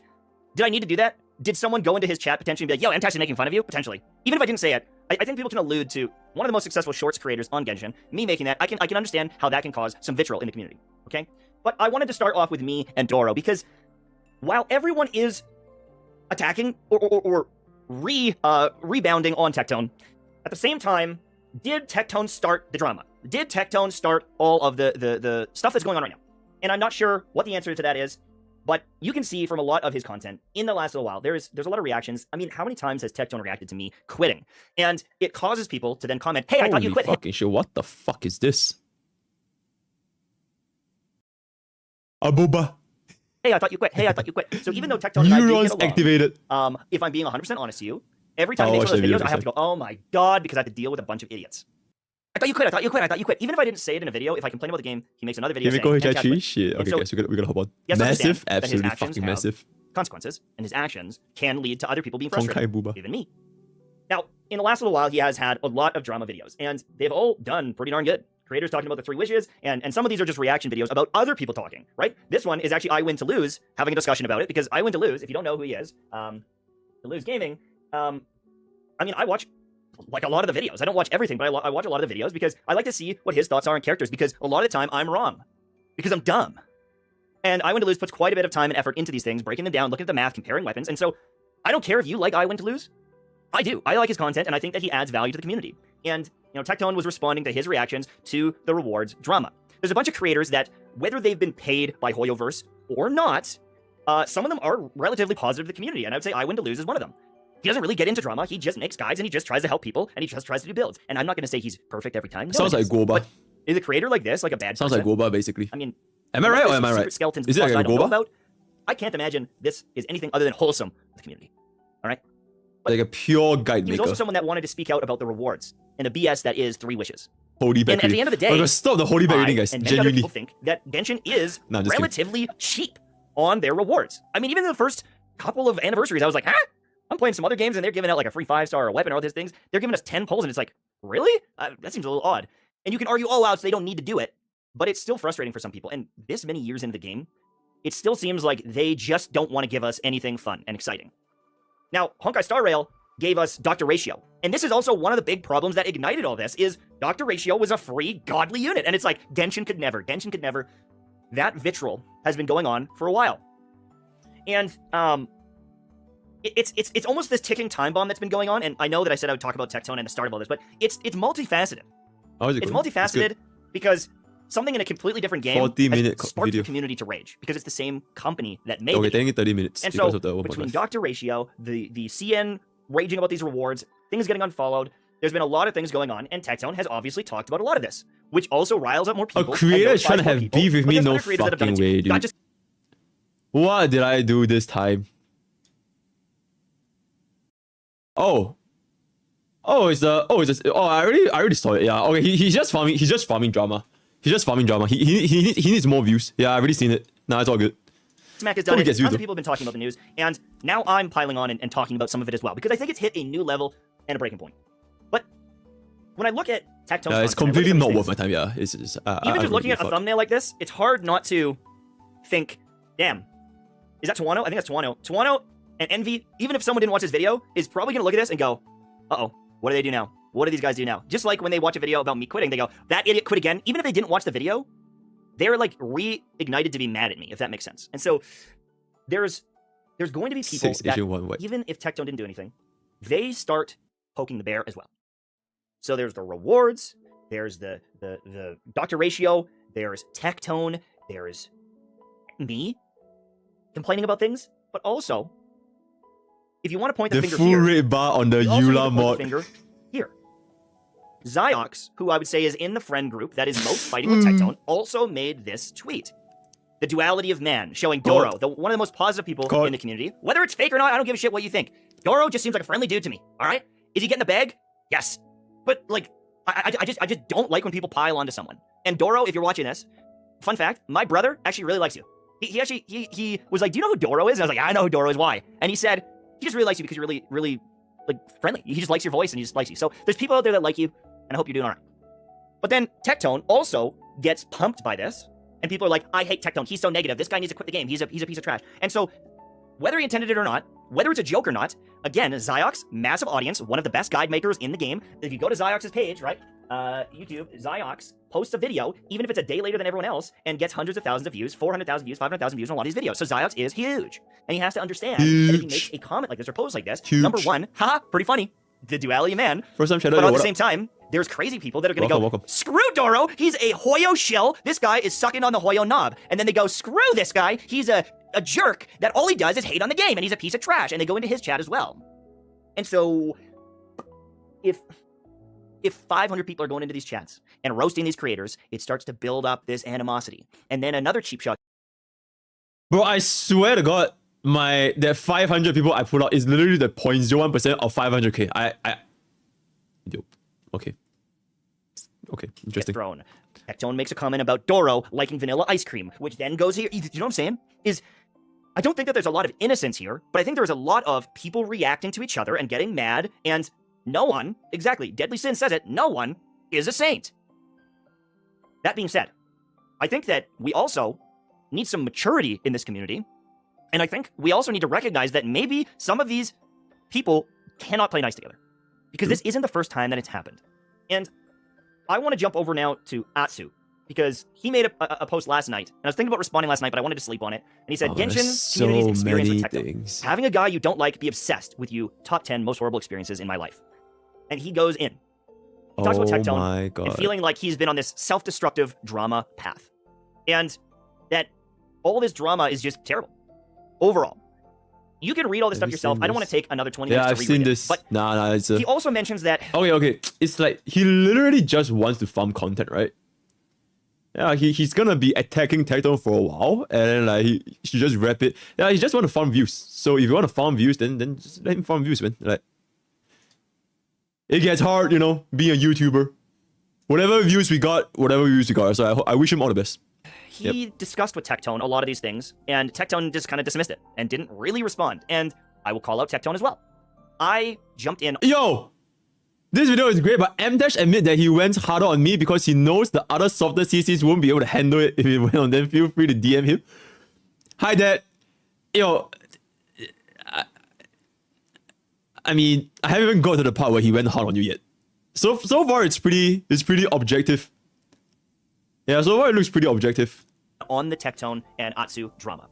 did I need to do that? Did someone go into his chat potentially and be like, yo, MTash is making fun of you? Potentially. Even if I didn't say it, I think people can allude to one of the most successful shorts creators on Genshin. Me making that, I can understand how that can cause some vitriol in the community, okay? But I wanted to start off with me and Doro because while everyone is attacking or rebounding on Tectone, at the same time, did Tectone start the drama? Did Tectone start all of the stuff that's going on right now? And I'm not sure what the answer to that is, But you can see from a lot of his content in the last little while, there's a lot of reactions. I mean, how many times has Tectone reacted to me quitting? And it causes people to then comment, hey, I thought you quit. Fucking shit, what the fuck is this? Abuba. Hey, I thought you quit. Hey, I thought you quit. So even though Tectone and I do Neurons get along, activated. If I'm being 100% honest to you, every time he makes one of those videos, I have to go, oh my god, because I have to deal with a bunch of idiots. I thought you quit, I thought you quit, I thought you quit. Even if I didn't say it in a video, if I complain about the game, he makes another video saying, go "And Chad quit." shit. Okay, so guys, we're gonna hop on. he has to understand Massive, that his absolutely actions fucking have massive. consequences, and his actions can lead to other people being Honkai frustrated, Booba. even me. Now, in the last little while, he has had a lot of drama videos, and they've all done pretty darn good. Creators talking about the 3 wishes, and some of these are just reaction videos about other people talking, right? This one is actually I Win to Lose, having a discussion about it, because I Win to Lose, if you don't know who he is, to Lose Gaming, I mean, I watch like a lot of the videos. I don't watch everything, but I watch a lot of the videos because I like to see what his thoughts are on characters, because a lot of the time I'm wrong, because I'm dumb. And I Win to Lose puts quite a bit of time and effort into these things, breaking them down, looking at the math, comparing weapons, and so I don't care if you like I Win to Lose. I do. I like his content, and I think that he adds value to the community. And, you know, Tectone was responding to his reactions to the rewards drama. There's a bunch of creators that, whether they've been paid by Hoyoverse or not, some of them are relatively positive to the community, and I would say I Win to Lose is one of them. He doesn't really get into drama, he just makes guides, and he just tries to help people, and he just tries to do builds. And I'm not going to say he's perfect every time. Sounds like Goba. But is a creator like this like a bad Sounds person? like Goba, basically. I mean, am I right or am I secret right? Skeletons Is it like I a don't know Goba? about. I can't imagine this is anything other than wholesome with the community. All right? Like a pure guide He was maker. also someone that wanted to speak out about the rewards and the BS that is 3 wishes. Holy back And at the end of the day, stop the holy back reading, guys. and many other Genuinely. people think that Genshin is No, I'm just kidding. relatively cheap on their rewards. I mean, even in the first couple of anniversaries, I was like, huh? I'm playing some other games and they're giving out like a free 5-star or a weapon or all these things. They're giving us 10 pulls and it's like, really? That seems a little odd. And you can argue, oh, wow, so they don't need to do it. But it's still frustrating for some people. And this many years into the game, it still seems like they just don't want to give us anything fun and exciting. Now, Honkai Star Rail gave us Dr. Ratio. And this is also one of the big problems that ignited all this, is Dr. Ratio was a free godly unit. And it's like, Genshin could never. That vitriol has been going on for a while. And it's almost this ticking time bomb that's been going on. And I know that I said I would talk about Tectone and the start of all this, but it's multifaceted. It's multifaceted because something in a completely different game 40-minute has sparked video. the community to rage, because it's the same company that made Okay, the game. taking 30 minutes And because so, of the between Dr. Ratio, the CN raging about these rewards, things getting unfollowed, there's been a lot of things going on, and Tectone has obviously talked about a lot of this, which also riles up more people. A creator is and trying to notifies more have people, beef with but me? there's No other creators that have done fucking it too. way, dude. Not just What did I do this time? Oh, I already saw it. Yeah, okay. He's just farming drama. He needs more views. Yeah, I've already seen it. Nah, it's all good. Smack has done Probably it. gets Tons used of people have been talking about the news, and now I'm piling on and talking about some of it as well, because I think it's hit a new level and a breaking point. But when I look at Tectone's It's content, I look completely at not these worth my things, time. Yeah, it's even just looking at a thumbnail like this, it's hard not to think, damn, is that Tuano? I think that's Tuano. Tuano and Envy, even if someone didn't watch this video, is probably going to look at this and go, uh-oh, what do they do now? What do these guys do now? Just like when they watch a video about me quitting, they go, that idiot quit again. Even if they didn't watch the video, they're like reignited to be mad at me, if that makes sense. And so there's going to be people that, even if Tectone didn't do anything, they start poking the bear as well. So there's the rewards, there's the Dr. Ratio, there's Tectone, there's me complaining about things, but also, if you want to point the the finger full here, rate bar on the you also need to Eula point the mod. finger here. Ziox, who I would say is in the friend group that is most fighting with Tectone, also made this tweet. The duality of man, showing Doro, one of the most positive people in the community. Whether it's fake or not, I don't give a shit what you think. Doro just seems like a friendly dude to me, all right? Is he getting the bag? Yes. But, like, I just don't like when people pile onto someone. And Doro, if you're watching this, fun fact, my brother actually really likes you. He was like, do you know who Doro is? And I was like, I know who Doro is, why? And he said, he just really likes you because you're really, really, like, friendly. He just likes your voice and he just likes you. So there's people out there that like you, and I hope you're doing all right. But then Tectone also gets pumped by this, and people are like, I hate Tectone. He's so negative. This guy needs to quit the game. He's a piece of trash. And so, whether he intended it or not, whether it's a joke or not, again, Ziox, massive audience, one of the best guide makers in the game. If you go to Ziox's page, right, YouTube, Ziox posts a video, even if it's a day later than everyone else, and gets hundreds of thousands of views, 400,000 views, 500,000 views on a lot of these videos. So Ziox is huge. And he has to understand that if he makes a comment like this or post like this, number one, haha, pretty funny, the duality of man. First time but at the same time, there's crazy people that are going to go, screw Doro, he's a Hoyo shill. This guy is sucking on the Hoyo knob. And then they go, screw this guy, he's a a jerk that all he does is hate on the game and he's a piece of trash, and they go into his chat as well. And so if 500 people are going into these chats and roasting these creators, it starts to build up this animosity. And then another cheap shot. Bro, I swear to God, that 500 people I put out is literally the 0.01% of 500k. Yo, okay. Okay, interesting. Thrown. Tectone makes a comment about Doro liking vanilla ice cream, which then goes here. You know what I'm saying? I don't think that there's a lot of innocence here, but I think there's a lot of people reacting to each other and getting mad, and no one, exactly, Deadly Sin says it, no one is a saint. That being said, I think that we also need some maturity in this community, and I think we also need to recognize that maybe some of these people cannot play nice together, because this isn't the first time that it's happened. And I want to jump over now to Atsu, because he made a post last night, and I was thinking about responding last night, but I wanted to sleep on it. And he said, Genshin's community's experience with Tectone. Having a guy you don't like be obsessed with you, top 10 most horrible experiences in my life. And he goes in. He talks about Tectone and feeling like he's been on this self-destructive drama path. And that all this drama is just terrible. Overall. You can read all this stuff yourself. I don't want to take another 20 minutes to reread I've seen this. But nah, it's he also mentions that... Okay. It's like, he literally just wants to farm content, right? Yeah, he's gonna be attacking Tectone for a while, and then like he should just wrap it. Yeah, he just want to farm views. So if you want to farm views, then just let him farm views, man. Like, it gets hard, you know, being a YouTuber. Whatever views we got. So I wish him all the best. He discussed with Tectone a lot of these things, and Tectone just kind of dismissed it and didn't really respond. And I will call out Tectone as well. I jumped in. Yo! This video is great, but M-Dash admit that he went harder on me because he knows the other softer CCs won't be able to handle it if it went on them. Feel free to DM him. Hi, Dad. Yo, I mean, I haven't even got to the part where he went hard on you yet. So far, it's pretty objective. Yeah, so far it looks pretty objective. On the Tectone and Atsu drama.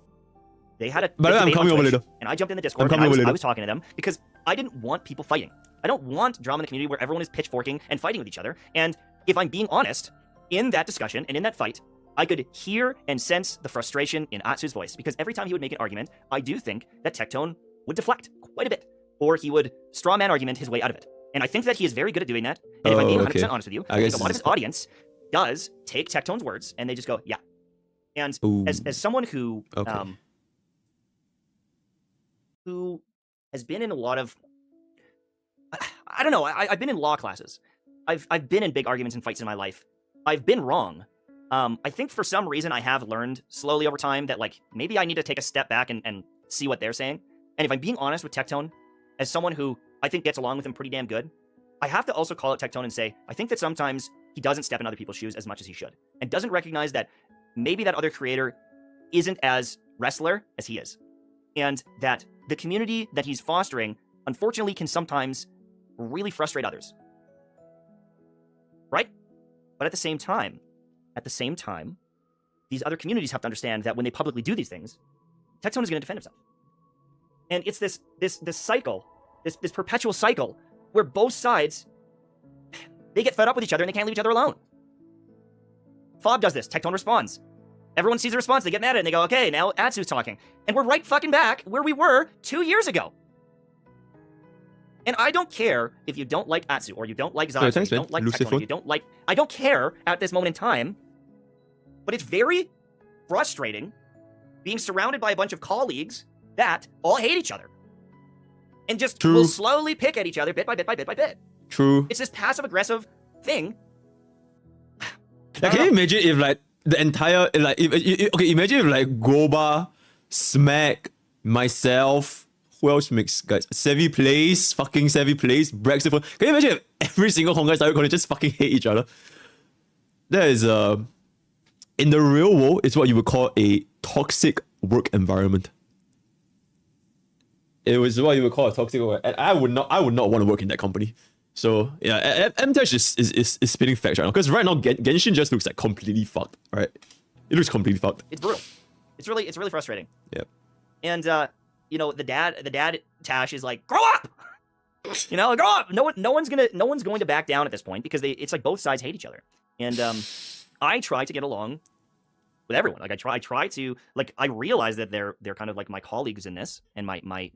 They had a By the way, I'm coming over later. And I jumped in the Discord and I was talking to them because I didn't want people fighting. I don't want drama in the community where everyone is pitchforking and fighting with each other. And if I'm being honest, in that discussion and in that fight, I could hear and sense the frustration in Atsu's voice, because every time he would make an argument, I do think that Tectone would deflect quite a bit, or he would straw man argument his way out of it. And I think that he is very good at doing that. And if I'm being 100% honest with you, I think a lot of his audience does take Tectone's words and they just go, yeah. And as someone who has been in a lot of, I don't know, I've been in law classes. I've been in big arguments and fights in my life. I've been wrong. I think for some reason I have learned slowly over time that like maybe I need to take a step back and see what they're saying. And if I'm being honest with Tectone, as someone who I think gets along with him pretty damn good, I have to also call out Tectone and say, I think that sometimes he doesn't step in other people's shoes as much as he should, and doesn't recognize that maybe that other creator isn't as wrestler as he is. And that the community that he's fostering, unfortunately, can sometimes really frustrate others. Right? But at the same time, these other communities have to understand that when they publicly do these things, Tectone is going to defend himself. And it's this cycle, this perpetual cycle, where both sides, they get fed up with each other and they can't leave each other alone. Fob does this, Tectone responds. Everyone sees the response, they get mad at it, and they go, okay, now Atsu's talking. And we're right fucking back where we were 2 years ago. And I don't care if you don't like Atsu, or you don't like Zaza, or you don't like Tectone, or you don't like... I don't care at this moment in time, but it's very frustrating being surrounded by a bunch of colleagues that all hate each other. And just will slowly pick at each other bit by bit by bit by bit. True. It's this passive-aggressive thing. Like, can you imagine if like the entire like okay, imagine if like Goba, Smack, myself, who else makes guys? Savvy Plays, Brexit. Can you imagine if every single Hong Kong started going to just fucking hate each other? That is in the real world, it's what you would call a toxic work environment. It was what you would call a toxic work, and I would not want to work in that company. So yeah, M-Dash is spitting facts right now, because right now Genshin just looks like completely fucked. Right, it looks completely fucked. It's brutal. It's really frustrating. Yep. And you know, the dad Tash is like, grow up. You know, grow up. No one's going to back down at this point, because it's like both sides hate each other. And I try to get along with everyone. Like I try to like I realize that they're kind of like my colleagues in this and my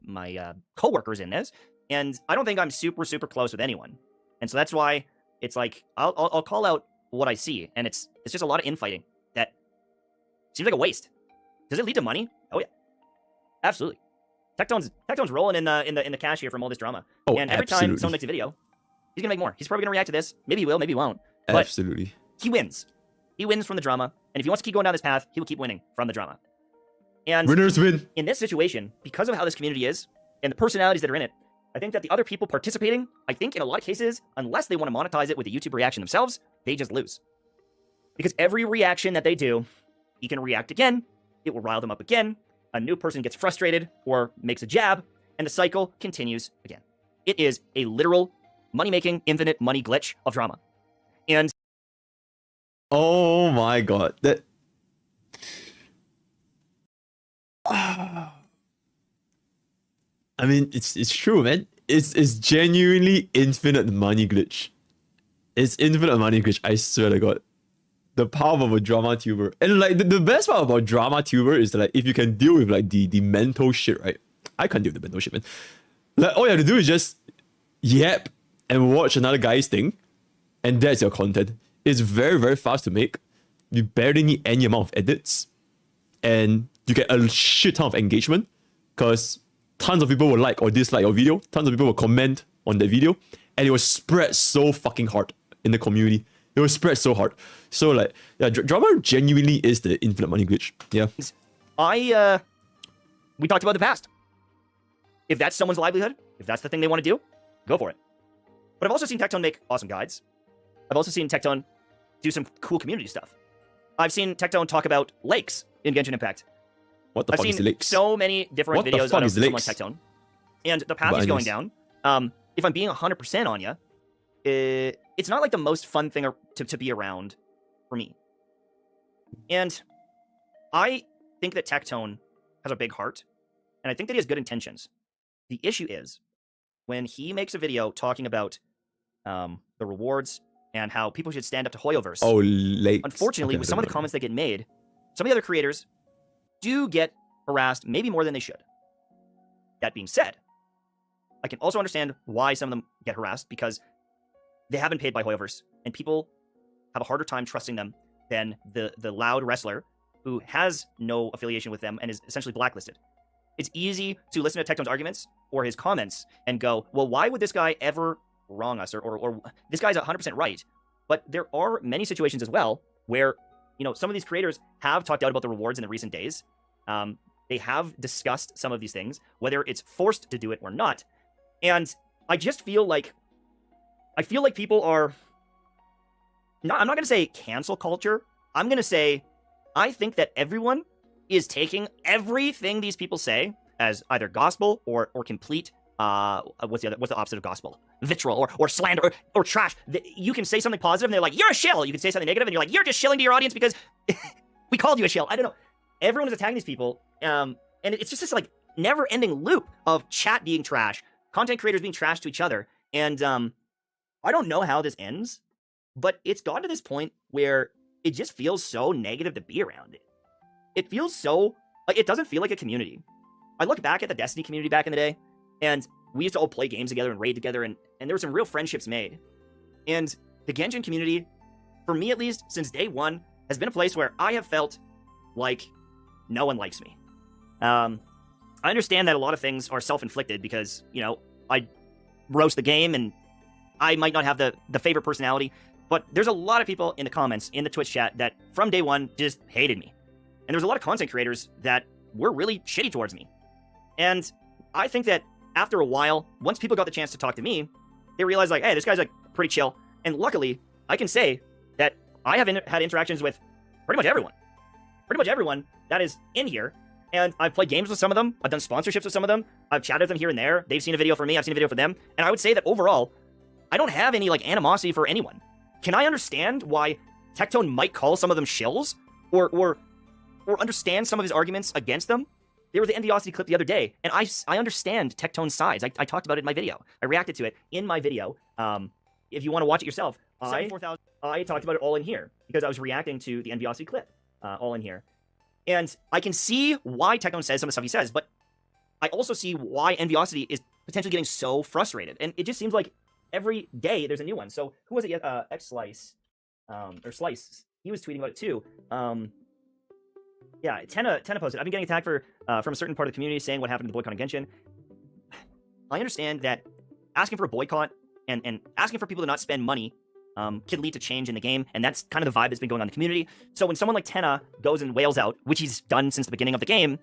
coworkers in this, and I don't think I'm super close with anyone. And so that's why it's like I'll call out what I see, and it's just a lot of infighting that seems like a waste. Does it lead to money? Oh yeah, absolutely. Tectone's rolling in the cash here from all this drama. Oh, and every time someone makes a video, he's gonna make more. He's probably gonna react to this. Maybe he will, maybe he won't. But Absolutely. he wins. He wins from the drama, and if he wants to keep going down this path, he will keep winning from the drama. And Winners win. in this situation, because of how this community is and the personalities that are in it, I think that the other people participating, I think in a lot of cases, unless they want to monetize it with a YouTube reaction themselves, they just lose. Because every reaction that they do, he can react again, it will rile them up again, a new person gets frustrated or makes a jab, and the cycle continues again. It is a literal money-making, infinite money glitch of drama. And oh my god, that. I mean, it's true, man. It's genuinely infinite money glitch. It's infinite money glitch. I swear to God. The power of a drama tuber, and like the best part about drama tuber is that, like, if you can deal with like the mental shit, right? I can't deal with the mental shit, man. Like, all you have to do is just yap and watch another guy's thing, and that's your content. It's very fast to make. You barely need any amount of edits, and you get a shit ton of engagement because tons of people will like or dislike your video. Tons of people will comment on the video, and it will spread so fucking hard in the community. It will spread so hard. So like, yeah, drama genuinely is the infinite money glitch. Yeah. We talked about the past. If that's someone's livelihood, if that's the thing they want to do, go for it. But I've also seen Tectone make awesome guides. I've also seen Tectone do some cool community stuff. I've seen Tectone talk about lakes in Genshin Impact. What the fuck is lakes? So many different videos out of someone like Tectone. And the path he's going down, if I'm being 100% on you, it's not like the most fun thing to be around for me. And I think that Tectone has a big heart, and I think that he has good intentions. The issue is when he makes a video talking about the rewards and how people should stand up to Hoyoverse. Oh, late. Unfortunately, with some of the comments that get made, some of the other creators do get harassed, maybe more than they should. That being said, I can also understand why some of them get harassed, because they have been paid by Hoyoverse, and people have a harder time trusting them than the loud wrestler who has no affiliation with them and is essentially blacklisted. It's easy to listen to Tectone's arguments or his comments and go, well, why would this guy ever wrong us? Or this guy's 100% right. But there are many situations as well where, you know, some of these creators have talked out about the rewards in the recent days. They have discussed some of these things, whether it's forced to do it or not. And I just feel like people are I'm not going to say cancel culture. I'm going to say I think that everyone is taking everything these people say as either gospel or complete what's the opposite of gospel? Vitriol or slander or trash. You can say something positive and they're like, you're a shill. You can say something negative and you're like, you're just shilling to your audience because we called you a shill. I don't know. Everyone is attacking these people. And it's just this like never-ending loop of chat being trash, content creators being trash to each other. And I don't know how this ends, but it's gotten to this point where it just feels so negative to be around it. It feels so, like, it doesn't feel like a community. I look back at the Destiny community back in the day, and we used to all play games together and raid together, and there were some real friendships made. And the Genshin community, for me at least, since day one, has been a place where I have felt like no one likes me. I understand that a lot of things are self-inflicted because, you know, I roast the game and I might not have the favorite personality, but there's a lot of people in the comments, in the Twitch chat, that from day one just hated me. And there's a lot of content creators that were really shitty towards me. And I think that after a while, once people got the chance to talk to me, they realized, like, hey, this guy's, like, pretty chill. And luckily, I can say that I have had interactions with pretty much everyone. Pretty much everyone that is in here. And I've played games with some of them. I've done sponsorships with some of them. I've chatted with them here and there. They've seen a video for me. I've seen a video for them. And I would say that overall, I don't have any, like, animosity for anyone. Can I understand why Tectone might call some of them shills? Or understand some of his arguments against them? There was the Enviosity clip the other day, and I understand Tectone's sides. I talked about it in my video. I reacted to it in my video. If you want to watch it yourself, I talked about it all in here because I was reacting to the Enviosity clip. all in here. And I can see why Tectone says some of the stuff he says, but I also see why Enviosity is potentially getting so frustrated. And it just seems like every day there's a new one. So who was it? X-Slice, or Slice. He was tweeting about it too. Yeah, Tenna posted, I've been getting attacked from a certain part of the community saying what happened to the boycott of Genshin. I understand that asking for a boycott and asking for people to not spend money can lead to change in the game, and that's kind of the vibe that's been going on in the community. So when someone like Tenna goes and wails out, which he's done since the beginning of the game,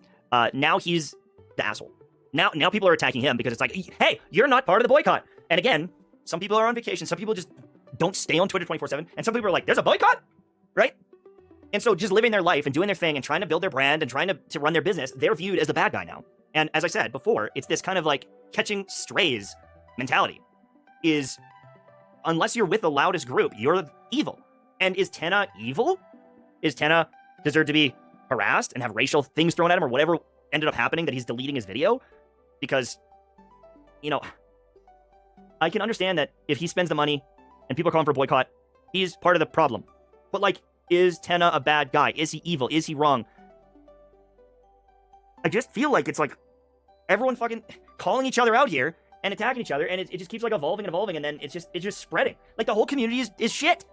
now he's the asshole. Now people are attacking him because it's like, hey, you're not part of the boycott. And again, some people are on vacation, some people just don't stay on Twitter 24/7, and some people are like, there's a boycott? Right? And so just living their life and doing their thing and trying to build their brand and trying to run their business, they're viewed as the bad guy now. And as I said before, it's this kind of like catching strays mentality. Is unless you're with the loudest group, you're evil. And is Tenna evil? Is Tenna deserve to be harassed and have racial things thrown at him or whatever ended up happening that he's deleting his video? Because, you know, I can understand that if he spends the money and people are calling for a boycott, he's part of the problem. But like, is Tenna a bad guy? Is he evil? Is he wrong? I just feel like it's like everyone fucking calling each other out here and attacking each other, and it just keeps like evolving and evolving, and then it's just spreading. Like the whole community is shit.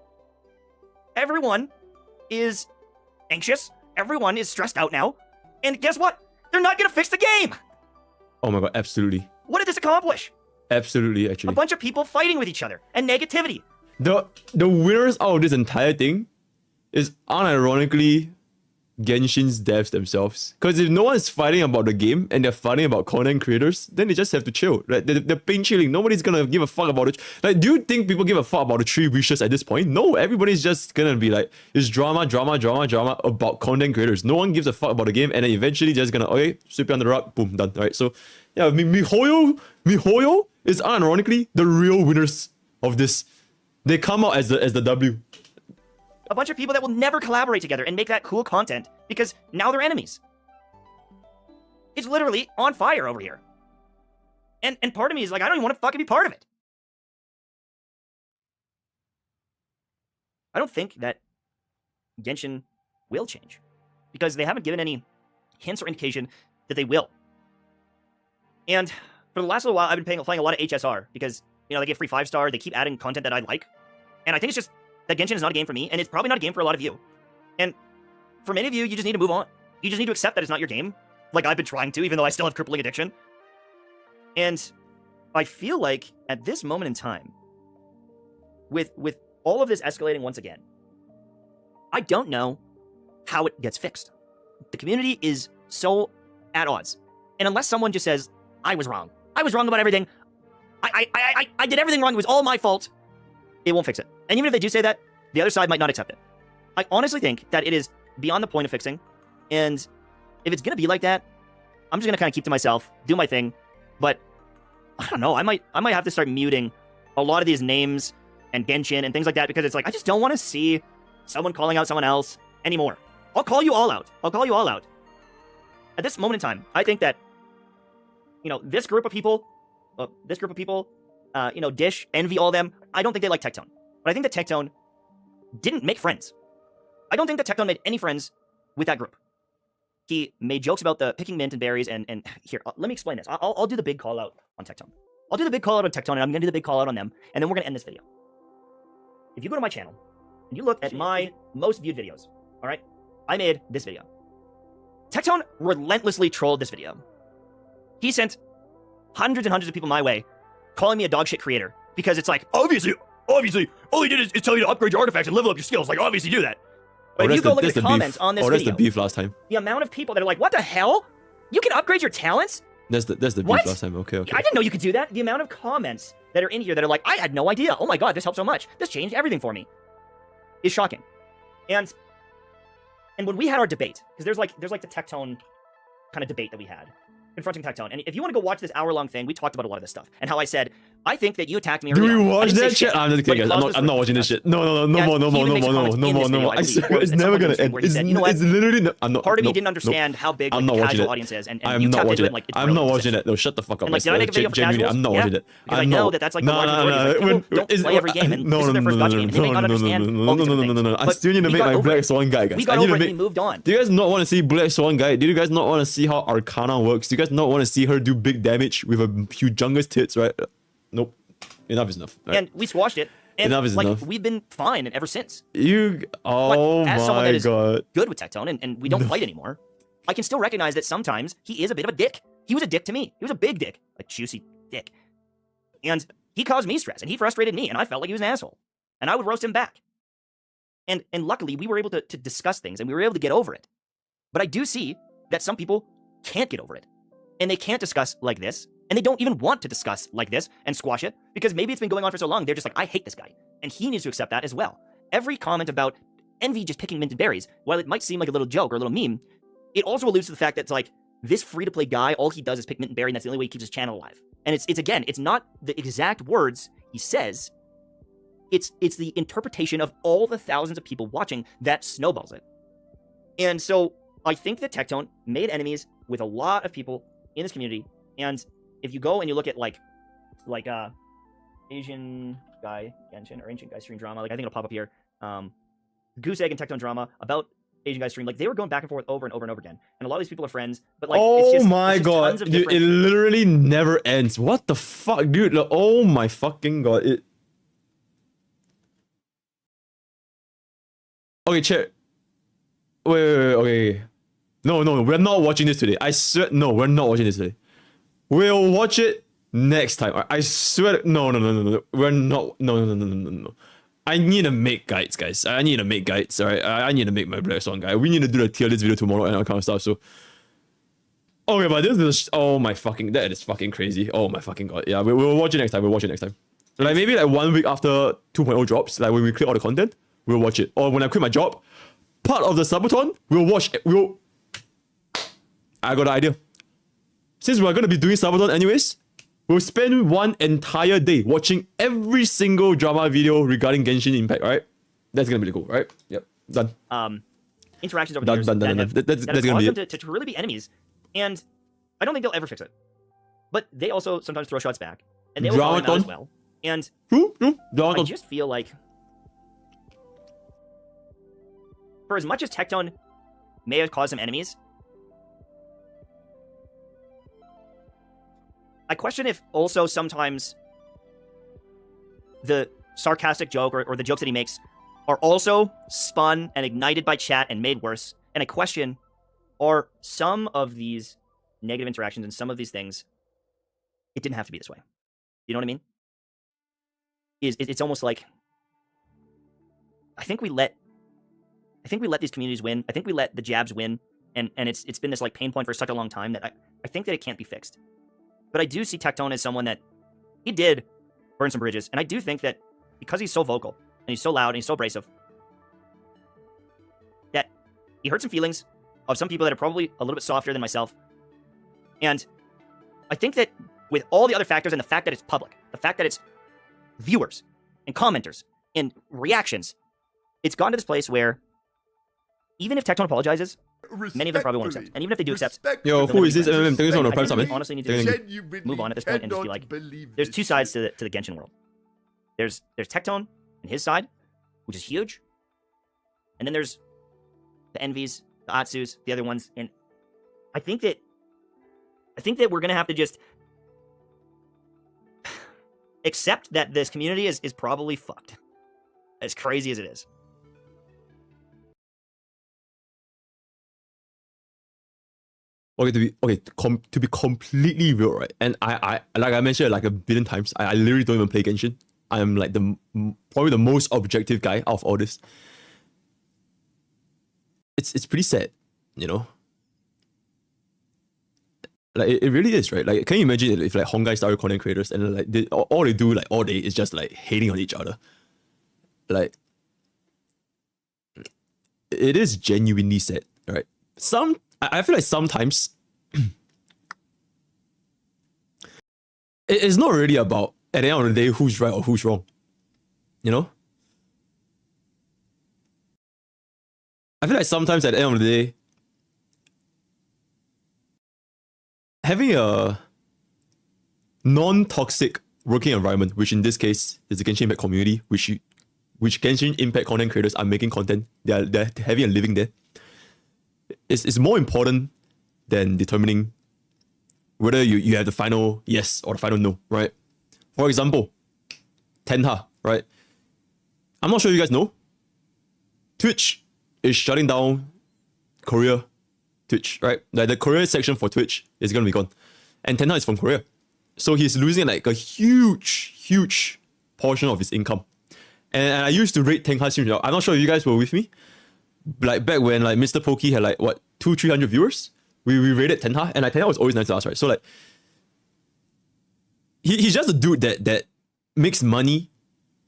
Everyone is anxious. Everyone is stressed out now. And guess what? They're not gonna fix the game. Oh my god, absolutely. What did this accomplish? Absolutely, actually. A bunch of people fighting with each other and negativity. The winners out of this entire thing is unironically Genshin's devs themselves. Because if no one is fighting about the game and they're fighting about content creators, then they just have to chill. Right? They're pain chilling. Nobody's gonna give a fuck about it. Like, do you think people give a fuck about the 3 wishes at this point? No, everybody's just gonna be like, it's drama about content creators. No one gives a fuck about the game, and then eventually just gonna, okay, sweep it under the rug, boom, done. Right? So yeah, MiHoYo is unironically the real winners of this. They come out as the W. A bunch of people that will never collaborate together and make that cool content because now they're enemies. It's literally on fire over here. And part of me is like, I don't even want to fucking be part of it. I don't think that Genshin will change because they haven't given any hints or indication that they will. And for the last little while, I've been playing a lot of HSR because, you know, they get free 5-star, they keep adding content that I like. And I think it's just that Genshin is not a game for me, and it's probably not a game for a lot of you. And for many of you, you just need to move on. You just need to accept that it's not your game, like I've been trying to, even though I still have crippling addiction. And I feel like at this moment in time, with all of this escalating once again, I don't know how it gets fixed. The community is so at odds. And unless someone just says, I was wrong about everything, I did everything wrong, it was all my fault, it won't fix it. And even if they do say that, the other side might not accept it. I honestly think that it is beyond the point of fixing. And if it's going to be like that, I'm just going to kind of keep to myself, do my thing. But I don't know, I might have to start muting a lot of these names and Genshin and things like that because it's like, I just don't want to see someone calling out someone else anymore. I'll call you all out. At this moment in time, I think that, you know, this group of people, you know, Dish, Envy, all them, I don't think they like Tectone. But I think that Tectone didn't make friends. I don't think that Tectone made any friends with that group. He made jokes about the picking mint and berries, and here, let me explain this. I'll do the big call out on Tectone. I'll do the big call out on Tectone, and I'm going to do the big call out on them, and then we're going to end this video. If you go to my channel, and you look at my most viewed videos, all right, I made this video. Tectone relentlessly trolled this video. He sent hundreds and hundreds of people my way, calling me a dog shit creator, because it's like, obviously, all he did is tell you to upgrade your artifacts and level up your skills. Like, obviously do that. But if you go look at the comments on this video, that's the beef last time. The amount of people that are like, what the hell? You can upgrade your talents? That's the beef last time. Okay. I didn't know you could do that. The amount of comments that are in here that are like, I had no idea. Oh my god, this helped so much. This changed everything for me. Is shocking. And when we had our debate, because there's like the Tectone kind of debate that we had, confronting Tectone. And if you want to go watch this hour-long thing, we talked about a lot of this stuff. And how I said, I think that you attacked me Do early we on. I watch didn't say that shit? shit, I'm just but kidding, it guys. caused I'm not watching this shit. No more. I swear, it's never gonna end. It's literally. I'm not. Part of me nope, didn't understand how big I'm like, not the watching casual it. audience is, and I'm you not tapped watching into it. it like it's I'm not brilliant. watching it. No, shut the fuck up. And like, did I make a video for Genuinely, casuals? I'm not Yeah, watching it. because I know that that's like the large majority. Like, people don't play every game, and this is their first gacha game, and they may not understand all these different things. I still need to We make got my over Black it. Swan guy, guys. We got over it and we moved on. Do you guys not want to see Black Swan guy? Do you guys not want to see how Arcana works? Do you guys not want to see her do big damage with a humongous tits, right? Nope. Enough is enough. Right? And we squashed it. And Enough is like enough. we've been fine ever since. Oh as someone that my is god. good with Tectone and we don't fight anymore, I can still recognize that sometimes he is a bit of a dick. He was a dick to me. He was a big dick, a juicy dick. And he caused me stress and he frustrated me and I felt like he was an asshole. And I would roast him back. And luckily we were able to discuss things and we were able to get over it. But I do see that some people can't get over it. And they can't discuss like this. And they don't even want to discuss like this and squash it because maybe it's been going on for so long. They're just like, I hate this guy. And he needs to accept that as well. Every comment about Envy just picking minted berries, while it might seem like a little joke or a little meme, it also alludes to the fact that it's like, this free-to-play guy, all he does is pick mint and berry, and that's the only way he keeps his channel alive. And it's again, it's not the exact words he says. It's the interpretation of all the thousands of people watching that snowballs it. And so I think that Tectone made enemies with a lot of people in this community. And if you go and you look at like Asian guy Genshin or ancient guy stream drama, like I think it'll pop up here. Goose Egg and Tectone drama about Asian guy stream, like they were going back and forth over and over and over again. And a lot of these people are friends, but like oh it's just, my it's just god, tons of dude, it different... literally never ends. What the fuck, dude? Like, oh my fucking god. Okay, chat. Wait, okay. No, we're not watching this today. I swear, no, we're not watching this today. We'll watch it next time. I swear, no. We're not, no. I need to make guides, guys. I need to make guides, alright? I need to make my Blackswan guide. We need to do the tier list video tomorrow and all kind of stuff, so... Okay, but this is... Oh my fucking... That is fucking crazy. Oh my fucking god. Yeah, we'll watch it next time. Like, maybe like 1 week after 2.0 drops, like when we clear all the content, we'll watch it. Or when I quit my job, part of the subathon, we'll watch... I got an idea. Since we're gonna be doing subathon anyways, we'll spend one entire day watching every single drama video regarding Genshin Impact, alright? That's gonna be cool, right? Yep, done. Interactions over the years done. That That's gonna be them to really be enemies. And I don't think they'll ever fix it. But they also sometimes throw shots back. And they will call them out as well. And I just feel like... For as much as Tectone may have caused some enemies, I question if also sometimes the sarcastic joke or the jokes that he makes are also spun and ignited by chat and made worse. And I question, are some of these negative interactions and some of these things, it didn't have to be this way. You know what I mean? It's almost like, I think we let these communities win. I think we let the jabs win. And it's been this like pain point for such a long time that I think that it can't be fixed. But I do see Tectone as someone that he did burn some bridges. And I do think that because he's so vocal and he's so loud and he's so abrasive, that he hurt some feelings of some people that are probably a little bit softer than myself. And I think that with all the other factors and the fact that it's public, the fact that it's viewers and commenters and reactions, it's gotten to this place where even if Tectone apologizes, many of them probably won't accept. And even if they do accept... Yo, who is this MMM? Thank you so much for Prime Summon. Honestly need to move on at this point and just be like, there's two sides to the Genshin world. There's Tectone and his side, which is huge. And then there's the Envies, the Atsus, the other ones. And I think that we're going to have to just accept that this community is probably fucked. As crazy as it is. Okay, to be completely real, right? And I like I mentioned like a billion times, I literally don't even play Genshin. I am like probably the most objective guy out of all this. It's pretty sad, you know. Like it really is, right? Like, can you imagine if like Hongai style content creators and like all they do like all day is just like hating on each other? Like, it is genuinely sad, right? I feel like sometimes it's not really about at the end of the day, who's right or who's wrong? You know? I feel like sometimes at the end of the day, having a non-toxic working environment, which in this case is the Genshin Impact community, which Genshin Impact content creators are making content, they're having a living there, is more important than determining whether you have the final yes or the final no, right? For example, Tenha, right? I'm not sure you guys know, Twitch is shutting down Korea Twitch, right? Like the Korea section for Twitch is gonna be gone. And Tenha is from Korea. So he's losing like a huge portion of his income. And I used to rate Tenha streams. I'm not sure if you guys were with me. Like back when like MrPokke had like what 200-300 viewers, we rated Tenha, and like Tenha was always nice to us, right? So like he's just a dude that makes money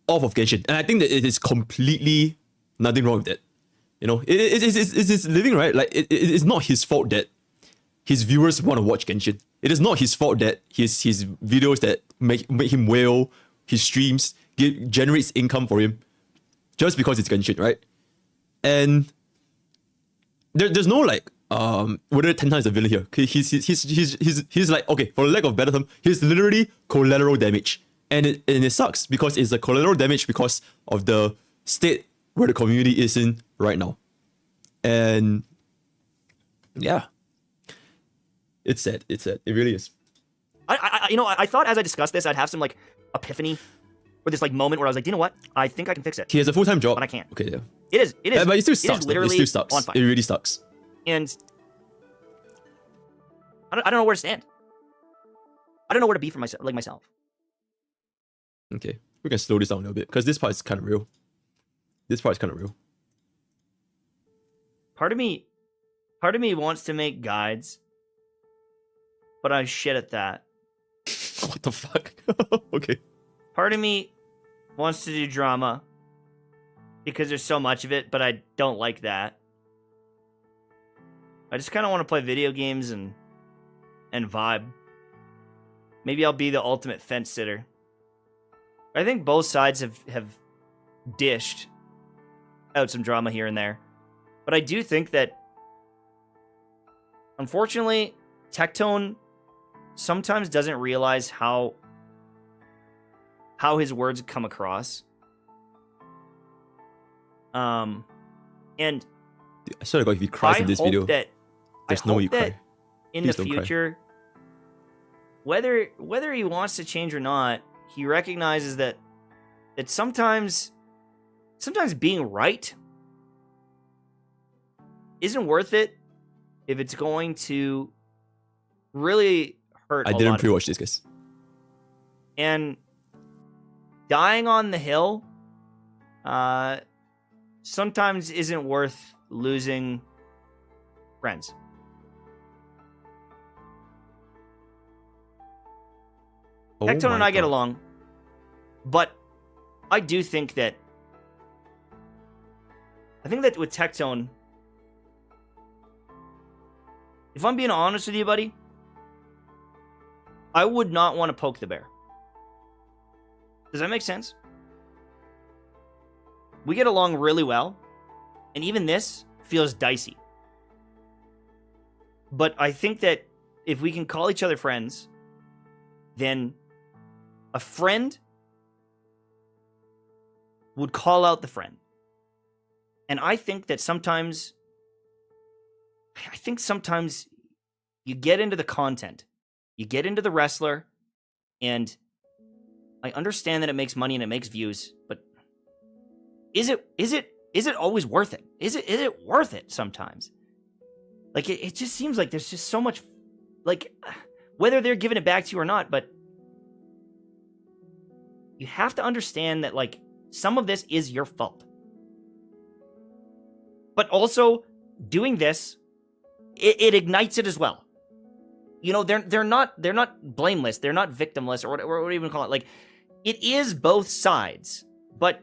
off of Genshin. And I think that it is completely nothing wrong with that. You know, it's his living, right? Like it's not his fault that his viewers want to watch Genshin. It is not his fault that his videos that make him well, his streams generates income for him, just because it's Genshin, right? And there's no like whether Tenha is a villain here. He's like, okay, for lack of a better term, he's literally collateral damage, and it sucks because it's a collateral damage because of the state where the community is in right now. And yeah, it's sad. It's sad. It really is. I thought as I discussed this, I'd have some like epiphany or this like moment where I was like, you know what? I think I can fix it. He has a full-time job, but I can't. Okay, yeah. It is. But it still sucks. It is literally it still sucks. on fire. It really sucks. And I don't know where to stand. I don't know where to be for myself. Okay, we can slow this down a little bit because this part is kind of real. Part of me wants to make guides, but I'm shit at that. What the fuck? Okay. Part of me wants to do drama because there's so much of it, but I don't like that. I just kind of want to play video games and vibe. Maybe I'll be the ultimate fence sitter. I think both sides have dished out some drama here and there. But I do think that, unfortunately, Tectone sometimes doesn't realize how his words come across. And I swear to God, if he cries in this video, there's no way you cry. In the future, whether he wants to change or not, he recognizes that sometimes being right isn't worth it if it's going to really hurt. I didn't pre-watch this, guys. And dying on the hill sometimes isn't worth losing friends. Tectone and I get along, but I do think that with Tectone, if I'm being honest with you, buddy, I would not want to poke the bear. Does that make sense? We get along really well, and even this feels dicey. But I think that if we can call each other friends, then a friend would call out the friend. And I think that sometimes you get into the content, you get into the wrestler, and I understand that it makes money and it makes views, but is it always worth it? Is it worth it sometimes? Like it just seems like there's just so much, like, whether they're giving it back to you or not, but you have to understand that like some of this is your fault. But also doing this, it ignites it as well. You know, they're not blameless, they're not victimless, or what do you even call it? Like, it is both sides. But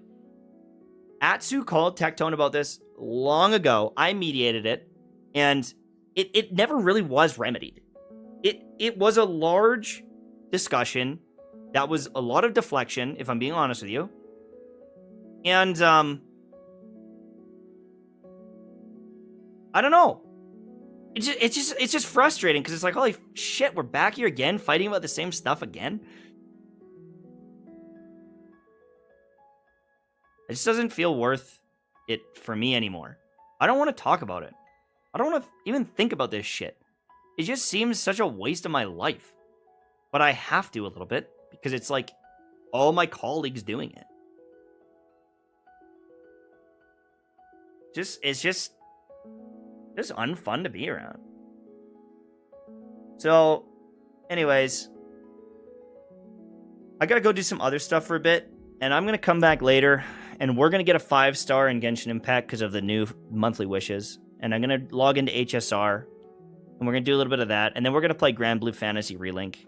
Atsu called Tectone about this long ago. I mediated it, and it never really was remedied. It was a large discussion That was a lot of deflection, if I'm being honest with you. And, I don't know. It's just frustrating because it's like, holy shit, we're back here again, fighting about the same stuff again. It just doesn't feel worth it for me anymore. I don't want to talk about it. I don't want to even think about this shit. It just seems such a waste of my life. But I have to a little bit because it's like all my colleagues doing it. It's just unfun to be around. So, anyways, I gotta go do some other stuff for a bit, and I'm gonna come back later, and we're gonna get a 5-star in Genshin Impact because of the new monthly wishes, and I'm gonna log into HSR, and we're gonna do a little bit of that, and then we're gonna play Grand Blue Fantasy Relink.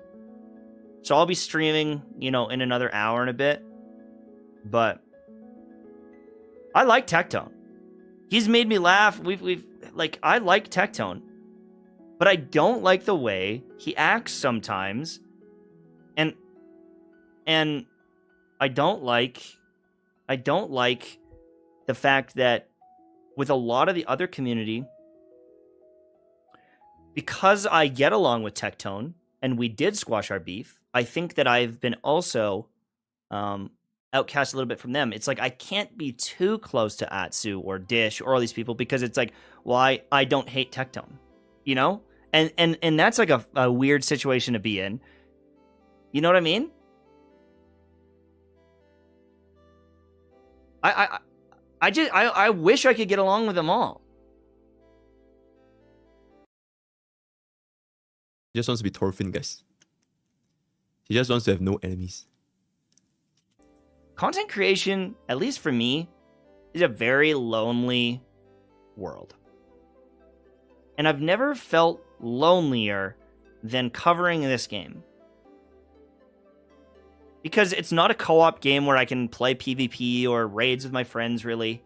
So I'll be streaming, you know, in another hour and a bit, but I like Tectone. He's made me laugh. I like Tectone, but I don't like the way he acts sometimes, and I don't like the fact that with a lot of the other community, because I get along with Tectone and we did squash our beef, I think that I've been also outcast a little bit from them. It's like I can't be too close to Atsu or Dish or all these people because it's like, well, I don't hate Tectone, you know? And that's like a weird situation to be in. You know what I mean? I wish I could get along with them all. He just wants to be Thorfinn, guys. He just wants to have no enemies. Content creation, at least for me, is a very lonely world. And I've never felt lonelier than covering this game. Because it's not a co-op game where I can play PvP or raids with my friends, really.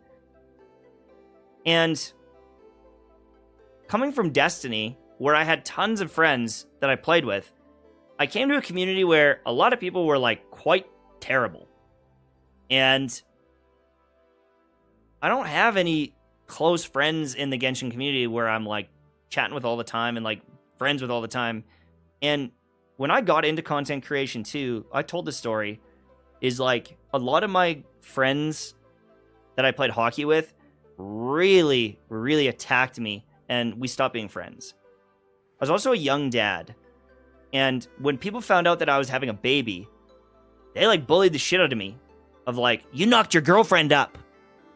And coming from Destiny, where I had tons of friends that I played with, I came to a community where a lot of people were, like, quite terrible. And I don't have any close friends in the Genshin community where I'm, like, chatting with all the time and, like, friends with all the time. And when I got into content creation, too, I told the story, is, like, a lot of my friends that I played hockey with really, really attacked me, and we stopped being friends. I was also a young dad. And when people found out that I was having a baby, they, like, bullied the shit out of me. Of like, you knocked your girlfriend up.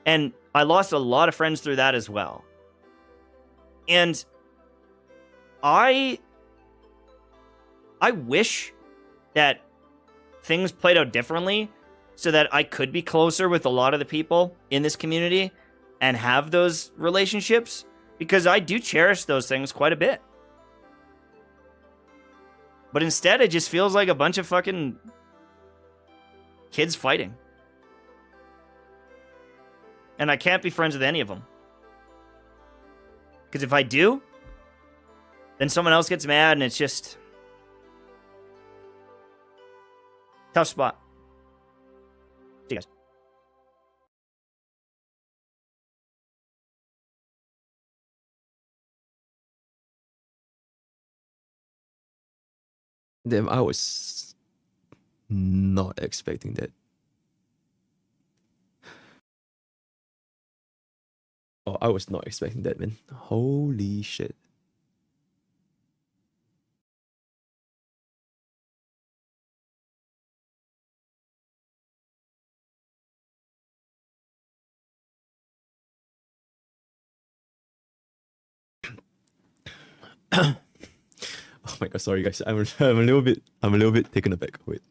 And I lost a lot of friends through that as well. And I wish that things played out differently so that I could be closer with a lot of the people in this community and have those relationships, because I do cherish those things quite a bit. But instead, it just feels like a bunch of fucking kids fighting. And I can't be friends with any of them. Because if I do, then someone else gets mad and it's just... tough spot. See you guys. Damn, I was not expecting that. Oh, I was not expecting that, man. Holy shit. Oh my god, sorry guys. I'm a little bit taken aback. Wait.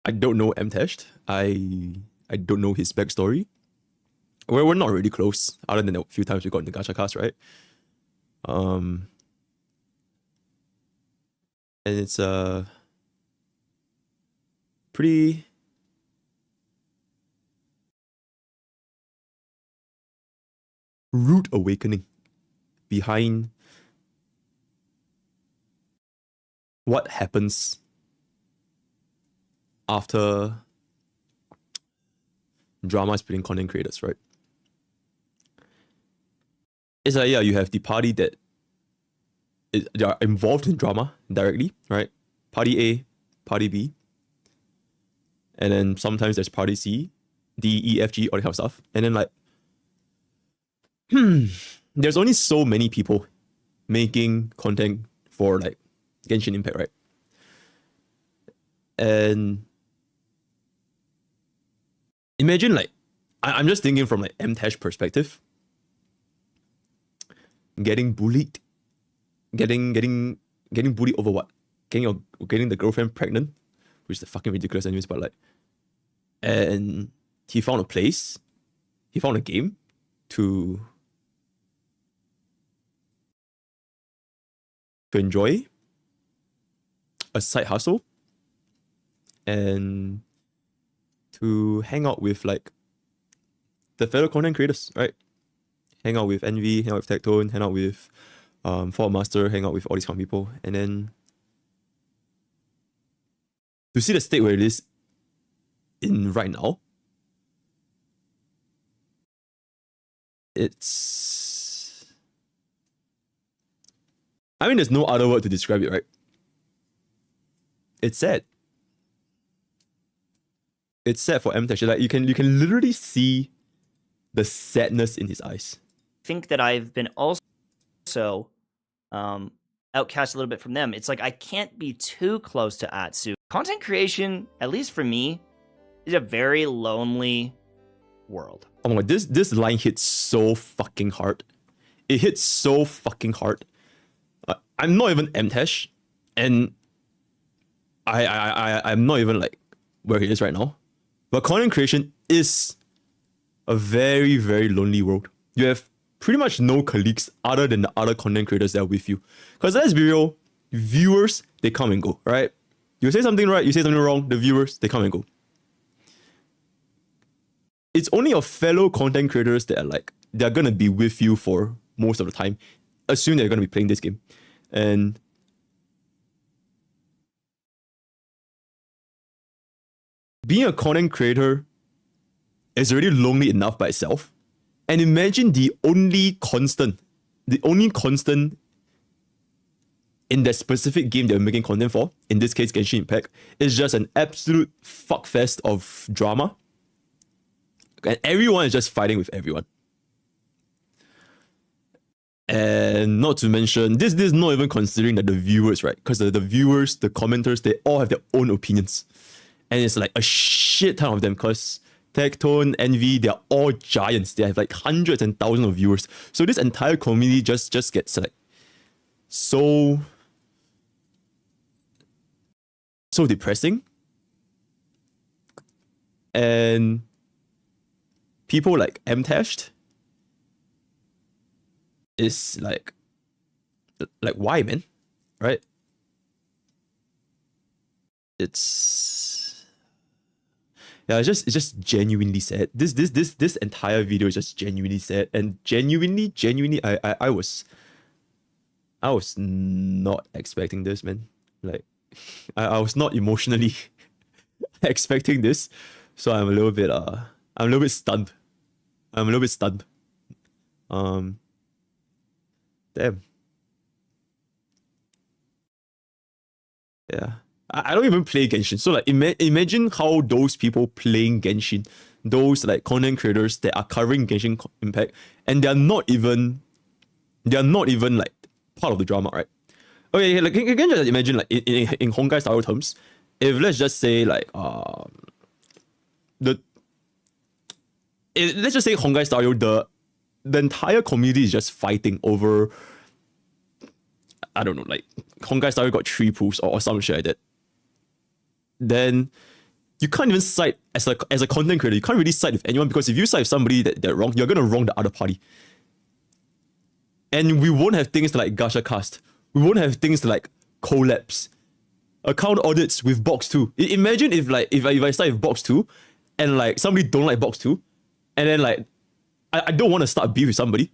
I don't know Mtesht. I don't know his backstory. We're not really close, other than a few times we got into gacha cast, right? And it's pretty rude awakening behind what happens after drama splitting content creators, right? It's like, yeah, you have the party that they are involved in drama directly, right? Party A, party B. And then sometimes there's party C, D, E, F, G, all that kind of stuff. And then like, there's only so many people making content for like Genshin Impact, right? And imagine like, I'm just thinking from like MTash perspective, getting bullied, getting bullied over what? Getting the girlfriend pregnant, which is fucking ridiculous anyways, but like, and he found a place, he found a game to enjoy, a side hustle, and to hang out with like the fellow content creators, right? Hang out with Envy, hang out with Tectone, hang out with Fort Master, hang out with all these kind of people, and then to see the state where it is in right now, it's, I mean, there's no other word to describe it, right? It's sad. It's sad for MTash. Like you can literally see the sadness in his eyes. I think that I've been also outcast a little bit from them. It's like I can't be too close to Atsu. Content creation, at least for me, is a very lonely world. Oh my god, this line hits so fucking hard. It hits so fucking hard. I'm not even MTash, and I'm not even like where he is right now. But content creation is a very, very lonely world. You have pretty much no colleagues other than the other content creators that are with you. Because let's be real, viewers, they come and go, right? You say something right, you say something wrong, the viewers, they come and go. It's only your fellow content creators that are like, they're gonna be with you for most of the time. Assume they're gonna be playing this game. And being a content creator is already lonely enough by itself. And imagine the only constant in that specific game they're making content for, in this case Genshin Impact, is just an absolute fuckfest of drama. And everyone is just fighting with everyone. And not to mention, this is not even considering that the viewers, right? Because the viewers, the commenters, they all have their own opinions. And it's like a shit ton of them, because Tectone, Envy, they're all giants. They have like hundreds and thousands of viewers. So this entire community just gets like so depressing. And people like MTash is like why, man? Right? It's just genuinely sad. This entire video is just genuinely sad, and genuinely I was not expecting this, man. Like I was not emotionally expecting this, so I'm a little bit stunned. Damn. Yeah. I don't even play Genshin. So like imagine how those people playing Genshin, those like content creators that are covering Genshin Impact, and they're not even like part of the drama, right? Okay, like you can just imagine like in Honkai style terms, if let's just say like let's just say Honkai style, the entire community is just fighting over, I don't know, like Honkai style got 3 pools or some shit like that. Then you can't even side as a content creator. You can't really side with anyone, because if you side with somebody that they're wrong, you're gonna wrong the other party. And we won't have things like gacha cast. We won't have things like collabs. account audits with box 2. Imagine if like if I start with box 2 and like somebody don't like box 2 and then like I don't want to start beef with somebody.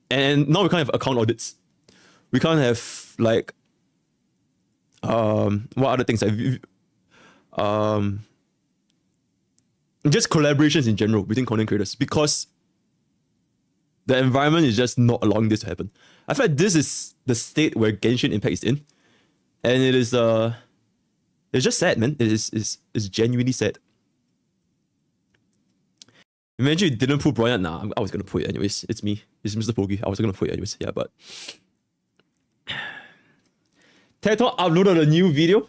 And now we can't have account audits. We can't have like what other things like just collaborations in general between content creators, because the environment is just not allowing this to happen. I feel like this is the state where Genshin Impact is in, and it is it's just sad, man. It's genuinely sad. Imagine you didn't put Brian. Nah, I was gonna put it anyways. It's me. It's MrPokke. I was gonna put it anyways. Yeah, but TikTok uploaded a new video.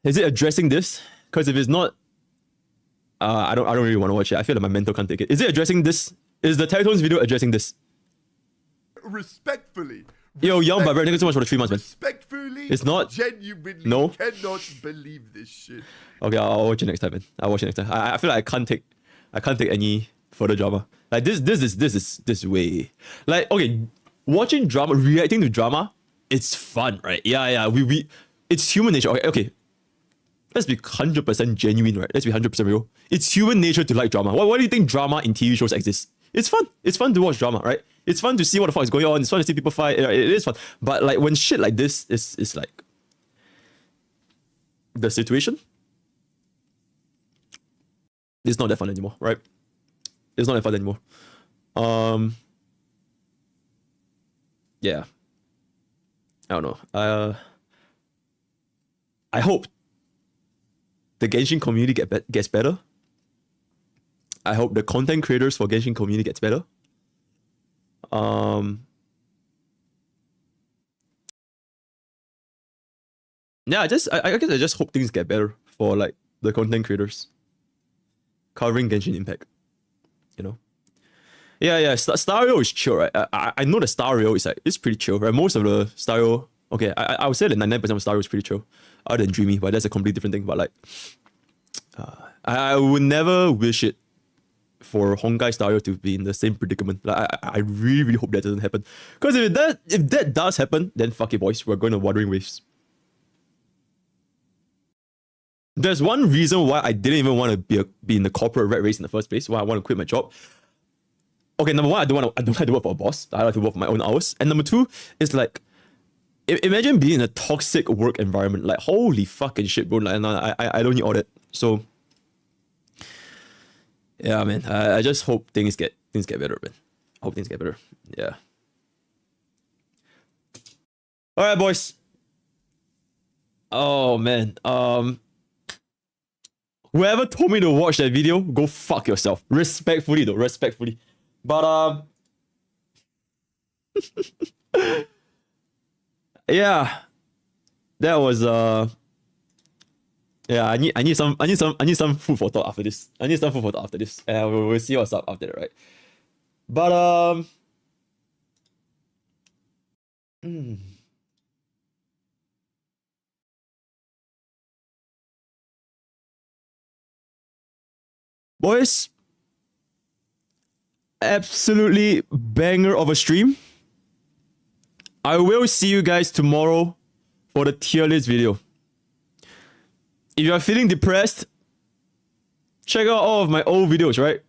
Is it addressing this? Because if it's not, I don't really want to watch it. I feel like my mental can't take it. Is it addressing this? Is the Tecton's video addressing this? Respectfully. Yo, Young Barbarian, thank you so much for the 3 months, man. Respectfully. It's not. Genuinely. No. Cannot believe this shit. Okay, I'll watch it next time, man. I'll watch it next time. I feel like I can't take any further drama. Like this is way. Like, okay, watching drama, reacting to drama, it's fun, right? Yeah. We it's human nature. Okay. Let's be 100% genuine, right? Let's be 100% real. It's human nature to like drama. Why do you think drama in TV shows exists? It's fun. It's fun to watch drama, right? It's fun to see what the fuck is going on. It's fun to see people fight. It is fun. But like when shit like this is like the situation, it's not that fun anymore, right? It's not that fun anymore. Yeah. I don't know. I hope the Genshin community gets better. I hope the content creators for Genshin community gets better. Yeah, I guess I just hope things get better for like the content creators covering Genshin Impact. You know. Yeah. Star Rail is chill, right? I know the Star Rail is like it's pretty chill, right? Most of the Star Rail, okay, I would say that 99% of Star Rail is pretty chill, other than Dreamy, but that's a completely different thing. But like, I would never wish it for Honkai Star Rail to be in the same predicament. Like, I really hope that doesn't happen. Because if that does happen, then fuck it, boys, we're going to Wuthering Waves. There's one reason why I didn't even want to be in the corporate rat race in the first place. Why I want to quit my job. Okay, number one, I don't like to work for a boss. I like to work for my own hours. And number two is like, imagine being in a toxic work environment. Like, holy fucking shit, bro. Like, I don't need all that. So, yeah, man. I just hope things get better, man. I hope things get better. Yeah. All right, boys. Oh man. Whoever told me to watch that video, go fuck yourself. Respectfully, though. Respectfully. But yeah. That was yeah, I need some food for thought after this. I need some food for thought after this. And we'll see what's up after that, right? But boys, absolutely banger of a stream. I will see you guys tomorrow for the tier list video. If you are feeling depressed, check out all of my old videos, right?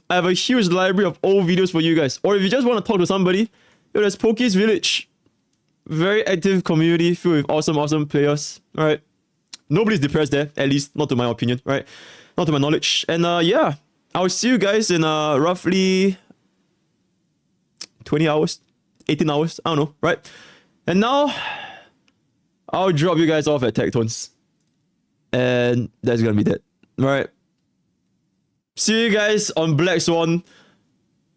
I have a huge library of old videos for you guys. Or if you just want to talk to somebody, there's Pokke'S Village. Very active community filled with awesome players. Alright. Nobody's depressed there, at least not to my opinion, right? Not to my knowledge. And yeah, I'll see you guys in roughly 20 hours, 18 hours, I don't know, right? And now, I'll drop you guys off at Tectons. And that's gonna be that. Alright. See you guys on Blackswan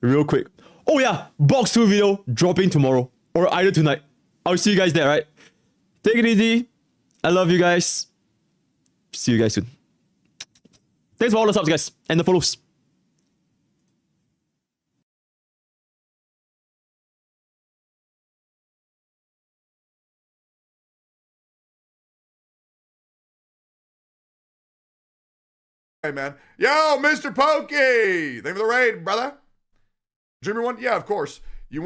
real quick. Oh yeah, box 2 video dropping tomorrow. Or either tonight. I'll see you guys there, right? Take it easy. I love you guys. See you guys soon. Thanks for all the subs, guys. And the follows. Hey, man. Yo, MrPokke! Thank you for the raid, brother. Dreamer one? Yeah, of course.